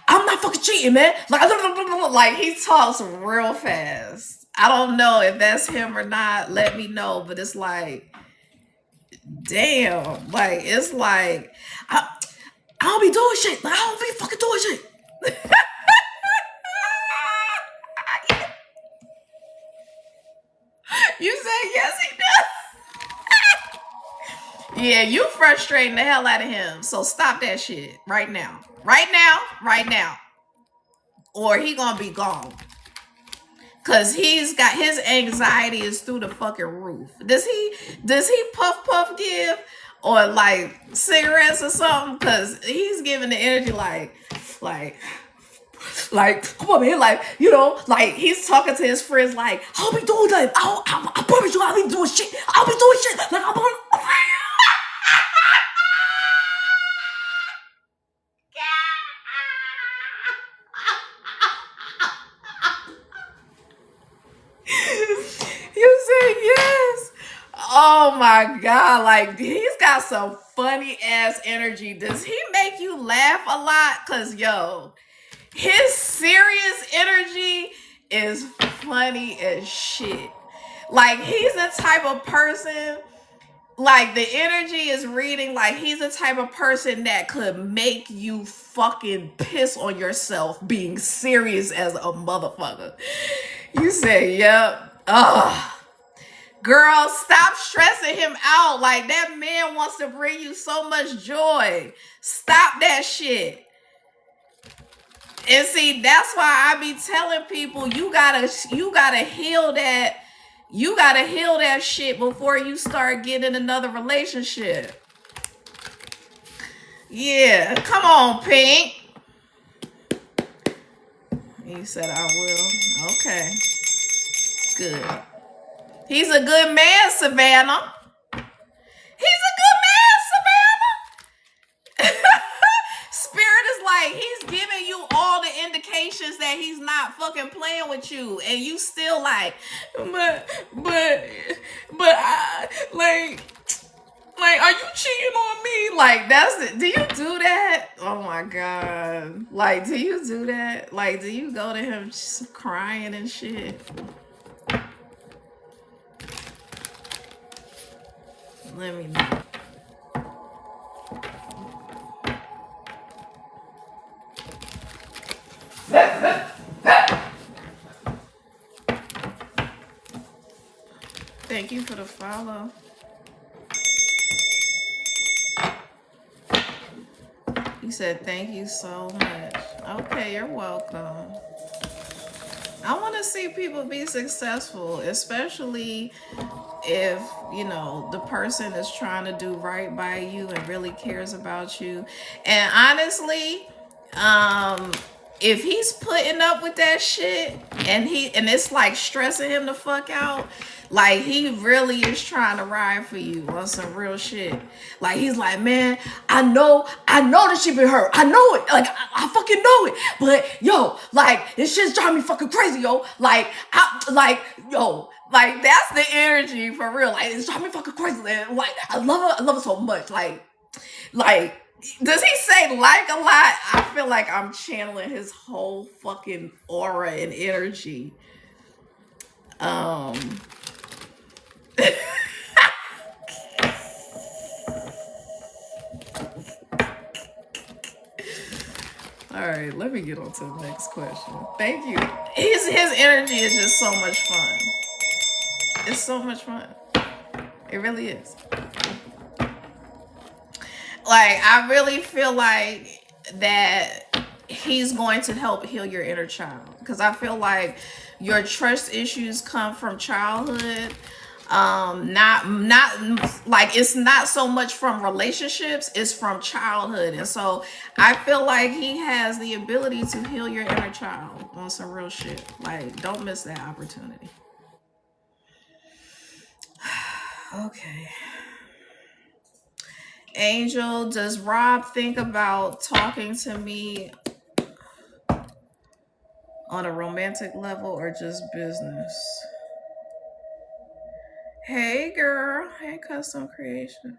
I'm not fucking cheating, man. Like he talks real fast. I don't know if that's him or not. Let me know. But it's like, damn, like it's like I don't be doing shit. Like I don't be fucking doing shit. You say yes, he does. Yeah, you frustrating the hell out of him. So stop that shit right now. Right now. Right now. Or he gonna be gone. Cause he's got his anxiety is through the fucking roof. Does he puff give or like cigarettes or something? Cause he's giving the energy like come on, man, like, you know, like he's talking to his friends like, I'll be doing that. I promise you, I'll be doing shit. I'll be doing shit. Like I'm You say yes. Oh my God. Like he's got some funny ass energy. Does he make you laugh a lot? Cause yo, his serious energy is funny as shit. Like he's the type of person, like the energy is reading like he's the type of person that could make you fucking piss on yourself being serious as a motherfucker. You say, yep. Ugh. Girl, stop stressing him out. Like that man wants to bring you so much joy. Stop that shit. And see, that's why I be telling people you gotta heal that. You gotta heal that shit before you start getting another relationship. Yeah, come on, Pink. He said I will. Okay. Good. He's a good man, Savannah. He's a good man, Savannah. Spirit is like, he's giving you all the indications that he's not fucking playing with you. And you still like, but I, like, are you cheating on me? Like, do you do that? Oh my God. Like, do you do that? Like, do you go to him just crying and shit? Let me know. Thank you for the follow. He said, thank you so much. Okay, you're welcome. I want to see people be successful, especially if, you know, the person is trying to do right by you and really cares about you. And honestly, um if he's putting up with that shit and it's like stressing him the fuck out, like he really is trying to ride for you on some real shit. Like he's like, man, I know that she been hurt. I know it. Like I fucking know it. But yo, like this shit's driving me fucking crazy, yo. Like that's the energy for real. Like it's driving me fucking crazy. Like I love her so much. Like does he say like a lot? I feel like I'm channeling his whole fucking aura and energy. Um All right, let me get on to the next question. Thank you. His energy is just so much fun. It's so much fun. It really is. Like I really feel like that he's going to help heal your inner child, because I feel like your trust issues come from childhood. Not like it's not so much from relationships, it's from childhood. And so I feel like he has the ability to heal your inner child on some real shit. Like don't miss that opportunity. Okay. Angel, does Rob think about talking to me on a romantic level or just business? Hey girl. Hey Custom Creation.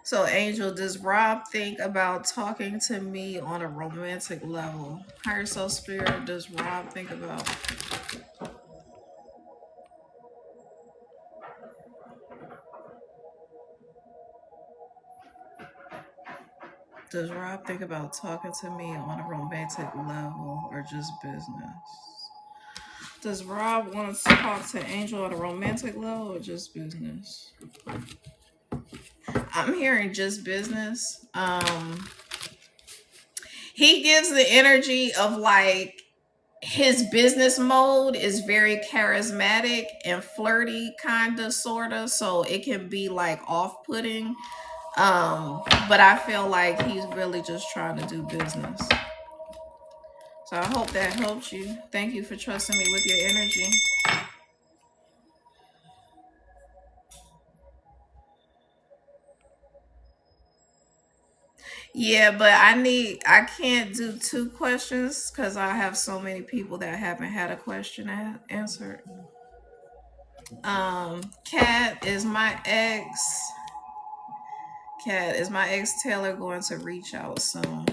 So Angel, does Rob think about talking to me on a romantic level? Higher Soul Spirit, does Rob think about talking to me on a romantic level or just business? Does Rob want to talk to Angel on a romantic level or just business? I'm hearing just business. He gives the energy of like his business mode is very charismatic and flirty, kind of, sort of. So it can be like off-putting. But I feel like he's really just trying to do business. So I hope that helps you. Thank you for trusting me with your energy. Yeah, but I can't do two questions because I have so many people that haven't had a question answered. Cat, is my ex Taylor going to reach out soon?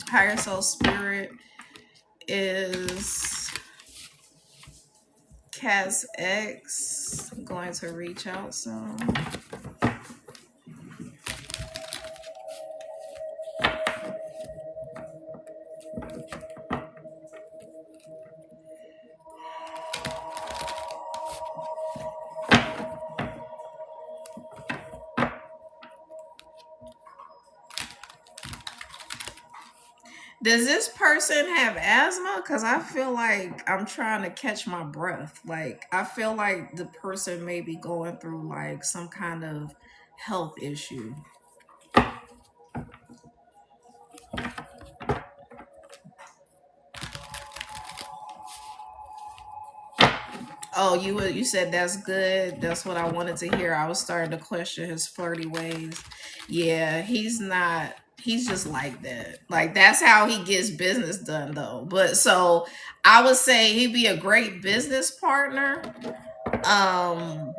Higher Soul Spirit, is Cat's ex going to reach out soon? Does this person have asthma? Because I feel like I'm trying to catch my breath. Like, I feel like the person may be going through like some kind of health issue. Oh, you said that's good. That's what I wanted to hear. I was starting to question his flirty ways. Yeah, he's not. He's just like that. Like that's how he gets business done, though. But so I would say he'd be a great business partner. Um,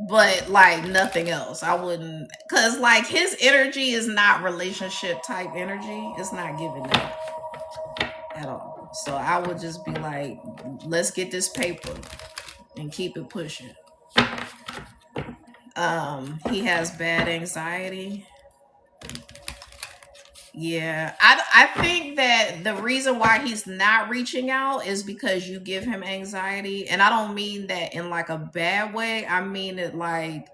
but like nothing else. I wouldn't, cause like his energy is not relationship type energy. It's not giving that at all. So I would just be like, let's get this paper and keep it pushing. He has bad anxiety. Yeah, I think that the reason why he's not reaching out is because you give him anxiety, and I don't mean that in like a bad way. I mean it like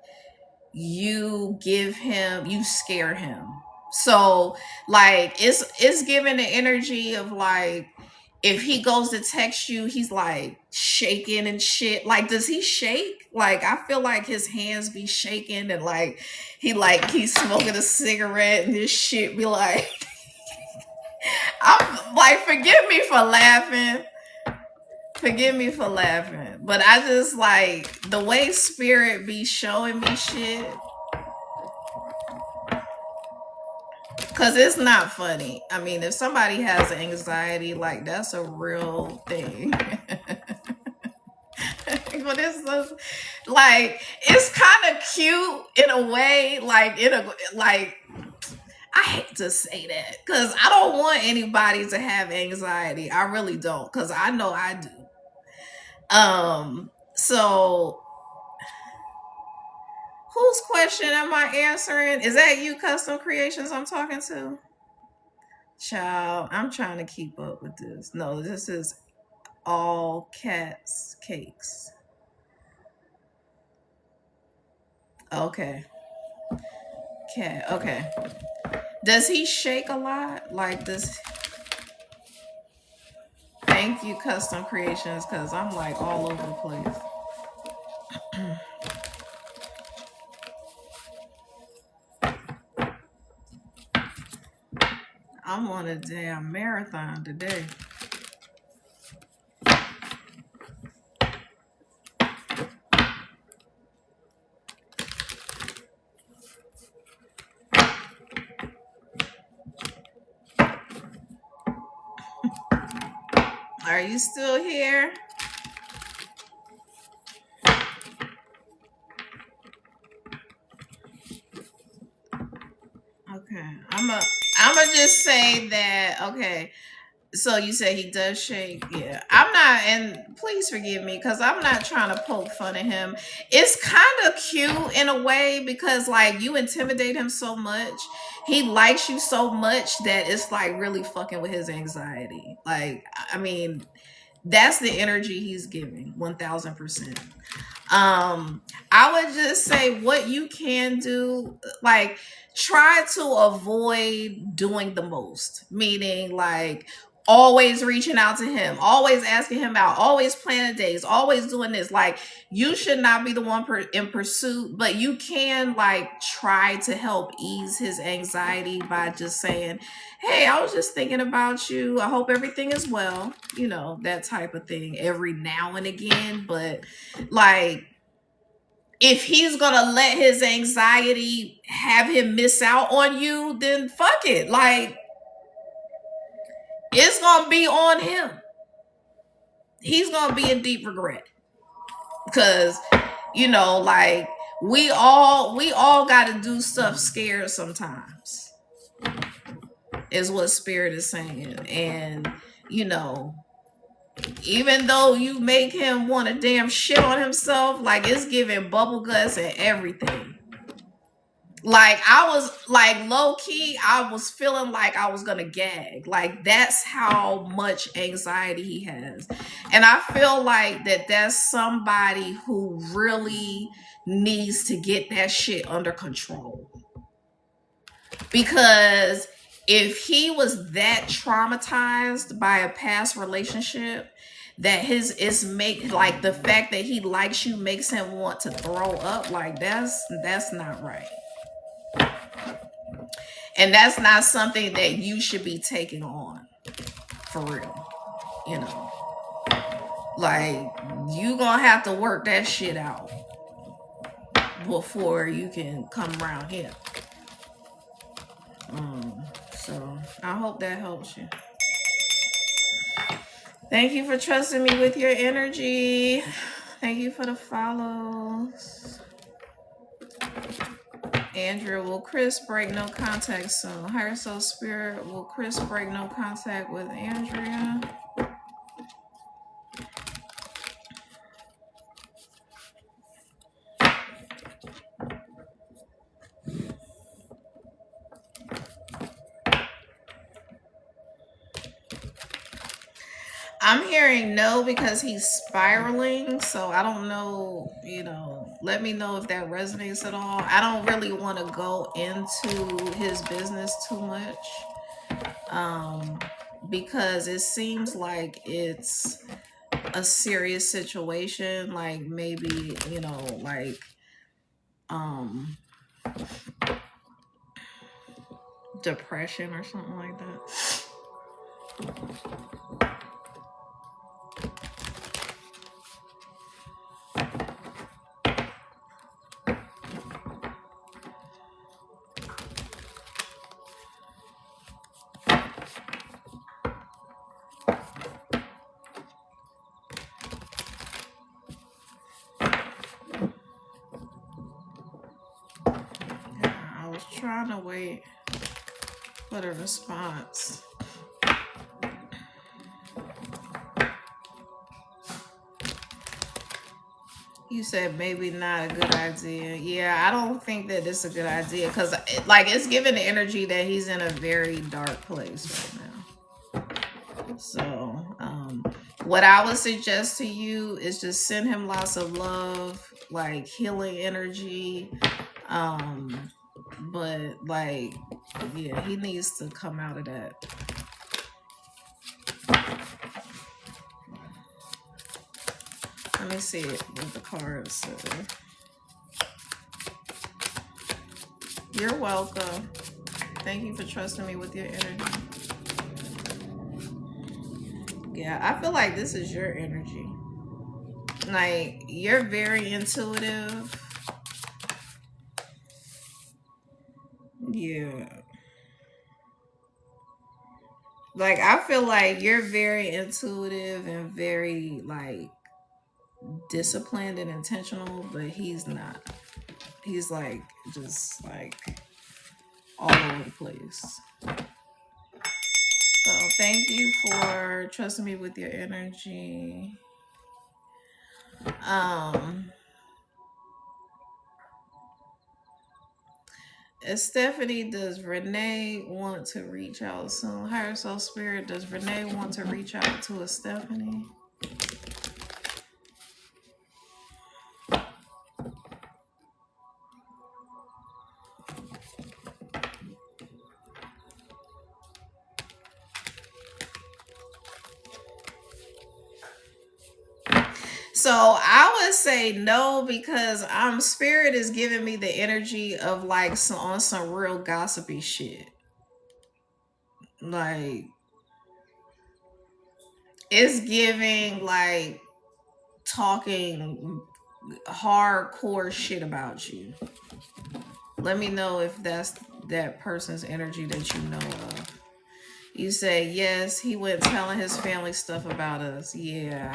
you scare him. So like it's giving the energy of like if he goes to text you, he's like shaking and shit. Like, does he shake? Like, I feel like his hands be shaking and like he's smoking a cigarette and this shit be like I'm like, forgive me for laughing. Forgive me for laughing. But I just like the way spirit be showing me shit. Cause it's not funny. I mean, if somebody has anxiety, like that's a real thing. But it's just, like it's kind of cute in a way, like in a like I hate to say that because I don't want anybody to have anxiety. I really don't, because I know I do. So whose question am I answering? Is that you, Custom Creations, I'm talking to? Child, I'm trying to keep up with this. No, this is all cats cakes. Okay. Cat. Okay. Does he shake a lot? Like this? Thank you, Custom Creations, because I'm like all over the place. I'm on a damn marathon today. Are you still here? Okay. I'm a just say that okay. So you say he does shake? Yeah. I'm not, and please forgive me because I'm not trying to poke fun at him. It's kind of cute in a way because like you intimidate him so much. He likes you so much that it's like really fucking with his anxiety. Like, I mean, that's the energy he's giving 1000%. I would just say what you can do, like try to avoid doing the most, meaning like always reaching out to him, always asking him out, always planning days, always doing this. Like you should not be the one in pursuit, but you can like try to help ease his anxiety by just saying, hey, I was just thinking about you, I hope everything is well, that type of thing every now and again. But like if he's gonna let his anxiety have him miss out on you, then fuck it. Like it's gonna be on him. He's gonna be in deep regret. Because, like we all gotta do stuff scared sometimes, is what spirit is saying. And, even though you make him want to damn shit on himself, like it's giving bubble guts and everything. Like I was like low key, I was feeling like I was gonna gag. Like that's how much anxiety he has. And I feel like that's somebody who really needs to get that shit under control. Because if he was that traumatized by a past relationship, that his is make like the fact that he likes you makes him want to throw up, like that's not right. And that's not something that you should be taking on for real. You know, like you gonna have to work that shit out before you can come around here. So I hope that helps you. Thank you for trusting me with your energy. Thank you for the follows. Andrew, will Chris break no contact soon? Higher Soul Spirit, will Chris break no contact with Andrea? I'm hearing no because he's spiraling. So I don't know, you know, let me know if that resonates at all. I don't really want to go into his business too much. Um, because it seems like it's a serious situation, like maybe, you know, like um depression or something like that. Yeah, I was trying to wait for the response. You said maybe not a good idea. Yeah, I don't think that it's a good idea because, like, it's giving the energy that he's in a very dark place right now. So, what I would suggest to you is just send him lots of love, like healing energy. But like, yeah, he needs to come out of that. Let me see what the cards say. You're welcome. Thank you for trusting me with your energy. Yeah, I feel like this is your energy. Like, you're very intuitive. Yeah. Like, I feel like you're very intuitive and very, like, disciplined and intentional, but he's not. He's, like, just, like, all over the place. So, thank you for trusting me with your energy. Stephanie, does Renee want to reach out soon? Higher Soul Spirit, does Renee want to reach out to a Stephanie? So I would say no because Spirit is giving me the energy of like on some real gossipy shit. Like, it's giving like talking hardcore shit about you. Let me know if that's that person's energy that you know of. You say yes, he went telling his family stuff about us. Yeah,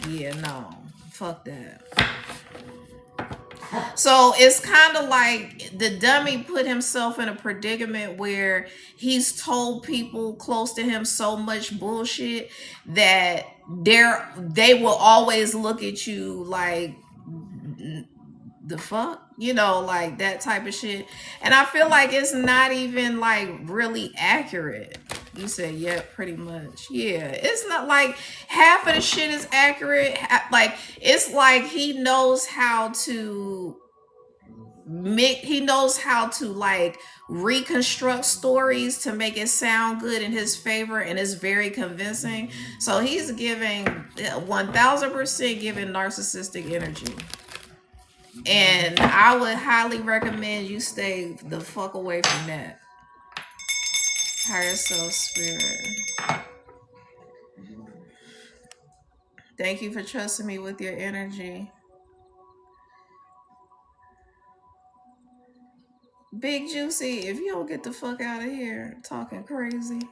yeah, no, fuck that. So it's kind of like the dummy put himself in a predicament where he's told people close to him so much bullshit that they will always look at you like the fuck, you know, like that type of shit. And I feel like it's not even like really accurate. You said, yeah, pretty much. Yeah, it's not like half of the shit is accurate. Like, it's like he knows how to he knows how to like reconstruct stories to make it sound good in his favor, and it's very convincing. So he's giving 1000% giving narcissistic energy. And I would highly recommend you stay the fuck away from that. Higher self spirit. Thank you for trusting me with your energy. Big Juicy, if you don't get the fuck out of here talking crazy.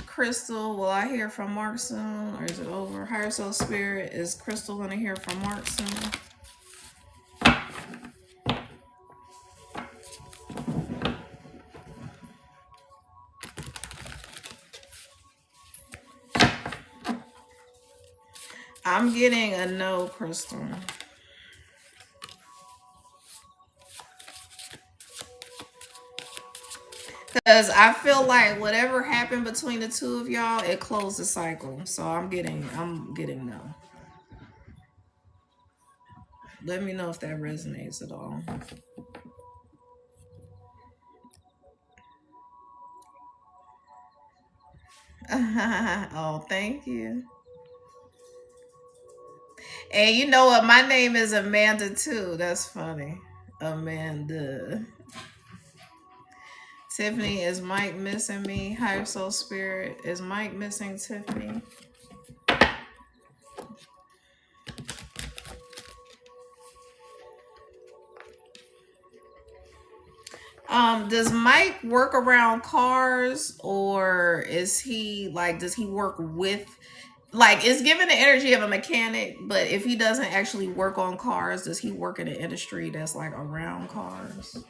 Crystal, will I hear from Mark soon? Or is it over? Higher Soul Spirit, is Crystal going to hear from Mark soon? I'm getting a no, Crystal. Because I feel like whatever happened between the two of y'all, it closed the cycle. So I'm getting no. Let me know if that resonates at all. Oh, thank you. And you know what? My name is Amanda too. That's funny. Amanda. Tiffany, is Mike missing me? Higher Soul Spirit. Is Mike missing Tiffany? Does Mike work around cars, or is he like, does he work with, like, it's given the energy of a mechanic, but if he doesn't actually work on cars, does he work in an industry that's like around cars?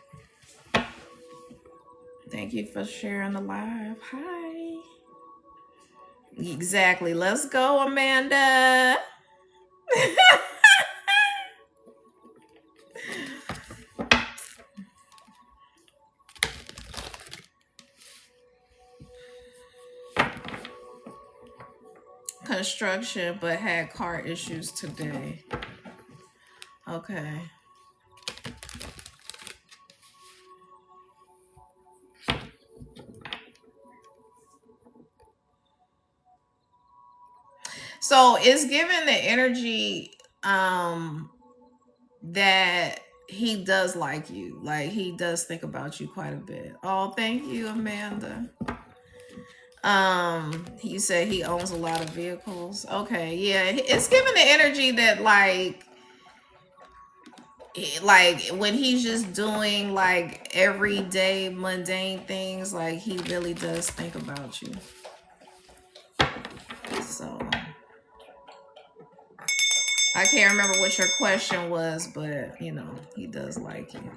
Thank you for sharing the live. Hi. Exactly. Let's go, Amanda. Construction, but had car issues today. Okay. So it's given the energy that he does like you. Like, he does think about you quite a bit. Oh, thank you, Amanda. He said he owns a lot of vehicles. Okay, yeah. It's given the energy that like when he's just doing like everyday mundane things, like he really does think about you. So I can't remember what your question was, but you know, he does like you.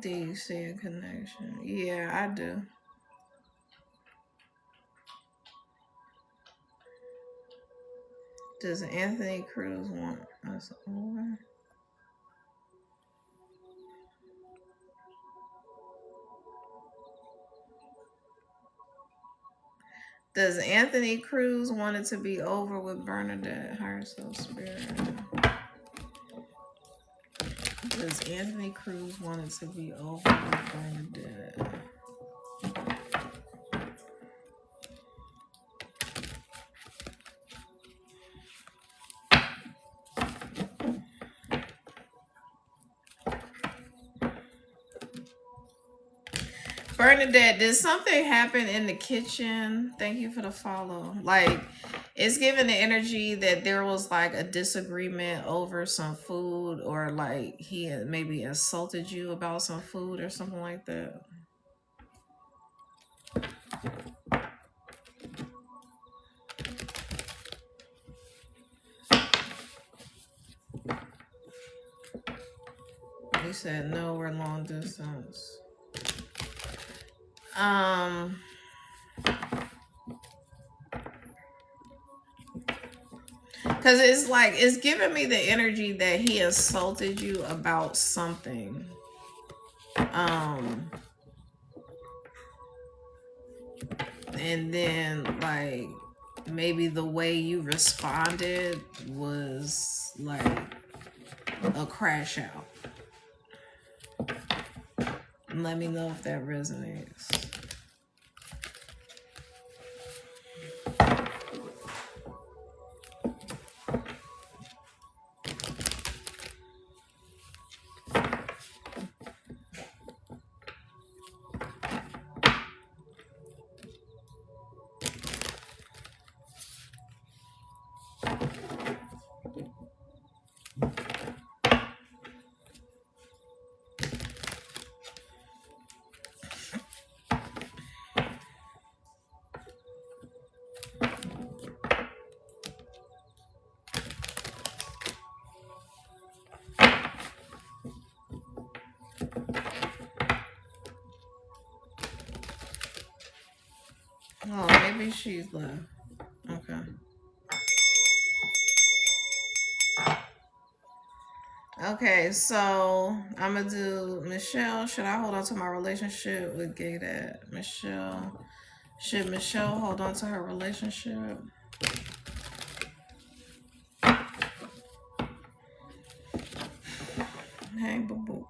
Do you see a connection? Yeah, I do. Does Anthony Cruz want us over? Does Anthony Cruz want it to be over with Bernadette? Higher Soul Spirit. Does Anthony Cruz want it to be over with Bernadette? Bernadette, did something happen in the kitchen? Thank you for the follow. Like, it's giving the energy that there was like a disagreement over some food, or like he had maybe insulted you about some food or something like that. He said no, we're long distance. Because it's like, it's giving me the energy that he insulted you about something. And then like maybe the way you responded was like a crash out. Let me know if that resonates. Oh, maybe she's left. Okay. Okay, so I'm gonna do Michelle. Should I hold on to my relationship with Gay Dad? Michelle. Should Michelle hold on to her relationship? Hey, boo boo.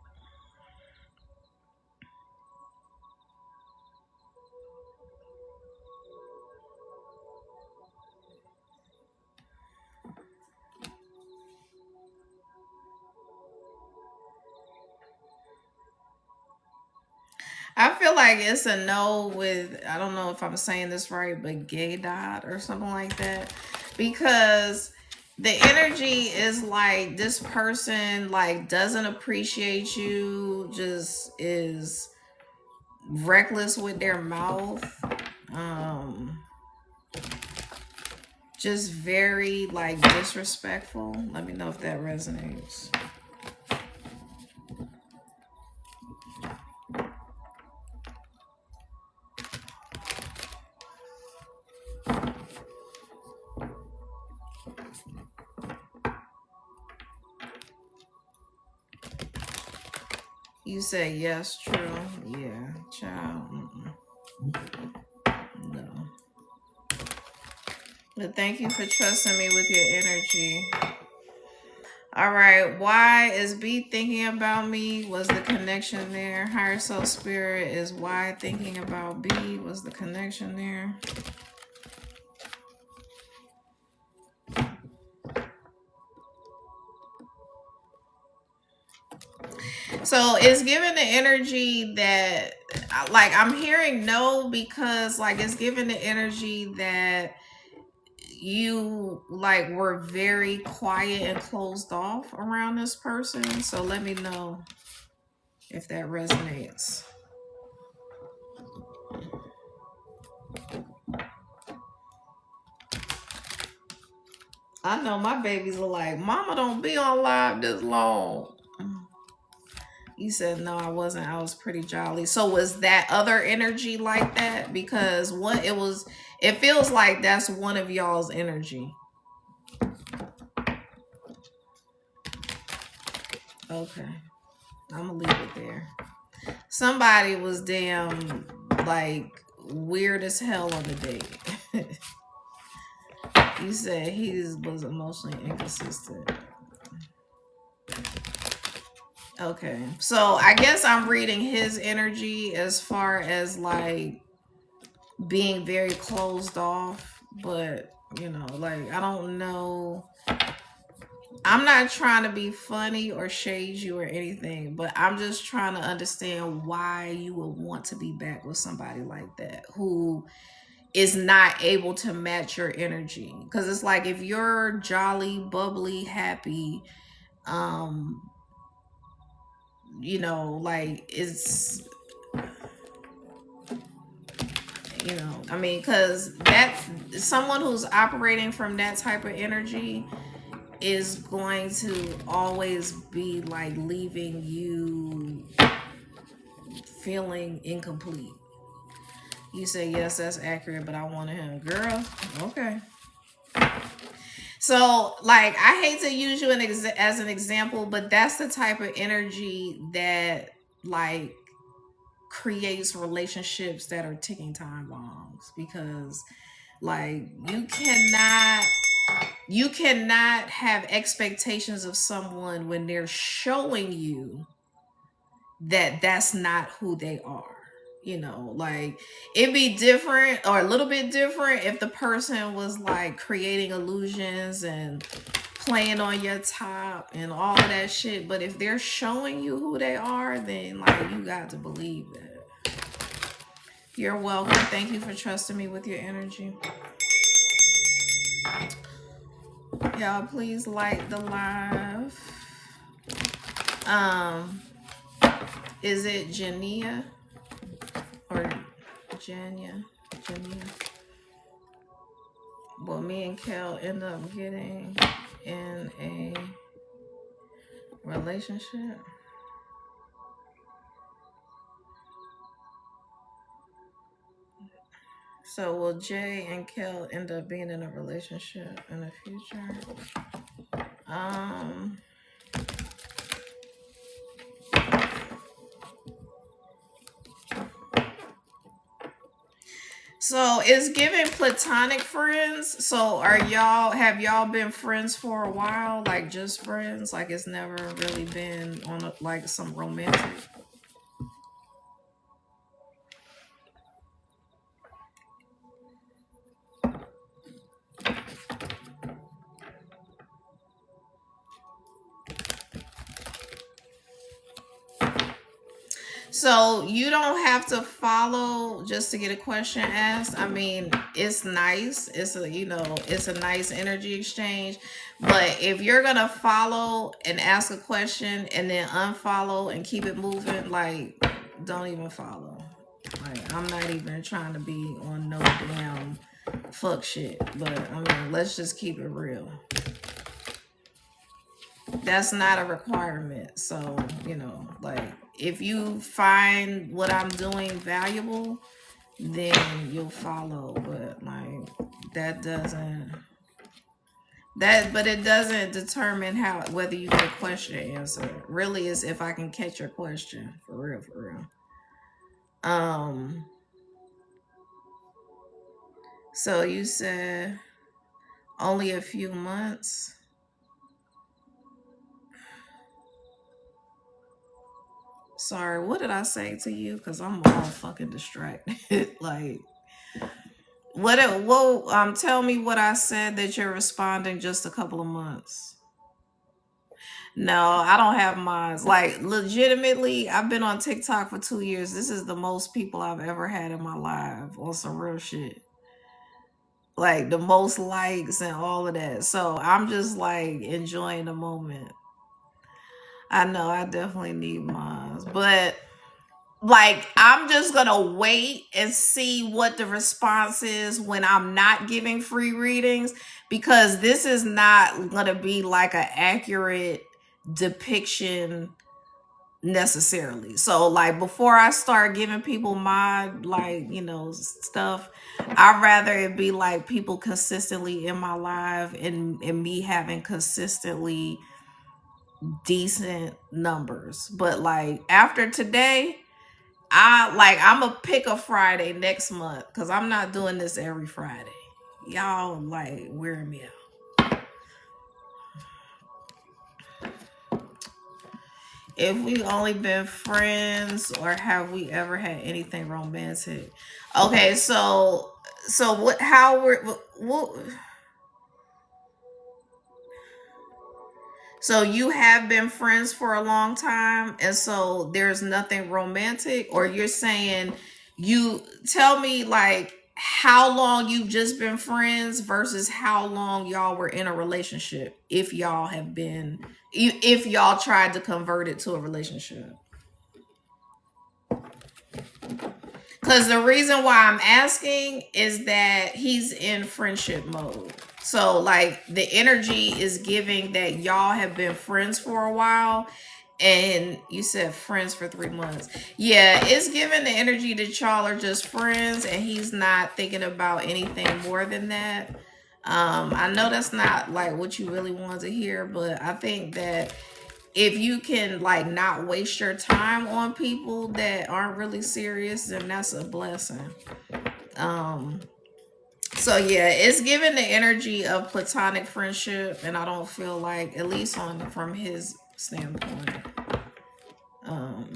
I feel like it's a no with, I don't know if I'm saying this right, but Gay Dot or something like that. Because the energy is like this person like doesn't appreciate you, just is reckless with their mouth. Um just very like disrespectful. Let me know if that resonates. You say yes, true. Yeah, child. No. But thank you for trusting me with your energy. All right. Why is B thinking about me? Was the connection there? Higher self spirit is why thinking about B. Was the connection there? So it's giving the energy that, like, I'm hearing no because, like, it's giving the energy that you like were very quiet and closed off around this person. So let me know if that resonates. I know my babies are like, Mama, don't be on live this long. You said no, I wasn't. I was pretty jolly. So was that other energy like that? Because what it was, it feels like that's one of y'all's energy. Okay, I'm gonna leave it there. Somebody was damn like weird as hell on the date. You said he was emotionally inconsistent. Okay, so I guess I'm reading his energy as far as like being very closed off, but you know, like I don't know. I'm not trying to be funny or shade you or anything, but I'm just trying to understand why you would want to be back with somebody like that who is not able to match your energy. Because it's like if you're jolly, bubbly, happy, um, you know, like it's, you know, I mean, because that's someone who's operating from that type of energy is going to always be like leaving you feeling incomplete. You say yes, that's accurate, but I wanted him, girl. Okay. So, like, I hate to use you as an example, but that's the type of energy that like creates relationships that are ticking time bombs because like you cannot have expectations of someone when they're showing you that that's not who they are. You know, like it'd be different or a little bit different if the person was like creating illusions and playing on your top and all of that shit. But if they're showing you who they are, then like you got to believe that. You're welcome. Thank you for trusting me with your energy. Y'all please like the live. Um, is it Jania or Jania? Jania. Well, me and Kel end up getting in a relationship. So will Jay and Kel end up being in a relationship in the future? Um, So it's giving platonic friends. So have y'all been friends for a while? Like just friends? Like it's never really been on like some romantic. So you don't have to follow just to get a question asked. I mean, it's nice. It's a it's a nice energy exchange. But if you're gonna follow and ask a question and then unfollow and keep it moving, like don't even follow. Like I'm not even trying to be on no damn fuck shit. But I mean, let's just keep it real. That's not a requirement. So, like if you find what I'm doing valuable, then you'll follow. But like that doesn't but it doesn't determine how whether you get a question answered. Really is if I can catch your question. For real, for real. Um so you said only a few months. Sorry, what did I say to you? Because I'm all fucking distracted. Like, tell me what I said that you're responding just a couple of months. No, I don't have mine. Like, legitimately, I've been on TikTok for 2 years. This is the most people I've ever had in my life on some real shit. Like, the most likes and all of that. So I'm just like enjoying the moment. I know I definitely need mine. But like I'm just gonna wait and see what the response is when I'm not giving free readings, because this is not gonna be like an accurate depiction necessarily. So like before I start giving people my stuff, I'd rather it be like people consistently in my life and me having consistently decent numbers. But like after today, I'm gonna pick a Friday next month because I'm not doing this every Friday. Y'all like wearing me out. If we only been friends or have we ever had anything romantic? Okay, so what? How we're what? So you have been friends for a long time, and so there's nothing romantic, or you're saying you tell me like how long you've just been friends versus how long y'all were in a relationship, if y'all have been if y'all tried to convert it to a relationship. Because the reason why I'm asking is that he's in friendship mode. So, like, the energy is giving that y'all have been friends for a while. And you said friends for 3 months. Yeah, it's giving the energy that y'all are just friends and he's not thinking about anything more than that. I know that's not like what you really wanted to hear, but I think that if you can like not waste your time on people that aren't really serious, then that's a blessing. um so yeah, it's giving the energy of platonic friendship, and I don't feel like, at least on from his standpoint, um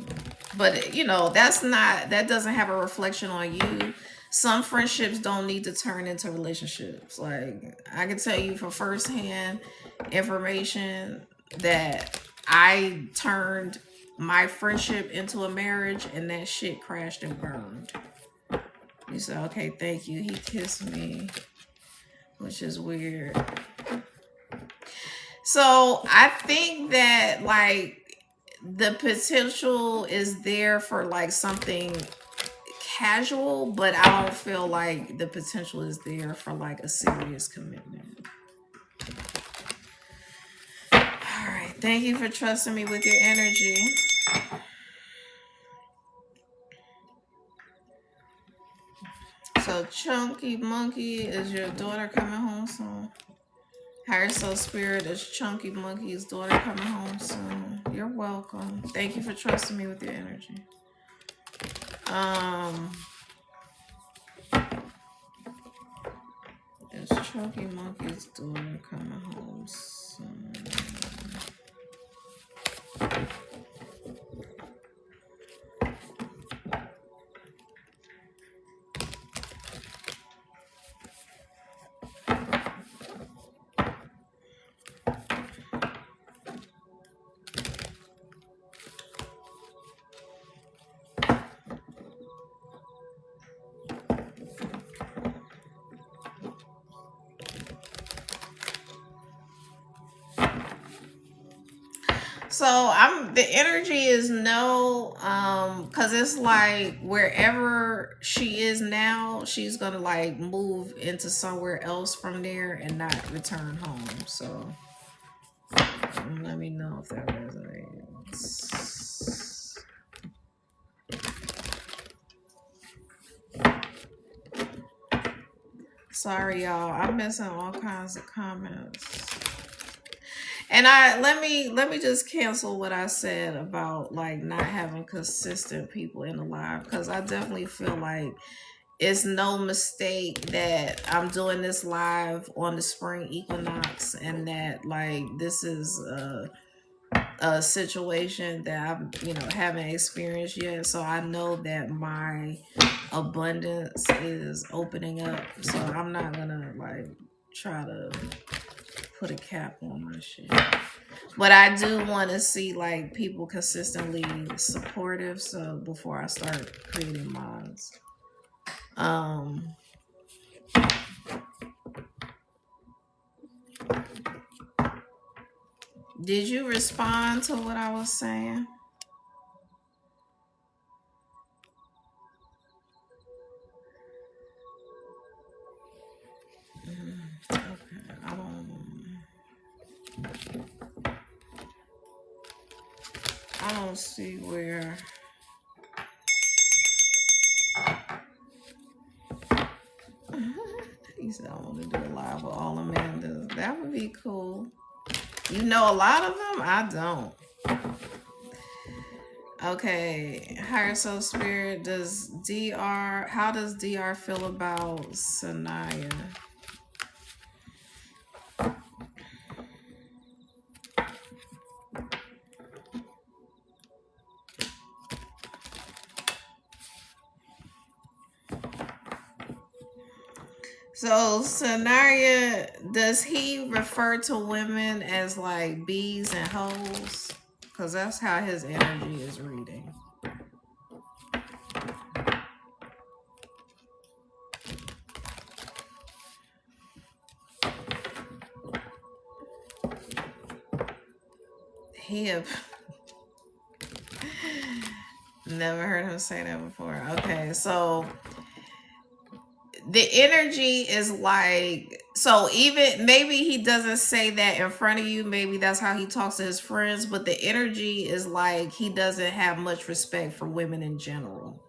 but that doesn't have a reflection on you. Some friendships don't need to turn into relationships. Like I can tell you from firsthand information that I turned my friendship into a marriage and that shit crashed and burned. He said, okay, thank you. He kissed me, which is weird. So I think that like the potential is there for like something casual, but I don't feel like the potential is there for like a serious commitment. All right. Thank you for trusting me with your energy. So Chunky Monkey, is your daughter coming home soon? Higher Soul Spirit, is Chunky Monkey's daughter coming home soon? You're welcome. Thank you for trusting me with your energy. Um Is Chunky Monkey's daughter coming home soon? So the energy is no, cause it's like wherever she is now, she's gonna like move into somewhere else from there and not return home. So let me know if that resonates. Sorry, y'all. I'm missing all kinds of comments. And let me just cancel what I said about like not having consistent people in the live, because I definitely feel like it's no mistake that I'm doing this live on the spring equinox, and that like this is a situation that I'm haven't experienced yet. So I know that my abundance is opening up. So I'm not gonna like try to put a cap on my shit. But I do want to see like people consistently supportive. So before I start creating mods, did you respond to what I was saying? Okay, I don't see where. He said I want to do a live with all Amandas. That would be cool. You know a lot of them? I don't. Okay. Higher Soul Spirit, how does DR feel about Sanaya? So Sanaya, does he refer to women as like bees and hoes? Because that's how his energy is reading. He never heard him say that before. Okay, so the energy is like, so even maybe he doesn't say that in front of you, maybe that's how he talks to his friends, but the energy is like he doesn't have much respect for women in general.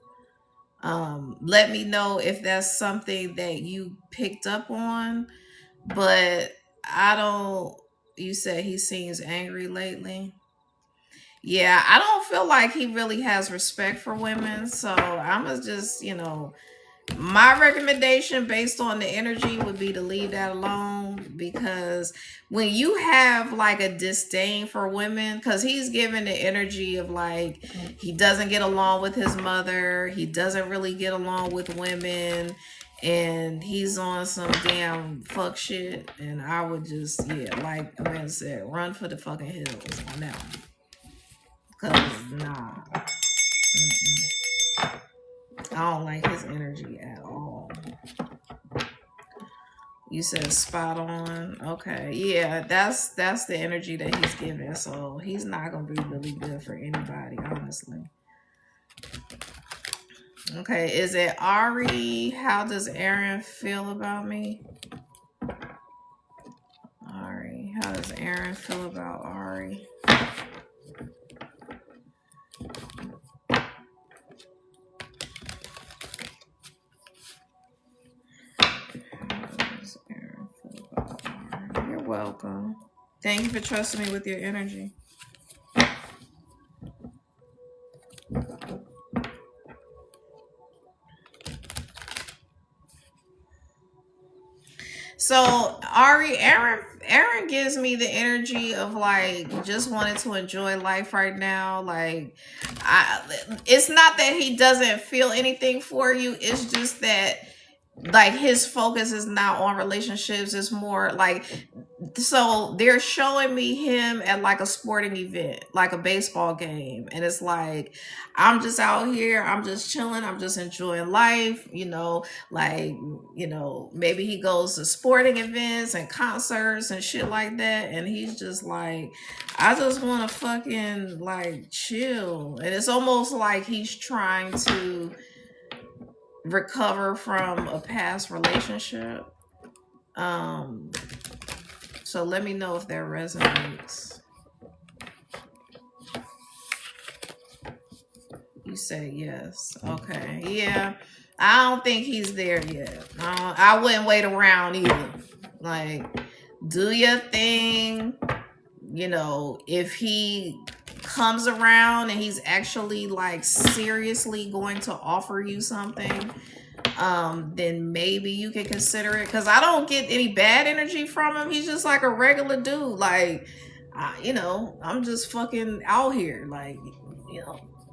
Let me know if that's something that you picked up on, but I don't. You said he seems angry lately. Yeah, I don't feel like he really has respect for women, so I'm gonna just, my recommendation based on the energy would be to leave that alone, because when you have like a disdain for women, because he's given the energy of like he doesn't get along with his mother, he doesn't really get along with women, and he's on some damn fuck shit, and I would just, like Amanda said, run for the fucking hills on that one. Cause nah. I don't like his energy at all. You said spot on. Okay. Yeah, that's the energy that he's giving. So he's not gonna be really good for anybody, honestly. Okay, is it Ari? How does Aaron feel about me? Ari. How does Aaron feel about Ari? You're welcome. Thank you for trusting me with your energy. So Ari, Aaron gives me the energy of like just wanting to enjoy life right now. Like, I, it's not that he doesn't feel anything for you. It's just that like his focus is not on relationships. It's more like, so they're showing me him at like a sporting event, like a baseball game, and it's like I'm just out here, I'm just chilling, I'm just enjoying life, like, maybe he goes to sporting events and concerts and shit like that, and he's just like, I just want to fucking like chill, and it's almost like he's trying to recover from a past relationship. um so let me know if that resonates. You say yes. Okay. Yeah. I don't think he's there yet. I wouldn't wait around either. Like, do your thing. If he comes around and he's actually like seriously going to offer you something, then maybe you can consider it. Because I don't get any bad energy from him. He's just like a regular dude. Like, I'm just fucking out here. Like,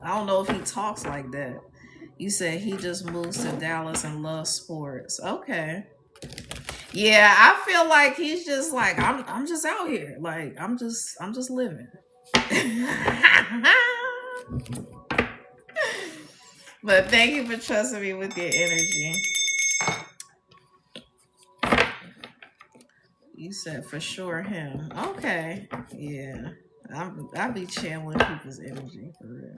I don't know if he talks like that. You said he just moves to Dallas and loves sports. Okay. Yeah, I feel like he's just like, I'm just out here. Like, I'm just living. But thank you for trusting me with your energy. You said for sure him. Okay. Yeah. I be channeling people's energy for real.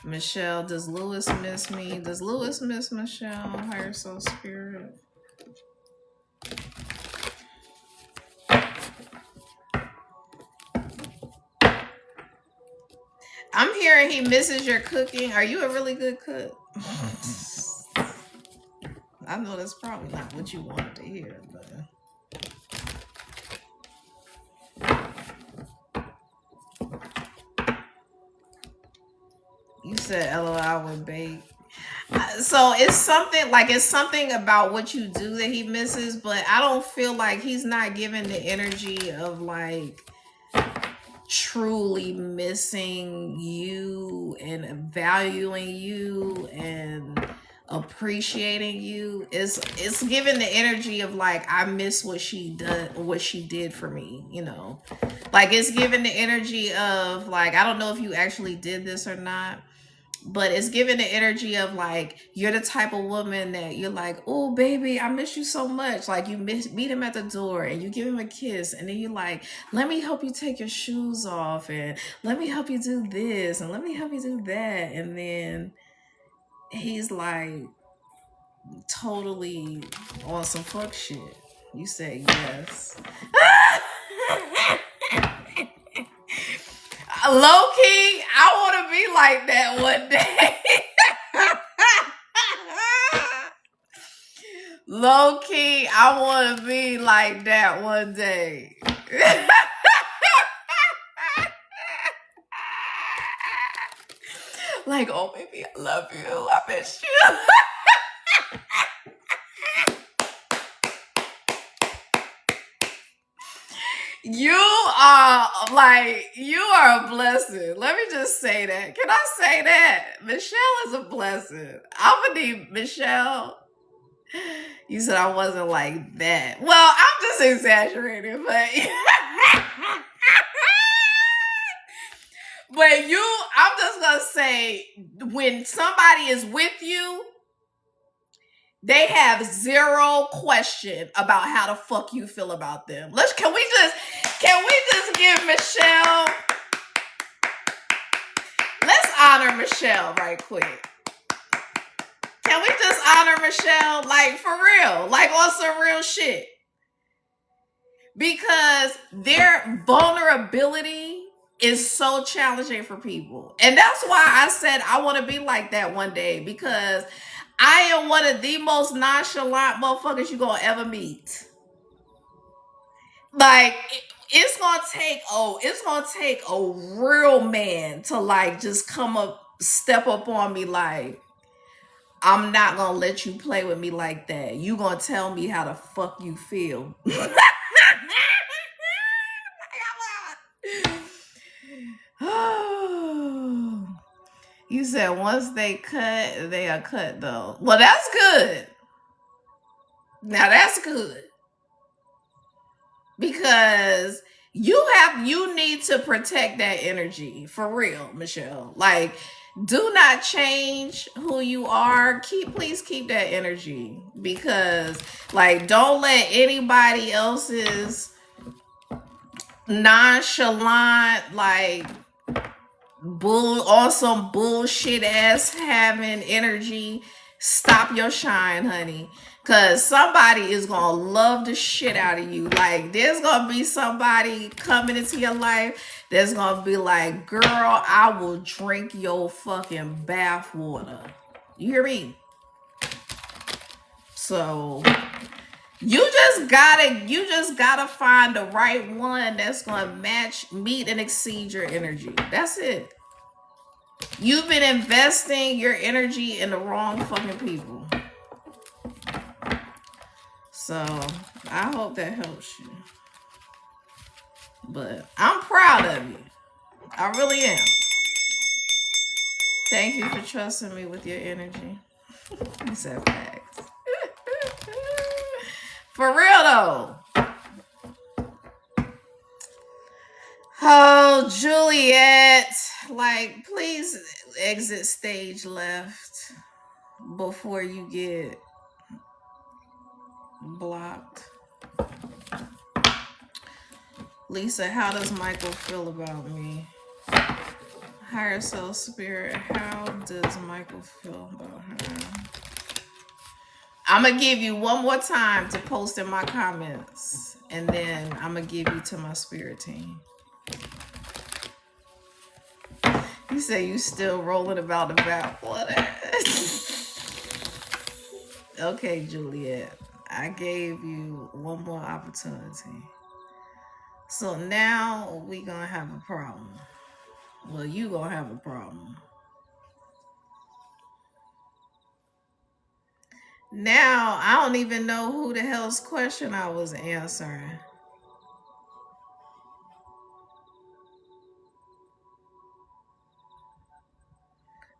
Michelle, does Lewis miss me? Does Lewis miss Michelle? Higher soul spirit. I'm hearing he misses your cooking. Are you a really good cook? I know that's probably not what you wanted to hear, but you said LOL with bake. So it's something about what you do that he misses, but I don't feel like he's not giving the energy of like truly missing you and valuing you and appreciating you. It's giving the energy of like, I miss what she did for me, like it's giving the energy of like, I don't know if you actually did this or not, but it's giving the energy of like, you're the type of woman that you're like, oh baby, I miss you so much. Like, you meet him at the door and you give him a kiss, and then you're like, let me help you take your shoes off, and let me help you do this, and let me help you do that. And then he's like totally on some fuck shit. You say yes. Low key, I want to be like that one day. Low key, I want to be like that one day. Like, oh baby, I love you. I miss you. You are a blessing. Let me just say that. Can I say that? Michelle is a blessing. I'm gonna need Michelle. You said I wasn't like that. Well, I'm just exaggerating, but I'm just gonna say, when somebody is with you, they have zero question about how the fuck you feel about them. Can we just give Michelle, let's honor Michelle right quick. Can we just honor Michelle? Like, for real. Like, on some real shit. Because their vulnerability is so challenging for people. And that's why I said I want to be like that one day. Because I am one of the most nonchalant motherfuckers you gonna ever meet. Like, it's gonna take a real man to like just step up on me like, I'm not gonna let you play with me like that. You gonna tell me how the fuck you feel. You said once they cut, they are cut though. Well, that's good. Now that's good. Because you need to protect that energy for real, Michelle. Like, do not change who you are. Please keep that energy, because like, don't let anybody else's nonchalant, like, on some bullshit ass having energy stop your shine, honey. Cause somebody is gonna love the shit out of you. Like, there's gonna be somebody coming into your life that's gonna be like, girl, I will drink your fucking bath water. You hear me? So you just gotta find the right one that's gonna meet and exceed your energy. That's it. You've been investing your energy in the wrong fucking people. So I hope that helps you. But I'm proud of you. I really am. Thank you for trusting me with your energy. You said facts. For real though. Oh, Juliet. Like, please exit stage left before you get blocked. Lisa, how does Michael feel about me? Higher self spirit, how does Michael feel about her? I'm going to give you one more time to post in my comments, and then I'm going to give you to my spirit team. You say you still rolling about the bathwater. Okay, Juliet. I gave you one more opportunity. So now we gonna have a problem. Well, you gonna have a problem. Now, I don't even know who the hell's question I was answering.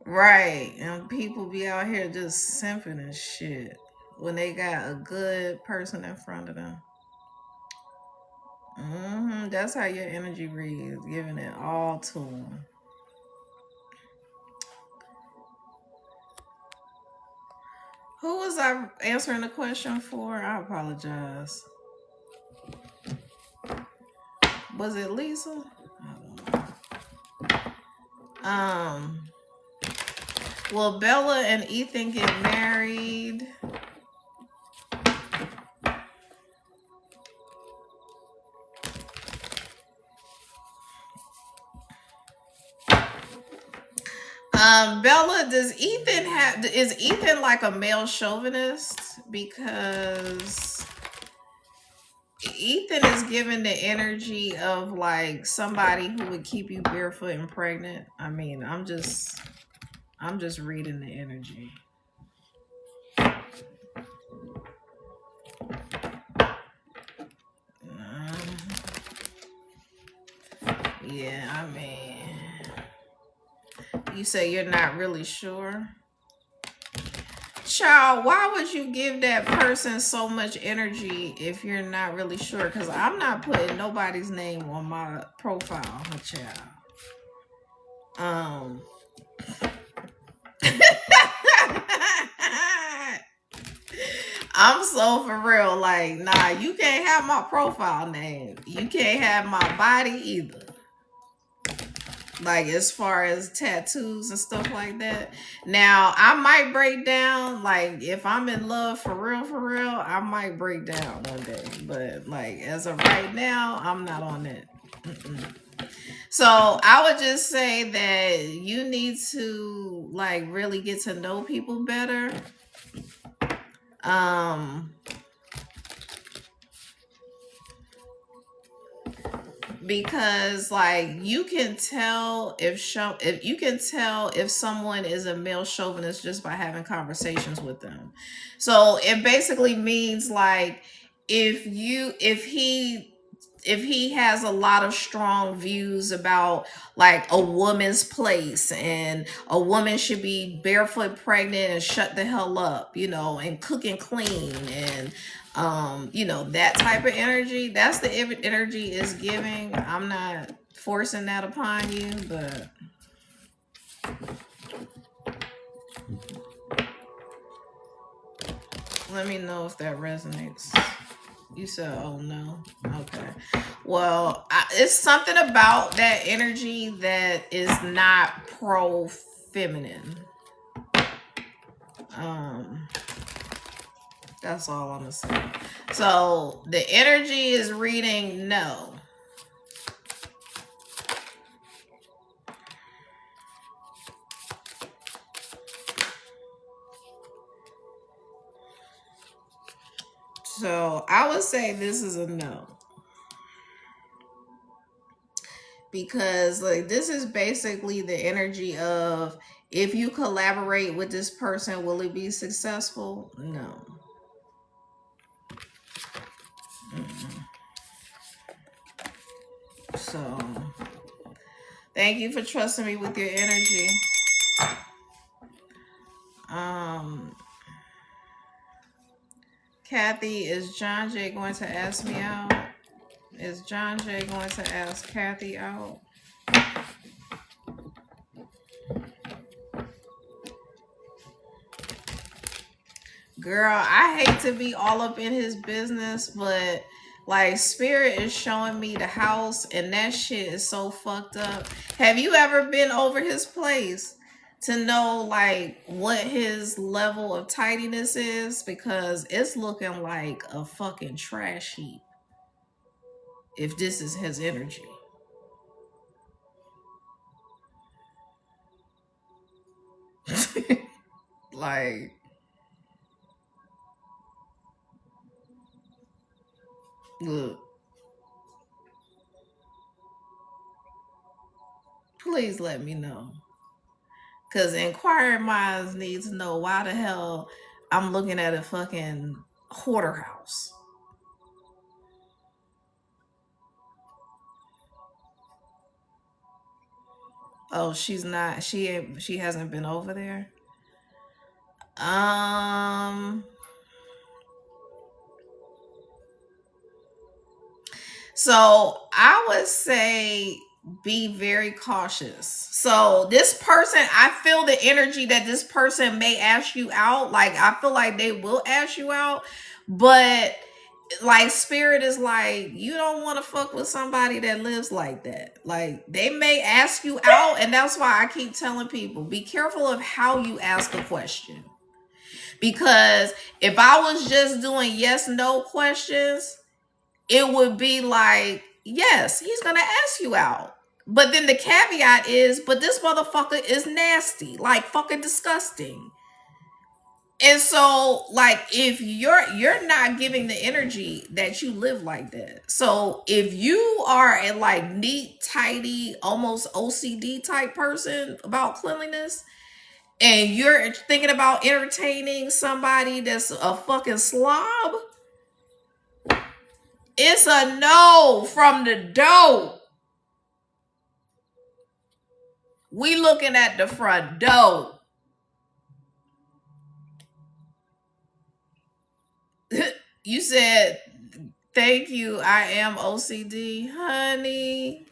Right. And people be out here just simping and shit when they got a good person in front of them. That's how your energy reads, giving it all to them. Who was I answering the question for? I apologize. Was it Lisa? Will Bella and Ethan get married? Bella, is Ethan like a male chauvinist? Because Ethan is given the energy of like somebody who would keep you barefoot and pregnant. I mean, I'm just reading the energy. Yeah, I mean, you say you're not really sure. Child, why would you give that person so much energy if you're not really sure? Because I'm not putting nobody's name on my profile, child. I'm so for real. Like, nah, you can't have my profile name. You can't have my body either. Like, as far as tattoos and stuff like that. Now, I might break down. Like, if I'm in love for real, I might break down one day. But, like, as of right now, I'm not on it. So, I would just say that you need to, like, really get to know people better. because like you can tell if you can tell if someone is a male chauvinist just by having conversations with them. So it basically means like if he has a lot of strong views about like a woman's place and a woman should be barefoot pregnant and shut the hell up, and cook and clean and that type of energy, that's the energy is giving. I'm not forcing that upon you, but let me know if that resonates. You said, oh no. Okay. Well, it's something about that energy that is not pro feminine. That's all I'm gonna say. So the energy is reading no. So I would say this is a no. Because like this is basically the energy of, if you collaborate with this person, will it be successful? No. Mm-mm. So thank you for trusting me with your energy. Kathy, is John Jay going to ask me out? Is John Jay going to ask Kathy out? Girl, I hate to be all up in his business, but like Spirit is showing me the house and that shit is so fucked up. Have you ever been over his place to know like what his level of tidiness is? Because it's looking like a fucking trash heap if this is his energy. Like, look, please let me know. Because inquiring minds need to know why the hell I'm looking at a fucking hoarder house. Oh, she's not. She hasn't been over there. Um. So I would say be very cautious. So this person, I feel the energy that this person may ask you out. Like I feel like they will ask you out, but like Spirit is like, you don't want to fuck with somebody that lives like that. Like they may ask you out, and that's why I keep telling people, be careful of how you ask a question. Because if I was just doing yes no questions, it would be like, yes, he's gonna ask you out. But then the caveat is, but this motherfucker is nasty, like fucking disgusting. And so, like, if you're not giving the energy that you live like that. So if you are a like neat, tidy, almost OCD type person about cleanliness, and you're thinking about entertaining somebody that's a fucking slob, it's a no from the door. We looking at the front door. You said, thank you, I am OCD, honey.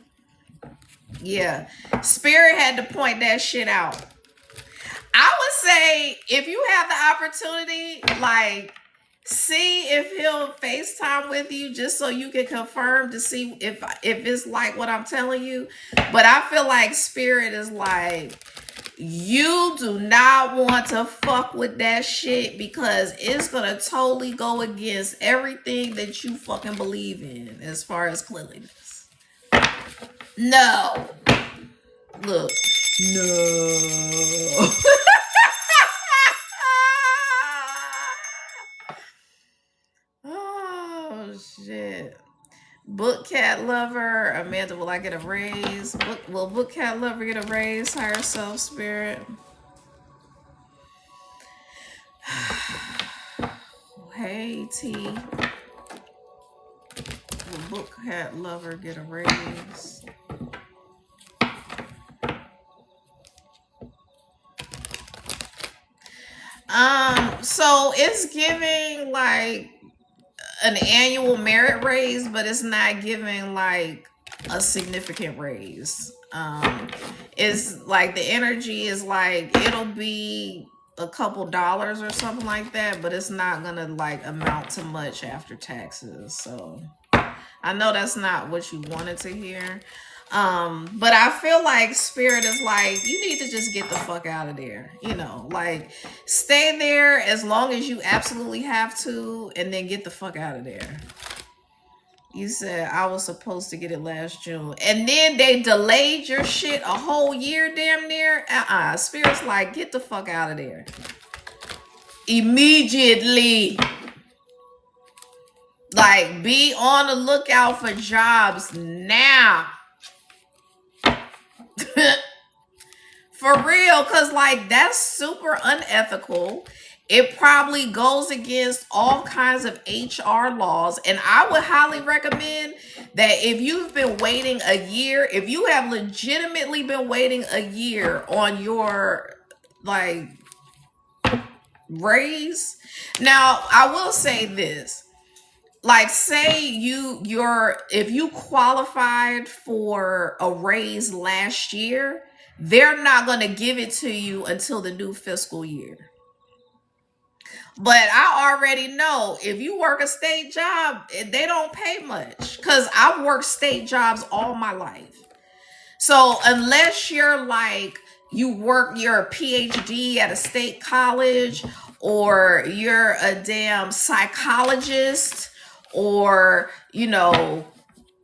Yeah. Spirit had to point that shit out. I would say if you have the opportunity, like, see if he'll FaceTime with you just so you can confirm to see if it's like what I'm telling you. But I feel like Spirit is like, you do not want to fuck with that shit because it's gonna totally go against everything that you fucking believe in as far as cleanliness. No. Look. No. Oh shit. Book cat lover. Amanda, will I get a raise? Will book cat lover get a raise? Higher self spirit. Hey T. Will book cat lover get a raise? So it's giving like an annual merit raise, but it's not giving like a significant raise. It's like the energy is like it'll be a couple dollars or something like that, but it's not gonna like amount to much after taxes. So I know that's not what you wanted to hear. But I feel like spirit is like, you need to just get the fuck out of there. You know, like stay there as long as you absolutely have to, and then get the fuck out of there. You said I was supposed to get it last June, and then they delayed your shit a whole year, damn near. Spirit's like, get the fuck out of there immediately. Like, be on the lookout for jobs now. For real, because like that's super unethical. It probably goes against all kinds of HR laws. And I would highly recommend that if you've been waiting a year, if you have legitimately been waiting a year on your like raise. Now, I will say this. Like, say if you qualified for a raise last year, they're not going to give it to you until the new fiscal year. But I already know if you work a state job, they don't pay much, because I've worked state jobs all my life. So unless you're like, you're a PhD at a state college, or you're a damn psychologist, or, you know,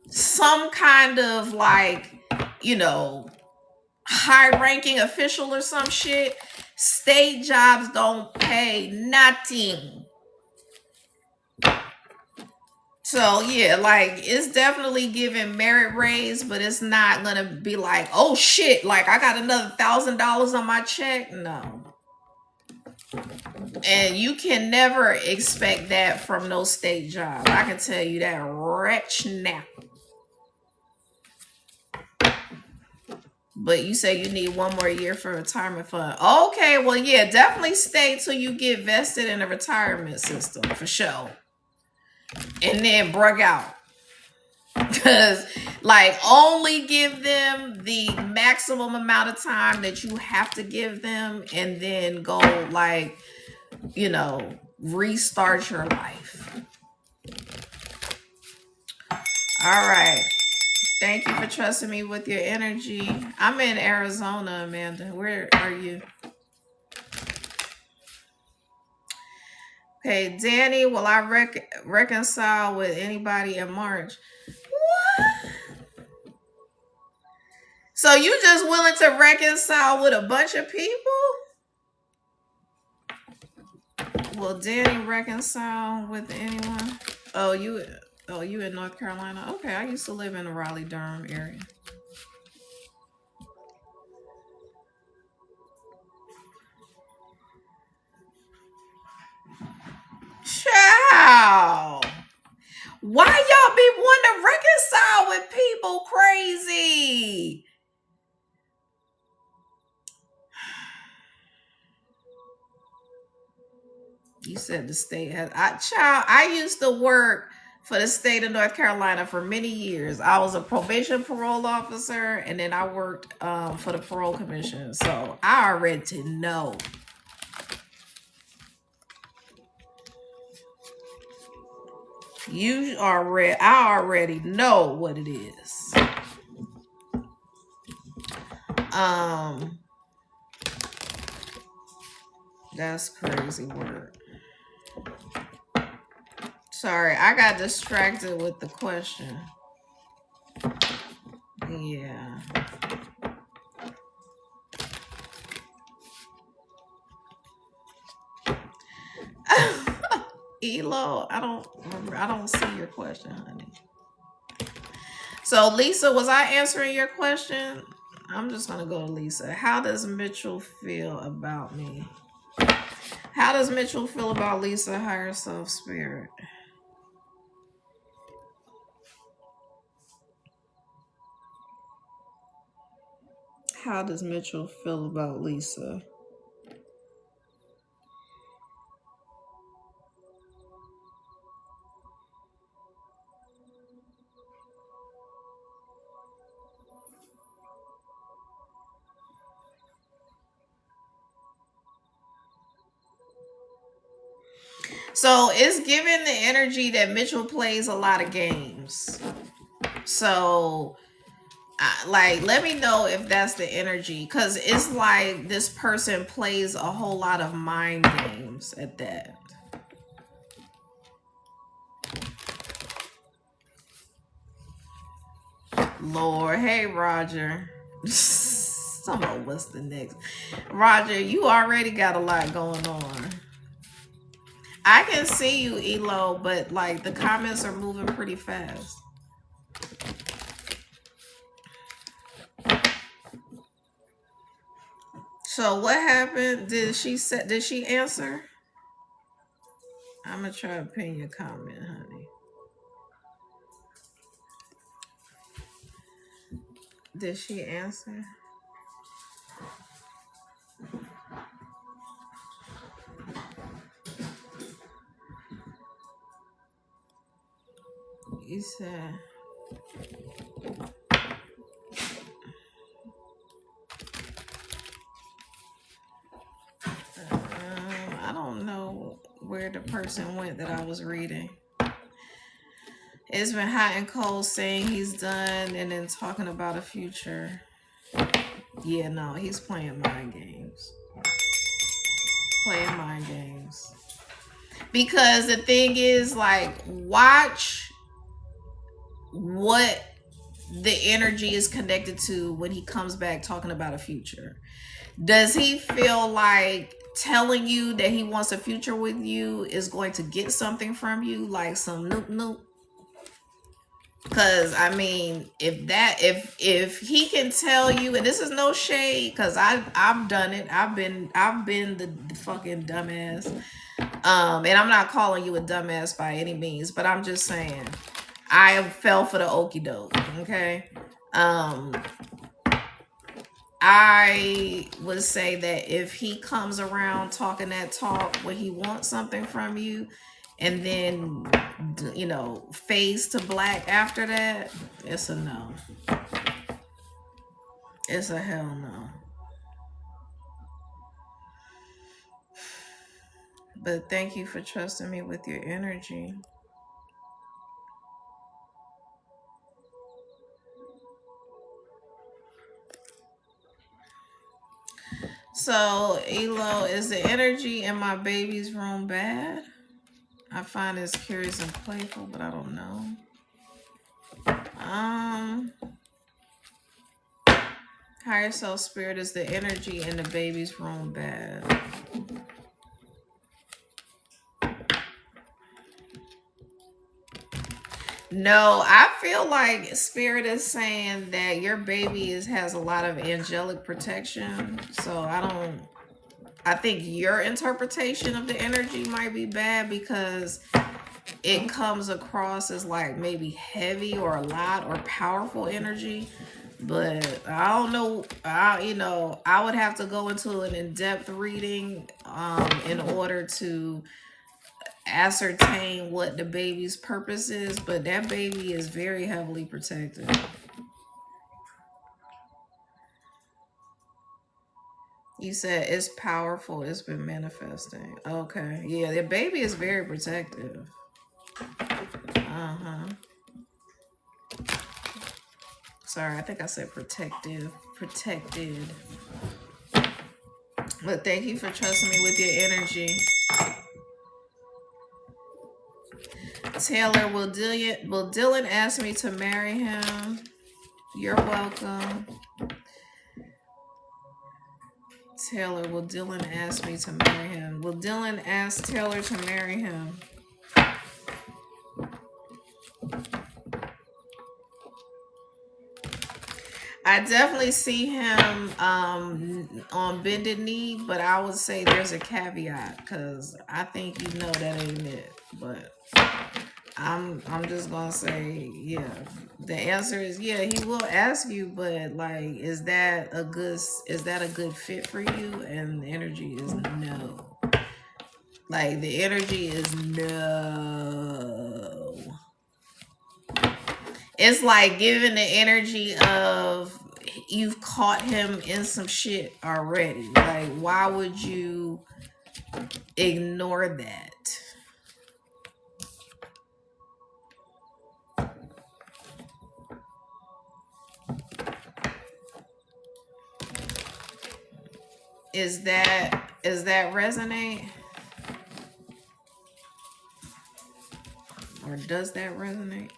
some kind of like, you know, high ranking official or some shit, state jobs don't pay nothing. So yeah, like it's definitely giving merit raise, but it's not gonna be like, oh shit, like I got another $1,000 on my check. No. And you can never expect that from no state job. I can tell you that right now. But you say you need one more year for retirement fund. Okay, well, yeah, definitely stay till you get vested in a retirement system for sure. And then break out. Because, like, only give them the maximum amount of time that you have to give them, and then go, like, you know, restart your life. All right. Thank you for trusting me with your energy. I'm in Arizona, Amanda. Where are you? Okay, Danny, will I reconcile with anybody in March? What? So you just willing to reconcile with a bunch of people? Will Danny reconcile with anyone? Oh, you in North Carolina? Okay, I used to live in the Raleigh-Durham area. Ciao. Why y'all be wanting to reconcile with people crazy? You said the state has. I used to work for the state of North Carolina for many years. I was a probation parole officer, and then I worked for the parole commission. So I already know. I already know what it is. That's crazy word. Sorry, I got distracted with the question. Yeah. Elo, I don't see your question, honey. So Lisa, was I answering your question? I'm just gonna go to Lisa. How does Mitchell feel about me? How does Mitchell feel about Lisa, higher self spirit? How does Mitchell feel about Lisa? So it's giving the energy that Mitchell plays a lot of games. So, like, let me know if that's the energy, because it's like this person plays a whole lot of mind games at that. Lord, hey Roger. Someone, what's the next? Roger, you already got a lot going on. I can see you, Elo, but like the comments are moving pretty fast. So what happened? Did she answer? I'm gonna try to pin your comment, honey. Did she answer? You said I don't know where the person went that I was reading. It's been hot and cold saying he's done and then talking about a future. Yeah, no, he's playing mind games. Playing mind games. Because the thing is, like, watch what the energy is connected to when he comes back talking about a future. Does he feel like telling you that he wants a future with you is going to get something from you, like some noop noop? Because I mean, if he can tell you, and this is no shade, because I've done it. I've been the fucking dumbass. And I'm not calling you a dumbass by any means, but I'm just saying I fell for the okie doke. Okay. I would say that if he comes around talking that talk when he wants something from you, and then fades to black after that, it's a no. It's a hell no. But thank you for trusting me with your energy. So, Elo, is the energy in my baby's room bad? I find this curious and playful, but I don't know. Higher self spirit, is the energy in the baby's room bad? No, I feel like spirit is saying that your baby has a lot of angelic protection. So I think your interpretation of the energy might be bad because it comes across as like maybe heavy or a lot or powerful energy. But I don't know. I would have to go into an in-depth reading in order to ascertain what the baby's purpose is, but that baby is very heavily protected. You said it's powerful, it's been manifesting. Okay. Yeah, the baby is very protective. Uh-huh. Sorry, I think I said protective. Protected. But thank you for trusting me with your energy. Taylor, will Dylan ask me to marry him? You're welcome. Taylor, will Dylan ask me to marry him? Will Dylan ask Taylor to marry him? I definitely see him on bended knee, but I would say there's a caveat because I think you know that ain't it. But I'm just gonna say, yeah. The answer is yeah, he will ask you, but like, is that a good fit for you? And the energy is no. Like the energy is no. It's like giving the energy of you've caught him in some shit already. Like, why would you ignore that? Is that resonate? Or does that resonate?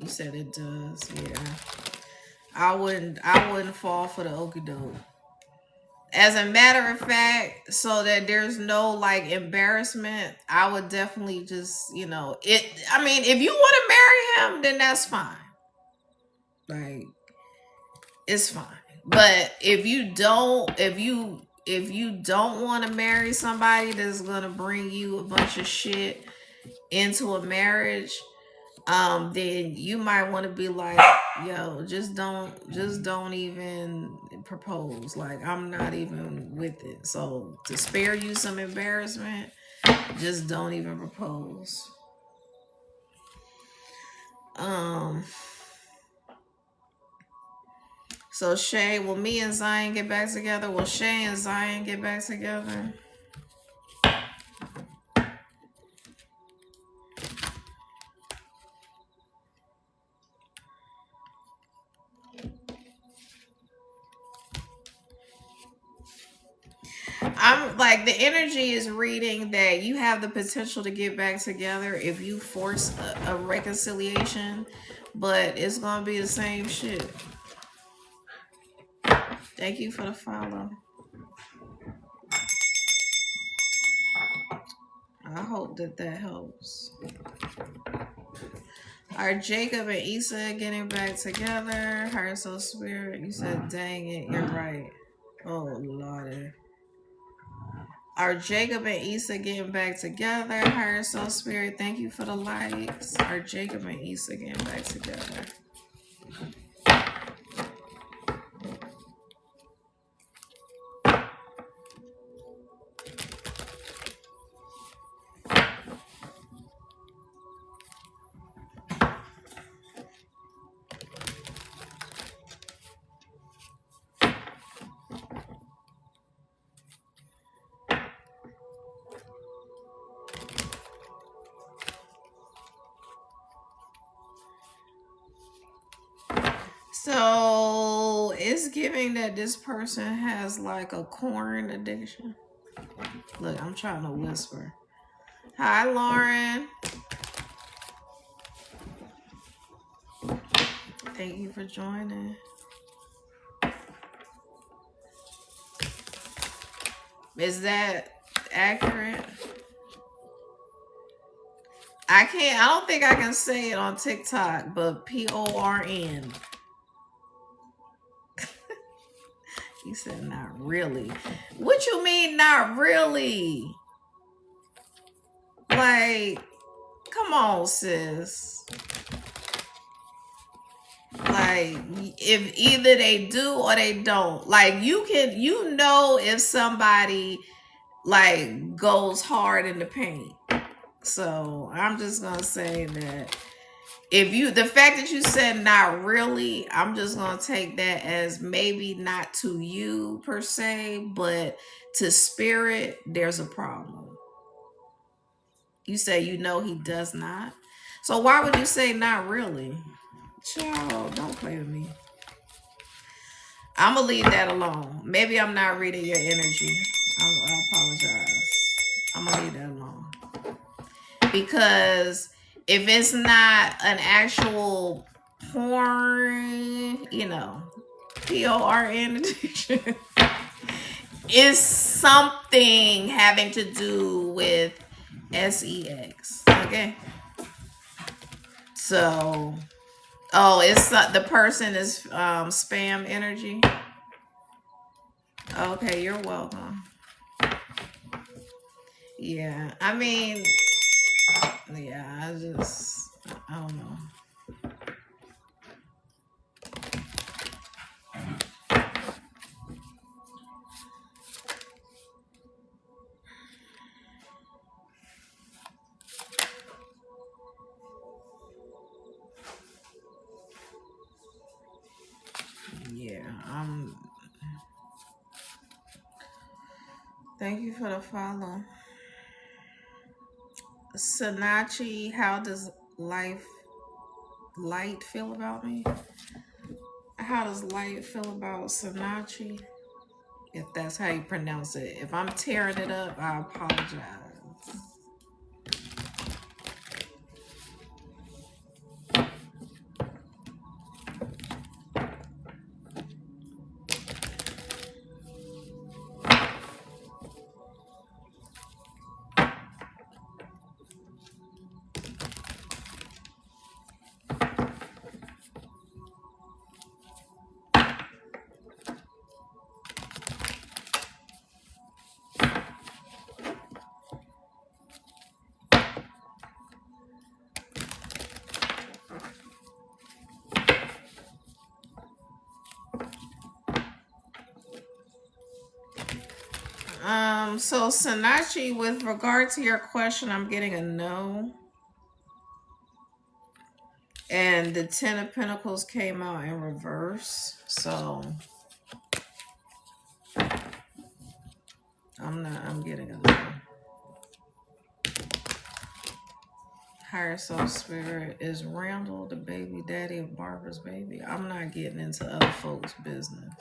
You said it does, yeah. I wouldn't fall for the okie doke. As a matter of fact, so that there's no like embarrassment, I would definitely just, it. I mean, if you want to marry him, then that's fine. Like, it's fine. But if you don't want to marry somebody that's gonna bring you a bunch of shit into a marriage, then you might want to be like, yo, just don't even propose. Like, I'm not even with it. So to spare you some embarrassment, just don't even propose. Um so Shay, will me and Zion get back together? Will Shay and Zion get back together? I'm like, the energy is reading that you have the potential to get back together if you force a reconciliation, but it's gonna be the same shit. Thank you for the follow. I hope that helps. Are Jacob and Issa getting back together? Heart, soul, spirit. You said, dang it, you're right. Oh lordy. Are Jacob and Issa getting back together? Heart, soul, spirit. Thank you for the likes. Are Jacob and Issa getting back together? So it's giving that this person has like a corn addiction. Look, I'm trying to whisper. Hi, Lauren. Thank you for joining. Is that accurate? I don't think I can say it on TikTok, but PORN. He said, not really. What you mean, not really? Like, come on, sis. Like, if either they do or they don't. Like, if somebody like goes hard in the paint. So I'm just gonna say that the fact that you said not really, I'm just gonna take that as maybe not to you per se, but to spirit, there's a problem. You say he does not. So why would you say not really? Child, don't play with me. I'm gonna leave that alone. Maybe I'm not reading your energy. I apologize. I'm gonna leave that alone. Because if it's not an actual porn, PORN addiction, it's something having to do with sex. Okay. So, oh, it's the person is spam energy. Okay, you're welcome. Yeah, I mean, yeah, I don't know. Yeah, thank you for the follow. Sanachi, how does light feel about me? How does light feel about Sanachi? If that's how you pronounce it. If I'm tearing it up, I apologize. So Sanachi, with regard to your question, I'm getting a no. And the Ten of Pentacles came out in reverse. So I'm getting a no. Higher self spirit is Randall, the baby daddy of Barbara's baby. I'm not getting into other folks' business.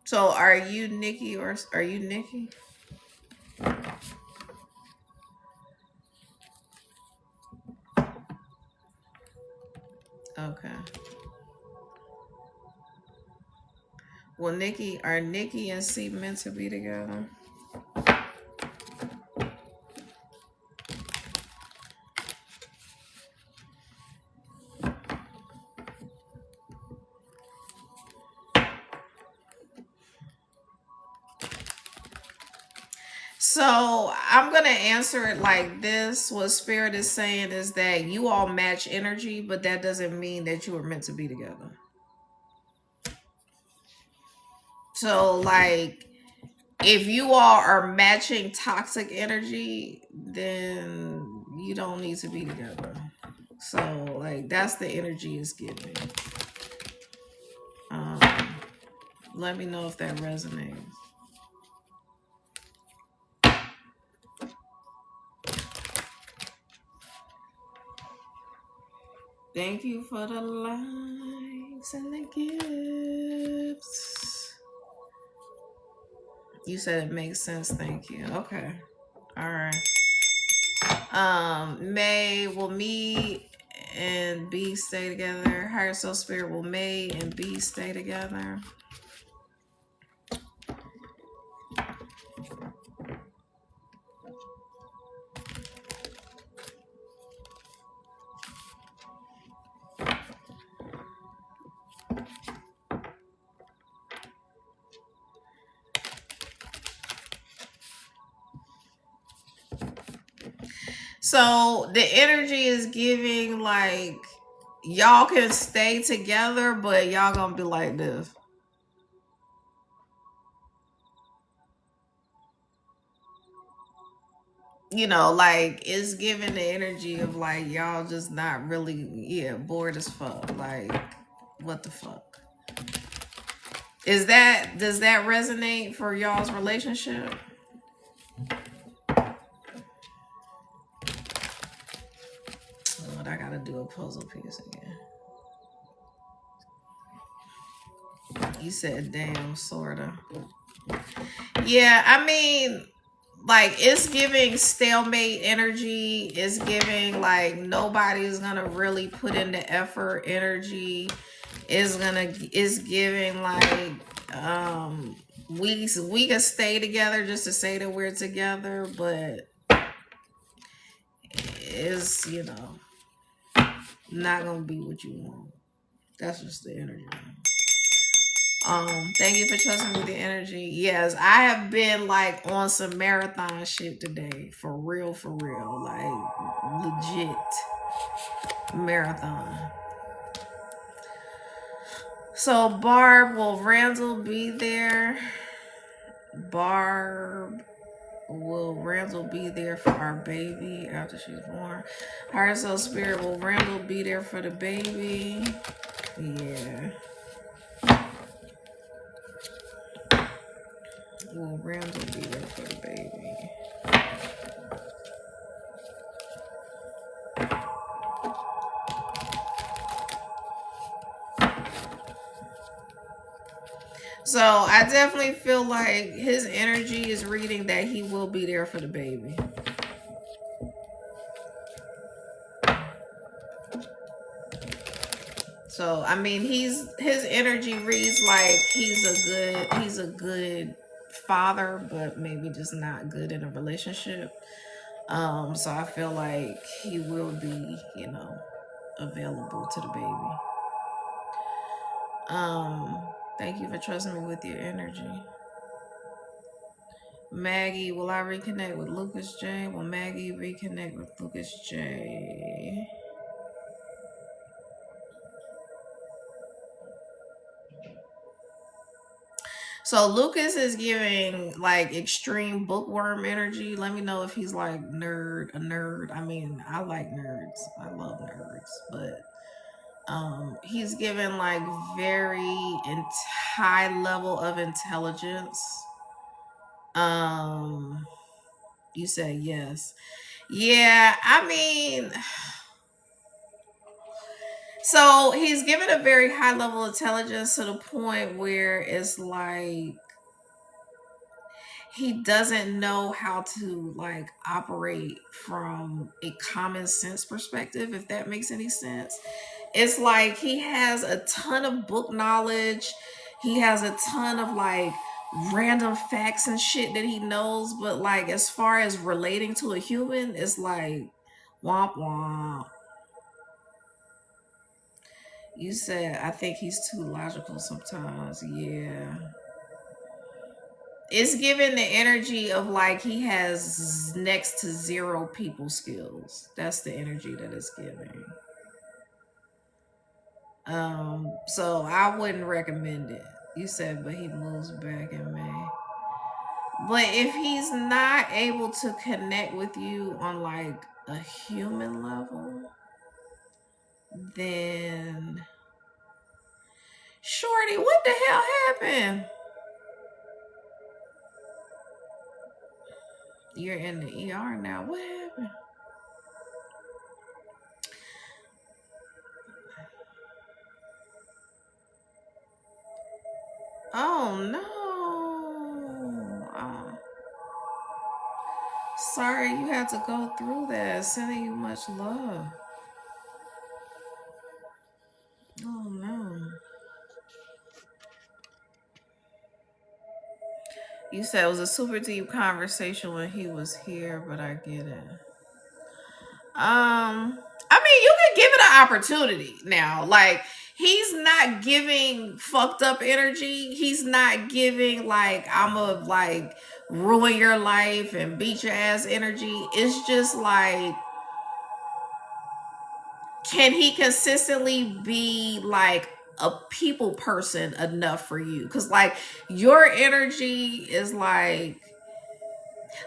So are you Nikki or are you Nikki? Okay. Well, are Nikki and C meant to be together? So I'm going to answer it like this. What Spirit is saying is that you all match energy, but that doesn't mean that you were meant to be together. So, like, if you all are matching toxic energy, then you don't need to be together. So, like, that's the energy it's giving. Let me know if that resonates. Thank you for the likes and the gifts. You said it makes sense. Thank you. Okay. All right. May will me and B stay together. Higher Soul Spirit will May and B stay together. So the energy is giving like y'all can stay together, but y'all gonna be like this. You know, like it's giving the energy of like y'all just not really, bored as fuck. Like, what the fuck? Does that resonate for y'all's relationship? But I gotta do a puzzle piece again. You said damn, sorta. Yeah, I mean, like it's giving stalemate energy. It's giving like nobody's gonna really put in the effort energy. It's giving like we can stay together just to say that we're together, but is, not gonna be what you want. That's just the energy. Thank you for trusting me with the energy. Yes, I have been like on some marathon shit today. For real, like legit marathon. So Barb, will Randall be there? Barb, will Randall be there for our baby after she's born? Heart, soul, spirit, will Randall be there for the baby? Yeah. Will Randall be there for the baby? So I definitely feel like his energy is reading that he will be there for the baby. So I mean, his energy reads like he's a good father, but maybe just not good in a relationship. So I feel like he will be, available to the baby. Thank you for trusting me with your energy. Maggie, will I reconnect with Lucas J? Will Maggie reconnect with Lucas J? So Lucas is giving like extreme bookworm energy. Let me know if he's like a nerd. I mean, I like nerds. I love nerds, but he's given like very high level of intelligence. You say yes. Yeah, I mean, so he's given a very high level of intelligence to the point where it's like he doesn't know how to like operate from a common sense perspective, if that makes any sense. It's like he has a ton of book knowledge, he has a ton of like random facts and shit that he knows, but like as far as relating to a human, it's like womp womp. You said I think he's too logical sometimes. Yeah, it's giving the energy of like he has next to zero people skills. That's the energy that it's giving. So I wouldn't recommend it. You said, but he moves back in May. But if he's not able to connect with you on like a human level, then Shorty, what the hell happened? You're in the ER now. What happened? Oh no. Sorry you had to go through that. Sending you much love. Oh no. You said it was a super deep conversation when he was here, but I get it. I mean, you can give it an opportunity now. Like, he's not giving fucked up energy. He's not giving like I'ma like ruin your life and beat your ass energy. It's just like, can he consistently be like a people person enough for you? Because like your energy is like,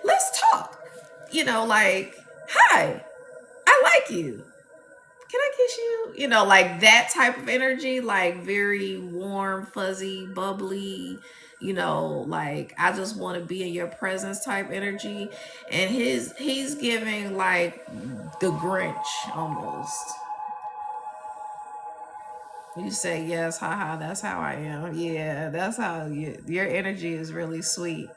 let's talk. Like, hi, I like you. Can I kiss you? Like that type of energy, like very warm, fuzzy, bubbly, like I just want to be in your presence type energy. And he's giving like the Grinch almost. You say yes, haha, that's how I am. Yeah, that's how your energy is really sweet.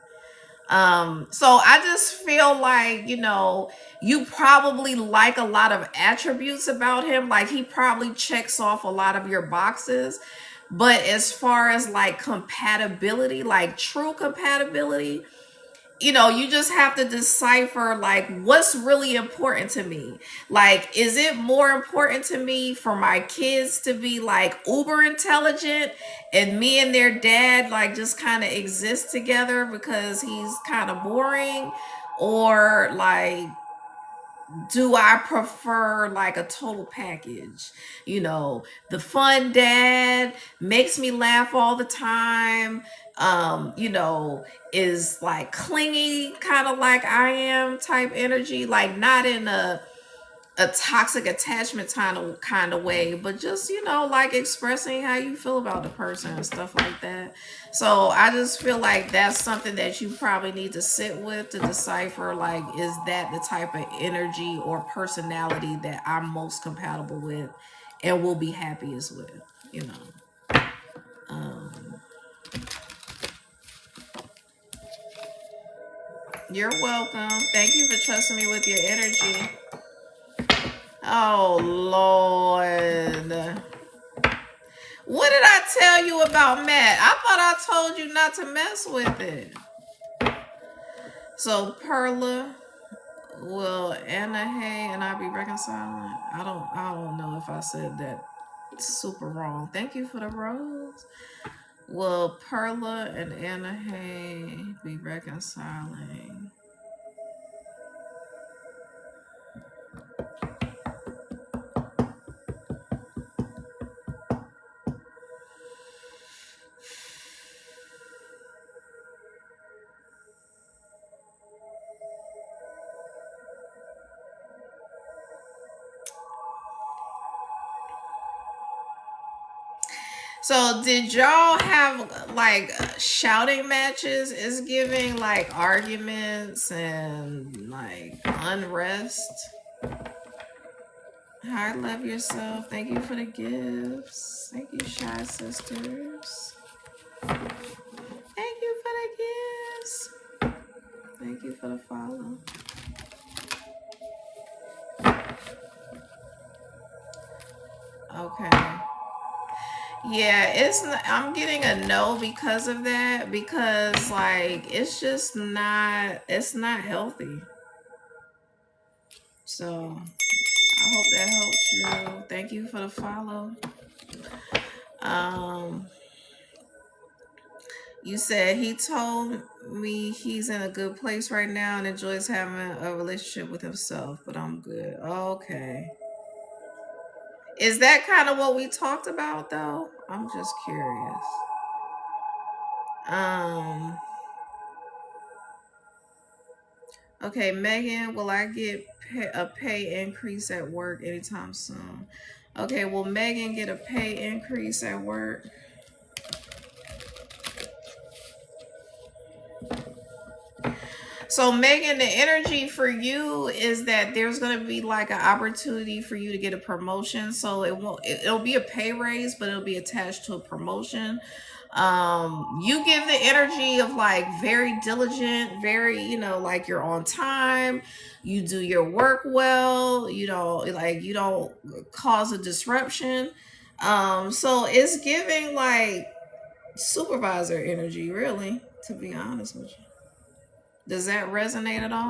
So I just feel like, you probably like a lot of attributes about him. Like he probably checks off a lot of your boxes. But as far as like compatibility, like true compatibility, you just have to decipher like what's really important to me. Like, is it more important to me for my kids to be like uber intelligent and me and their dad like just kind of exist together because he's kind of boring? Or like, do I prefer like a total package? The fun dad makes me laugh all the time, is like clingy, kind of like I am type energy, like not in a toxic attachment kind of way, but just like expressing how you feel about the person and stuff like that. So I just feel like that's something that you probably need to sit with to decipher, like, is that the type of energy or personality that I'm most compatible with and will be happiest with. you know um you're welcome. Thank you for trusting me with your energy. Oh Lord. What did I tell you about Matt? I thought I told you not to mess with it. So Perla, will Anna Hay and I be reconciling? I don't know if I said that super wrong. Thank you for the rose. Will Perla and Anna Hay be reconciling? So did y'all have like shouting matches? Is giving like arguments and like unrest. Hi, love yourself. Thank you for the gifts. Thank you, shy sisters. Thank you for the gifts. Thank you for the follow. Okay. Yeah, I'm getting a no because of that, because like it's not healthy. So I hope that helps you. Thank you for the follow. Um You said he told me he's in a good place right now and enjoys having a relationship with himself, but I'm good. Okay. Is that kind of what we talked about though? I'm just curious. Um okay, Megan, will I get a pay increase at work anytime soon? Okay, will Megan get a pay increase at work? So Megan, the energy for you is that there's gonna be like an opportunity for you to get a promotion. So it'll be a pay raise, but it'll be attached to a promotion. You give the energy of like very diligent, very, like you're on time, you do your work well, you don't cause a disruption. So it's giving like supervisor energy, really, to be honest with you. Does that resonate at all?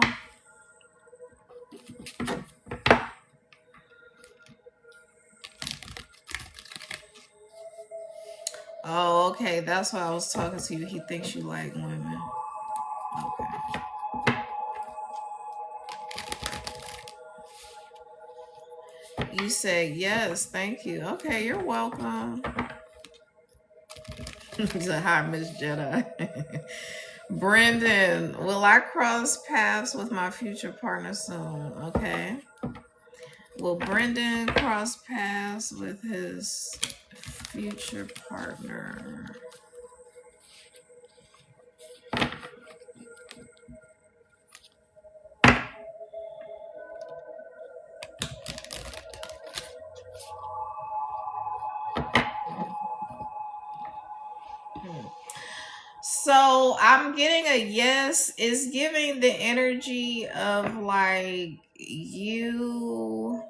Oh, okay. That's why I was talking to you. He thinks you like women. Okay. You say yes. Thank you. Okay, you're welcome. He said, hi, Miss Jedi. Brendan, will I cross paths with my future partner soon? Okay. Will Brendan cross paths with his future partner? So I'm getting a yes. It's giving the energy of like you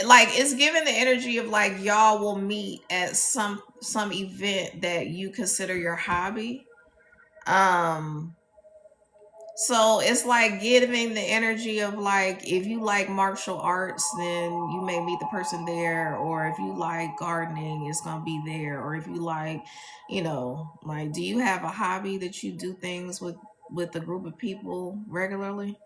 like it's giving the energy of like y'all will meet at some event that you consider your hobby. Um so it's like giving the energy of like if you like martial arts, then you may meet the person there, or if you like gardening, it's gonna be there, or if you like, like do you have a hobby that you do things with a group of people regularly?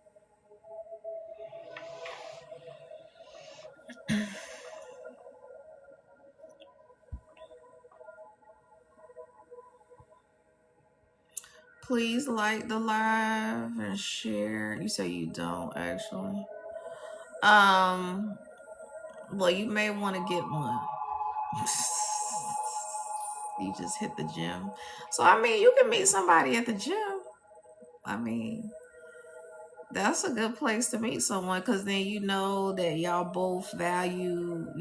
Please like the live and share. You say you don't actually. Um, well, you may want to get one. You just hit the gym. So I mean, you can meet somebody at the gym. I mean, that's a good place to meet someone because then you know that y'all both value,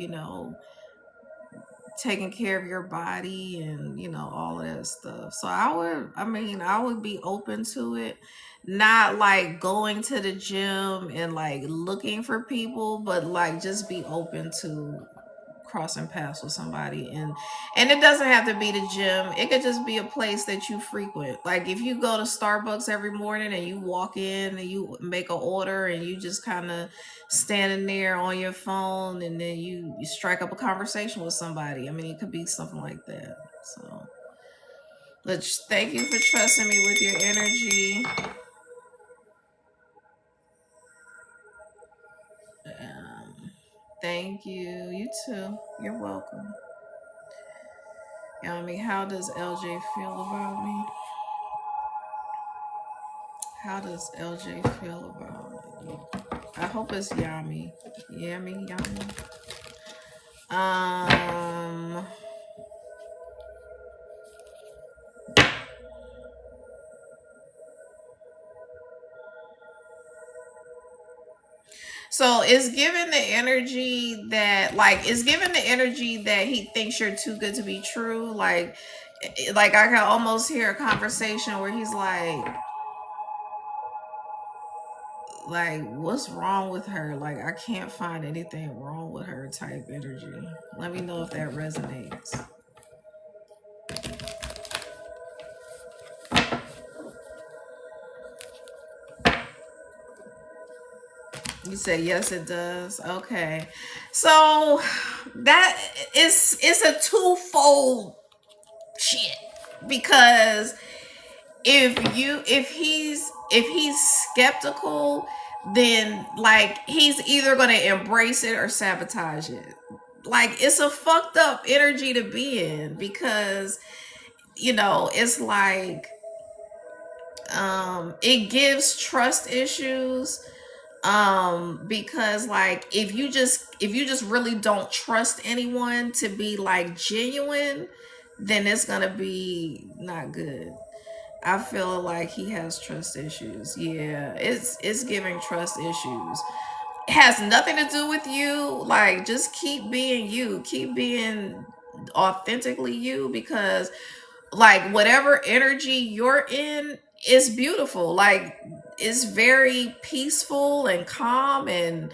taking care of your body and all of that stuff. So I would be open to it, not like going to the gym and like looking for people, but like just be open to crossing paths with somebody. And it doesn't have to be the gym, it could just be a place that you frequent. Like if you go to Starbucks every morning and you walk in and you make an order and you just kind of standing there on your phone and then you strike up a conversation with somebody. I mean, it could be something like that. So but thank you for trusting me with your energy. Thank you. You too. You're welcome. Yami, how does LJ feel about me? How does LJ feel about me? I hope it's Yami. Yami. Um. So it's given the energy that, like, it's given the energy that he thinks you're too good to be true. Like I can almost hear a conversation where he's like what's wrong with her, like I can't find anything wrong with her type energy. Let me know if that resonates. You say yes it does. Okay, so that is, it's a twofold shit, because if he's skeptical, then like he's either gonna embrace it or sabotage it. Like it's a fucked up energy to be in, because it's like it gives trust issues, because like if you just really don't trust anyone to be like genuine, then it's gonna be not good. I feel like he has trust issues. Yeah, it's giving trust issues. It has nothing to do with you. Like just keep being you. Keep being authentically you, because like whatever energy you're in is beautiful. Like it's very peaceful and calm, and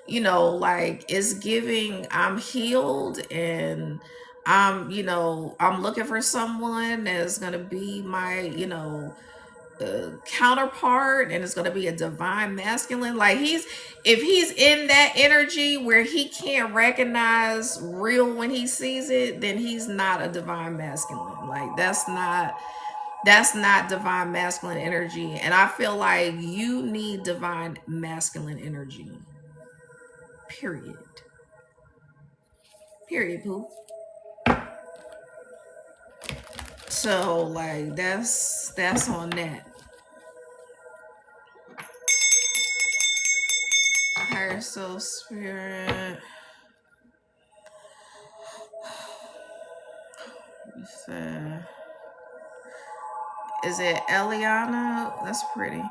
like it's giving I'm healed, and I'm looking for someone that's gonna be my counterpart, and it's going to be a divine masculine. Like if he's in that energy where he can't recognize real when he sees it, then he's not a divine masculine. Like that's not divine masculine energy, and I feel like you need divine masculine energy. Period. Period, poo. So like that's on that. Higher soul spirit. Is it Eliana? That's pretty.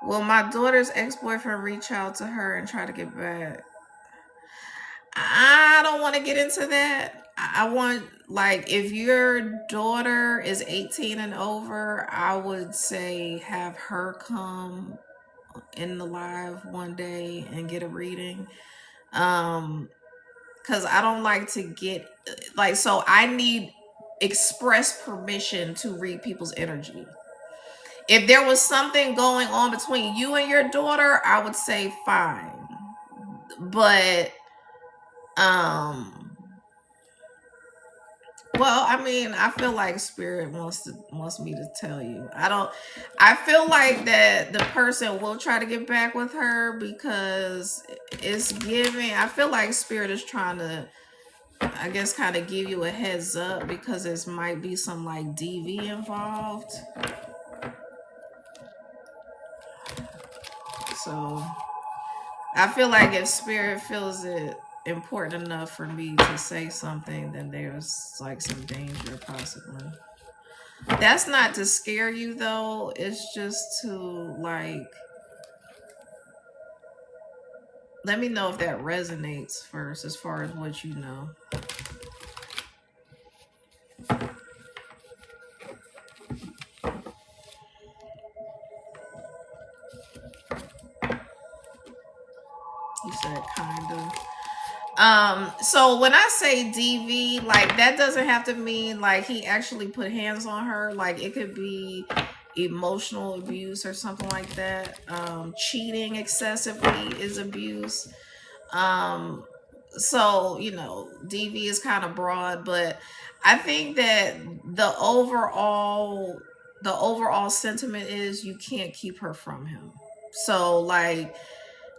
Will my daughter's ex-boyfriend reach out to her and try to get back? I don't want to get into that. I want, like, if your daughter is 18 and over, I would say have her come in the live one day and get a reading. Um, because I don't like to get like, so I need express permission to read people's energy. If there was something going on between you and your daughter, I would say fine. But um well, I mean, I feel like spirit wants me to tell you. I feel like that the person will try to get back with her because it's giving. I feel like spirit is trying to, I guess, kind of give you a heads up because there might be some like DV involved. So I feel like if spirit feels it important enough for me to say something, then there's like some danger possibly. That's not to scare you though. It's just to like let me know if that resonates first as far as what you know. You said kind of. So when I say DV, like that doesn't have to mean like he actually put hands on her. Like it could be emotional abuse or something like that. Cheating excessively is abuse. Um, so you know, DV is kind of broad, but I think that the overall sentiment is you can't keep her from him. So like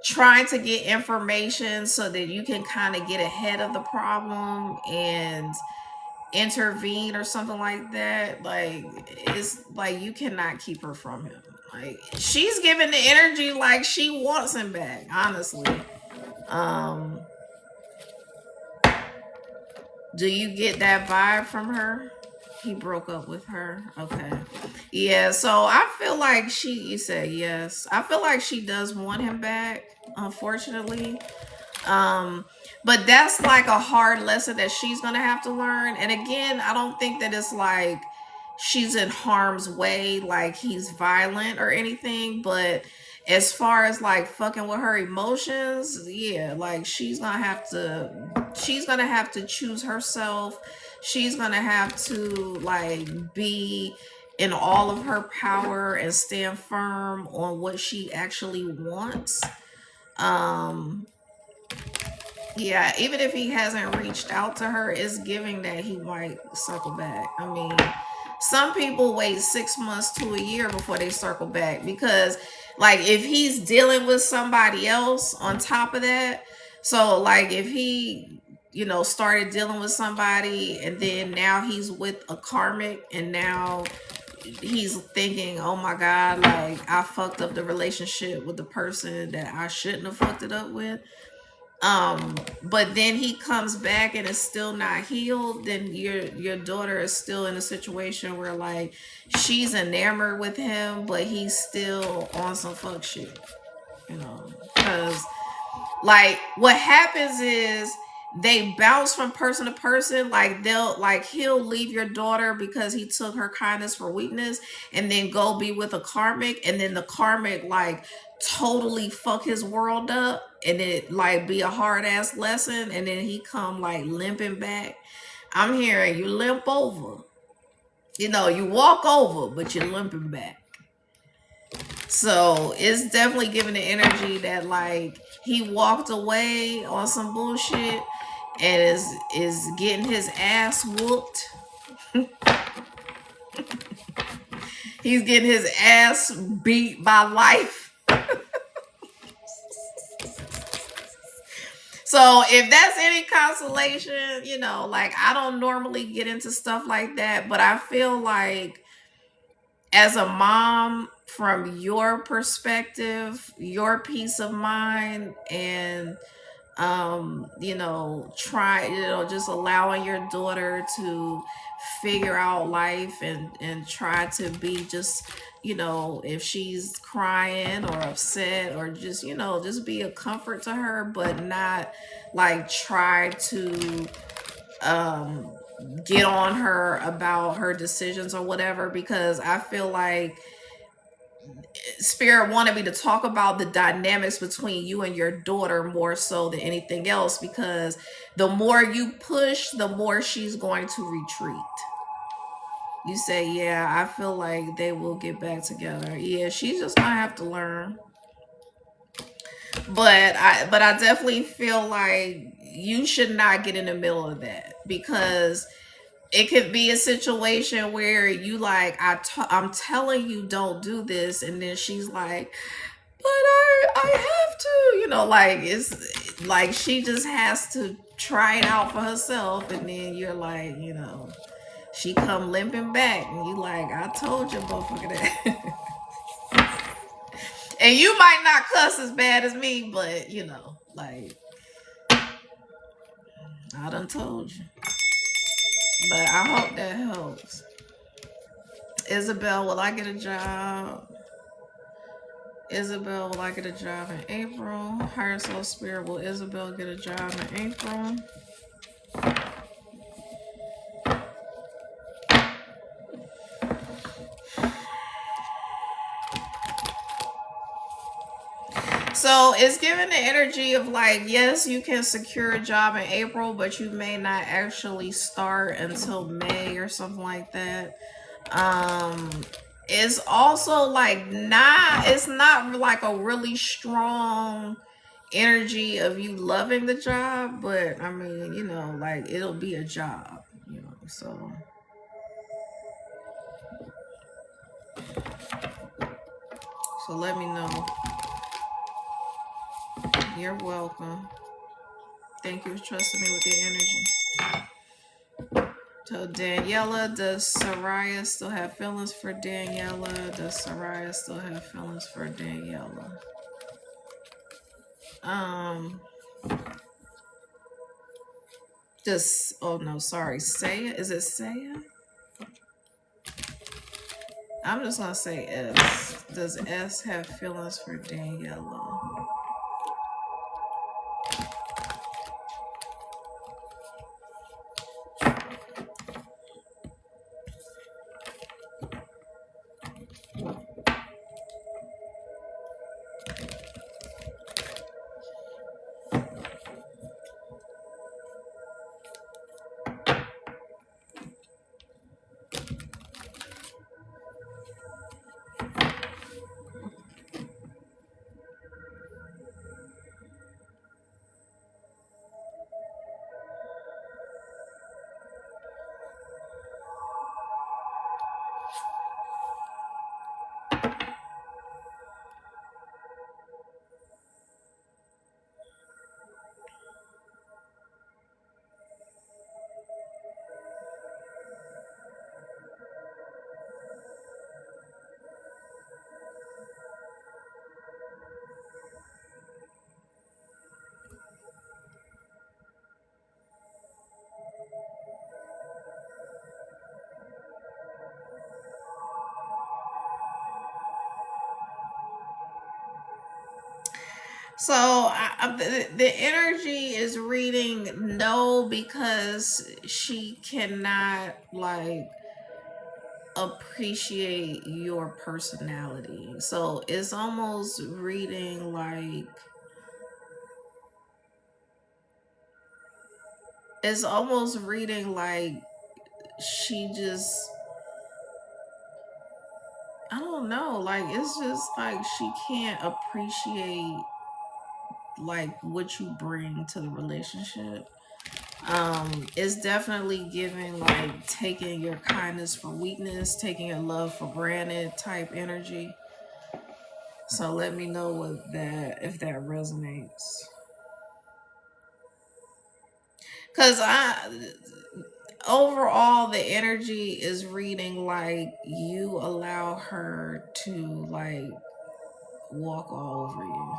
trying to get information so that you can kind of get ahead of the problem and intervene or something like that, like it's like you cannot keep her from him. Like she's giving the energy like she wants him back, honestly. um do you get that vibe from her? He broke up with her. Okay. Yeah, so I feel like you said yes. I feel like she does want him back, unfortunately. Um, but that's like a hard lesson that she's gonna have to learn. And again, I don't think that it's like she's in harm's way, like he's violent or anything, but as far as like fucking with her emotions, yeah, like she's gonna have to choose herself. She's gonna have to like be in all of her power and stand firm on what she actually wants. um yeah, even if he hasn't reached out to her, it's giving that he might circle back. I mean, some people wait 6 months to a year before they circle back because, like, if he's dealing with somebody else on top of that, so, like, if he, started dealing with somebody and then now he's with a karmic and now he's thinking, oh my God, like, I fucked up the relationship with the person that I shouldn't have fucked it up with, but then he comes back and is still not healed, then your daughter is still in a situation where like she's enamored with him but he's still on some fuck shit, because like what happens is they bounce from person to person. Like he'll leave your daughter because he took her kindness for weakness and then go be with a karmic, and then the karmic like totally fuck his world up and it like be a hard ass lesson, and then he come like limping back. I'm hearing you limp over, you walk over but you're limping back. So it's definitely giving the energy that like he walked away on some bullshit and is getting his ass whooped. He's getting his ass beat by life. So if that's any consolation, like I don't normally get into stuff like that, but I feel like as a mom, from your perspective, your peace of mind, and just allowing your daughter to figure out life and try to be just, if she's crying or upset or just be a comfort to her, but not like try to get on her about her decisions or whatever, because I feel like Spirit wanted me to talk about the dynamics between you and your daughter more so than anything else, because the more you push, the more she's going to retreat. You say, yeah, I feel like they will get back together. Yeah, she's just gonna have to learn. But I definitely feel like you should not get in the middle of that, because it could be a situation where you like, I'm telling you don't do this, and then she's like, but I have to, like, it's like she just has to try it out for herself, and then you're like, she come limping back, and you like, I told you, motherfucker, that. And you might not cuss as bad as me, but like, I done told you. But I hope that helps. Isabel, will I get a job? Isabel, will I get a job in April? Higher Soul Spirit, will Isabel get a job in April? So it's giving the energy of like, yes, you can secure a job in April, but you may not actually start until May or something like that. It's also like it's not like a really strong energy of you loving the job, but I mean, like, it'll be a job, so let me know. You're welcome. Thank you for trusting me with your energy. So Daniela, does Soraya still have feelings for Daniela? Does Soraya still have feelings for Daniela? Oh no, sorry, Saya? Is it Saya? I'm just gonna say S. Does S have feelings for Daniela? So the energy is reading no, because she cannot like appreciate your personality. So it's almost reading like, she just, I don't know, like, it's just like she can't appreciate like what you bring to the relationship. It's definitely giving like taking your kindness for weakness, taking your love for granted type energy. So let me know if that resonates. Cause overall the energy is reading like you allow her to like walk all over you.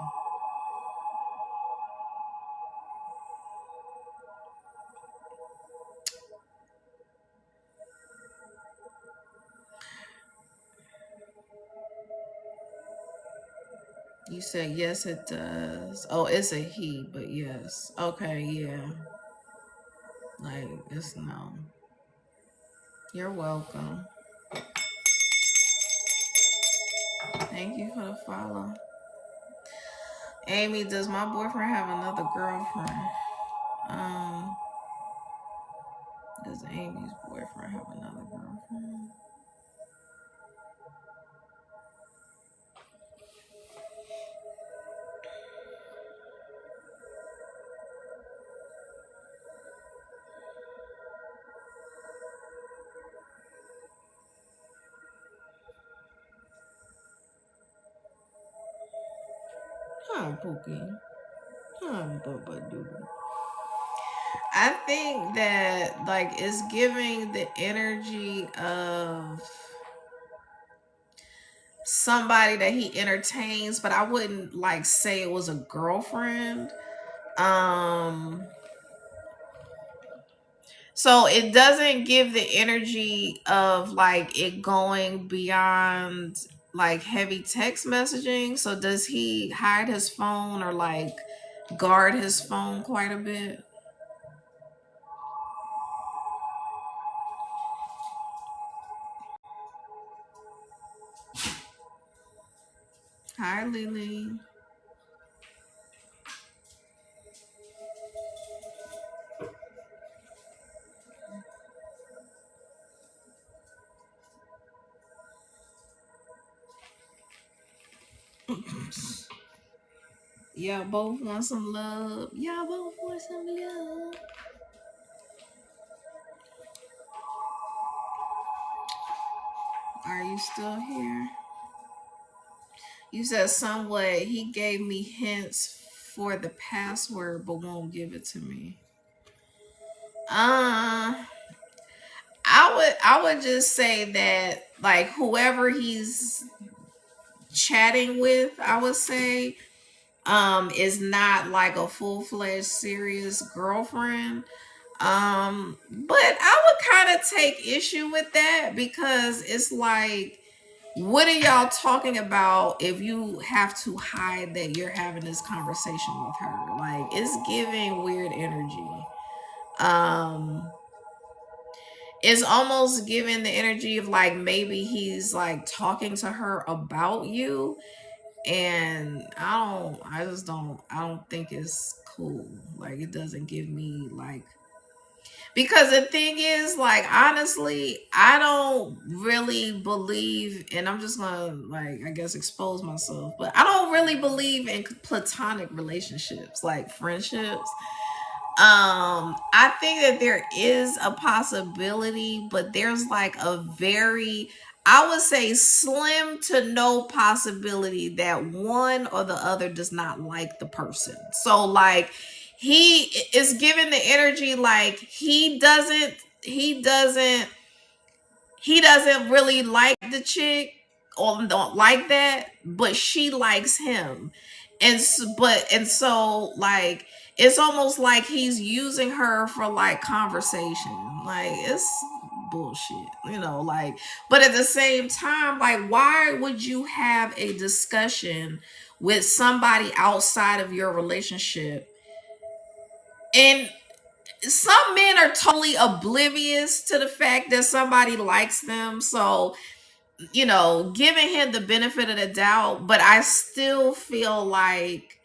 You said yes, it does. Oh, it's a he, but yes. Okay, yeah. Like, it's no. You're welcome. Thank Thank you for the follow. Amy, does my boyfriend have another girlfriend? Um, does Amy's boyfriend have another girlfriend? Hi, Pookie. Hi, Bubba Doo. I think that like it's giving the energy of somebody that he entertains, but I wouldn't like say it was a girlfriend. Um so it doesn't give the energy of like it going beyond like heavy text messaging. So does he hide his phone or like guard his phone quite a bit? Hi, Lily. Y'all both want some love. Y'all both want some love. Are you still here? You said somewhat he gave me hints for the password but won't give it to me. I would just say that like whoever he's chatting with, I would say is not like a full-fledged serious girlfriend. But I would kind of take issue with that because it's like, what are y'all talking about if you have to hide that you're having this conversation with her? Like, it's giving weird energy. Um, it's almost giving the energy of like maybe he's like talking to her about you, and I don't think it's cool. Like, it doesn't give me like, because the thing is, like, honestly, I don't really believe, and I'm just gonna, like, I guess expose myself, but I don't really believe in platonic relationships, like friendships. I think that there is a possibility, but there's like a very, I would say, slim to no possibility that one or the other does not like the person. So like he is given the energy like he doesn't really like the chick or don't like that, but she likes him. And so like it's almost like he's using her for like conversation. Like, it's bullshit, like, but at the same time, like, why would you have a discussion with somebody outside of your relationship? And some men are totally oblivious to the fact that somebody likes them. So, giving him the benefit of the doubt, but I still feel like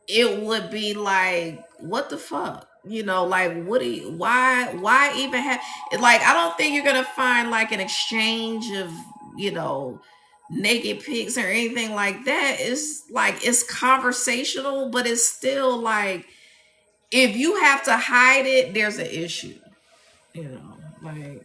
it would be like, what the fuck? Like, what do you, why even have, like, I don't think you're gonna find like an exchange of, you know, naked pics or anything like that. It's like, it's conversational, but it's still like, if you have to hide it, there's an issue, like,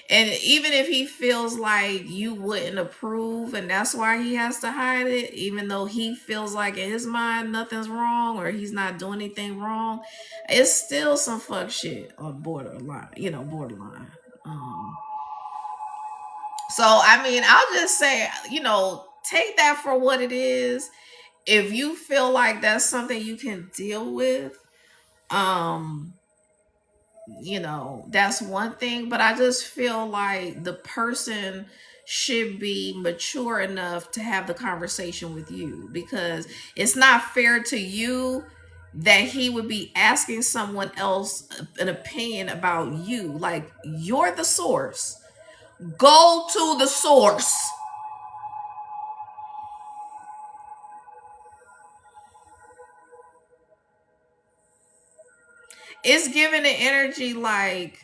and even if he feels like you wouldn't approve and that's why he has to hide it, even though he feels like in his mind nothing's wrong or he's not doing anything wrong, it's still some fuck shit on borderline, borderline. So I mean, I'll just say, take that for what it is. If you feel like that's something you can deal with, um that's one thing, but I just feel like the person should be mature enough to have the conversation with you, because it's not fair to you that he would be asking someone else an opinion about you. Like, you're the source. Go to the source. it's giving the energy like,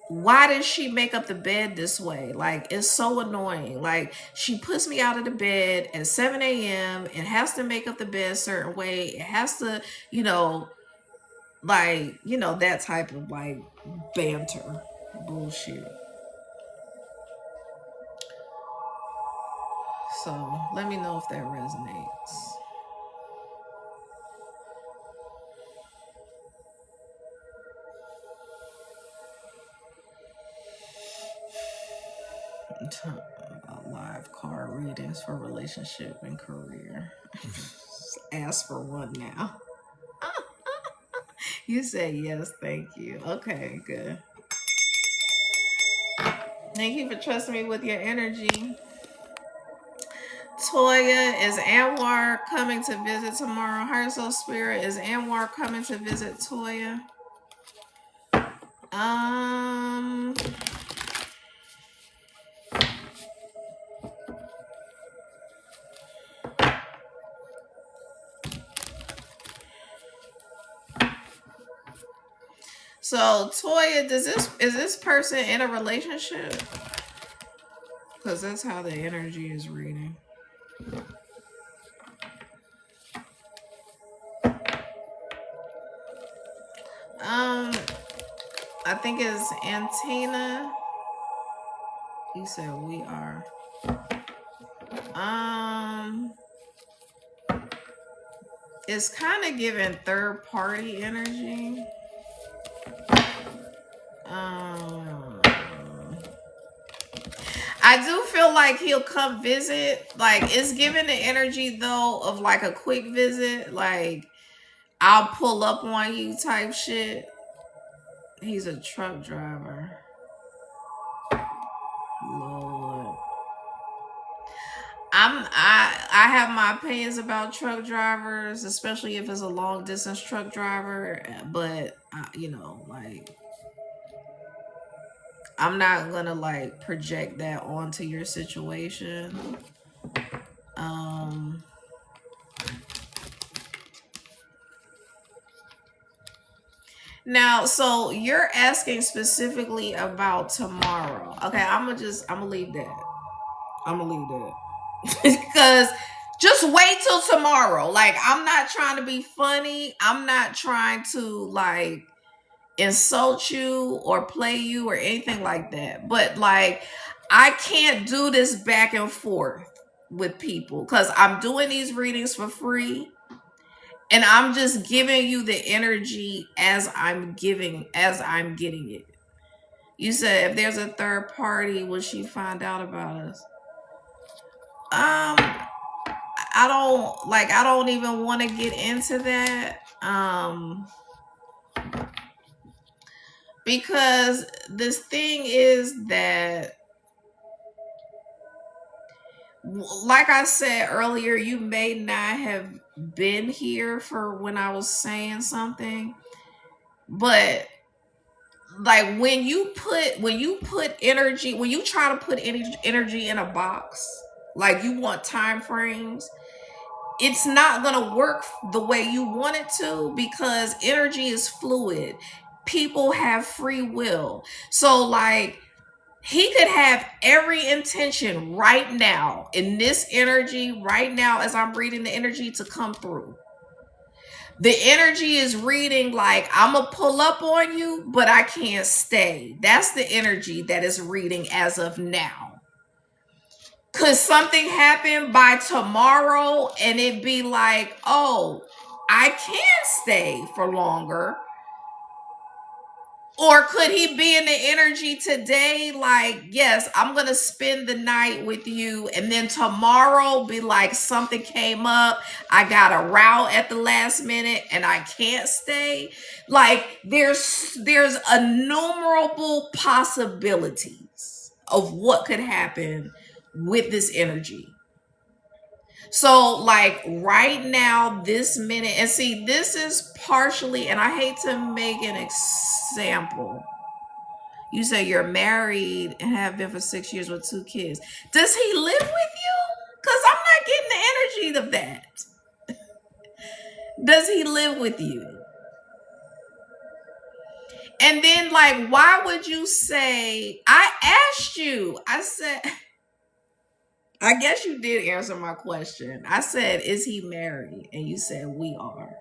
why does she make up the bed this way? Like, it's so annoying. Like, she puts me out of the bed at 7 a.m. It has to make up the bed a certain way. It has to, like, that type of like banter bullshit. So let me know if that resonates. Live card readings for relationship and career. Ask for one now. You said yes, thank you. Okay, good. Thank you for trusting me with your energy. Toya, is Anwar coming to visit tomorrow? Heart, Soul, Spirit, is Anwar coming to visit Toya? So Toya, is this person in a relationship? Because that's how the energy is reading. I think it's Antina. You said we are. It's kind of giving third party energy. I do feel like he'll come visit. Like, it's giving the energy though of like a quick visit. Like, I'll pull up on you type shit. He's a truck driver. Lord. I have my opinions about truck drivers, especially if it's a long distance truck driver, but like, I'm not gonna like project that onto your situation. Now, so you're asking specifically about tomorrow. Okay, I'm gonna leave that. Because just wait till tomorrow. Like, I'm not trying to be funny. I'm not trying to like insult you or play you or anything like that. But like, I can't do this back and forth with people because I'm doing these readings for free. And I'm just giving you the energy as I'm getting it. You said if there's a third party, will she find out about us? I don't even want to get into that. Because this thing is that, like I said earlier, you may not have been here for when I was saying something, but like when you put energy, when you try to put energy in a box, like you want time frames, it's not gonna work the way you want it to, because energy is fluid. People have free will. So like, he could have every intention right now in this energy, right now, as I'm reading the energy, to come through. The energy is reading like, I'm going to pull up on you, but I can't stay. That's the energy that is reading as of now. Could something happen by tomorrow and it be like, oh, I can stay for longer? Or could he be in the energy today like, yes, I'm going to spend the night with you, and then tomorrow be like, something came up, I got a route at the last minute and I can't stay? Like, there's innumerable possibilities of what could happen with this energy. So like right now, this minute, and see, this is partially, and I hate to make an example. You say you're married and have been for 6 years with 2 kids. Does he live with you? Because I'm not getting the energy of that. Does he live with you? And then, like, why would you say, I asked you, I said, I guess you did answer my question. I said, is he married? And you said, we are.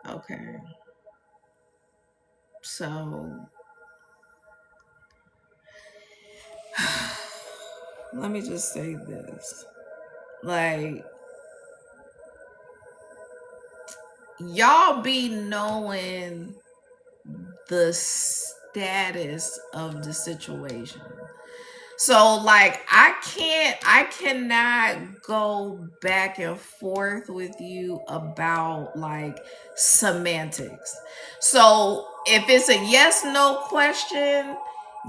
Okay. So, let me just say this. Like, y'all be knowing the status of the situation. So like I cannot go back and forth with you about like semantics. So if it's a yes no question,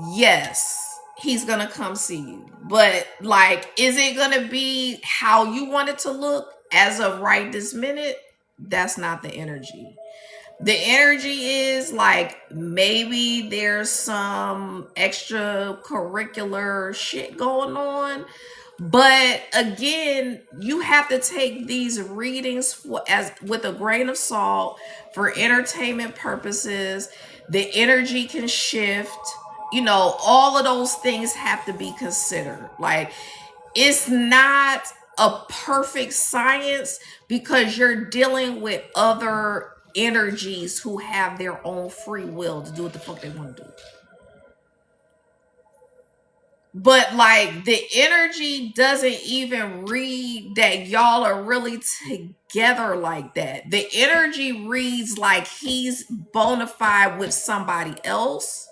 yes, he's going to come see you. But like is it going to be how you want it to look as of right this minute? That's not the energy. The energy is like maybe there's some extracurricular shit going on, but again, you have to take these readings for as with a grain of salt for entertainment purposes. The energy can shift, you know, all of those things have to be considered. Like it's not a perfect science because you're dealing with other energies who have their own free will to do what the fuck they want to do. But like the energy doesn't even read that y'all are really together like that. The energy reads like he's bona fide with somebody else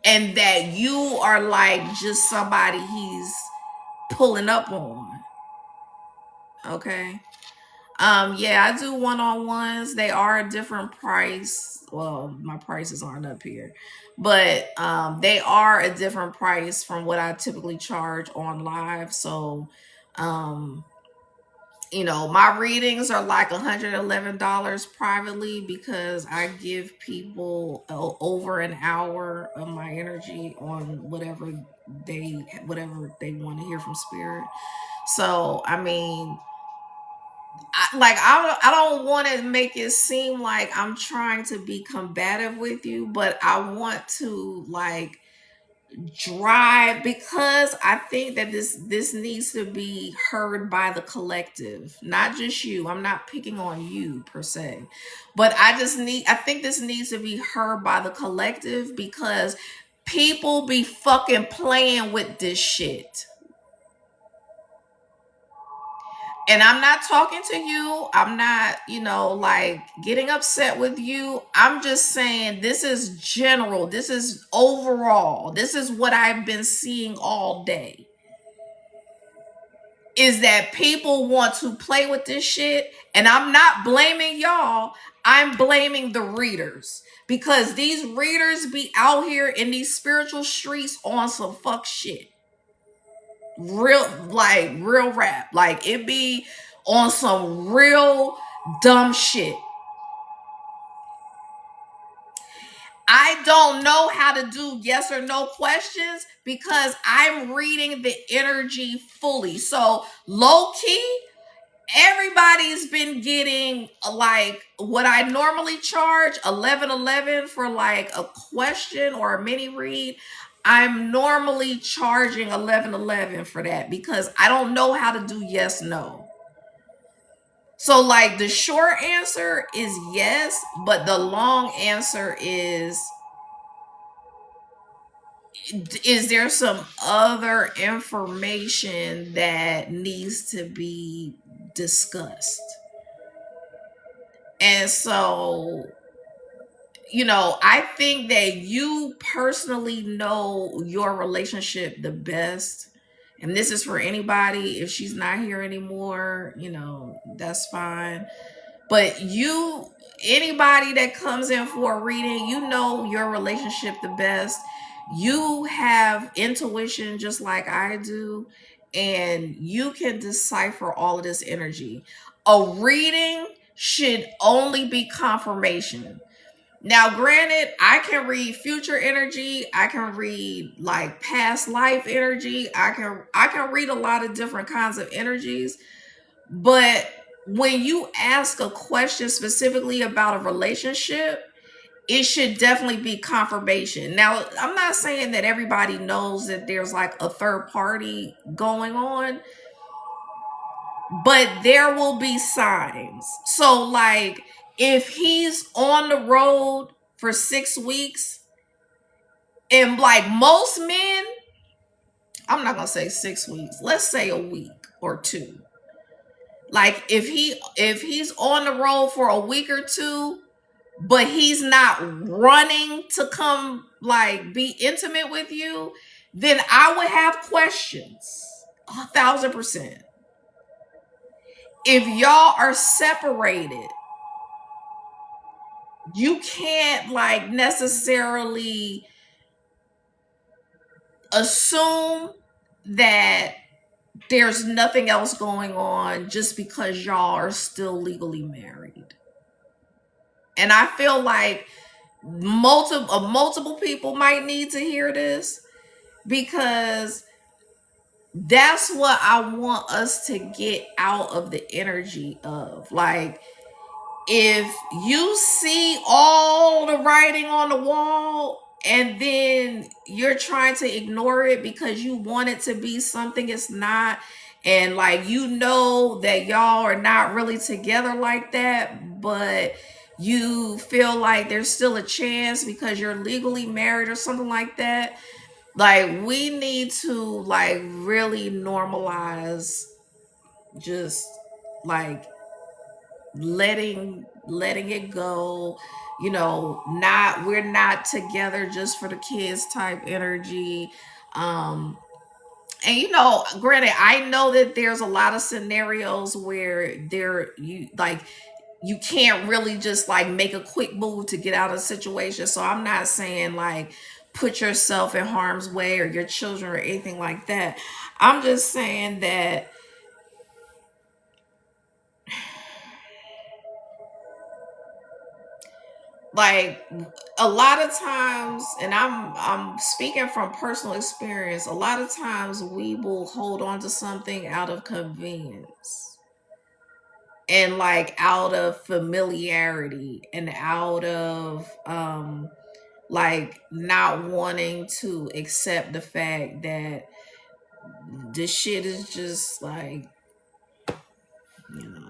and that you are like just somebody he's pulling up on. Okay. Yeah, I do one-on-ones. They are a different price. Well, my prices aren't up here. But they are a different price from what I typically charge on live. So um you know, my readings are like $111 privately because I give people over an hour of my energy on whatever they want to hear from spirit. So, I mean, I don't want to make it seem like I'm trying to be combative with you, but I want to like drive because I think that this needs to be heard by the collective, not just you. I'm not picking on you per se, but I think this needs to be heard by the collective because people be fucking playing with this shit. And I'm not talking to you. I'm not, you know, like getting upset with you. I'm just saying this is general. This is overall. This is what I've been seeing all day. Is that people want to play with this shit. And I'm not blaming y'all. I'm blaming the readers. Because these readers be out here in these spiritual streets on some fuck shit. Real rap. Like it be on some real dumb shit. I don't know how to do yes or no questions because I'm reading the energy fully. So low key, everybody's been getting like what I normally charge 11.11 for like a question or a mini read. I'm normally charging 11.11 for that because I don't know how to do yes no. So like the short answer is yes, but the long answer is there some other information that needs to be discussed? And so, you know, I think that you personally know your relationship the best. And this is for anybody. If she's not here anymore, you know, that's fine. But anybody that comes in for a reading, you know your relationship the best. You have intuition just like I do, and you can decipher all of this energy. A reading should only be confirmation. Now, granted, I can read future energy. I can read like past life energy. I can read a lot of different kinds of energies. But when you ask a question specifically about a relationship, it should definitely be confirmation. Now, I'm not saying that everybody knows that there's like a third party going on, but there will be signs. So, like, if he's on the road for 6 weeks, and like most men, I'm not gonna say 6 weeks, let's say a week or two. Like, if he's on the road for a week or two, but he's not running to come like be intimate with you, then I would have questions. 1,000%. If y'all are separated, you can't like necessarily assume that there's nothing else going on just because y'all are still legally married. And I feel like multiple people might need to hear this, because that's what I want us to get out of the energy of. Like, if you see all the writing on the wall and then you're trying to ignore it because you want it to be something it's not, and like you know that y'all are not really together like that, but you feel like there's still a chance because you're legally married or something like that, like we need to like really normalize just like letting it go, not, we're not together just for the kids type energy. And granted, I know that there's a lot of scenarios where you can't really just like make a quick move to get out of the situation. So I'm not saying like put yourself in harm's way or your children or anything like that. I'm just saying that, like, a lot of times, and I'm speaking from personal experience, a lot of times we will hold on to something out of convenience and like out of familiarity and out of like not wanting to accept the fact that this shit is just like, you know.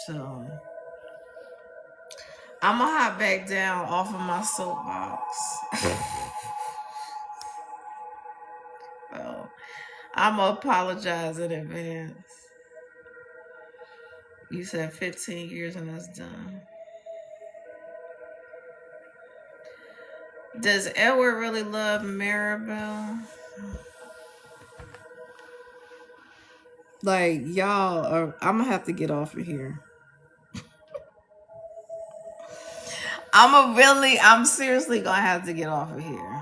So I'm gonna hop back down off of my soapbox. So I'm gonna apologize in advance. You said 15 years and that's done. Does Edward really love Maribel? Like, y'all are, I'm gonna have to get off of here. I'm seriously gonna have to get off of here.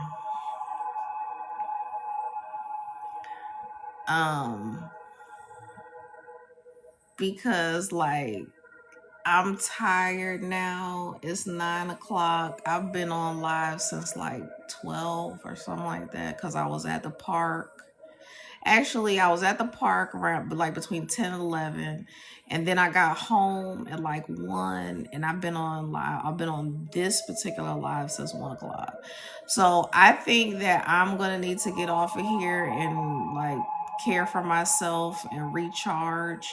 Um, because like I'm tired now. It's 9 o'clock. I've been on live since like 12 or something like that because I was at the park. Actually, I was at the park around like between 10 and 11. And then I got home at like 1, and I've been on live. I've been on this particular live since 1 o'clock. So I think that I'm going to need to get off of here and like care for myself and recharge.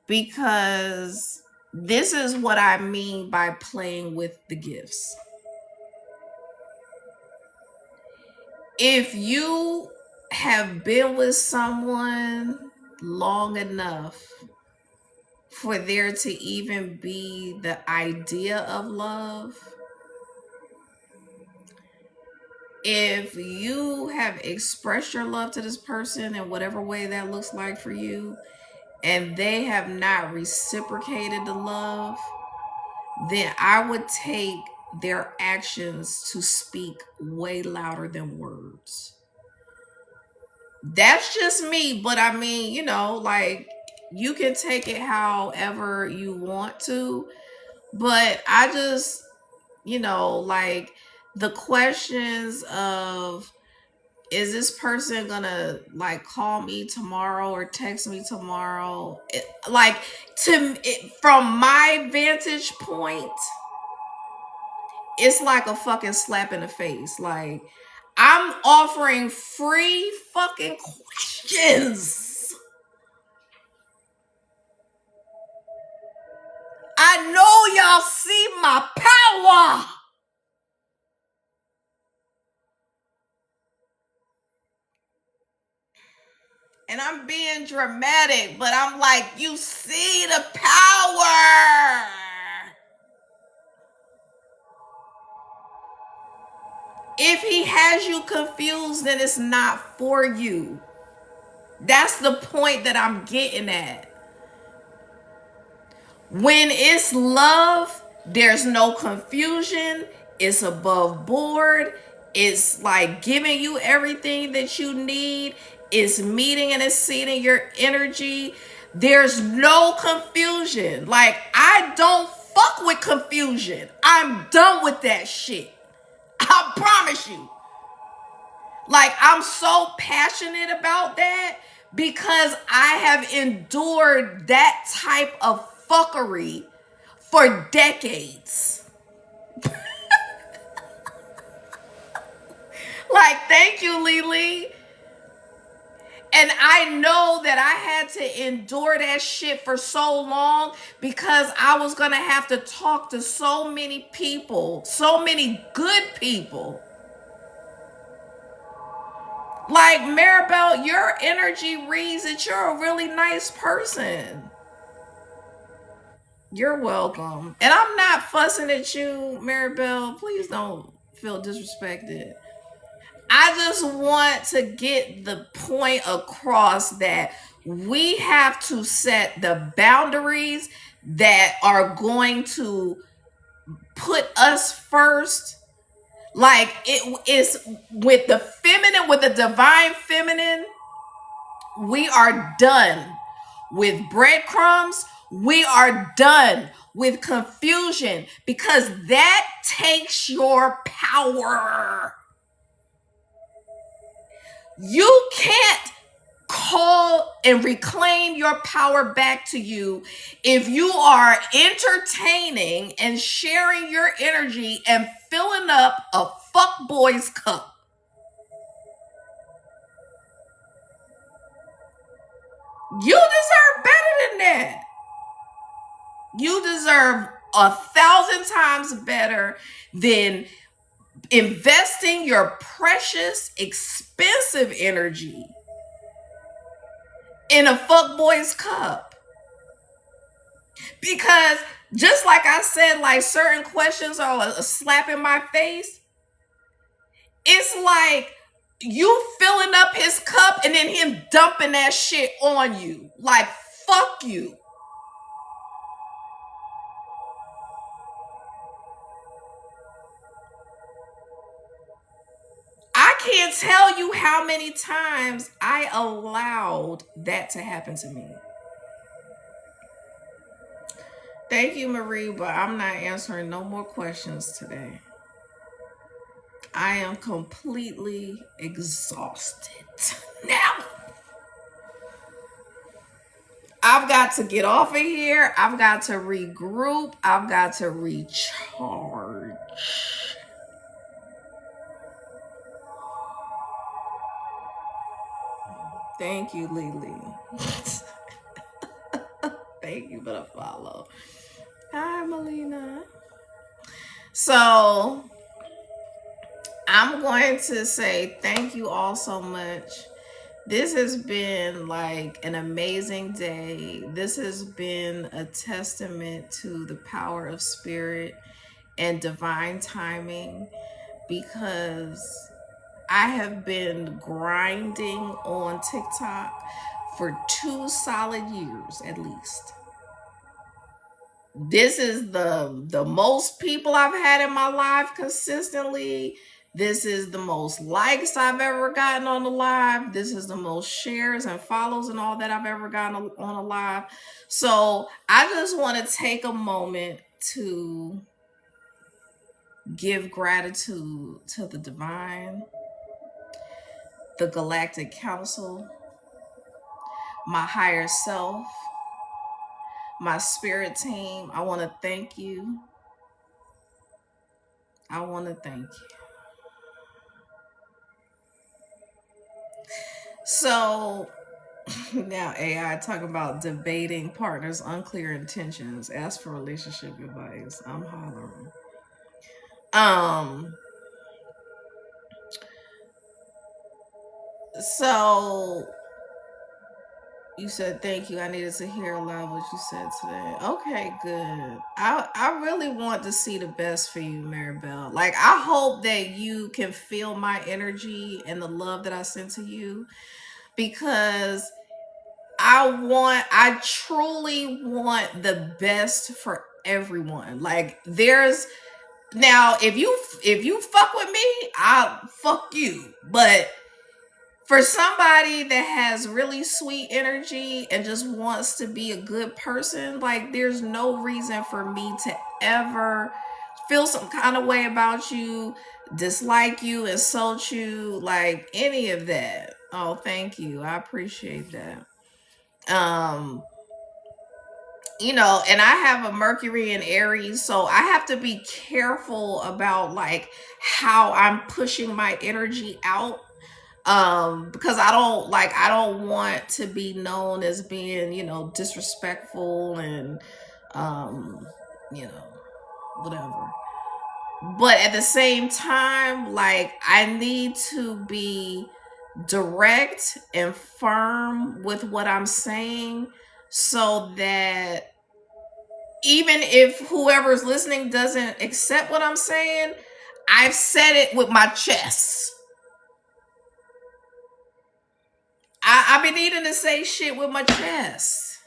Because this is what I mean by playing with the gifts. If you have been with someone long enough for there to even be the idea of love, if you have expressed your love to this person in whatever way that looks like for you, and they have not reciprocated the love, then I would take their actions to speak way louder than words. That's just me, but I mean, like You can take it however you want to, but I just, like the questions of, is this person gonna like call me tomorrow or text me tomorrow? Like, from my vantage point, it's like a fucking slap in the face. Like, I'm offering free fucking questions. I know y'all see my power. And I'm being dramatic, but I'm like, you see the power. If he has you confused, then it's not for you. That's the point that I'm getting at. When it's love, there's no confusion. It's above board. It's like giving you everything that you need. It's meeting and exceeding your energy. There's no confusion. Like, I don't fuck with confusion. I'm done with that shit. I promise you. Like, I'm so passionate about that because I have endured that type of fuckery for decades. Like, thank you, Lily. And I know that I had to endure that shit for so long because I was going to have to talk to so many people, so many good people. Like, Maribel, your energy reads that you're a really nice person. You're welcome. And I'm not fussing at you, Maribel. Please don't feel disrespected. I just want to get the point across that we have to set the boundaries that are going to put us first. Like, it is with the feminine, with the divine feminine, we are done with breadcrumbs. We are done with confusion because that takes your power. You can't call and reclaim your power back to you if you are entertaining and sharing your energy and filling up a fuckboy's cup. You deserve better than that. You deserve 1,000 times better than investing your precious, expensive energy in a fuckboy's cup. Because just like I said, like, certain questions are a slap in my face. It's like you filling up his cup and then him dumping that shit on you. Like, fuck you. I can't tell you how many times I allowed that to happen to me. Thank you, Marie, but I'm not answering no more questions today. I am completely exhausted now. I've got to get off of here. I've got to regroup. I've got to recharge. Thank you, Lily. Thank you for the follow. Hi, Melina. So I'm going to say thank you all so much. This has been like an amazing day. This has been a testament to the power of spirit and divine timing, because I have been grinding on TikTok for 2 solid years at least. This is the most people I've had in my life consistently. This is the most likes I've ever gotten on the live. This is the most shares and follows and all that I've ever gotten on a live. So I just want to take a moment to give gratitude to the divine, the galactic council, my higher self, my spirit team. I want to thank you. I want to thank you. So now AI talking about debating partners' unclear intentions. Ask for relationship advice. I'm hollering. So you said thank you. I needed to hear aloud what you said today. Okay, good. I really want to see the best for you, Maribel. Like I hope that you can feel my energy and the love that I send to you, because I truly want the best for everyone. Like there's now if you fuck with me, I'll fuck you. But for somebody that has really sweet energy and just wants to be a good person, like there's no reason for me to ever feel some kind of way about you, dislike you, insult you, like any of that. Oh, thank you. I appreciate that. um and I have a Mercury in Aries, so I have to be careful about like how I'm pushing my energy out, because I don't want to be known as being disrespectful and um you know whatever. But at the same time, like I need to be direct and firm with what I'm saying, so that even if whoever's listening doesn't accept what I'm saying, I've said it with my chest. I've been needing to say shit with my chest.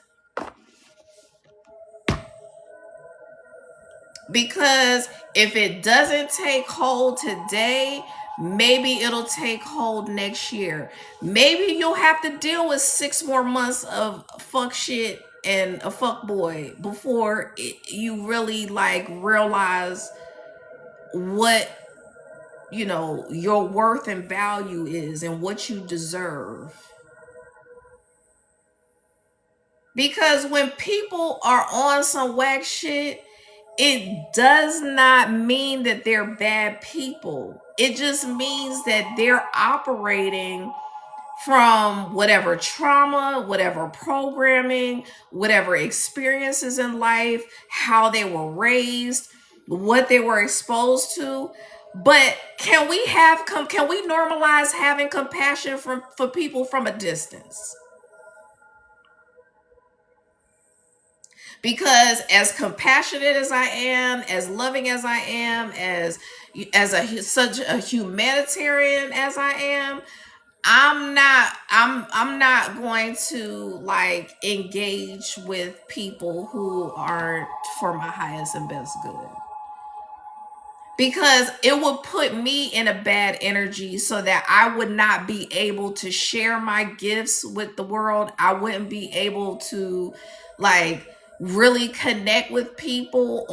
Because if it doesn't take hold today, maybe it'll take hold next year. Maybe you'll have to deal with 6 more months of fuck shit and a fuck boy before you really like realize what your worth and value is and what you deserve. Because when people are on some whack shit, it does not mean that they're bad people. It just means that they're operating from whatever trauma, whatever programming, whatever experiences in life, how they were raised, what they were exposed to. But can we normalize having compassion for people from a distance? Because as compassionate as I am, as loving as I am, such a humanitarian as I am, I'm not going to like engage with people who aren't for my highest and best good, because it would put me in a bad energy, so that I would not be able to share my gifts with the world. I wouldn't be able to like really connect with people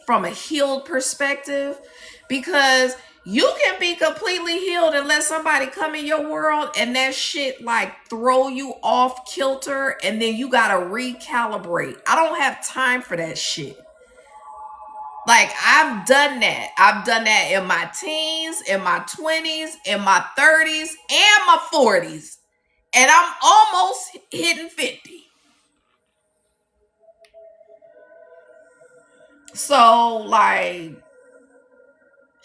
from a healed perspective, because you can be completely healed and let somebody come in your world and that shit like throw you off kilter, and then you gotta recalibrate. I don't have time for that shit. Like I've done that. I've done that in my teens, in my 20s, in my 30s, and my 40s. And I'm almost hitting 50. So like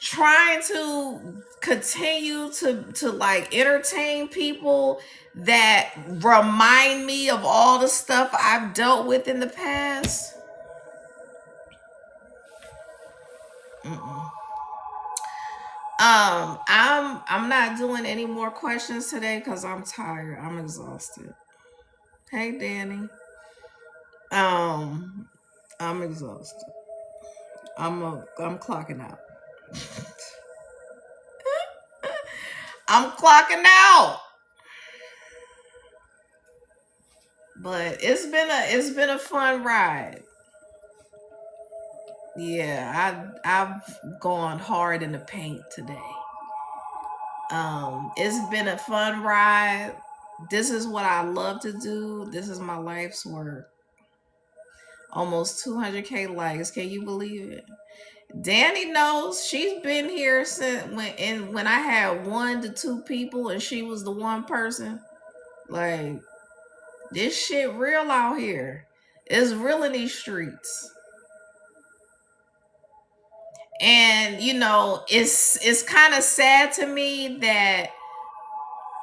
trying to continue to like entertain people that remind me of all the stuff I've dealt with in the past. Mm-mm. I'm not doing any more questions today because I'm tired. I'm exhausted. Hey Danny. Um I'm exhausted. I'm clocking out. I'm clocking out. But it's been a fun ride. Yeah, I've gone hard in the paint today. It's been a fun ride. This is what I love to do. This is my life's work. Almost 200K likes. Can you believe it? Danny knows. She's been here since when I had 1 to 2 people and she was the one person. Like, this shit real out here. It's real in these streets. And it's kind of sad to me that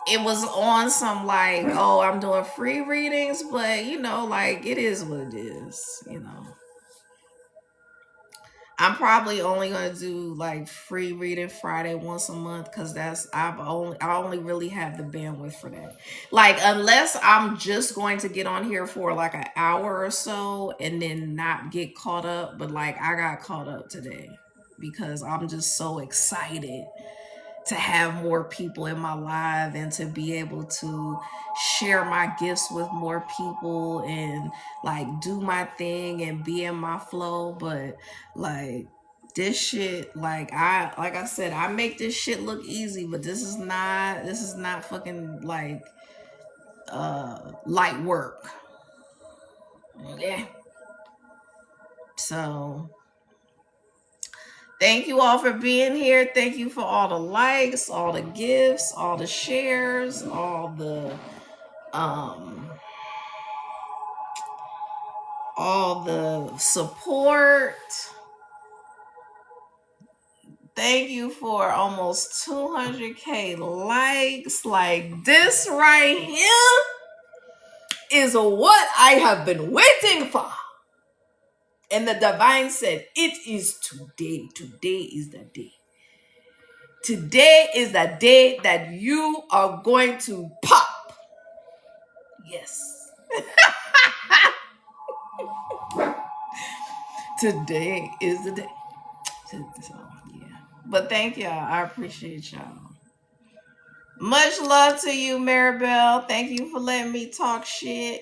it was on some like, oh, I'm doing free readings, but like, it is what it is. I'm probably only gonna do like free reading Friday once a month because I only really have the bandwidth for that. Like, unless I'm just going to get on here for like an hour or so and then not get caught up. But like, I got caught up today because I'm just so excited to have more people in my life and to be able to share my gifts with more people and like do my thing and be in my flow. But like, this shit, like I said, I make this shit look easy, but this is not fucking like light work. Yeah. So thank you all for being here. Thank you for all the likes, all the gifts, all the shares, um all the support. Thank you for almost 200K likes. Like, this right here is what I have been waiting for. And the divine said, it is today. Today is the day. Today is the day that you are going to pop. Yes. Today is the day. So, yeah. But thank y'all. I appreciate y'all. Much love to you, Maribel. Thank you for letting me talk shit.